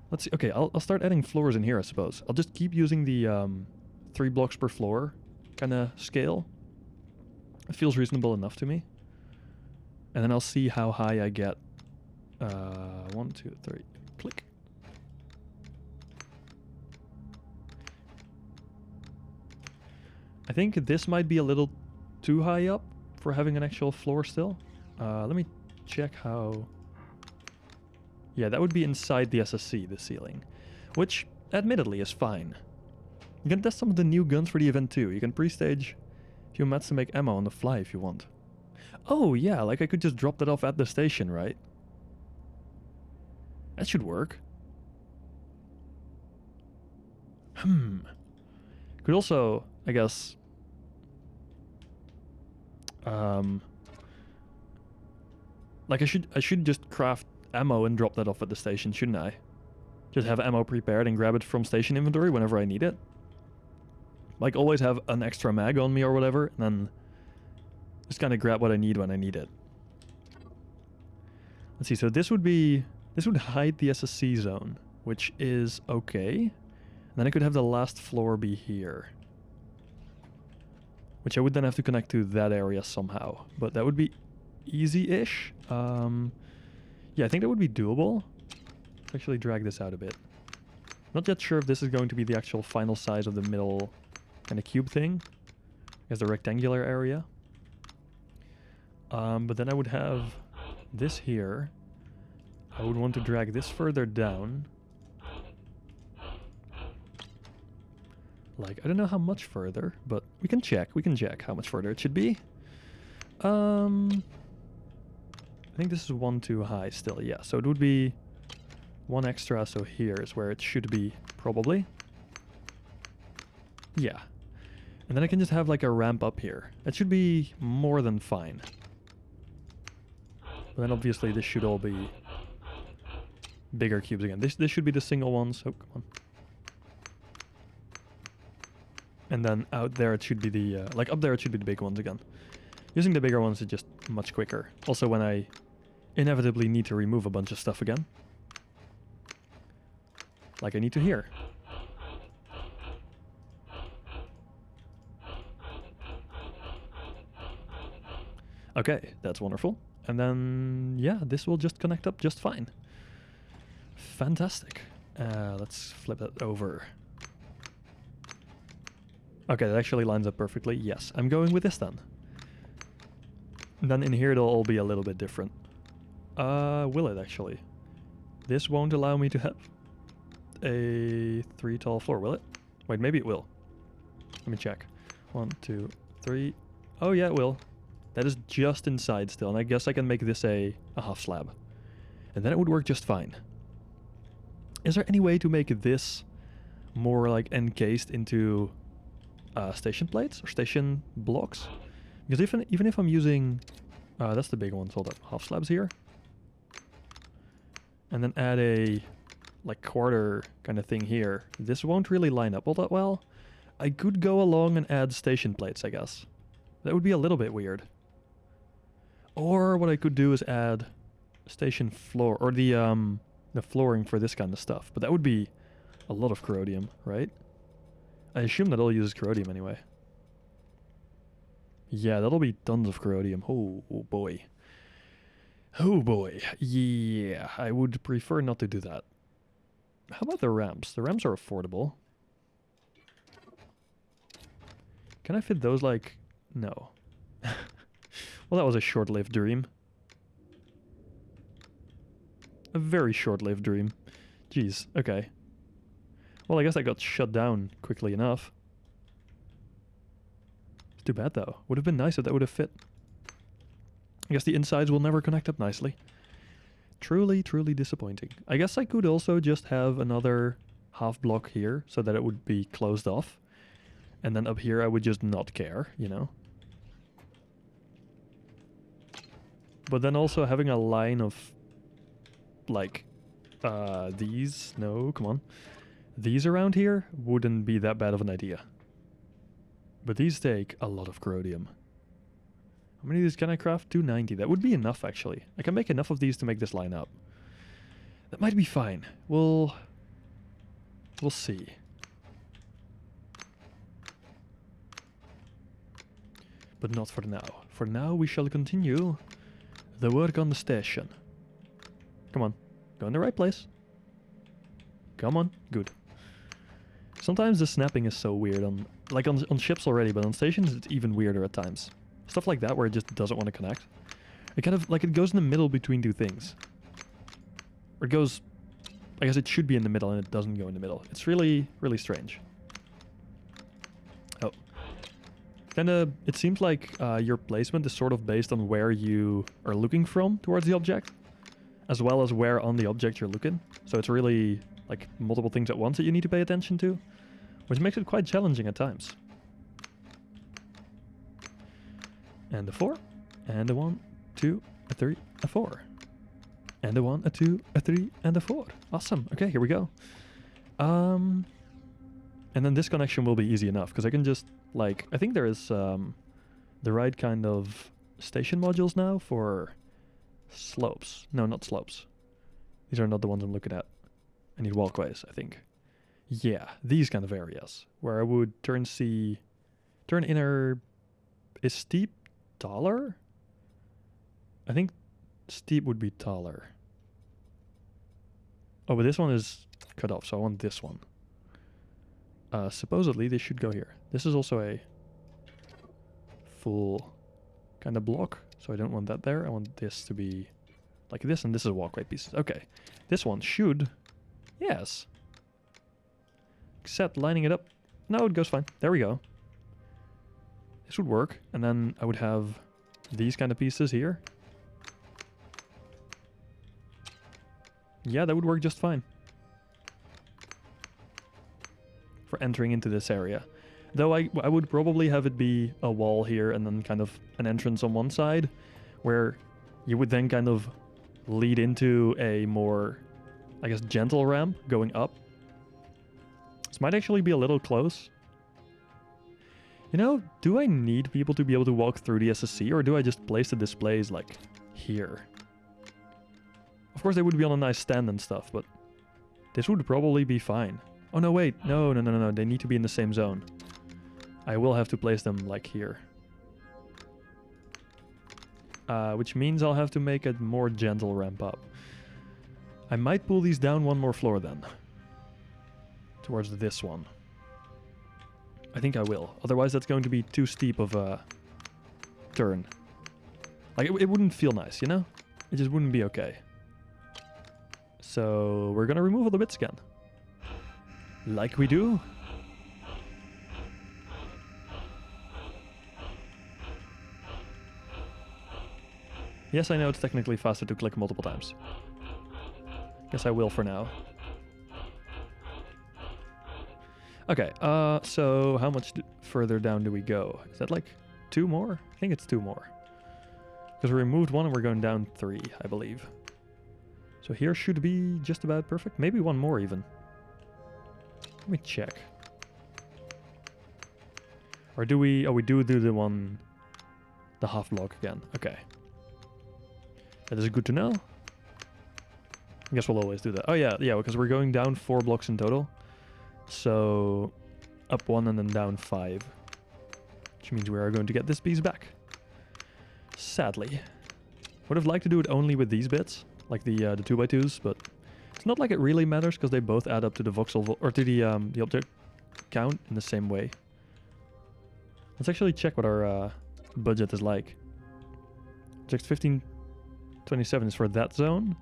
[SPEAKER 1] Let's see. Okay, I'll start adding floors in here, I suppose. I'll just keep using the 3 blocks per floor kind of scale. It feels reasonable enough to me. And then I'll see how high I get. 1, 2, 3, click. I think this might be a little too high up for having an actual floor still. Let me check how... Yeah, that would be inside the SSC, the ceiling. Which, admittedly, is fine. You can test some of the new guns for the event too. You can pre-stage a few mats to make ammo on the fly if you want. Oh yeah, like I could just drop that off at the station, right? That should work. Could also, I guess... like I should just craft ammo and drop that off at the station, shouldn't I? Just have ammo prepared and grab it from station inventory whenever I need it. Like, always have an extra mag on me or whatever, and then just kind of grab what I need when I need it. Let's see, so this would hide the SSC zone, which is okay. And then I could have the last floor be here. Which I would then have to connect to that area somehow. But that would be easy-ish. Yeah, I think that would be doable. Actually drag this out a bit. Not yet sure if this is going to be the actual final size of the middle kind of cube thing. As the rectangular area. But then I would have this here. I would want to drag this further down. Like, I don't know how much further, but we can check. We can check how much further it should be. I think this is 1 too high still, yeah. So it would be 1 extra, so here is where it should be, probably. Yeah. And then I can just have like a ramp up here. That should be more than fine. But then obviously this should all be bigger cubes again. This should be the single ones. Oh, come on. And then out there it should be the, like up there it should be the big ones again. Using the bigger ones is just much quicker. Also when I inevitably need to remove a bunch of stuff again. Like I need to here. Okay, that's wonderful. And then, yeah, this will just connect up just fine. Fantastic. Let's flip that over. Okay, that actually lines up perfectly. Yes, I'm going with this then. And then in here it'll all be a little bit different. Will it actually? This won't allow me to have a 3 tall floor, will it? Wait, maybe it will. Let me check. 1, 2, 3. Oh yeah, it will. That is just inside still, and I guess I can make this a half slab. And then it would work just fine. Is there any way to make this more like encased into station plates or station blocks? Because even if I'm using... that's the big ones, hold up, half slabs here. And then add a like quarter kind of thing here. This won't really line up all that well. I could go along and add station plates, I guess. That would be a little bit weird. Or what I could do is add station floor, or the flooring for this kind of stuff. But that would be a lot of corrodium, right? I assume that all uses corrodium anyway. Yeah, that'll be tons of corrodium. Oh boy. Oh boy. Yeah, I would prefer not to do that. How about the ramps? The ramps are affordable. Can I fit those like... No. Well, that was a short-lived dream. A very short-lived dream. Jeez, okay. Well, I guess I got shut down quickly enough. It's too bad, though. Would have been nice if that would have fit. I guess the insides will never connect up nicely. Truly, truly disappointing. I guess I could also just have another half block here so that it would be closed off. And then up here I would just not care, you know? But then also having a line of, like, these... No, come on. These around here wouldn't be that bad of an idea. But these take a lot of corrodium. How many of these can I craft? 290. That would be enough, actually. I can make enough of these to make this line up. That might be fine. We'll see. But not for now. For now, we shall continue the work on the station. Come on. Go in the right place. Come on. Good. Sometimes the snapping is so weird on... Like on ships already, but on stations it's even weirder at times. Stuff like that where it just doesn't want to connect. It kind of... Like it goes in the middle between two things. Or it goes... I guess it should be in the middle and it doesn't go in the middle. It's really, really strange. Oh. Kinda... It seems like your placement is sort of based on where you are looking from towards the object. As well as where on the object you're looking. So it's really... like multiple things at once that you need to pay attention to, which makes it quite challenging at times. And a 4, and a 1, 2, a 3, a 4. And a 1, a 2, a 3, and a 4. Awesome. Okay, here we go. And then this connection will be easy enough, because I can just, like, I think there is the right kind of station modules now for slopes. No, not slopes. These are not the ones I'm looking at. I need walkways, I think. Yeah, these kind of areas. Where I would turn inner... Is steep taller? I think steep would be taller. Oh, but this one is cut off, so I want this one. Supposedly, this should go here. This is also a full kind of block, so I don't want that there. I want this to be like this, and this is walkway pieces. Okay, this one should... Yes. Except lining it up. No, it goes fine. There we go. This would work. And then I would have these kind of pieces here. Yeah, that would work just fine. For entering into this area. Though I would probably have it be a wall here and then kind of an entrance on one side. Where you would then kind of lead into a more... I guess gentle ramp going up. This might actually be a little close. You know, do I need people to be able to walk through the SSC, or do I just place the displays like here? Of course they would be on a nice stand and stuff, but this would probably be fine. Oh no, wait, no, they need to be in the same zone. I will have to place them like here. Which means I'll have to make a more gentle ramp up. I might pull these down one more floor then. Towards this one. I think I will. Otherwise that's going to be too steep of a turn. Like, it wouldn't feel nice, you know? It just wouldn't be okay. So, we're gonna remove all the bits again. Like we do. Yes, I know it's technically faster to click multiple times. Guess I will for now. Okay, so how much further down do we go? Is that like 2 more? I think it's 2 more. Because we removed 1 and we're going down 3, I believe. So here should be just about perfect. Maybe 1 more even. Let me check. Or do we... Oh, we do the one... The half block again. Okay. That is good to know. I guess we'll always do that. Oh yeah, because we're going down 4 blocks in total. So up 1 and then down 5. Which means we are going to get this piece back. Sadly. Would have liked to do it only with these bits, like the 2x2s, but it's not like it really matters because they both add up to the voxel or to the object count in the same way. Let's actually check what our budget is like. Object 1527 is for that zone.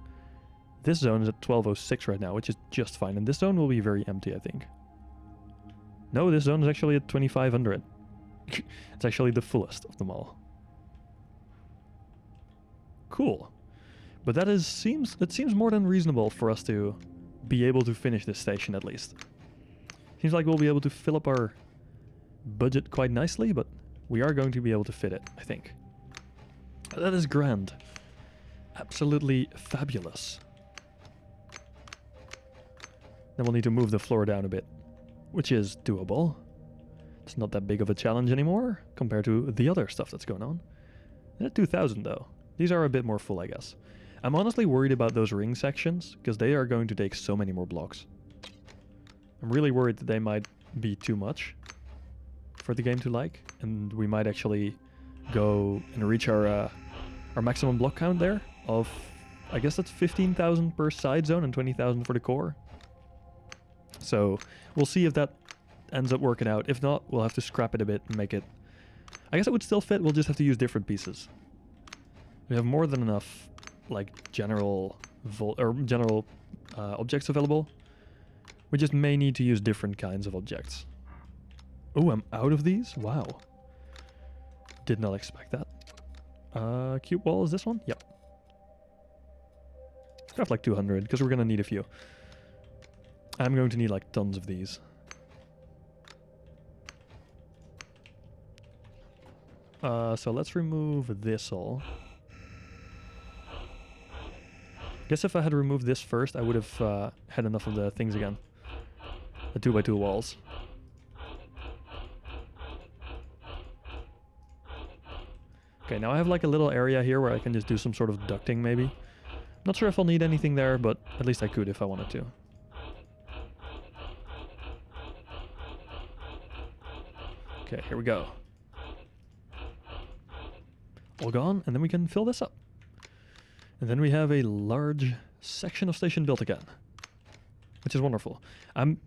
[SPEAKER 1] This zone is at 1206 right now, which is just fine, and this zone will be very empty, I think. No, this zone is actually at 2500. It's actually the fullest of them all. Cool. But that seems more than reasonable for us to be able to finish this station at least. Seems like we'll be able to fill up our budget quite nicely, but we are going to be able to fit it, I think. That is grand. Absolutely fabulous. Then we'll need to move the floor down a bit, which is doable. It's not that big of a challenge anymore compared to the other stuff that's going on. And at 2000 though. These are a bit more full, I guess. I'm honestly worried about those ring sections, because they are going to take so many more blocks. I'm really worried that they might be too much for the game to like, and we might actually go and reach our maximum block count there of, I guess that's 15,000 per side zone and 20,000 for the core. So we'll see if that ends up working out. If not, we'll have to scrap it a bit and make it... I guess it would still fit, we'll just have to use different pieces. We have more than enough, like, general objects available. We just may need to use different kinds of objects. Oh, I'm out of these? Wow. Did not expect that. Cube wall is this one? Yep. Craft like 200, because we're going to need a few. I'm going to need like tons of these. So let's remove this all. Guess if I had removed this first, I would have had enough of the things again. The 2x2 walls. Okay, now I have like a little area here where I can just do some sort of ducting maybe. Not sure if I'll need anything there, but at least I could if I wanted to. Okay, here we go. All gone, and then we can fill this up. And then we have a large section of station built again, which is wonderful. I'm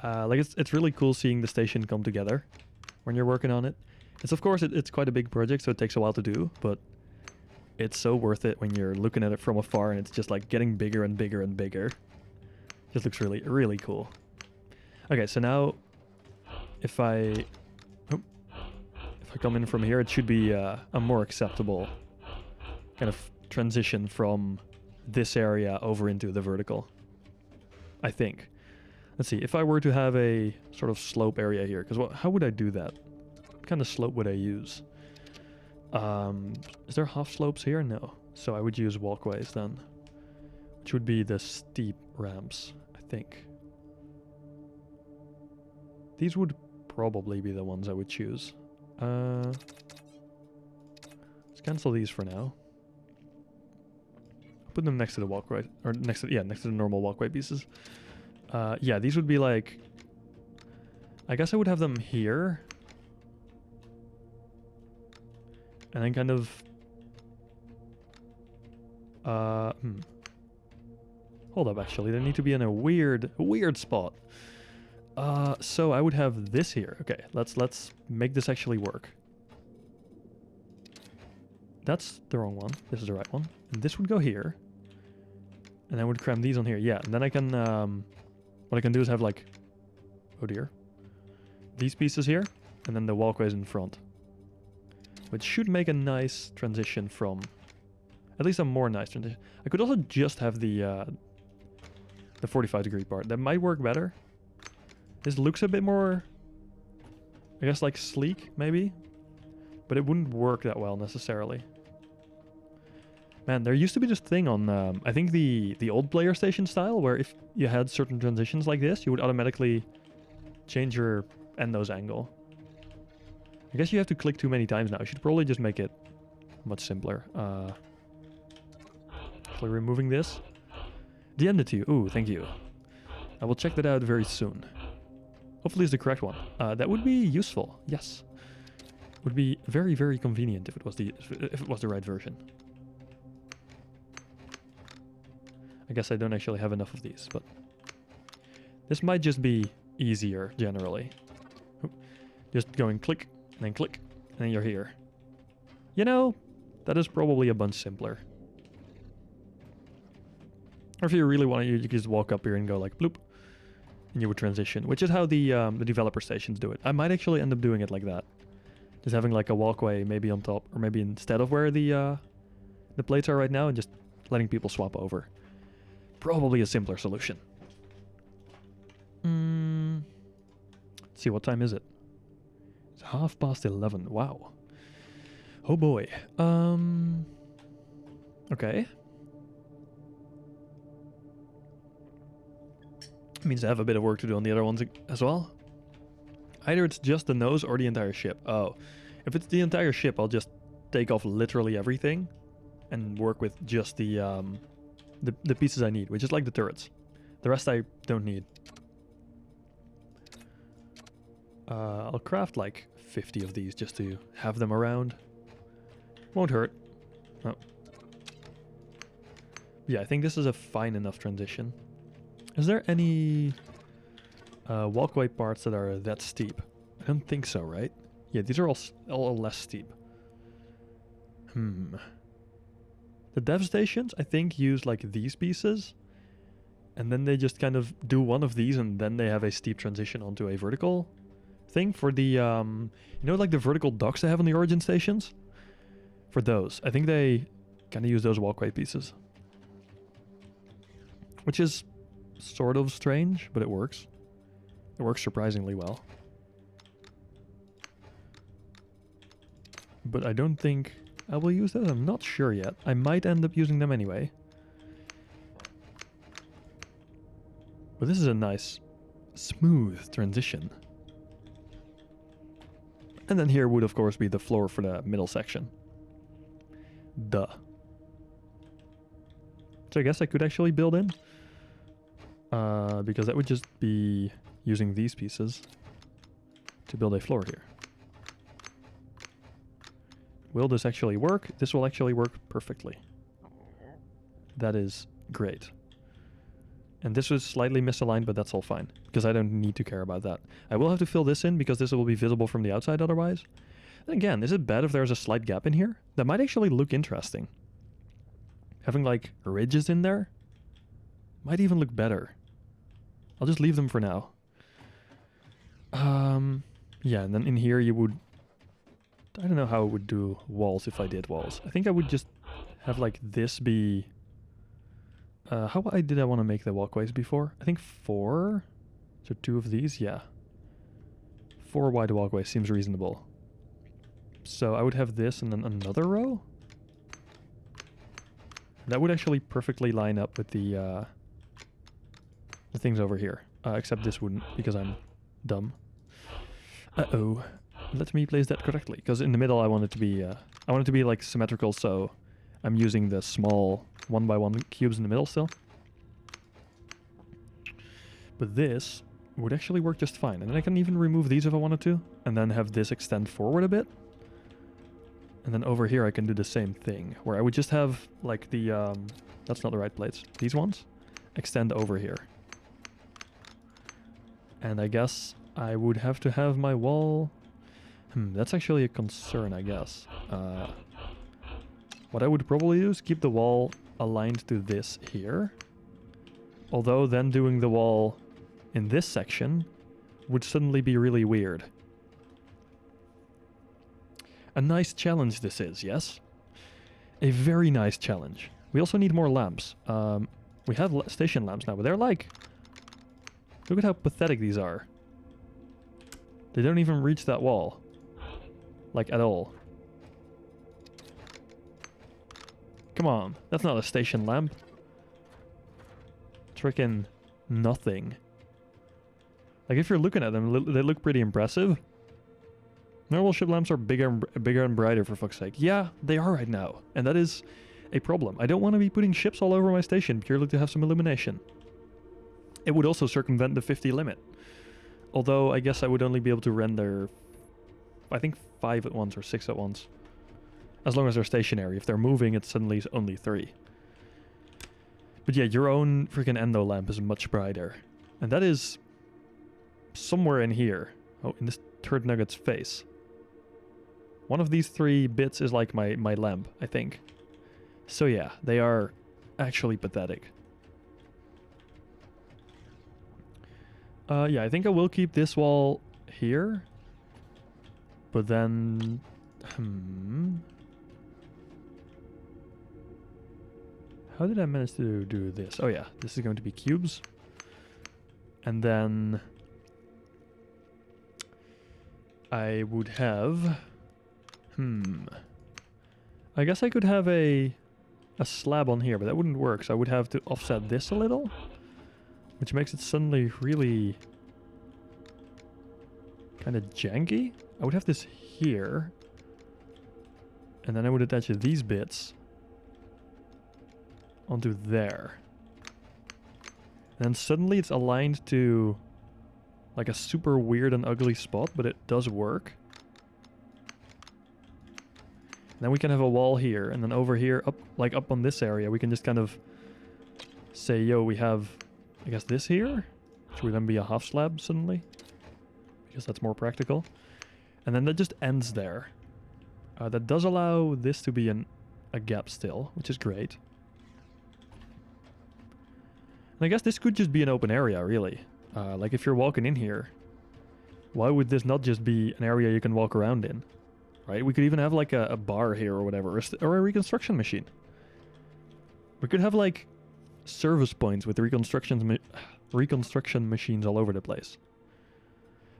[SPEAKER 1] like it's really cool seeing the station come together when you're working on it. It's of course it's quite a big project, so it takes a while to do, but it's so worth it when you're looking at it from afar and it's just like getting bigger and bigger and bigger. Just looks really, really cool. Okay, so now if I come in from here, it should be a more acceptable kind of transition from this area over into the vertical, I think. Let's see, if I were to have a sort of slope area here, because how would I do that? What kind of slope would I use? Is there half slopes here? No. So I would use walkways then, which would be the steep ramps, I think. These would probably be the ones I would choose. Let's cancel these for now. Put them next to the walkway, or next to the normal walkway pieces. Yeah, these would be like, I guess I would have them here. And then kind of hold up, actually, they need to be in a weird spot. So I would have this here. Okay, let's make this actually work. That's the wrong one. This is the right one. And this would go here. And I would cram these on here. Yeah, and then I can what I can do is have like, oh dear, these pieces here, and then the walkways in front, which should make a nice transition from, at least a more nice transition. I could also just have the 45-degree part. That might work better. This looks a bit more, I guess, like sleek, maybe, but it wouldn't work that well necessarily. Man, there used to be this thing on, I think the old player station style, where if you had certain transitions like this, you would automatically change your endos angle. I guess you have to click too many times now. I should probably just make it much simpler. Actually, removing this. The entity. Ooh, thank you. I will check that out very soon. Hopefully it's the correct one. That would be useful. Yes. Would be very, very convenient if it was the right version. I guess I don't actually have enough of these, but this might just be easier generally. Oop. Just going click, and then you're here. You know, that is probably a bunch simpler. Or if you really want to, you can just walk up here and go like bloop, and you would transition, which is how the developer stations do it. I might actually end up doing it like that. Just having like a walkway maybe on top, or maybe instead of where the plates are right now, and just letting people swap over. Probably a simpler solution. Let's see, what time is it? It's 11:30. Wow. Oh boy. Okay. Means I have a bit of work to do on the other ones as well. Either it's just the nose or the entire ship. Oh, if it's the entire ship, I'll just take off literally everything and work with just the pieces I need, which is like the turrets. The rest I don't need. I'll craft like 50 of these just to have them around. Won't hurt. Oh. Yeah, I think this is a fine enough transition. Is there any walkway parts that are that steep? I don't think so, right? Yeah, these are all less steep. The dev stations, I think, use like these pieces. And then they just kind of do one of these and then they have a steep transition onto a vertical thing for the, you know, like the vertical docks they have on the origin stations? For those. I think they kind of use those walkway pieces. Which is sort of strange, but it works. It works surprisingly well. But I don't think I will use that. I'm not sure yet. I might end up using them anyway. But this is a nice, smooth transition. And then here would, of course, be the floor for the middle section. Duh. So I guess I could actually build in. Because that would just be using these pieces to build a floor here. Will this actually work? This will actually work perfectly. That is great. And this was slightly misaligned, but that's all fine, because I don't need to care about that. I will have to fill this in, because this will be visible from the outside otherwise. And again, is it bad if there's a slight gap in here? That might actually look interesting. Having, like, ridges in there might even look better. I'll just leave them for now. Yeah, and then in here you would... I don't know how I would do walls if I did walls. I think I would just have, like, this be... how wide did I want to make the walkways before? I think 4? So 2 of these? Yeah. 4 wide walkways seems reasonable. So I would have this and then another row? That would actually perfectly line up with the things over here. Except this wouldn't, because I'm dumb. Uh-oh. Let me place that correctly, because in the middle I want it to be, like, symmetrical, so I'm using the small 1x1 cubes in the middle still. But this would actually work just fine. And then I can even remove these if I wanted to, and then have this extend forward a bit. And then over here I can do the same thing, where I would just have, like, the, that's not the right plates. These ones extend over here. And I guess I would have to have my wall... that's actually a concern, I guess. What I would probably do is keep the wall aligned to this here. Although then doing the wall in this section would suddenly be really weird. A nice challenge this is, yes? A very nice challenge. We also need more lamps. We have station lamps now, but they're like... Look at how pathetic these are. They don't even reach that wall. Like, at all. Come on, that's not a station lamp. Frickin' nothing. Like, if you're looking at them, they look pretty impressive. Normal ship lamps are bigger and brighter, for fuck's sake. Yeah, they are right now. And that is a problem. I don't want to be putting ships all over my station purely to have some illumination. It would also circumvent the 50 limit. Although, I guess I would only be able to render... I think 5 at once or 6 at once. As long as they're stationary. If they're moving, it's suddenly only 3. But yeah, your own freaking endo lamp is much brighter. And that is somewhere in here. Oh, in this turd nugget's face. One of these 3 bits is like my lamp, I think. So yeah, they are actually pathetic. Yeah, I think I will keep this wall here. But then... How did I manage to do this? Oh yeah, this is going to be cubes. And then... I would have... I guess I could have a slab on here, but that wouldn't work. So I would have to offset this a little. Which makes it suddenly really... kind of janky. I would have this here. And then I would attach these bits onto there. And then suddenly it's aligned to like a super weird and ugly spot, but it does work. And then we can have a wall here, and then over here, up on this area, we can just kind of say, yo, we have, I guess, this here, which would then be a half slab suddenly, because that's more practical. And then that just ends there. That does allow this to be a gap still, which is great. And I guess this could just be an open area, really. Like if you're walking in here, why would this not just be an area you can walk around in? Right? We could even have like a bar here or whatever, or a reconstruction machine. We could have like service points with reconstruction machines all over the place.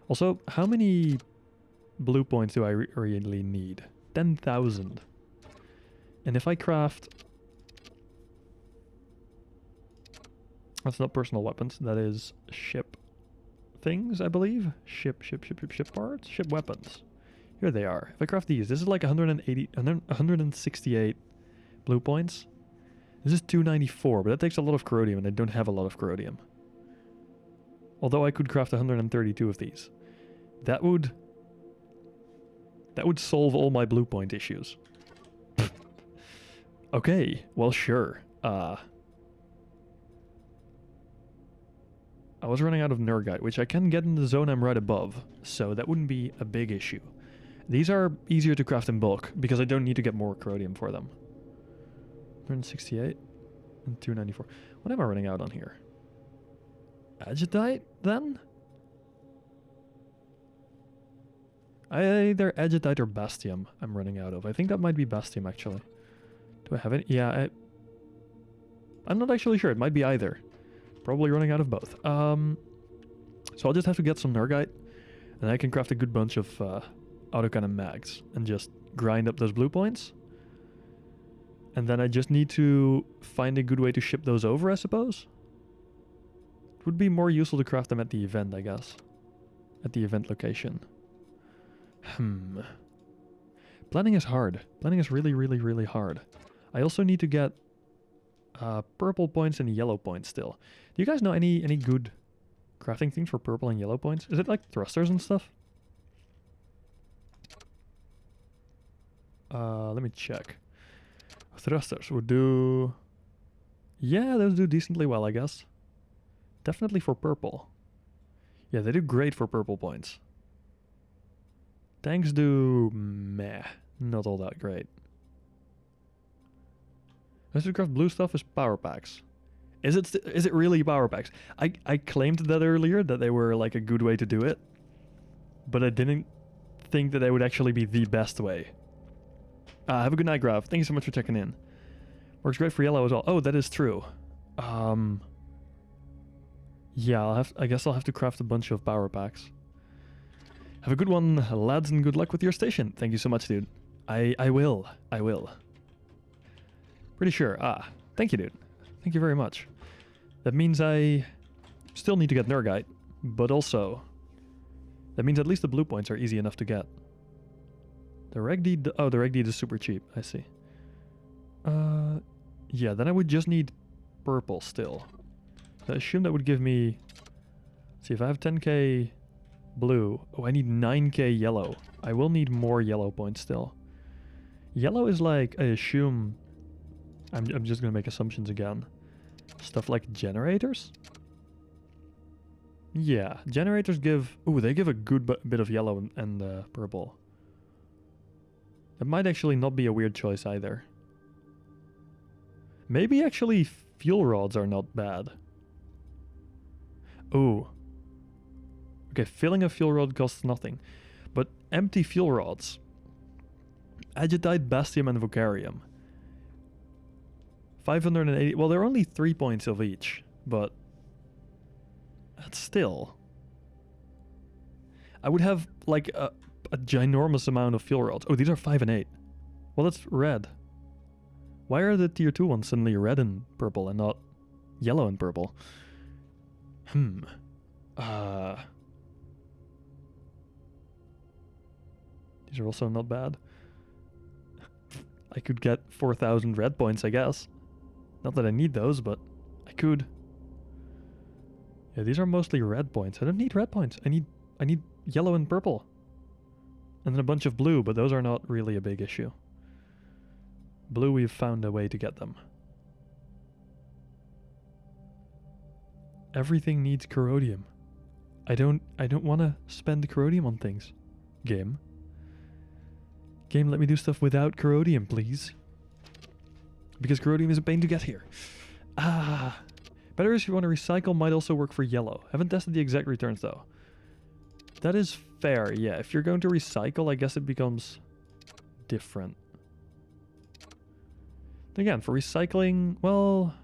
[SPEAKER 1] Also, how many blue points do I really need? 10,000. And if I craft... That's not personal weapons, that is ship things, I believe. Ship parts? Ship weapons. Here they are. If I craft these, this is like 168 blue points. This is 294, but that takes a lot of corrodium, and I don't have a lot of corrodium. Although I could craft 132 of these. That would solve all my blue point issues. Okay, well sure. I was running out of Nergite, which I can get in the zone I'm right above, so that wouldn't be a big issue. These are easier to craft in bulk, because I don't need to get more corrodium for them. 168 and 294. What am I running out on here? Agitite, then? Either Agitite or Bastium I'm running out of. I think that might be Bastium, actually. Do I have it? Yeah, I'm not actually sure. It might be either. Probably running out of both. So I'll just have to get some Nergite, and I can craft a good bunch of autocannon mags and just grind up those blue points. And then I just need to find a good way to ship those over, I suppose. It would be more useful to craft them at the event, I guess. At the event location. Planning is hard. Planning is really, really, really hard. I also need to get purple points and yellow points still. Do you guys know any good crafting things for purple and yellow points? Is it like thrusters and stuff? Let me check. Thrusters would do... Yeah, those do decently well, I guess. Definitely for purple. Yeah, they do great for purple points. Tanks do... meh. Not all that great. Let's craft blue stuff is power packs. Is it really power packs? I claimed that earlier, that they were like a good way to do it. But I didn't think that they would actually be the best way. Have a good night, Graf. Thank you so much for checking in. Works great for yellow as well. Oh, that is true. Yeah, I guess I'll have to craft a bunch of power packs. Have a good one, lads, and good luck with your station. Thank you so much, dude. I will. Pretty sure. Thank you, dude. Thank you very much. That means I still need to get Nergite, but also that means at least the blue points are easy enough to get. The reg deed, the reg deed is super cheap. I see. Yeah, then I would just need purple still. I assume that would give me... Let's see, if I have 10k blue... Oh, I need 9k yellow. I will need more yellow points still. Yellow is like, I assume... I'm just gonna make assumptions again. Stuff like generators? Yeah, generators give... Ooh, they give a good bit of yellow and purple. That might actually not be a weird choice either. Maybe actually fuel rods are not bad. Ooh. Okay, filling a fuel rod costs nothing. But empty fuel rods. Agitite, Bastium and Vocarium. 580... Well, they're only 3 points of each. But... That's still... I would have, like, a ginormous amount of fuel rods. Oh, these are 5 and 8. Well, that's red. Why are the tier 2 ones suddenly red and purple and not yellow and purple? These are also not bad. I could get 4,000 red points, I guess. Not that I need those, but I could. Yeah, these are mostly red points. I don't need red points. I need yellow and purple. And then a bunch of blue, but those are not really a big issue. Blue, we've found a way to get them. Everything needs corrodium. I don't want to spend corrodium on things. Game, let me do stuff without corrodium, please. Because corrodium is a pain to get here. Batteries you want to recycle might also work for yellow. Haven't tested the exact returns though. That is fair, yeah. If you're going to recycle, I guess it becomes different. Again, for recycling, well...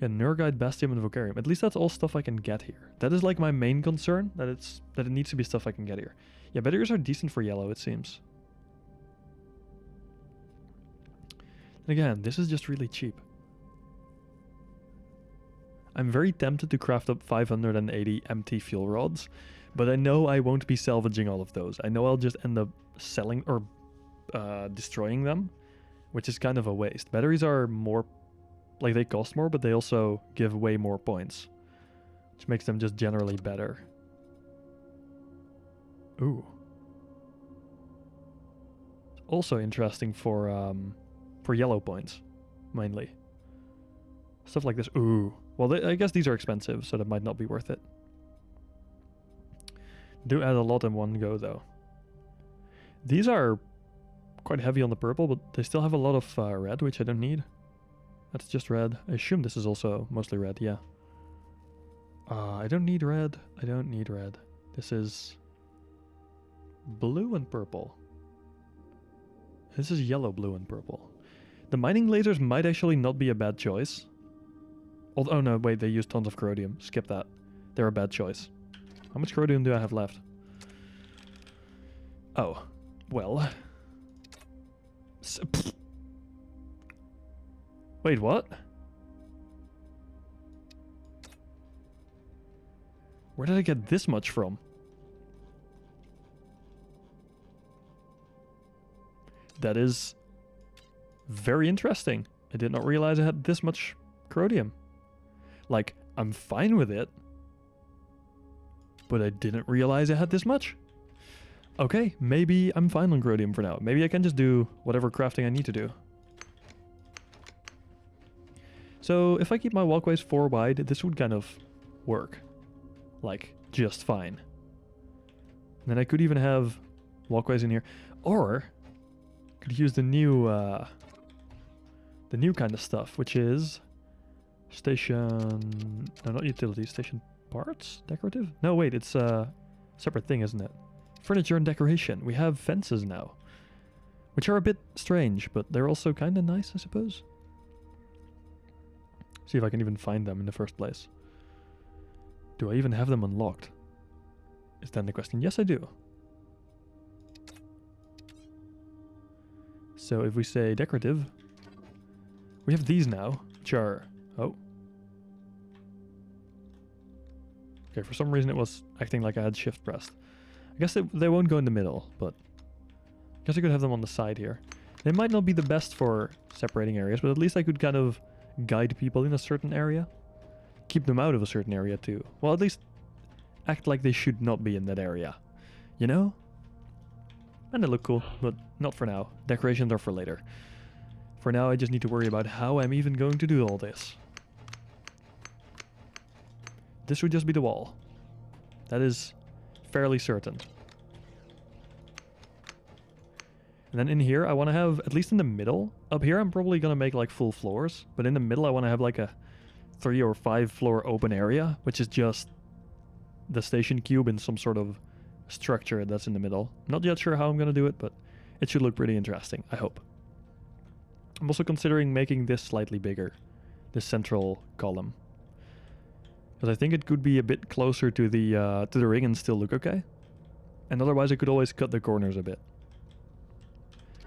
[SPEAKER 1] Yeah, Nurgite, Bastium, and Vocarium. At least that's all stuff I can get here. That is like my main concern, that it needs to be stuff I can get here. Yeah, batteries are decent for yellow, it seems. And again, this is just really cheap. I'm very tempted to craft up 580 empty fuel rods, but I know I won't be salvaging all of those. I know I'll just end up selling or destroying them, which is kind of a waste. Batteries are more, like they cost more, but they also give way more points, which makes them just generally better. Ooh. Also interesting for yellow points, mainly. Stuff like this. Ooh. Well, I guess these are expensive, so that might not be worth it. Do add a lot in one go, though. These are quite heavy on the purple, but they still have a lot of red, which I don't need. That's just red. I assume this is also mostly red, yeah. I don't need red. I don't need red. This is blue and purple. This is yellow, blue, and purple. The mining lasers might actually not be a bad choice. Oh no, wait, they use tons of corrodium. Skip that. They're a bad choice. How much corrodium do I have left? Oh, well. Wait, what? Where did I get this much from? That is very interesting. I did not realize I had this much corrodium. Like, I'm fine with it, but I didn't realize I had this much. Okay, maybe I'm fine on corrodium for now. Maybe I can just do whatever crafting I need to do. So, if I keep my walkways 4 wide, this would kind of work. Like, just fine. And then I could even have walkways in here. Or, could use the new kind of stuff, which is... Station... No, not utilities. Station parts? Decorative? No, wait, it's a separate thing, isn't it? Furniture and decoration. We have fences now. Which are a bit strange, but they're also kind of nice, I suppose. See if I can even find them in the first place. Do I even have them unlocked? Is then the question. Yes, I do. So if we say decorative, we have these now, which are... Oh. Okay, for some reason it was acting like I had shift pressed. I guess they won't go in the middle, but I guess I could have them on the side here. They might not be the best for separating areas, but at least I could kind of guide people in a certain area. Keep them out of a certain area too. Well, at least act like they should not be in that area. You know? And they look cool, but not for now. Decorations are for later. For now, I just need to worry about how I'm even going to do all this. This would just be the wall. That is fairly certain. And then in here, I want to have, at least in the middle, up here I'm probably going to make like full floors, but in the middle I want to have like a 3 or 5 floor open area, which is just the station cube in some sort of structure that's in the middle. Not yet sure how I'm going to do it, but it should look pretty interesting, I hope. I'm also considering making this slightly bigger, this central column. Because I think it could be a bit closer to the ring and still look okay. And otherwise I could always cut the corners a bit.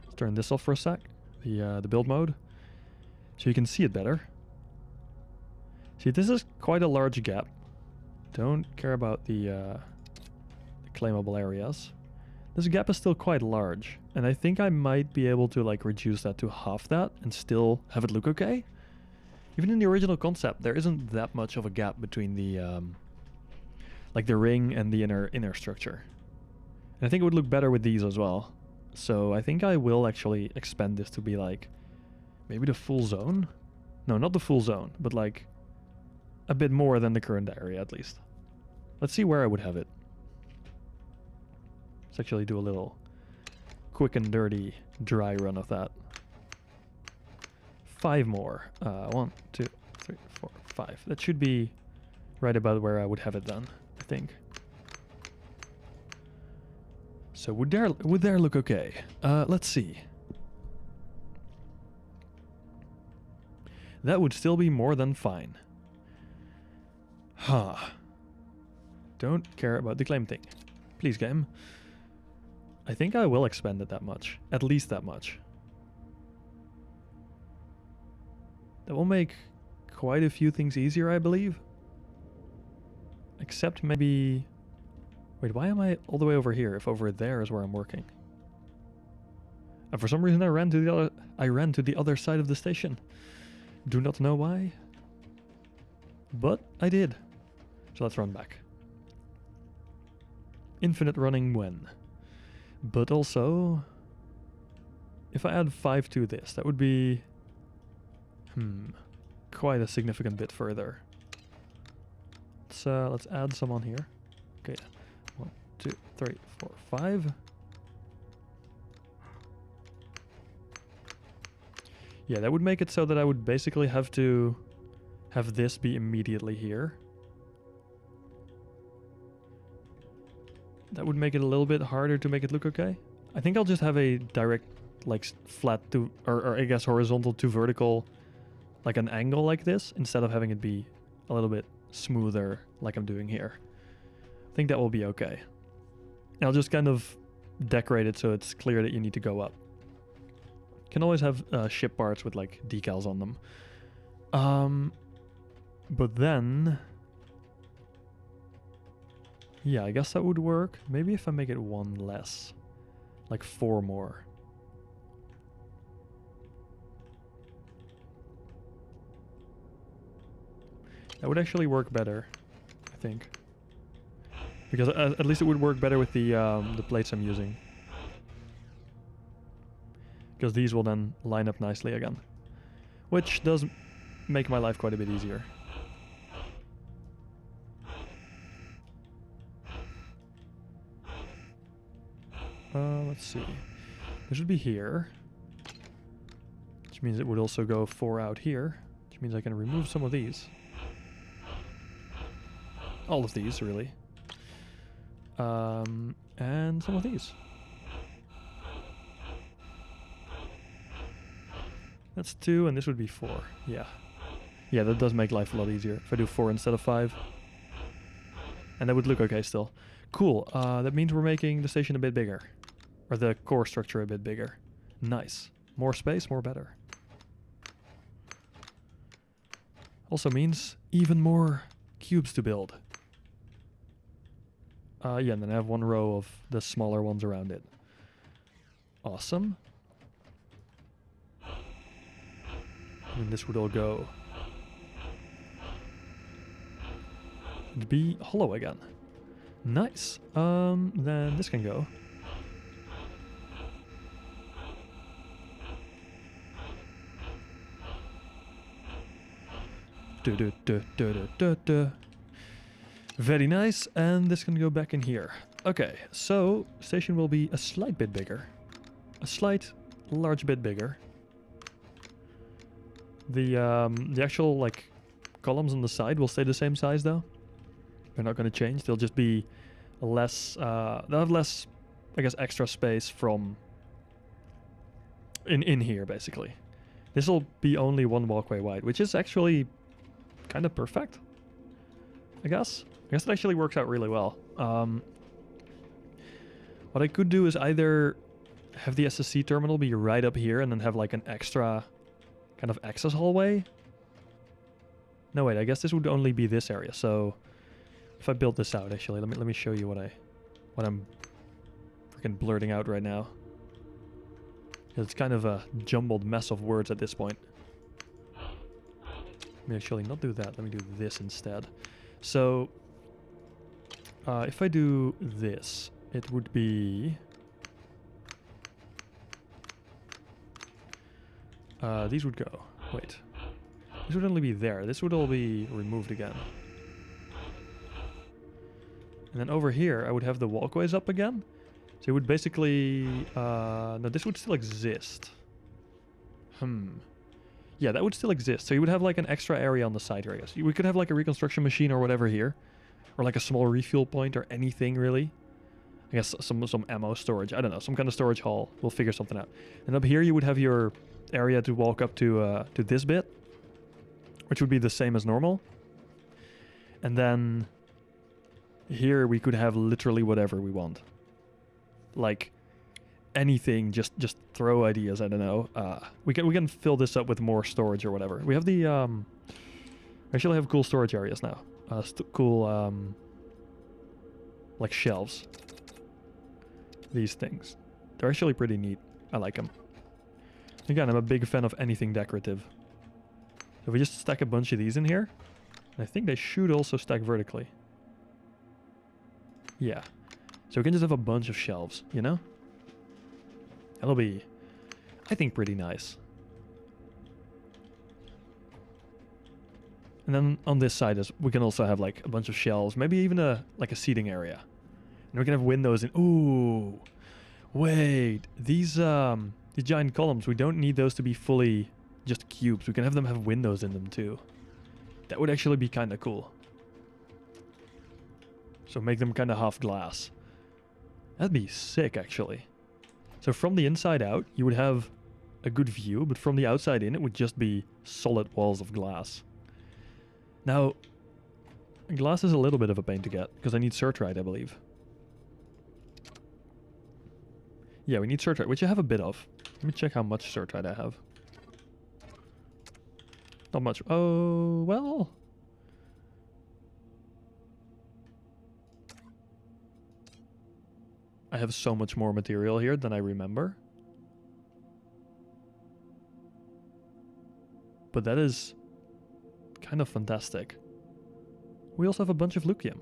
[SPEAKER 1] Let's turn this off for a sec, the build mode, so you can see it better. See, this is quite a large gap. Don't care about the claimable areas. This gap is still quite large, and I think I might be able to like reduce that to half that and still have it look okay. Even in the original concept, there isn't that much of a gap between the like the ring and the inner structure. And I think it would look better with these as well. So I think I will actually expand this to be like maybe the full zone. No, not the full zone, but like a bit more than the current area at least. Let's see where I would have it. Let's actually do a little quick and dirty dry run of that. 5 more. 1, 2, 3, 4, 5. That should be right about where I would have it done, I think. So would there look okay? Let's see. That would still be more than fine. Huh. Don't care about the claim thing. Please, game. I think I will expand it that much. At least that much. That will make quite a few things easier, I believe. Except maybe... Wait, why am I all the way over here if over there is where I'm working? And for some reason I ran to the other side of the station. Do not know why. But I did. So let's run back. Infinite running when? But also, if I add 5 to this, that would be quite a significant bit further. Let's add some on here. Okay, 1, 2, 3, 4, 5. Yeah, that would make it so that I would basically have to have this be immediately here. That would make it a little bit harder to make it look okay. I think I'll just have a direct, like, flat to, or I guess horizontal to vertical, like an angle like this, instead of having it be a little bit smoother like I'm doing here. I think that will be okay. And I'll just kind of decorate it so it's clear that you need to go up. You can always have ship parts with like decals on them. But then... Yeah, I guess that would work. Maybe if I make it 1 less. Like 4 more. That would actually work better, I think. Because at least it would work better with the plates I'm using. Because these will then line up nicely again. Which does make my life quite a bit easier. Let's see. This would be here. Which means it would also go 4 out here. Which means I can remove some of these. All of these, really. And some of these. That's 2, and this would be 4. Yeah. Yeah, that does make life a lot easier if I do 4 instead of 5. And that would look okay still. Cool. That means we're making the station a bit bigger. Or the core structure a bit bigger. Nice. More space, more better. Also means even more cubes to build. Yeah, and then I have 1 row of the smaller ones around it. Awesome. And this would all go. It'd be hollow again. Nice. Then this can go. Du, du, du, du, du, du, du. Very nice, and this can go back in here. Okay, so station will be a slight bit bigger. A slight, large bit bigger. The actual, like, columns on the side will stay the same size, though. They're not going to change. They'll just be less, they'll have less, I guess, extra space from in here, basically. This will be only one walkway wide, which is actually kind of perfect, I guess. I guess it actually works out really well. What I could do is either have the SSC terminal be right up here and then have like an extra kind of access hallway. No, wait, I guess this would only be this area. So if I build this out, actually, let me show you what I'm freaking blurting out right now. It's kind of a jumbled mess of words at this point. Let me actually not do that. Let me do this instead. So if I do this, it would be these would go. Wait. This would only be there. This would all be removed again. And then over here, I would have the walkways up again. So it would basically... no, this would still exist. Yeah, that would still exist. So you would have like an extra area on the side here, I guess. We could have like a reconstruction machine or whatever here. Or like a small refuel point or anything, really. I guess some ammo storage. I don't know. Some kind of storage hall. We'll figure something out. And up here you would have your area to walk up to this bit. Which would be the same as normal. And then... here we could have literally whatever we want. Like anything, just throw ideas. I don't know. We can fill this up with more storage or whatever. We have the actually have cool storage areas now. Cool like shelves. These things, they're actually pretty neat. I like them. Again, I'm a big fan of anything decorative. So we just stack a bunch of these in here. And I think they should also stack vertically. Yeah. So we can just have a bunch of shelves, you know? That'll be, I think, pretty nice. And then on this side, we can also have like a bunch of shelves, maybe even like a seating area. And we can have windows in. Ooh, wait, these giant columns, we don't need those to be fully just cubes. We can have them have windows in them too. That would actually be kind of cool. So make them kind of half glass. That'd be sick, actually. So from the inside out, you would have a good view, but from the outside in, it would just be solid walls of glass. Now, glass is a little bit of a pain to get, because I need Certrite, I believe. Yeah, we need Certrite, which I have a bit of. Let me check how much Certrite I have. Not much. Oh, well... I have so much more material here than I remember. But that is kind of fantastic. We also have a bunch of Lucium.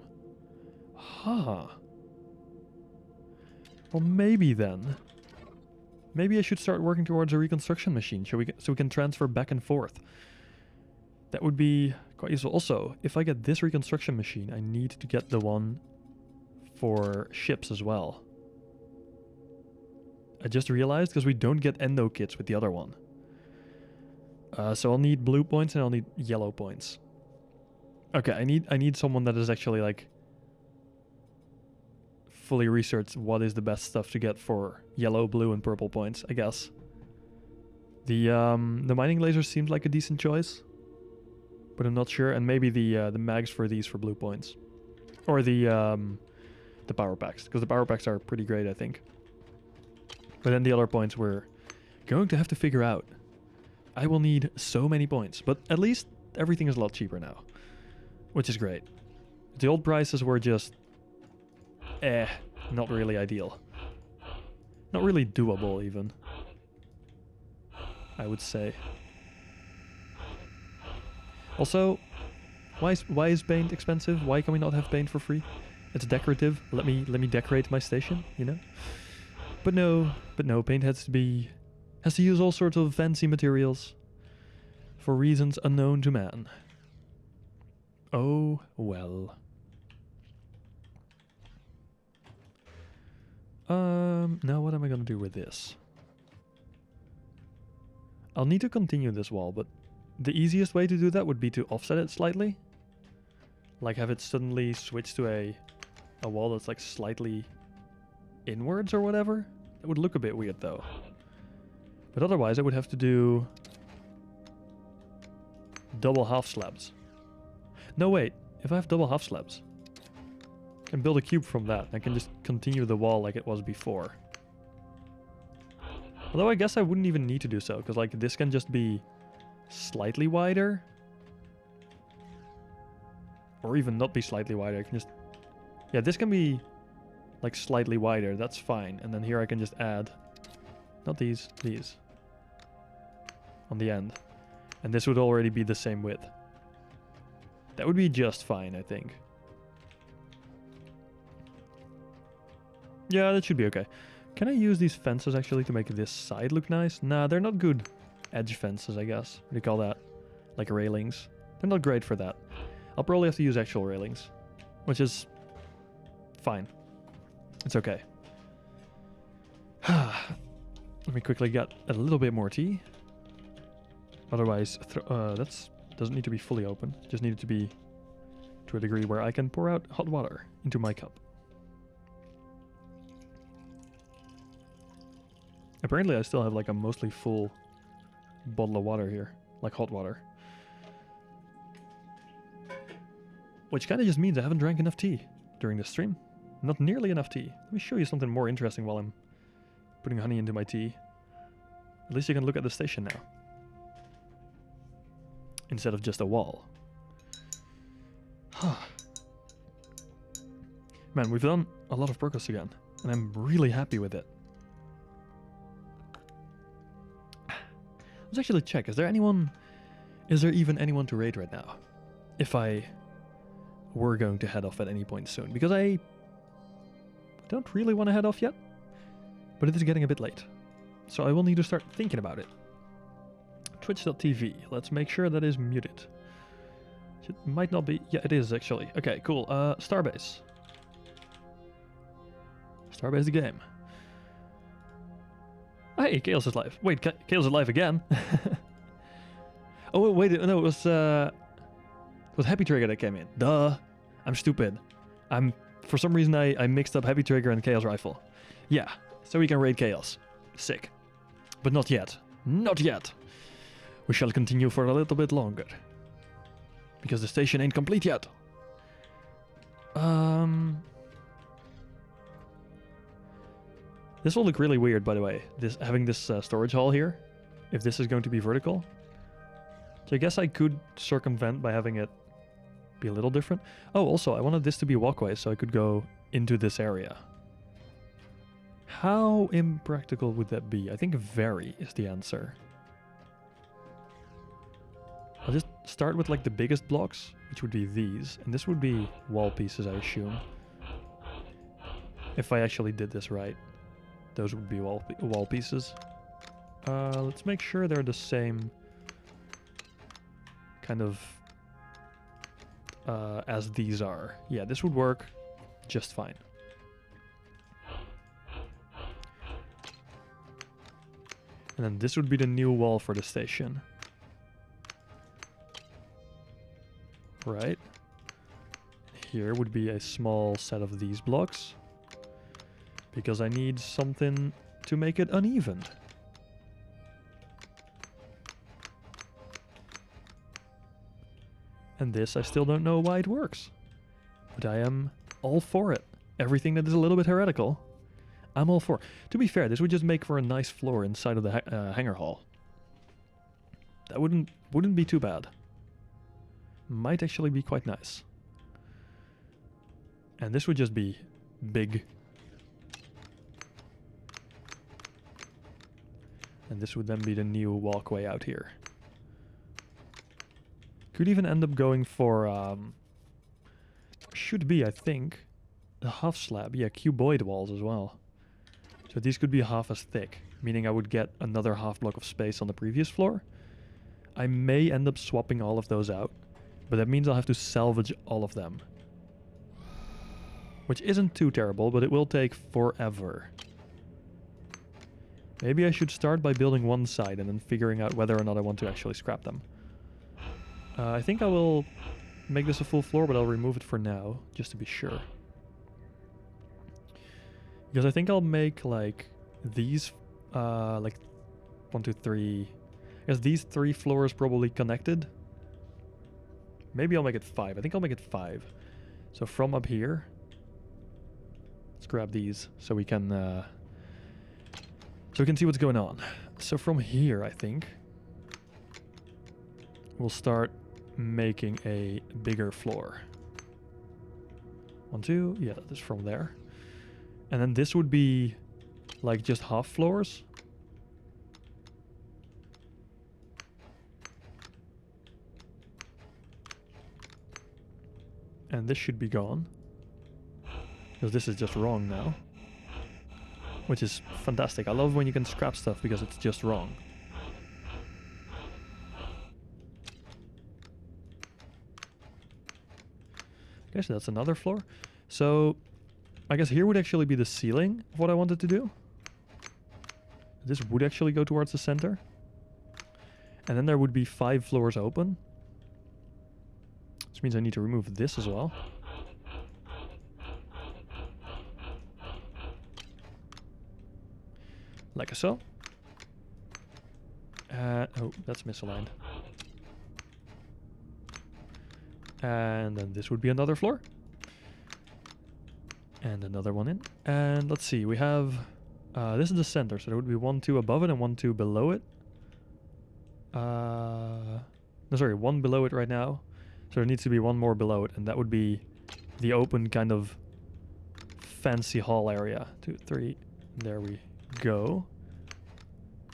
[SPEAKER 1] Huh. Well, maybe then. Maybe I should start working towards a reconstruction machine so we can transfer back and forth. That would be quite useful. Also, if I get this reconstruction machine, I need to get the one for ships as well. I just realized, because we don't get endo kits with the other one. So I'll need blue points and I'll need yellow points. Okay, I need someone that is actually like fully researched what is the best stuff to get for yellow, blue, and purple points, I guess. The mining laser seems like a decent choice, but I'm not sure. And maybe the mags for these for blue points, or the power packs, because the power packs are pretty great, I think. But then the other points we're going to have to figure out. I will need so many points, but at least everything is a lot cheaper now, which is great. The old prices were just, not really ideal. Not really doable, even, I would say. Also, why is paint expensive? Why can we not have paint for free? It's decorative. Let me decorate my station, you know? But no, paint has to use all sorts of fancy materials for reasons unknown to man. Oh, well. Now what am I gonna do with this? I'll need to continue this wall, but the easiest way to do that would be to offset it slightly. Like have it suddenly switch to a wall that's like slightly inwards or whatever. That would look a bit weird though. But otherwise I would have to do double half slabs. No wait, if I have double half slabs, I can build a cube from that. I can just continue the wall like it was before. Although I guess I wouldn't even need to do so, because like this can just be slightly wider. Or even not be slightly wider. I can just... Yeah, this can be like slightly wider. That's fine. And then here I can just add... Not these. These. On the end. And this would already be the same width. That would be just fine, I think. Yeah, that should be okay. Can I use these fences actually to make this side look nice? Nah, they're not good edge fences, I guess. What do you call that? Like railings. They're not great for that. I'll probably have to use actual railings. Which is... fine. It's okay. Let me quickly get a little bit more tea. Otherwise, that's doesn't need to be fully open. Just need it to be to a degree where I can pour out hot water into my cup. Apparently I still have like a mostly full bottle of water here. Like hot water. Which kind of just means I haven't drank enough tea during this stream. Not nearly enough tea. Let me show you something more interesting while I'm putting honey into my tea. At least you can look at the station now. Instead of just a wall. Man, we've done a lot of progress again. And I'm really happy with it. Let's actually check. Is there even anyone to raid right now? If I were going to head off at any point soon. Because I don't really want to head off yet. But it is getting a bit late. So I will need to start thinking about it. Twitch.tv. Let's make sure that is muted. It might not be. Yeah, it is actually. Okay, cool. Starbase. Starbase the game. Hey, Chaos is live. Wait, Chaos is live again? Oh, wait, no, it was Happy Trigger that came in. Duh. I'm stupid. For some reason, I mixed up Happy Trigger and Chaos Rifle. Yeah, so we can raid Chaos. Sick. But not yet. Not yet. We shall continue for a little bit longer. Because the station ain't complete yet. This will look really weird, by the way. Having this storage hall here. If this is going to be vertical. So I guess I could circumvent by having it be a little different. Oh, also, I wanted this to be a walkway so I could go into this area. How impractical would that be? I think very is the answer. I'll just start with like the biggest blocks, which would be these. And this would be wall pieces, I assume. If I actually did this right. Those would be wall pieces. Let's make sure they're the same kind of as these are. Yeah, this would work just fine. And then this would be the new wall for the station. Right. Here would be a small set of these blocks. Because I need something to make it uneven. And this, I still don't know why it works. But I am all for it. Everything that is a little bit heretical, I'm all for. To be fair, this would just make for a nice floor inside of the hangar hall. That wouldn't be too bad. Might actually be quite nice. And this would just be big. And this would then be the new walkway out here. Could even end up going for, should be, I think, a half slab. Yeah, cuboid walls as well. So these could be half as thick, meaning I would get another half block of space on the previous floor. I may end up swapping all of those out But that means I'll have to salvage all of them. Which isn't too terrible, but it will take forever. Maybe I should start by building one side and then figuring out whether or not I want to actually scrap them. I think I will make this a full floor, but I'll remove it for now, just to be sure. Because I think I'll make like these, like 1, 2, 3. I guess these 3 floors probably connected. Maybe I'll make it 5. I think I'll make it 5. So from up here, let's grab these so we can see what's going on. So from here, I think we'll start making a bigger floor. 1, 2, yeah, this from there. And then this would be like just half floors. And this should be gone. Because this is just wrong now. Which is fantastic. I love when you can scrap stuff because it's just wrong. Okay, so that's another floor. So I guess here would actually be the ceiling of what I wanted to do. This would actually go towards the center. And then there would be 5 floors open. Which means I need to remove this as well. Like so. Oh, that's misaligned. And then this would be another floor. And another one in. And let's see, we have... this is the center, so there would be 1, 2 above it and 1, 2 below it. No, sorry, 1 below it right now. So there needs to be 1 more below it, and that would be the open kind of fancy hall area. 2, 3, there we go.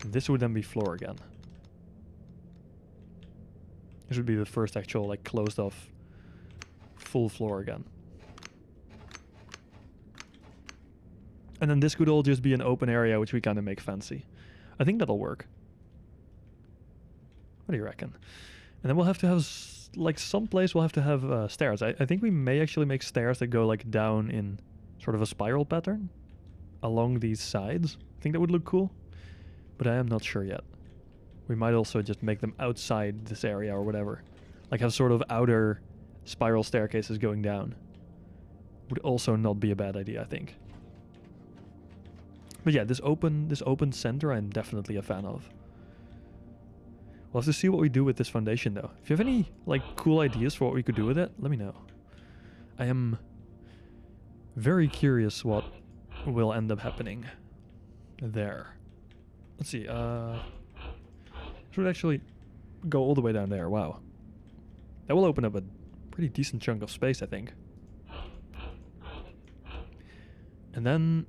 [SPEAKER 1] This would then be floor again. This would be the first actual, like, closed off full floor again. And then this could all just be an open area, which we kind of make fancy. I think that'll work. What do you reckon? And then we'll have to have, like, some place we'll have to have stairs. I think we may actually make stairs that go, like, down in sort of a spiral pattern along these sides. I think that would look cool. But I am not sure yet. We might also just make them outside this area or whatever. Like have sort of outer spiral staircases going down. Would also not be a bad idea, I think. But yeah, this open center I'm definitely a fan of. We'll have to see what we do with this foundation though. If you have any like cool ideas for what we could do with it, let me know. I am very curious what will end up happening there. Let's see, this would actually go all the way down there, wow. That will open up a pretty decent chunk of space, I think. And then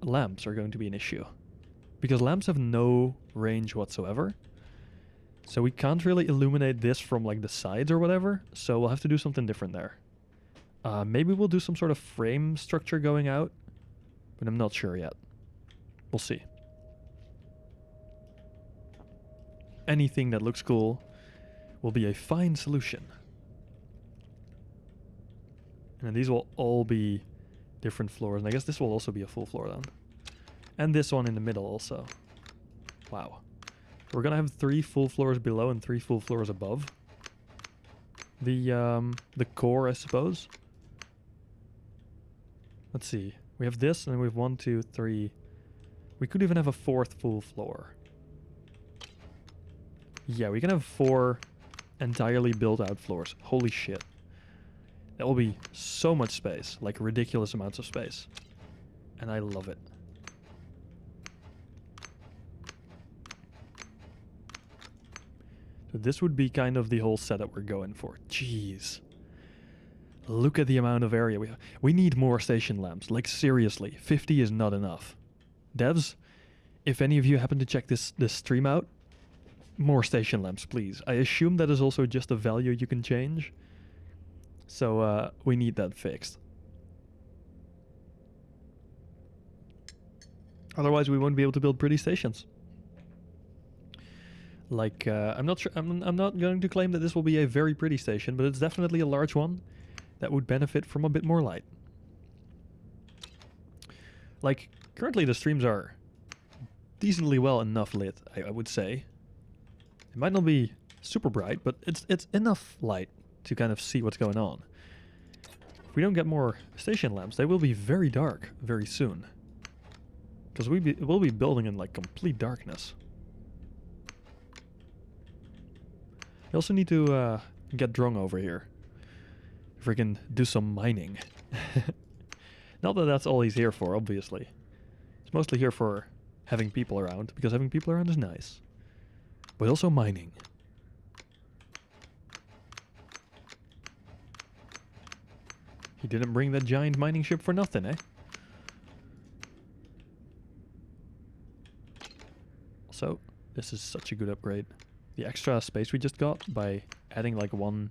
[SPEAKER 1] lamps are going to be an issue. Because lamps have no range whatsoever. So we can't really illuminate this from like the sides or whatever, so we'll have to do something different there. Maybe we'll do some sort of frame structure going out, but I'm not sure yet. We'll see. Anything that looks cool will be a fine solution. And then these will all be different floors. And I guess this will also be a full floor then. And this one in the middle also. Wow. We're gonna have 3 full floors below and 3 full floors above. The core, I suppose. Let's see. We have this and then we have 1, 2, 3... We could even have a 4th full floor. Yeah, we can have 4 entirely built out floors. Holy shit. That will be so much space. Like ridiculous amounts of space. And I love it. So this would be kind of the whole setup we're going for. Jeez. Look at the amount of area we have. We need more station lamps. Like seriously, 50 is not enough. Devs, if any of you happen to check this stream out, more station lamps, please. I assume that is also just a value you can change. So we need that fixed. Otherwise we won't be able to build pretty stations. Like, I'm not sure. I'm not going to claim that this will be a very pretty station, but it's definitely a large one that would benefit from a bit more light. Like, currently the streams are decently well enough lit, I would say. It might not be super bright, but it's enough light to kind of see what's going on. If we don't get more station lamps, they will be very dark very soon. Because we'll be building in like complete darkness. We also need to get Drong over here. If we can do some mining. Not that that's all he's here for, obviously. He's mostly here for having people around, because having people around is nice. But also mining. He didn't bring that giant mining ship for nothing, eh? Also, this is such a good upgrade. The extra space we just got by adding like 1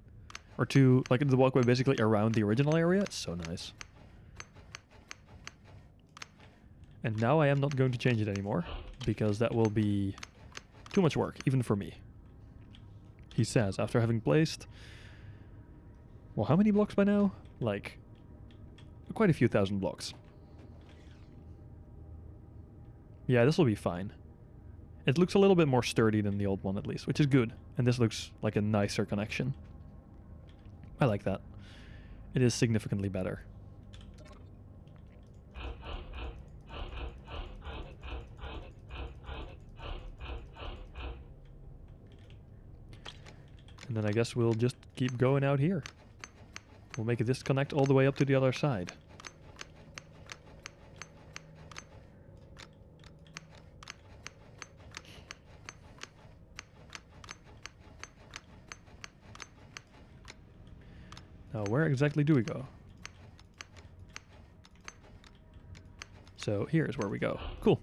[SPEAKER 1] or 2, like the walkway basically around the original area, it's so nice. And now I am not going to change it anymore, because that will be too much work, even for me. He says, after having placed... Well, how many blocks by now? Like, quite a few thousand blocks. Yeah, this will be fine. It looks a little bit more sturdy than the old one, at least, which is good. And this looks like a nicer connection. I like that. It is significantly better. And then I guess we'll just keep going out here. We'll make this connect all the way up to the other side. Now, where exactly do we go? So here's where we go. Cool.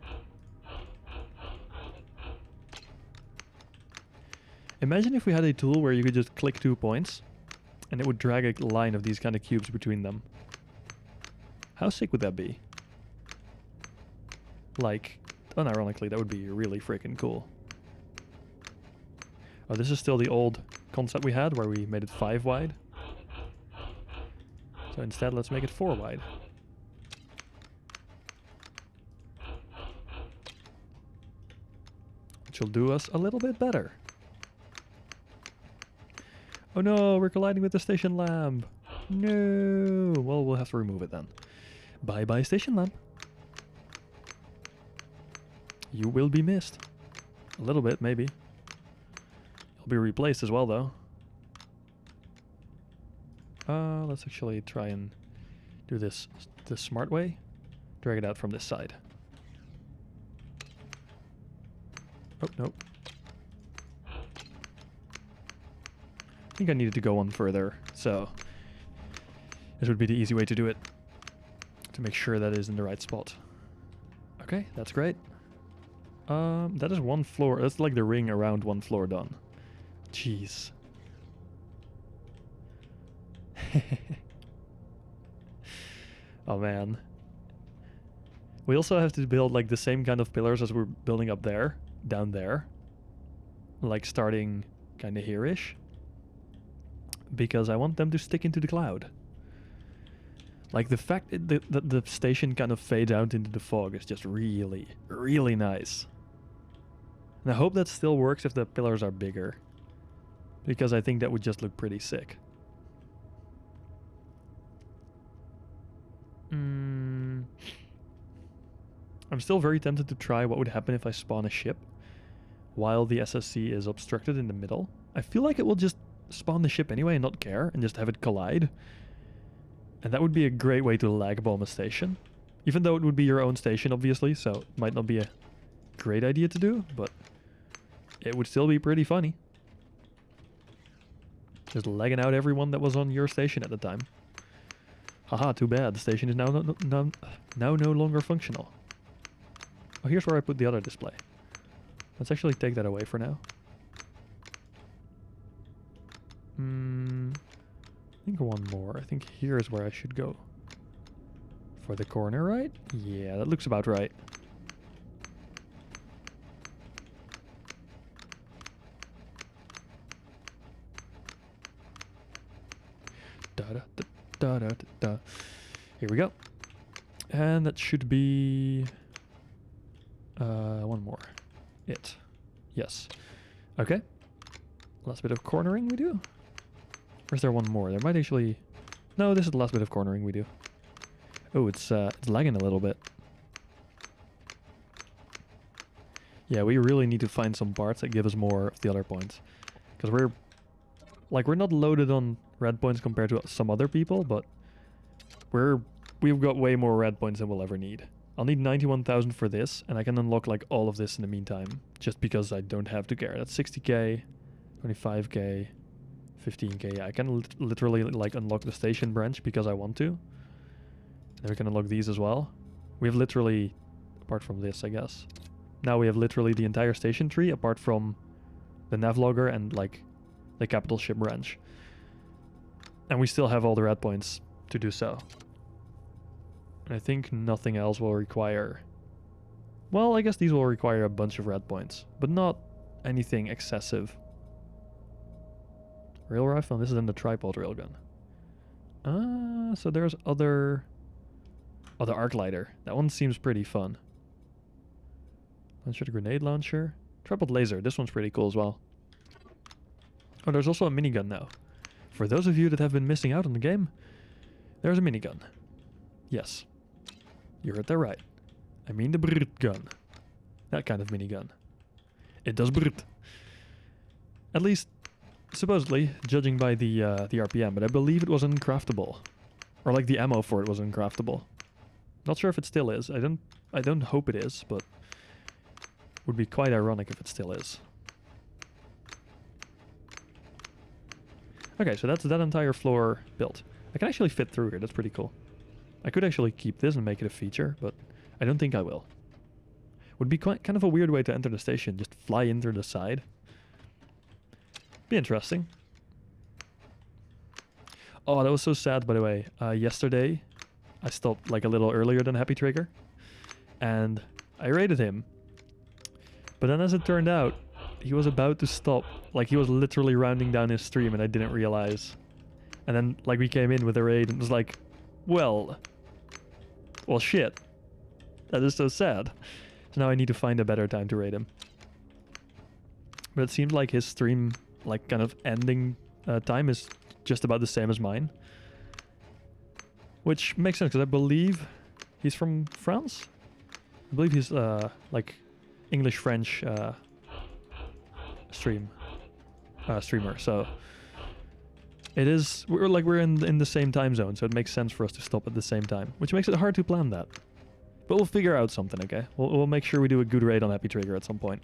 [SPEAKER 1] Imagine if we had a tool where you could just click 2 points and it would drag a line of these kind of cubes between them. How sick would that be? Like, unironically, that would be really freaking cool. Oh, this is still the old concept we had where we made it 5 wide. So instead, let's make it 4 wide. Which will do us a little bit better. Oh no, we're colliding with the station lamp. No. Well, we'll have to remove it then. Bye-bye, station lamp. You will be missed. A little bit, maybe. You'll be replaced as well, though. Let's actually try and do this the smart way. Drag it out from this side. Oh, nope. I think I needed to go one further, so this would be the easy way to do it. To make sure that is in the right spot. Okay, that's great. That is 1 floor. That's like the ring around 1 floor done. Jeez. Oh man. We also have to build like the same kind of pillars as we're building up there, down there. Like starting kind of here-ish. Because I want them to stick into the cloud. Like the fact that the station kind of fades out into the fog is just really, really nice. And I hope that still works if the pillars are bigger. Because I think that would just look pretty sick. I'm still very tempted to try what would happen if I spawn a ship while the SSC is obstructed in the middle. I feel like it will just spawn the ship anyway and not care and just have it collide. And that would be a great way to lag bomb a station. Even though it would be your own station, obviously, so it might not be a great idea to do, but it would still be pretty funny. Just lagging out everyone that was on your station at the time. Haha, too bad. The station is now no longer functional. Oh, here's where I put the other display. Let's actually take that away for now. I think one more. I think here is where I should go. For the corner, right? Yeah, that looks about right. Da. Here we go. And that should be one more. Yes. Okay. Last bit of cornering we do. Or is there one more? There might actually... No, this is the last bit of cornering we do. Oh, it's lagging a little bit. Yeah, we really need to find some parts that give us more of the other points. Because we're not loaded on red points compared to some other people, but we've got way more red points than we'll ever need. I'll need 91,000 for this, and I can unlock like all of this in the meantime, just because I don't have to care. That's 60k, 25k, 15k. Yeah, I can literally like unlock the station branch because I want to. Then we can unlock these as well. We have literally, apart from this, I guess. Now we have literally the entire station tree, apart from the navlogger and like the capital ship branch. And we still have all the red points to do so. And I think nothing else will require... Well, I guess these will require a bunch of red points, but not anything excessive. Rail rifle, and this is in the tripod railgun. So there's other... Oh, the arc lighter. That one seems pretty fun. Launcher, the grenade launcher. Tripod laser, this one's pretty cool as well. Oh, there's also a minigun now. For those of you that have been missing out on the game, there's a minigun. Yes. You heard that right. I mean the brut gun. That kind of minigun. It does brut. At least, supposedly, judging by the RPM, but I believe it was uncraftable. Or like the ammo for it was uncraftable. Not sure if it still is. I don't hope it is, but would be quite ironic if it still is. Okay, so that's that entire floor built. I can actually fit through here. That's pretty cool. I could actually keep this and make it a feature, but I don't think I will. Would be quite kind of a weird way to enter the station. Just fly in through the side. Be interesting. Oh, that was so sad, by the way. Yesterday, I stopped like a little earlier than Happy Trigger, and I raided him. But then as it turned out, he was about to stop. Like, he was literally rounding down his stream and I didn't realize. And then, like, we came in with a raid and it was like, well, shit. That is so sad. So now I need to find a better time to raid him. But it seemed like his stream, like, kind of ending time is just about the same as mine. Which makes sense, because I believe he's from France? I believe he's, like, English-French streamer, so it is, we're in the same time zone, so it makes sense for us to stop at the same time, which makes it hard to plan that. But we'll figure out something, okay? We'll make sure we do a good raid on Happy Trigger at some point.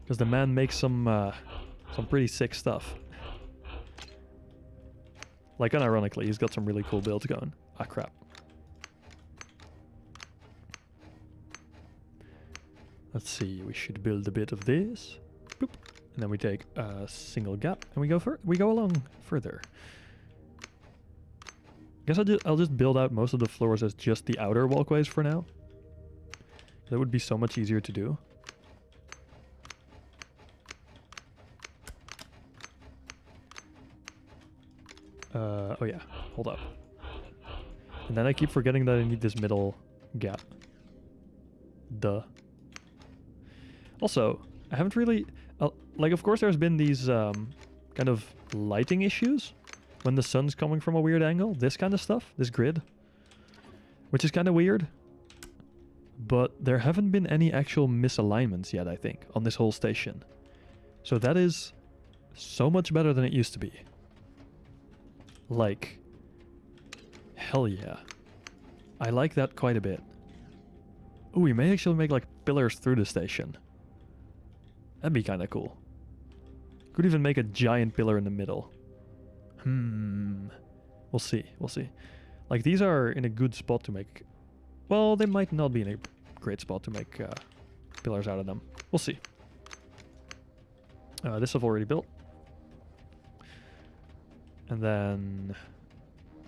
[SPEAKER 1] Because the man makes some pretty sick stuff. Like, unironically, he's got some really cool builds going. Ah, crap. Let's see, we should build a bit of this. Boop. And then we take a single gap and we go along further. Guess I'll just build out most of the floors as just the outer walkways for now. That would be so much easier to do. Oh yeah, hold up. And then I keep forgetting that I need this middle gap. Duh. Also, I haven't really... like, of course there's been these kind of lighting issues when the sun's coming from a weird angle. This kind of stuff, this grid. Which is kind of weird. But there haven't been any actual misalignments yet, I think, on this whole station. So that is so much better than it used to be. Like, hell yeah. I like that quite a bit. Ooh, we may actually make, like, pillars through the station. That'd be kind of cool. Could even make a giant pillar in the middle. We'll see, we'll see. Like, these are in a good spot to make... Well, they might not be in a great spot to make pillars out of them. We'll see. This I've already built. And then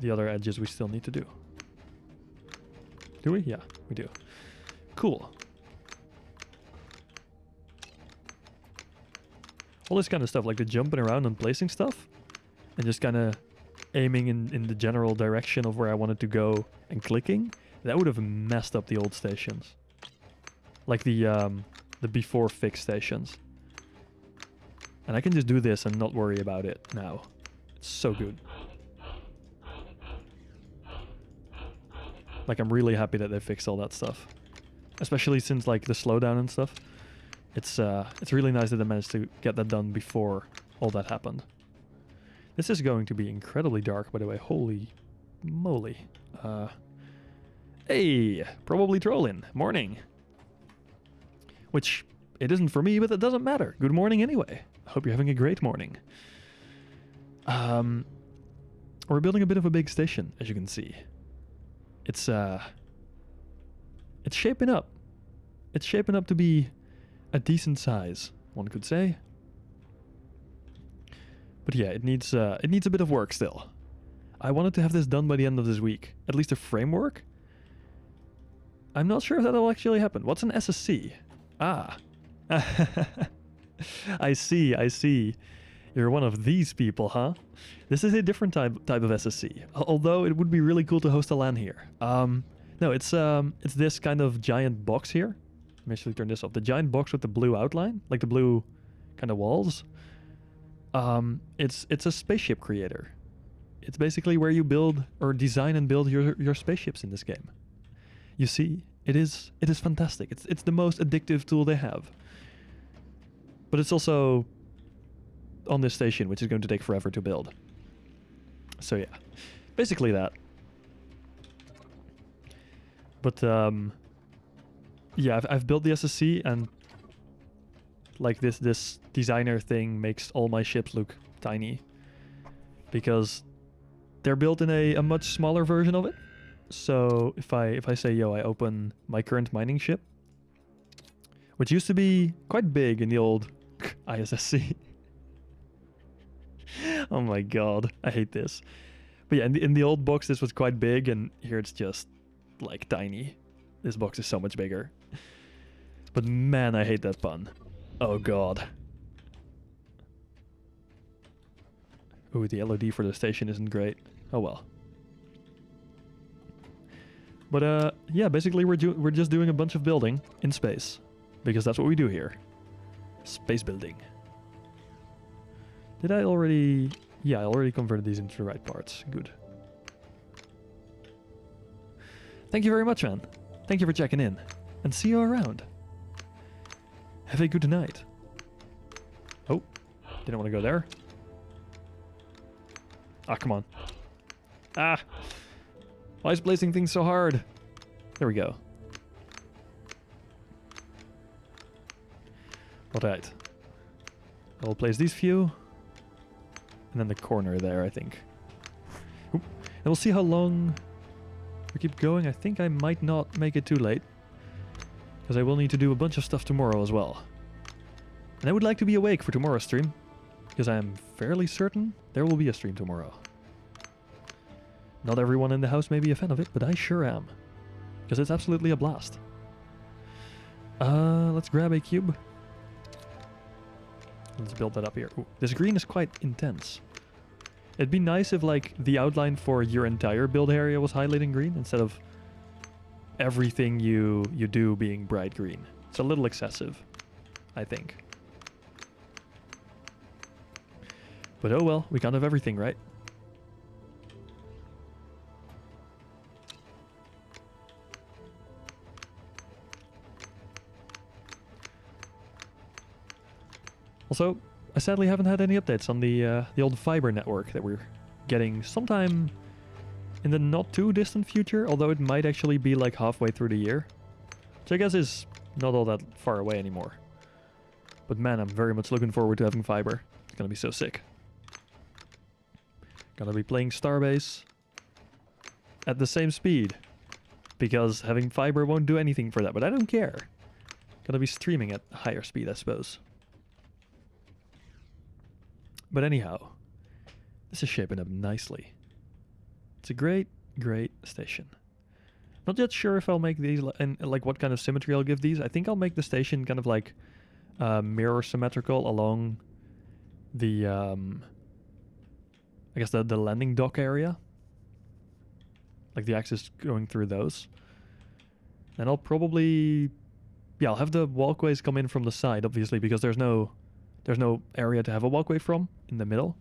[SPEAKER 1] the other edges we still need to do. Do we? Yeah, we do. Cool. All this kind of stuff, like the jumping around and placing stuff, and just kind of aiming in the general direction of where I wanted to go and clicking, that would have messed up the old stations. Like the before fixed stations. And I can just do this and not worry about it now. It's so good. Like, I'm really happy that they fixed all that stuff. Especially since, like, the slowdown and stuff. It's really nice that they managed to get that done before all that happened. This is going to be incredibly dark, by the way. Holy moly. Hey, probably trolling. Morning. Which, it isn't for me, but it doesn't matter. Good morning anyway. I hope you're having a great morning. We're building a bit of a big station, as you can see. It's shaping up. It's shaping up to be a decent size, one could say. But yeah, it needs a bit of work still. I wanted to have this done by the end of this week. At least a framework. I'm not sure if that will actually happen. What's an SSC? Ah. I see. You're one of these people, huh? This is a different type of SSC. Although it would be really cool to host a LAN here. No, it's this kind of giant box here. Let me actually turn this off. The giant box with the blue outline, like the blue kind of walls. It's a spaceship creator. It's basically where you build or design and build your spaceships in this game. You see, it is fantastic. It's the most addictive tool they have. But it's also on this station, which is going to take forever to build. So yeah, basically that. But yeah, I've built the SSC, and like this designer thing makes all my ships look tiny because they're built in a much smaller version of it. So if I say, yo, I open my current mining ship, which used to be quite big in the old ISSC. Oh my god, I hate this. But yeah, in the old box this was quite big, and here it's just like tiny. This box is so much bigger. But man, I hate that pun. Oh god. Ooh, the LOD for the station isn't great. Oh well. But yeah, basically we're just doing a bunch of building in space, because that's what we do here. Space building. Did I already... Yeah, I already converted these into the right parts. Good. Thank you very much, man. Thank you for checking in. And see you around. Have a good night. Oh, didn't want to go there. Ah, come on. Ah! Why is placing things so hard? There we go. Alright. I'll place these few. And then the corner there, I think. Oop. And we'll see how long we keep going. I think I might not make it too late, because I will need to do a bunch of stuff tomorrow as well. And I would like to be awake for tomorrow's stream, because I am fairly certain there will be a stream tomorrow. Not everyone in the house may be a fan of it, but I sure am. Because it's absolutely a blast. Let's grab a cube. Let's build that up here. Ooh, this green is quite intense. It'd be nice if like the outline for your entire build area was highlighting green instead of everything you do being bright green. It's a little excessive, I think. But oh well, we can't have everything, right? Also, I sadly haven't had any updates on the old fiber network that we're getting sometime in the not too distant future, although it might actually be like halfway through the year, which I guess is not all that far away anymore. But man, I'm very much looking forward to having fiber. It's gonna be so sick. Gonna be playing Starbase at the same speed, because having fiber won't do anything for that, but I don't care. Gonna be streaming at higher speed, I suppose. But anyhow, this is shaping up nicely. It's a great, great station. Not yet sure if I'll make these, and like what kind of symmetry I'll give these. I think I'll make the station kind of like mirror symmetrical along the, I I guess the landing dock area. Like the access going through those. Then I'll probably... Yeah, I'll have the walkways come in from the side, obviously, because there's no area to have a walkway from in the middle.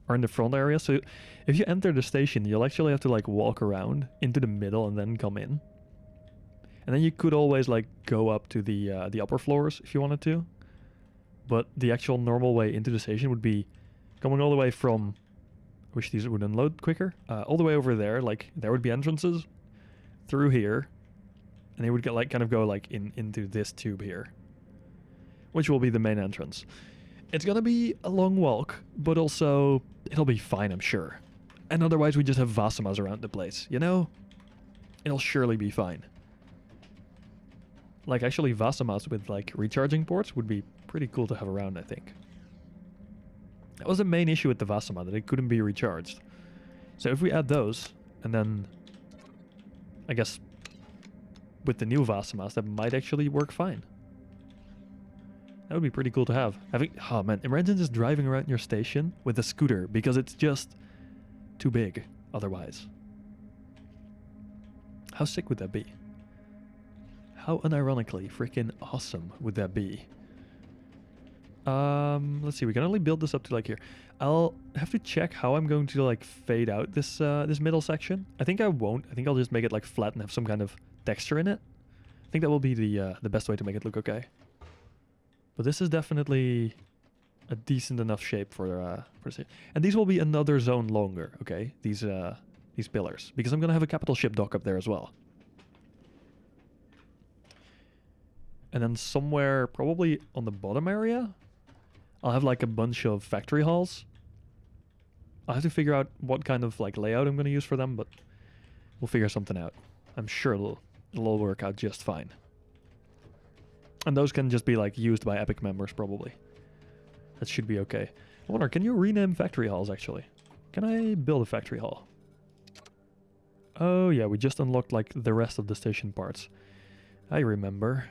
[SPEAKER 1] Or in the front area. So if you enter the station, you'll actually have to like walk around into the middle and then come in. And then you could always like go up to the upper floors if you wanted to. But the actual normal way into the station would be coming all the way from... I wish these would unload quicker. All the way over there, like there would be entrances through here. And they would get like kind of go like into this tube here. Which will be the main entrance. It's gonna be a long walk, but also it'll be fine, I'm sure. And otherwise we just have Vasamas around the place, you know? It'll surely be fine. Like actually Vasamas with like recharging ports would be pretty cool to have around, I think. That was the main issue with the Vasama, that it couldn't be recharged. So if we add those, and then I guess with the new Vasamas, that might actually work fine. That would be pretty cool to have. Oh man, imagine just driving around your station with a scooter, because it's just too big otherwise. How sick would that be? How unironically freaking awesome would that be? Let's see, we can only build this up to like here. I'll have to check how I'm going to like fade out this this middle section. I think I won't. I think I'll just make it like flat and have some kind of texture in it. I think that will be the best way to make it look okay. But this is definitely a decent enough shape for this. And these will be another zone longer, okay? These pillars, because I'm gonna have a capital ship dock up there as well. And then somewhere probably on the bottom area, I'll have like a bunch of factory halls. I'll have to figure out what kind of like layout I'm gonna use for them, but we'll figure something out. I'm sure it'll all work out just fine. And those can just be like used by Epic members probably. That should be okay. I wonder, can you rename factory halls actually? Can I build a factory hall? Oh yeah, we just unlocked like the rest of the station parts. I remember.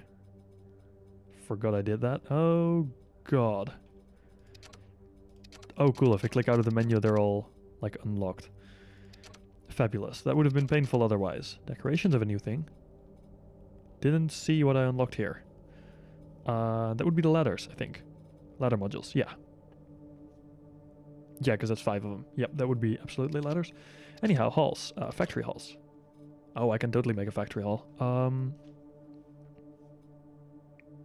[SPEAKER 1] Forgot I did that. Oh god. Oh cool, if I click out of the menu they're all like unlocked. Fabulous. That would have been painful otherwise. Decorations of a new thing. Didn't see what I unlocked here. That would be the ladders, I think. Ladder modules, yeah. Yeah, because that's 5 of them. Yep, that would be absolutely ladders. Anyhow, halls. Factory halls. Oh, I can totally make a factory hall.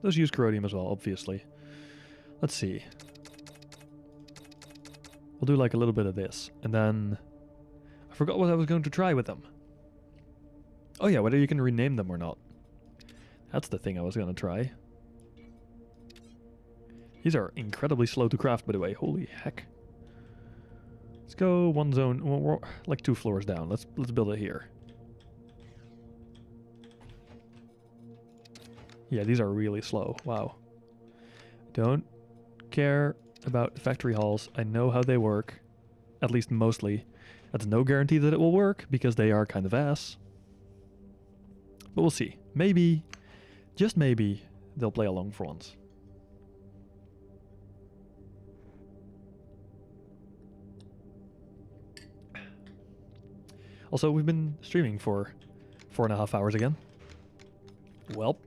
[SPEAKER 1] Those use corrodium as well, obviously. Let's see. We'll do like a little bit of this. And then... I forgot what I was going to try with them. Oh yeah, whether you can rename them or not. That's the thing I was going to try. These are incredibly slow to craft, by the way. Holy heck. Let's go one zone, well, like 2 floors down. Let's build it here. Yeah, these are really slow. Wow. Don't care about factory halls. I know how they work. At least mostly. That's no guarantee that it will work, because they are kind of ass. But we'll see. Maybe, just maybe, they'll play along for once. Also, we've been streaming for 4.5 hours again. Well,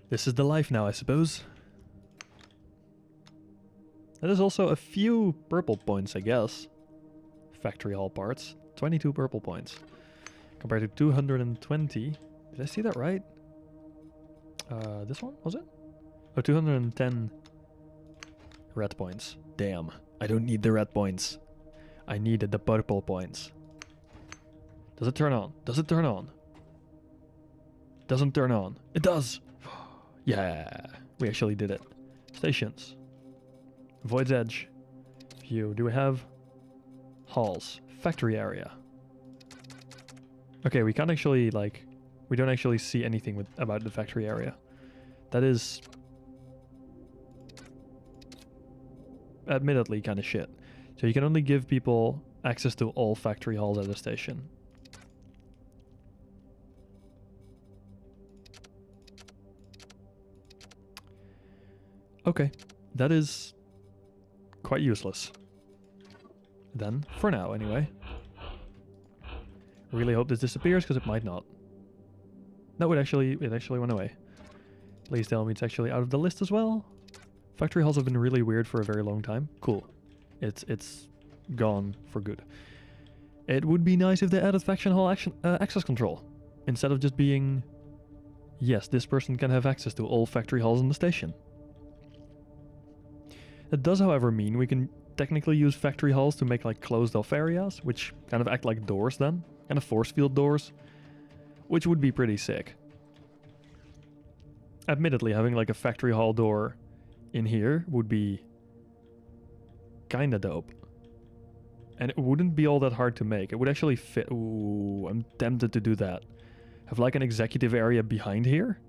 [SPEAKER 1] this is the life now, I suppose. That is also a few purple points, I guess. Factory hall parts. 22 purple points. Compared to 220. Did I see that right? This one, was it? Oh, 210 red points. Damn, I don't need the red points. I needed the purple points. Does it turn on? Does it turn on? Doesn't turn on. It does! Yeah, we actually did it. Stations. Void's Edge. View. Do we have halls? Factory area. Okay, we can't actually, like... We don't actually see anything about the factory area. That is... admittedly kind of shit. So you can only give people access to all factory halls at a station. Okay, that is quite useless. then, for now anyway. I really hope this disappears, because it might not. No, it actually went away. Please tell me it's actually out of the list as well. Factory halls have been really weird for a very long time. Cool. It's gone for good. It would be nice if they added faction hall access control. Instead of just being, yes, this person can have access to all factory halls in the station. That does, however, mean we can technically use factory halls to make like closed off areas, which kind of act like doors then, kind of force field doors, which would be pretty sick. Admittedly, having like a factory hall door in here would be kinda dope. And it wouldn't be all that hard to make. It would actually fit. Ooh, I'm tempted to do that. Have like an executive area behind here?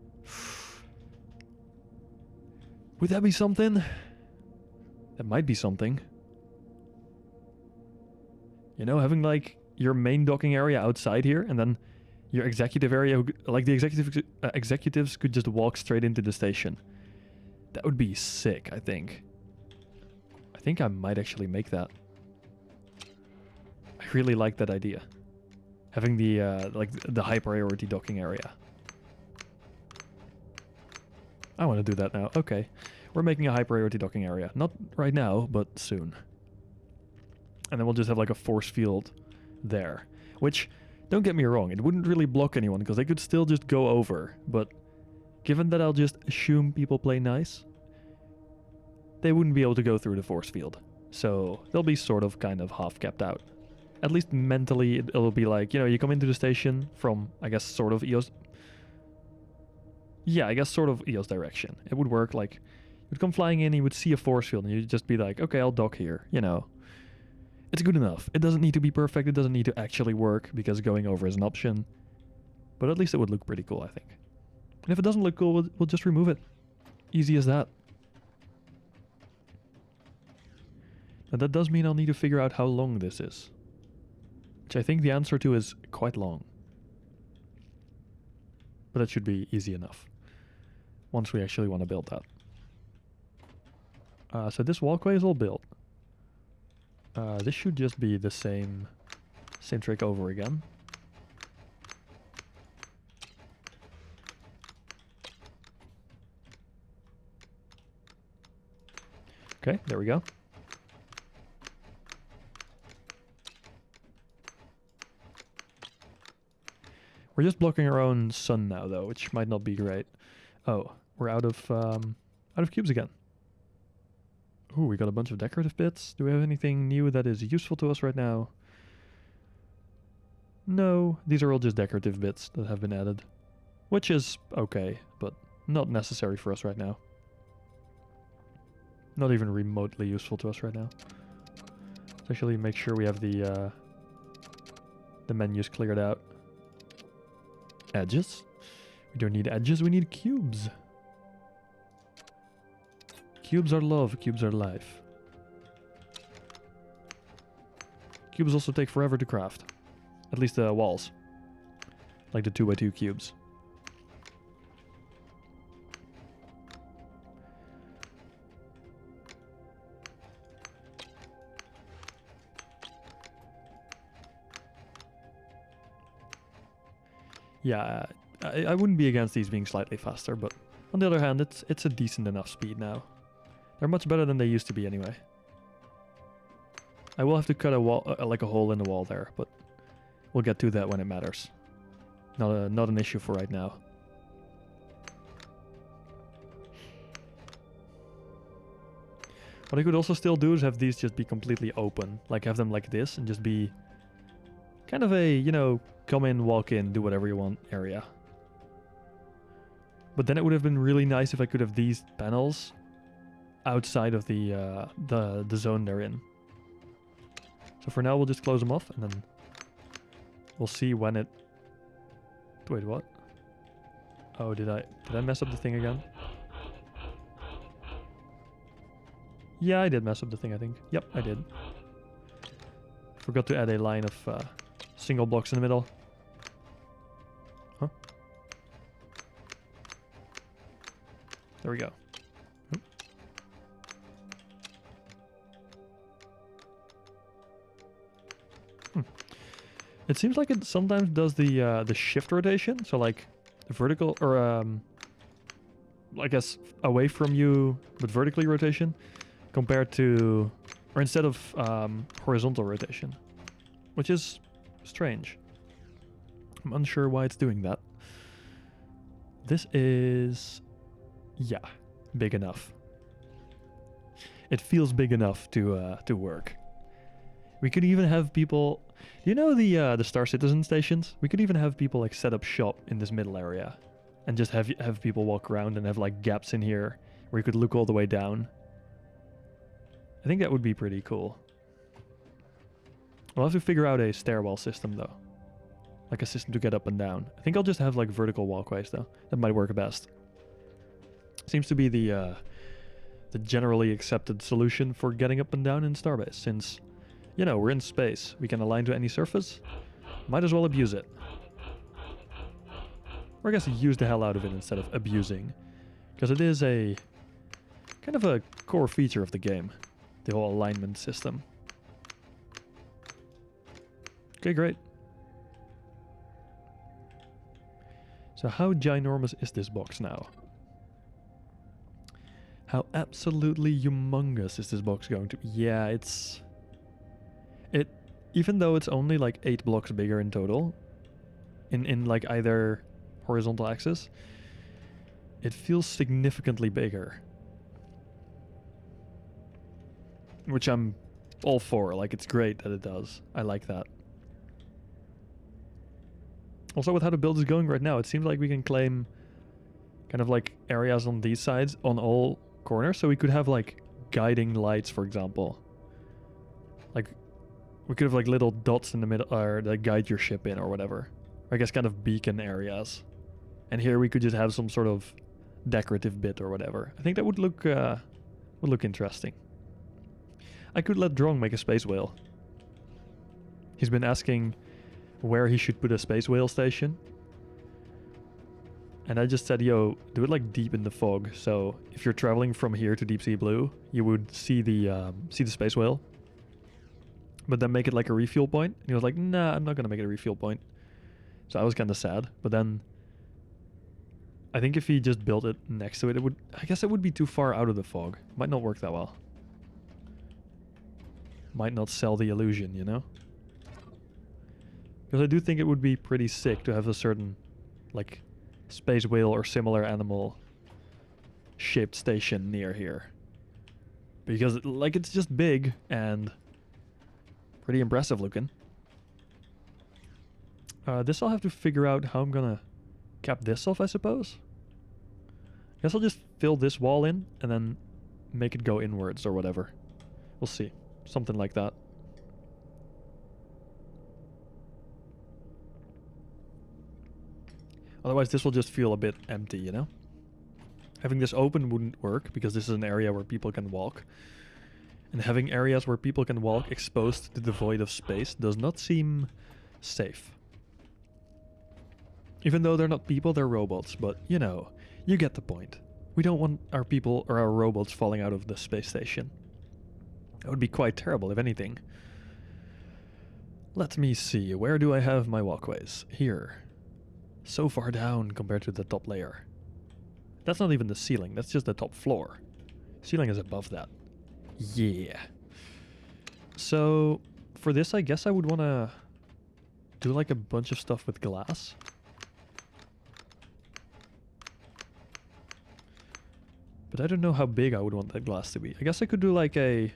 [SPEAKER 1] Would that be something? That might be something. You know, having like your main docking area outside here, and then your executive area, like the executives could just walk straight into the station. That would be sick, I think. I think I might actually make that. I really like that idea. Having the like the high priority docking area. I want to do that now. Okay. We're making a high priority docking area. Not right now, but soon. And then we'll just have like a force field there. Which, don't get me wrong, it wouldn't really block anyone because they could still just go over. But given that I'll just assume people play nice, they wouldn't be able to go through the force field. So they'll be sort of kind of half kept out. At least mentally, it'll be like, you know, you come into the station from, I guess, sort of EOS. Yeah, I guess sort of EOS direction. It would work like, you'd come flying in, you would see a force field, and you'd just be like, okay, I'll dock here, you know. It's good enough. It doesn't need to be perfect, it doesn't need to actually work, because going over is an option. But at least it would look pretty cool, I think. And if it doesn't look cool, we'll just remove it. Easy as that. Now that does mean I'll need to figure out how long this is. Which I think the answer to is quite long. But that should be easy enough. Once we actually want to build that. So this walkway is all built. This should just be the same trick over again. Okay, there we go. We're just blocking our own sun now, though, which might not be great. Oh, we're out of cubes again. Ooh, we got a bunch of decorative bits. Do we have anything new that is useful to us right now? No, these are all just decorative bits that have been added. Which is okay, but not necessary for us right now. Not even remotely useful to us right now. Let's actually make sure we have the menus cleared out. Edges? We don't need edges, we need cubes. Cubes are love, cubes are life. Cubes also take forever to craft. At least the walls. Like the 2x2 cubes. Yeah, I wouldn't be against these being slightly faster, but on the other hand, it's a decent enough speed now. They're much better than they used to be anyway. I will have to cut a wall, like a hole in the wall there, but we'll get to that when it matters. Not an issue for right now. What I could also still do is have these just be completely open, like have them like this and just be kind of a, you know, come in, walk in, do whatever you want area. But then it would have been really nice if I could have these panels outside of the zone they're in. So for now we'll just close them off and then we'll see when it... Wait, what? Oh, did I mess up the thing again? Yeah, I did mess up the thing, I think. Yep, I did. Forgot to add a line of single blocks in the middle. Huh? There we go. It seems like it sometimes does the shift rotation, so like vertical or I guess away from you, but vertically rotation, compared to, or instead of horizontal rotation, which is strange. I'm unsure why it's doing that. This is, yeah, big enough. It feels big enough to work. We could even have people. Do you know the Star Citizen stations? We could even have people like set up shop in this middle area, and just have people walk around and have like gaps in here where you could look all the way down. I think that would be pretty cool. We'll have to figure out a stairwell system though, like a system to get up and down. I think I'll just have like vertical walkways though. That might work best. Seems to be the generally accepted solution for getting up and down in Starbase, since, you know, we're in space. We can align to any surface. Might as well abuse it. Or I guess use the hell out of it instead of abusing. Because it is a kind of a core feature of the game. The whole alignment system. Okay, great. So how ginormous is this box now? How absolutely humongous is this box going to be? Yeah, it's... Even though it's only like 8 blocks bigger in total, in like either horizontal axis, it feels significantly bigger. Which I'm all for. Like, it's great that it does. I like that. Also, with how the build is going right now, it seems like we can claim kind of like areas on these sides on all corners. So we could have like guiding lights, for example. Like, we could have like little dots in the middle or that guide your ship in or whatever. Or I guess kind of beacon areas. And here we could just have some sort of decorative bit or whatever. I think that would look interesting. I could let Drong make a space whale. He's been asking where he should put a space whale station. And I just said, yo, do it like deep in the fog. So if you're traveling from here to Deep Sea Blue, you would see the space whale. But then make it like a refuel point. And he was like, nah, I'm not going to make it a refuel point. So I was kind of sad. But then I think if he just built it next to it, I guess it would be too far out of the fog. Might not work that well. Might not sell the illusion, you know? Because I do think it would be pretty sick to have a certain, like, space whale or similar animal shaped station near here. Because, like, it's just big and pretty impressive looking. This I'll have to figure out how I'm gonna cap this off, I suppose. I guess I'll just fill this wall in and then make it go inwards or whatever. We'll see. Something like that. Otherwise this will just feel a bit empty, you know? Having this open wouldn't work because this is an area where people can walk. And having areas where people can walk exposed to the void of space does not seem safe. Even though they're not people, they're robots, but you know, you get the point. We don't want our people or our robots falling out of the space station. That would be quite terrible, if anything. Let me see, where do I have my walkways? Here. So far down compared to the top layer. That's not even the ceiling, that's just the top floor. Ceiling is above that. Yeah. So, for this I guess I would want to do like a bunch of stuff with glass. But I don't know how big I would want that glass to be. I guess I could do like a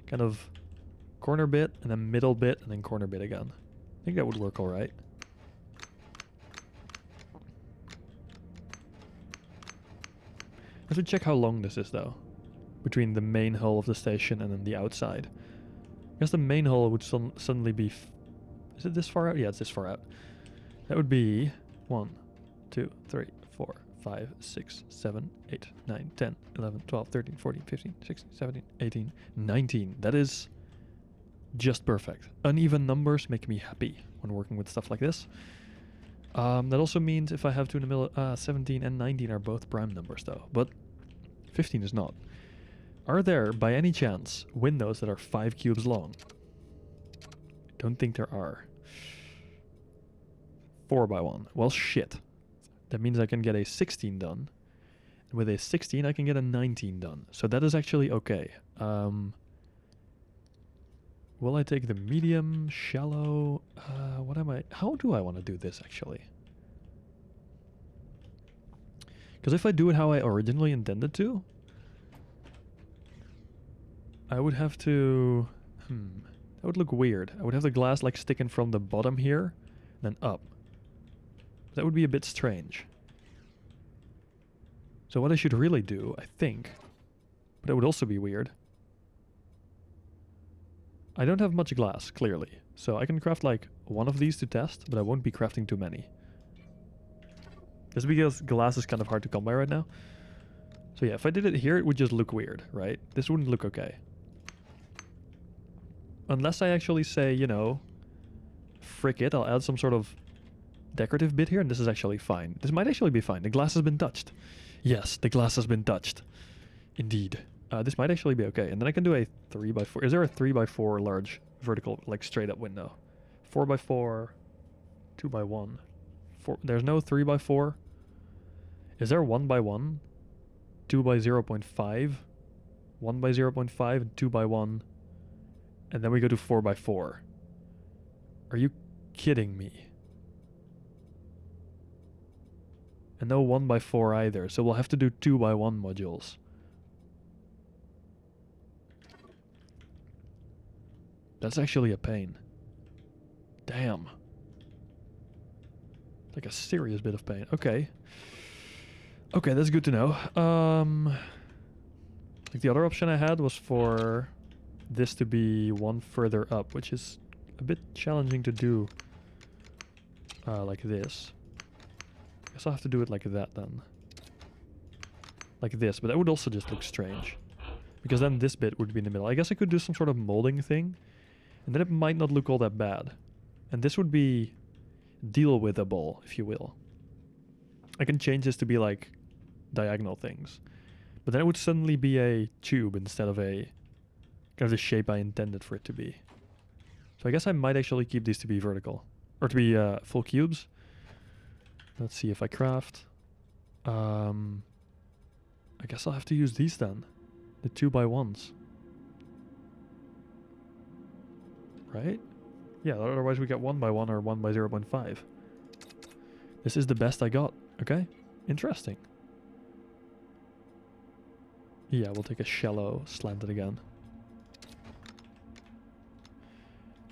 [SPEAKER 1] kind of corner bit, and then middle bit, and then corner bit again. I think that would work alright. I have to check how long this is though. Between the main hull of the station and then the outside. I guess the main hull would suddenly be... is it this far out? Yeah, it's this far out. That would be 1, 2, 3, 4, 5, 6, 7, 8, 9, 10, 11, 12, 13, 14, 15, 16, 17, 18, 19. That is just perfect. Uneven numbers make me happy when working with stuff like this. That also means if I have 2 in the middle, 17 and 19 are both prime numbers though, but 15 is not. Are there, by any chance, windows that are 5 cubes long? Don't think there are. 4x1. Well, shit. That means I can get a 16 done. And with a 16, I can get a 19 done. So that is actually okay. Will I take the medium, shallow? What am I... How do I want to do this, actually? Because if I do it how I originally intended to, I would have to... That would look weird. I would have the glass like sticking from the bottom here, then up. That would be a bit strange. So what I should really do, I think, but it would also be weird. I don't have much glass, clearly. So I can craft like one of these to test, but I won't be crafting too many. Just because glass is kind of hard to come by right now. So yeah, if I did it here, it would just look weird, right? This wouldn't look okay. Unless I actually say, you know, frick it, I'll add some sort of decorative bit here, and this is actually fine. This might actually be fine. The glass has been touched. Yes, the glass has been touched. Indeed. This might actually be okay. And then I can do a 3x4. Is there a 3x4 large vertical, like straight up window? 4x4, 2x1. There's no 3x4. Is there 1x1? 2x0.5? 1x0.5 and 2x1. And then we go to 4x4. Are you kidding me? And no 1x4 either, so we'll have to do 2x1 modules. That's actually a pain. Damn. Like a serious bit of pain. Okay. Okay, that's good to know. Like the other option I had was for this to be one further up, which is a bit challenging to do like this. I guess I'll have to do it like that then. Like this, but that would also just look strange. Because then this bit would be in the middle. I guess I could do some sort of molding thing, and then it might not look all that bad. And this would be deal-withable, if you will. I can change this to be like diagonal things. But then it would suddenly be a tube instead of a kind of the shape I intended for it to be. So I guess I might actually keep these to be vertical. Or to be full cubes. Let's see if I craft. I guess I'll have to use these then. The 2x1s. Right? Yeah, otherwise we get 1x1 or 1x0.5. This is the best I got. Okay? Interesting. Yeah, we'll take a shallow slanted again.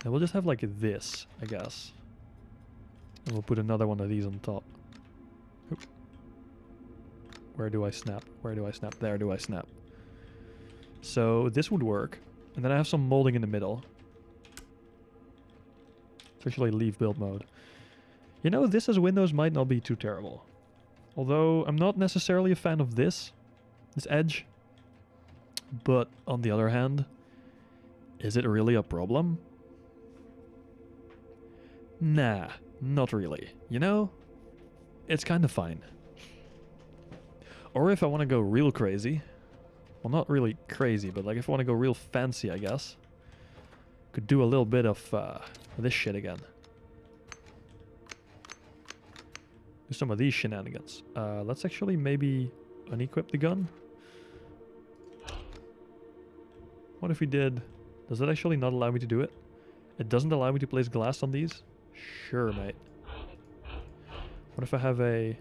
[SPEAKER 1] And we'll just have like this, I guess. And we'll put another one of these on top. Oop. Where do I snap? Where do I snap? There do I snap. So this would work. And then I have some molding in the middle. Especially leave build mode. You know, this as Windows might not be too terrible. Although I'm not necessarily a fan of this edge. But on the other hand, is it really a problem? Nah, not really. You know, it's kind of fine. Or if I want to go real crazy, well, not really crazy, but like if I want to go real fancy, I guess, could do a little bit of this shit again. Do some of these shenanigans. Let's actually maybe unequip the gun. What if we did... Does that actually not allow me to do it? It doesn't allow me to place glass on these? Sure, mate. What if I have a...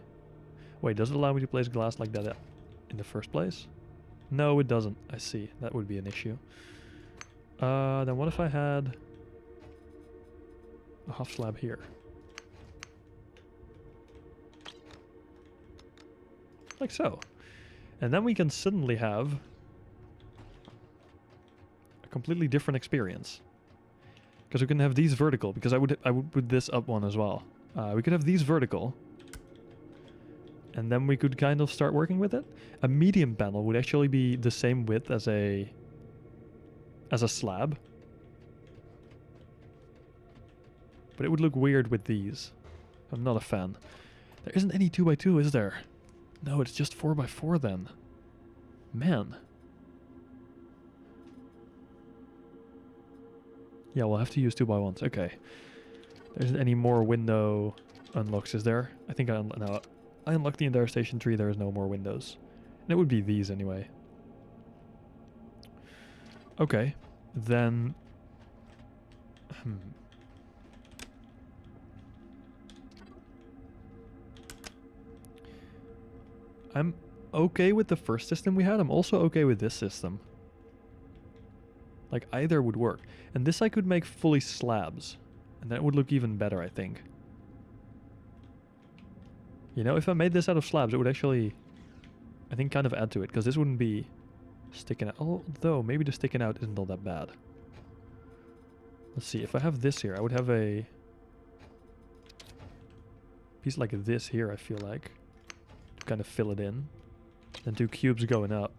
[SPEAKER 1] Wait, does it allow me to place glass like that in the first place? No, it doesn't. I see. That would be an issue. Then what if I had a half slab here? Like so. And then we can suddenly have a completely different experience. Because we can have these vertical, because I would put this up one as well. We could have these vertical. And then we could kind of start working with it. A medium panel would actually be the same width as a slab. But it would look weird with these. I'm not a fan. There isn't any 2x2, is there? No, it's just 4x4 then. Man. Yeah, we'll have to use 2x1s. Okay. There isn't any more window unlocks is there? I think no, I unlocked the entire station tree. There is no more windows. And it would be these anyway. Okay, then... I'm okay with the first system we had. I'm also okay with this system. Like, either would work. And this I could make fully slabs. And that would look even better, I think. You know, if I made this out of slabs, it would actually, I think, kind of add to it. Because this wouldn't be sticking out. Although, maybe the sticking out isn't all that bad. Let's see, if I have this here, I would have a piece like this here, I feel like. To kind of fill it in. Then 2 cubes going up.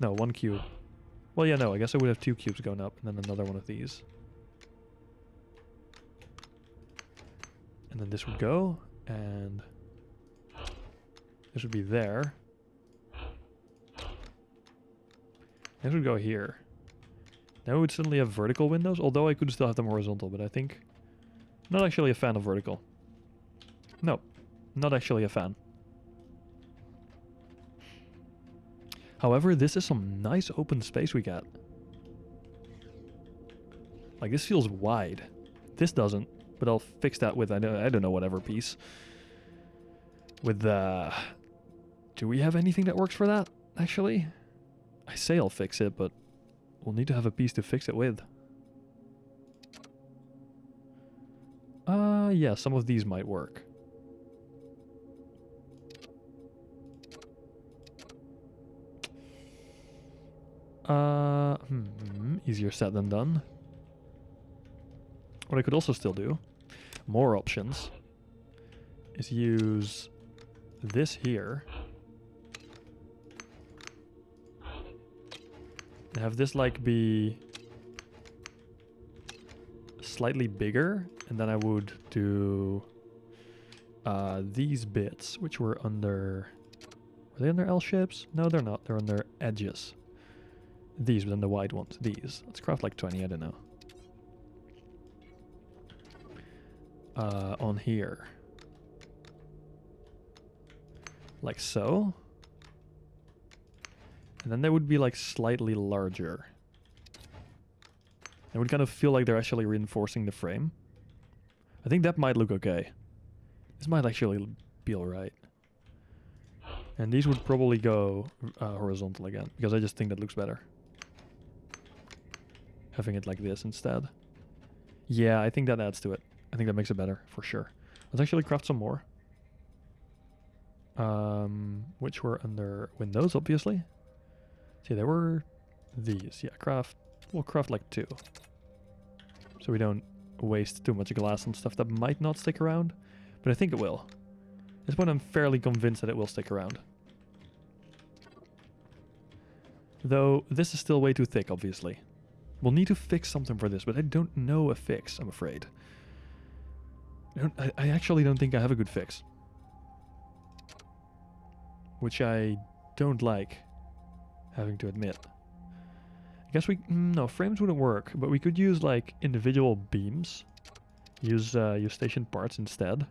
[SPEAKER 1] No, 1 cube. Well, yeah, no, I guess I would have 2 cubes going up, and then another one of these. And then this would go, and this would be there. This would go here. Now we would suddenly have vertical windows, although I could still have them horizontal, but I think... Not actually a fan of vertical. No, not actually a fan. However, this is some nice open space we got. Like, this feels wide. This doesn't, but I'll fix that with, I don't know, whatever piece. With the... Do we have anything that works for that, actually? I say I'll fix it, but we'll need to have a piece to fix it with. Yeah, some of these might work. Easier said than done. What I could also still do, more options, is use this here. And have this like be slightly bigger, and then I would do these bits, which were under... Are they under L shapes? No, they're not. They're under edges. These, but then the wide ones. These. Let's craft like 20, I don't know. On here. Like so. And then they would be like slightly larger. It would kind of feel like they're actually reinforcing the frame. I think that might look okay. This might actually be alright. And these would probably go horizontal again, because I just think that looks better. Having it like this instead. Yeah, I think that adds to it. I think that makes it better, for sure. Let's actually craft some more. Which were under windows, obviously. See, there were these. Yeah, we'll craft like 2. So we don't waste too much glass on stuff that might not stick around. But I think it will. At this point, I'm fairly convinced that it will stick around. Though, this is still way too thick, obviously. We'll need to fix something for this, but I don't know a fix, I'm afraid. I actually don't think I have a good fix. Which I don't like having to admit. I guess no, frames wouldn't work, but we could use like individual beams. Use station parts instead.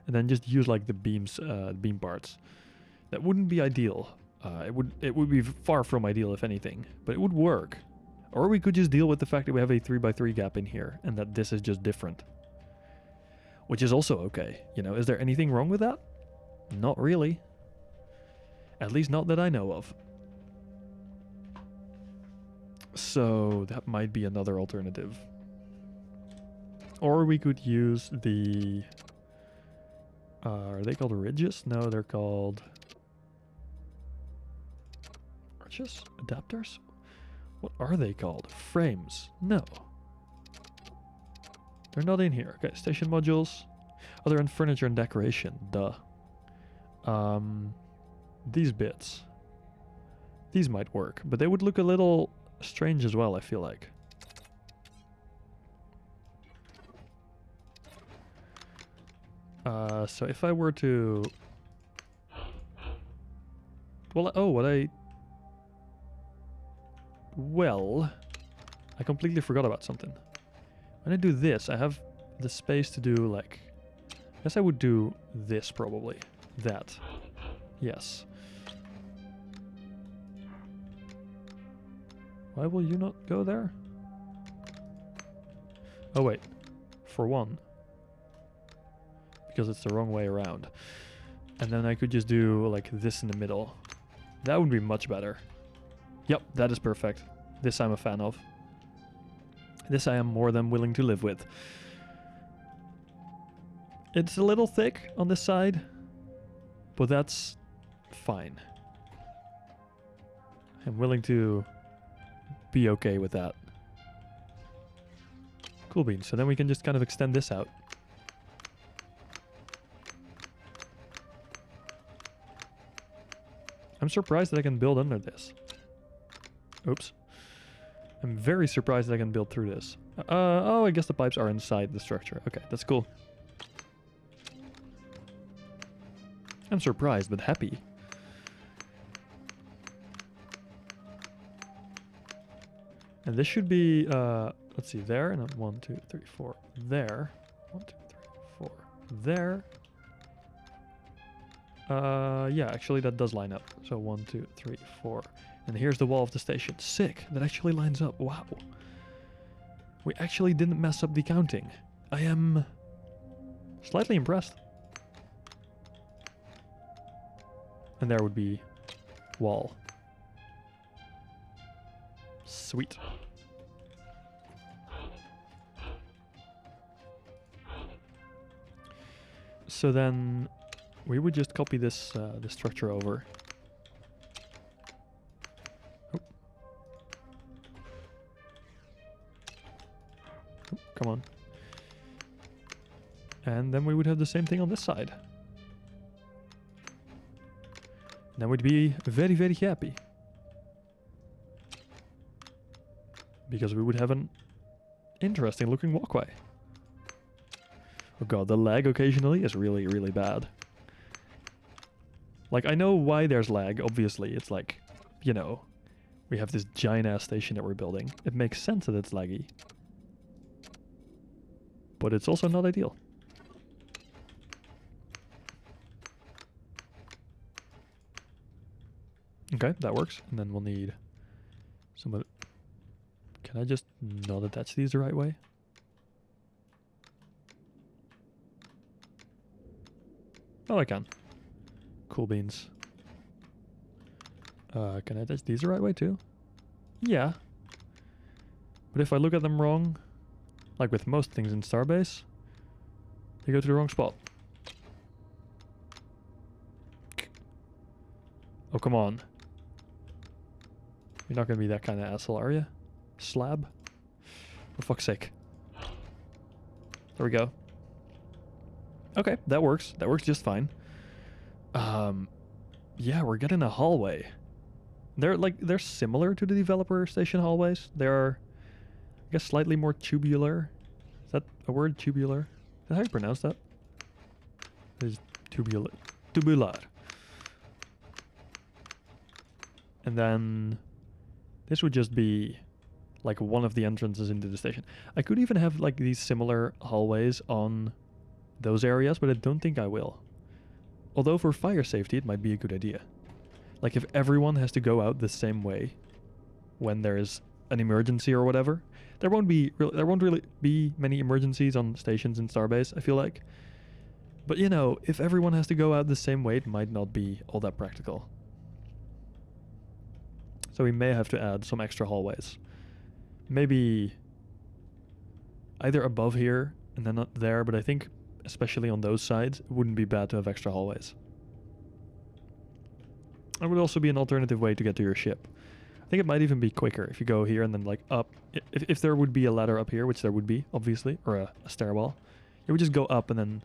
[SPEAKER 1] And then just use like the beams, beam parts. That wouldn't be ideal. It would be far from ideal, if anything, but it would work. Or we could just deal with the fact that we have a 3x3 gap in here, and that this is just different. Which is also okay. You know, is there anything wrong with that? Not really. At least not that I know of. So that might be another alternative. Or we could use the... are they called ridges? No, they're called... arches? Adapters? What are they called? Frames? No. They're not in here. Okay, station modules. Oh, they're in furniture and decoration. Duh. These bits. These might work, but they would look a little strange as well, I feel like. So if I were to... Well, oh, what I... Well, I completely forgot about something. When I do this, I have the space to do like... I guess I would do this probably. That. Yes. Why will you not go there? Oh wait. For one. Because it's the wrong way around. And then I could just do like this in the middle. That would be much better. Yep, that is perfect. This I'm a fan of. This I am more than willing to live with. It's a little thick on this side, but that's fine. I'm willing to be okay with that. Cool beans. So then we can just kind of extend this out. I'm surprised that I can build under this. Oops. I'm very surprised that I can build through this. Oh, I guess the pipes are inside the structure. Okay, that's cool. I'm surprised, but happy. And this should be, let's see, there, and then 1, 2, 3, 4, there. 1, 2, 3, 4, there. Yeah, actually that does line up. So 1, 2, 3, 4. And here's the wall of the station. Sick, that actually lines up. Wow. We actually didn't mess up the counting. I am slightly impressed. And there would be wall. Sweet. So then we would just copy this this structure over. Oh. Oh, come on. And then we would have the same thing on this side. Then we'd be very, very happy. Because we would have an interesting looking walkway. Oh god, the lag occasionally is really, really bad. Like, I know why there's lag, obviously. It's like, you know, we have this giant ass station that we're building. It makes sense that it's laggy. But it's also not ideal. Okay, that works. And then we'll need some of... Can I just not attach these the right way? Oh, I can. Cool beans. Can I attach these the right way too? Yeah. But if I look at them wrong, like with most things in Starbase, they go to the wrong spot. Oh, come on. You're not going to be that kind of asshole, are you? Slab? For fuck's sake. There we go. Okay, that works. That works just fine. Yeah, we're getting a hallway. They're similar to the developer station hallways. They're, I guess, slightly more tubular. Is that a word? Tubular? Is that how you pronounce that? It is tubular. Tubular. And then this would just be like one of the entrances into the station. I could even have like these similar hallways on those areas, but I don't think I will. Although for fire safety, it might be a good idea. Like if everyone has to go out the same way when there's an emergency or whatever, there won't really be many emergencies on stations in Starbase, I feel like. But you know, if everyone has to go out the same way, it might not be all that practical. So we may have to add some extra hallways. Maybe either above here and then not there, but I think especially on those sides, it wouldn't be bad to have extra hallways. It would also be an alternative way to get to your ship. I think it might even be quicker if you go here and then like up. If there would be a ladder up here, which there would be, obviously, or a stairwell, you would just go up and then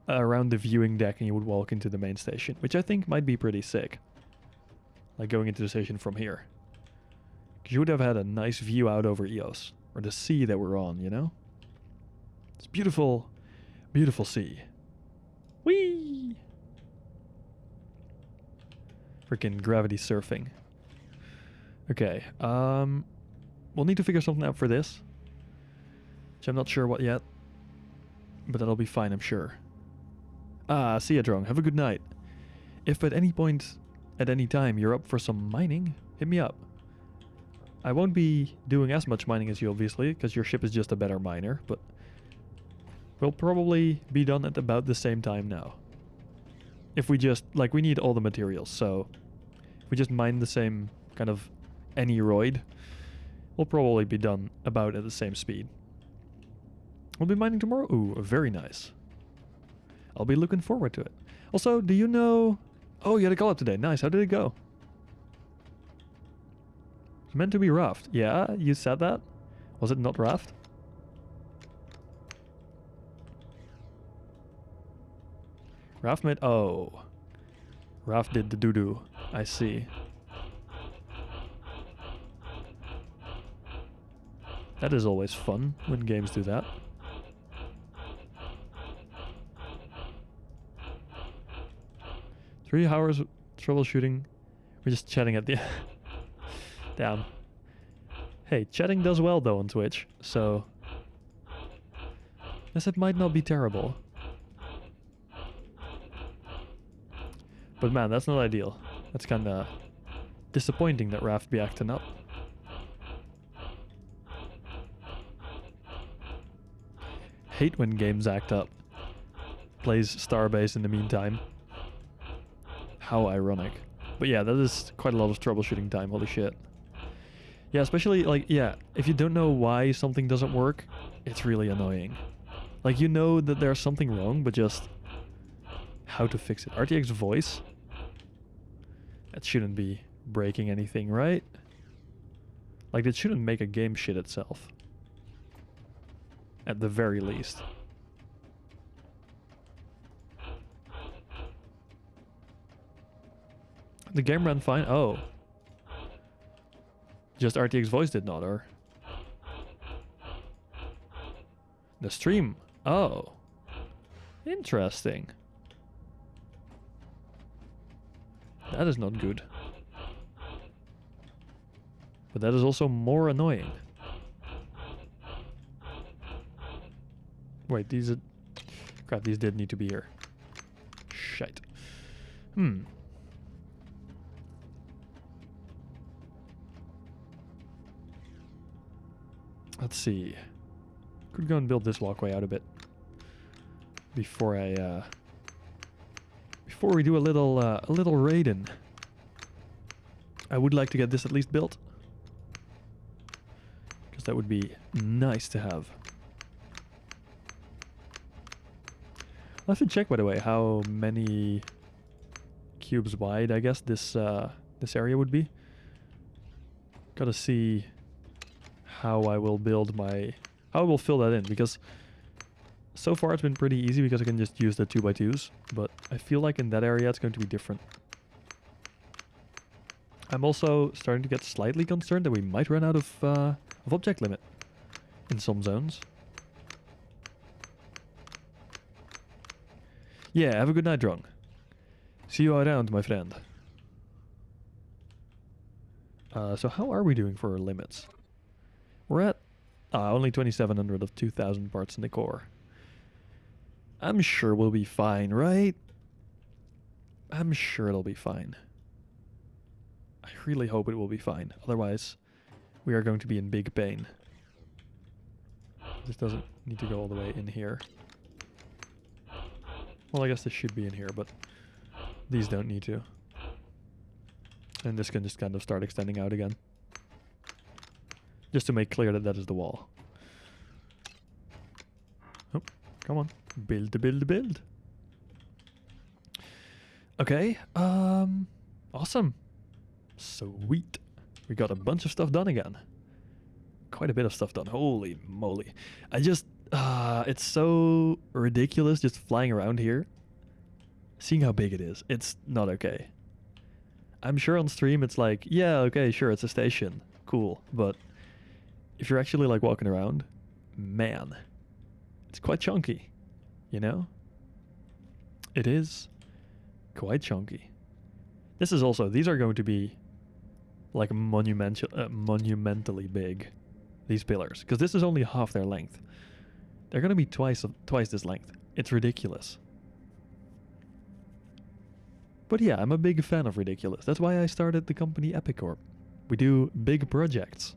[SPEAKER 1] around the viewing deck and you would walk into the main station, which I think might be pretty sick. Like going into the station from here. Because you would have had a nice view out over Eos, or the sea that we're on, you know? It's beautiful, beautiful sea. Whee! Freaking gravity surfing. Okay, we'll need to figure something out for this. Which I'm not sure what yet. But that'll be fine, I'm sure. Ah, see ya, Drong. Have a good night. If at any point, at any time, you're up for some mining, hit me up. I won't be doing as much mining as you, obviously, because your ship is just a better miner, but we'll probably be done at about the same time now. If we just, like, we need all the materials, so if we just mine the same kind of aneroid, we'll probably be done about at the same speed. We'll be mining tomorrow? Ooh, very nice. I'll be looking forward to it. Also, do you know... Oh, you had a call up today. Nice. How did it go? It's meant to be raft. Yeah, you said that? Was it not raft? Raft made... Oh. Raft did the doo-doo. I see. That is always fun when games do that. Three hours troubleshooting. We're just chatting at the... Damn. Hey, chatting does well though on Twitch, so... Guess it might not be terrible. But man, that's not ideal. That's kinda disappointing that Raft be acting up. Hate when games act up. Plays Starbase in the meantime. How ironic. But yeah, that is quite a lot of troubleshooting time, holy shit. Yeah, especially, like, yeah, if you don't know why something doesn't work, it's really annoying. Like, you know that there's something wrong, but just how to fix it. RTX voice? That shouldn't be breaking anything, right? Like, it shouldn't make a game shit itself. At the very least. The game ran fine? Oh. Just RTX voice did not, or? The stream? Oh. Interesting. That is not good. But that is also more annoying. Wait, these are... Crap, these did need to be here. Shite. Let's see. Could go and build this walkway out a bit. Before I, before we do a little raid-in. I would like to get this at least built. Because that would be nice to have. I'll have to check, by the way, how many cubes wide, I guess, this area would be. Gotta see how I will build my... how I will fill that in, because so far it's been pretty easy because I can just use the 2x2s, but I feel like in that area it's going to be different. I'm also starting to get slightly concerned that we might run out of object limit in some zones. Yeah, have a good night, Drong. See you around, my friend. So how are we doing for our limits? We're at only 2,700 of 2,000 parts in the core. I'm sure we'll be fine, right? I'm sure it'll be fine. I really hope it will be fine. Otherwise, we are going to be in big pain. This doesn't need to go all the way in here. Well, I guess this should be in here, but these don't need to. And this can just kind of start extending out again. Just to make clear that that is the wall. Oh, come on. Build, build, build. Okay. Awesome. Sweet. We got a bunch of stuff done again. Quite a bit of stuff done. Holy moly. I just... it's so ridiculous just flying around here. Seeing how big it is. It's not okay. I'm sure on stream it's like, yeah, okay, sure, it's a station. Cool. But if you're actually like walking around, man, it's quite chunky. You know? It is quite chunky. This is also... these are going to be like monumentally big. These pillars. Because this is only half their length. They're gonna be twice this length. It's ridiculous. But yeah, I'm a big fan of ridiculous. That's why I started the company Epicorp. We do big projects.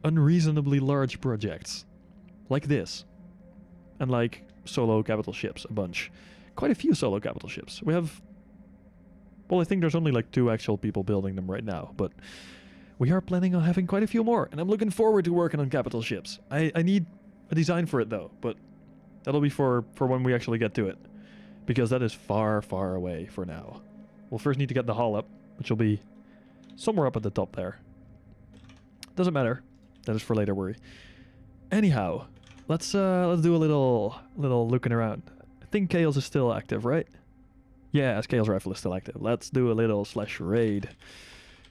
[SPEAKER 1] Unreasonably large projects. Like this. And like solo capital ships, a bunch. Quite a few solo capital ships. We have... Well, I think there's only like 2 actual people building them right now, but we are planning on having quite a few more, and I'm looking forward to working on capital ships. I need a design for it though, but that'll be for when we actually get to it, because that is far, far away for now. We'll first need to get the hull up, which will be somewhere up at the top there. Doesn't matter. That is for later worry. Anyhow, let's do a little looking around. I think Chaos is still active, right? Yeah, Chaos Rifle is still active. Let's do a little /raid.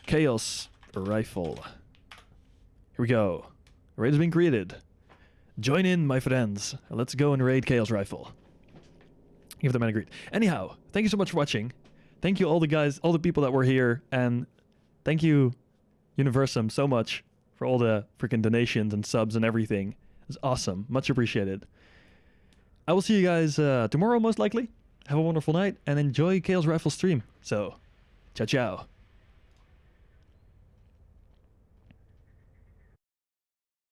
[SPEAKER 1] Chaos Rifle. Here we go. Raid has been created. Join in, my friends. Let's go and raid Chaos Rifle. Give them an agreed. Anyhow, thank you so much for watching. Thank you all the guys, all the people that were here, and thank you, Universum, so much for all the freaking donations and subs and everything. It's awesome. Much appreciated. I will see you guys tomorrow, most likely. Have a wonderful night and enjoy Chaos Rifle stream. So, ciao, ciao.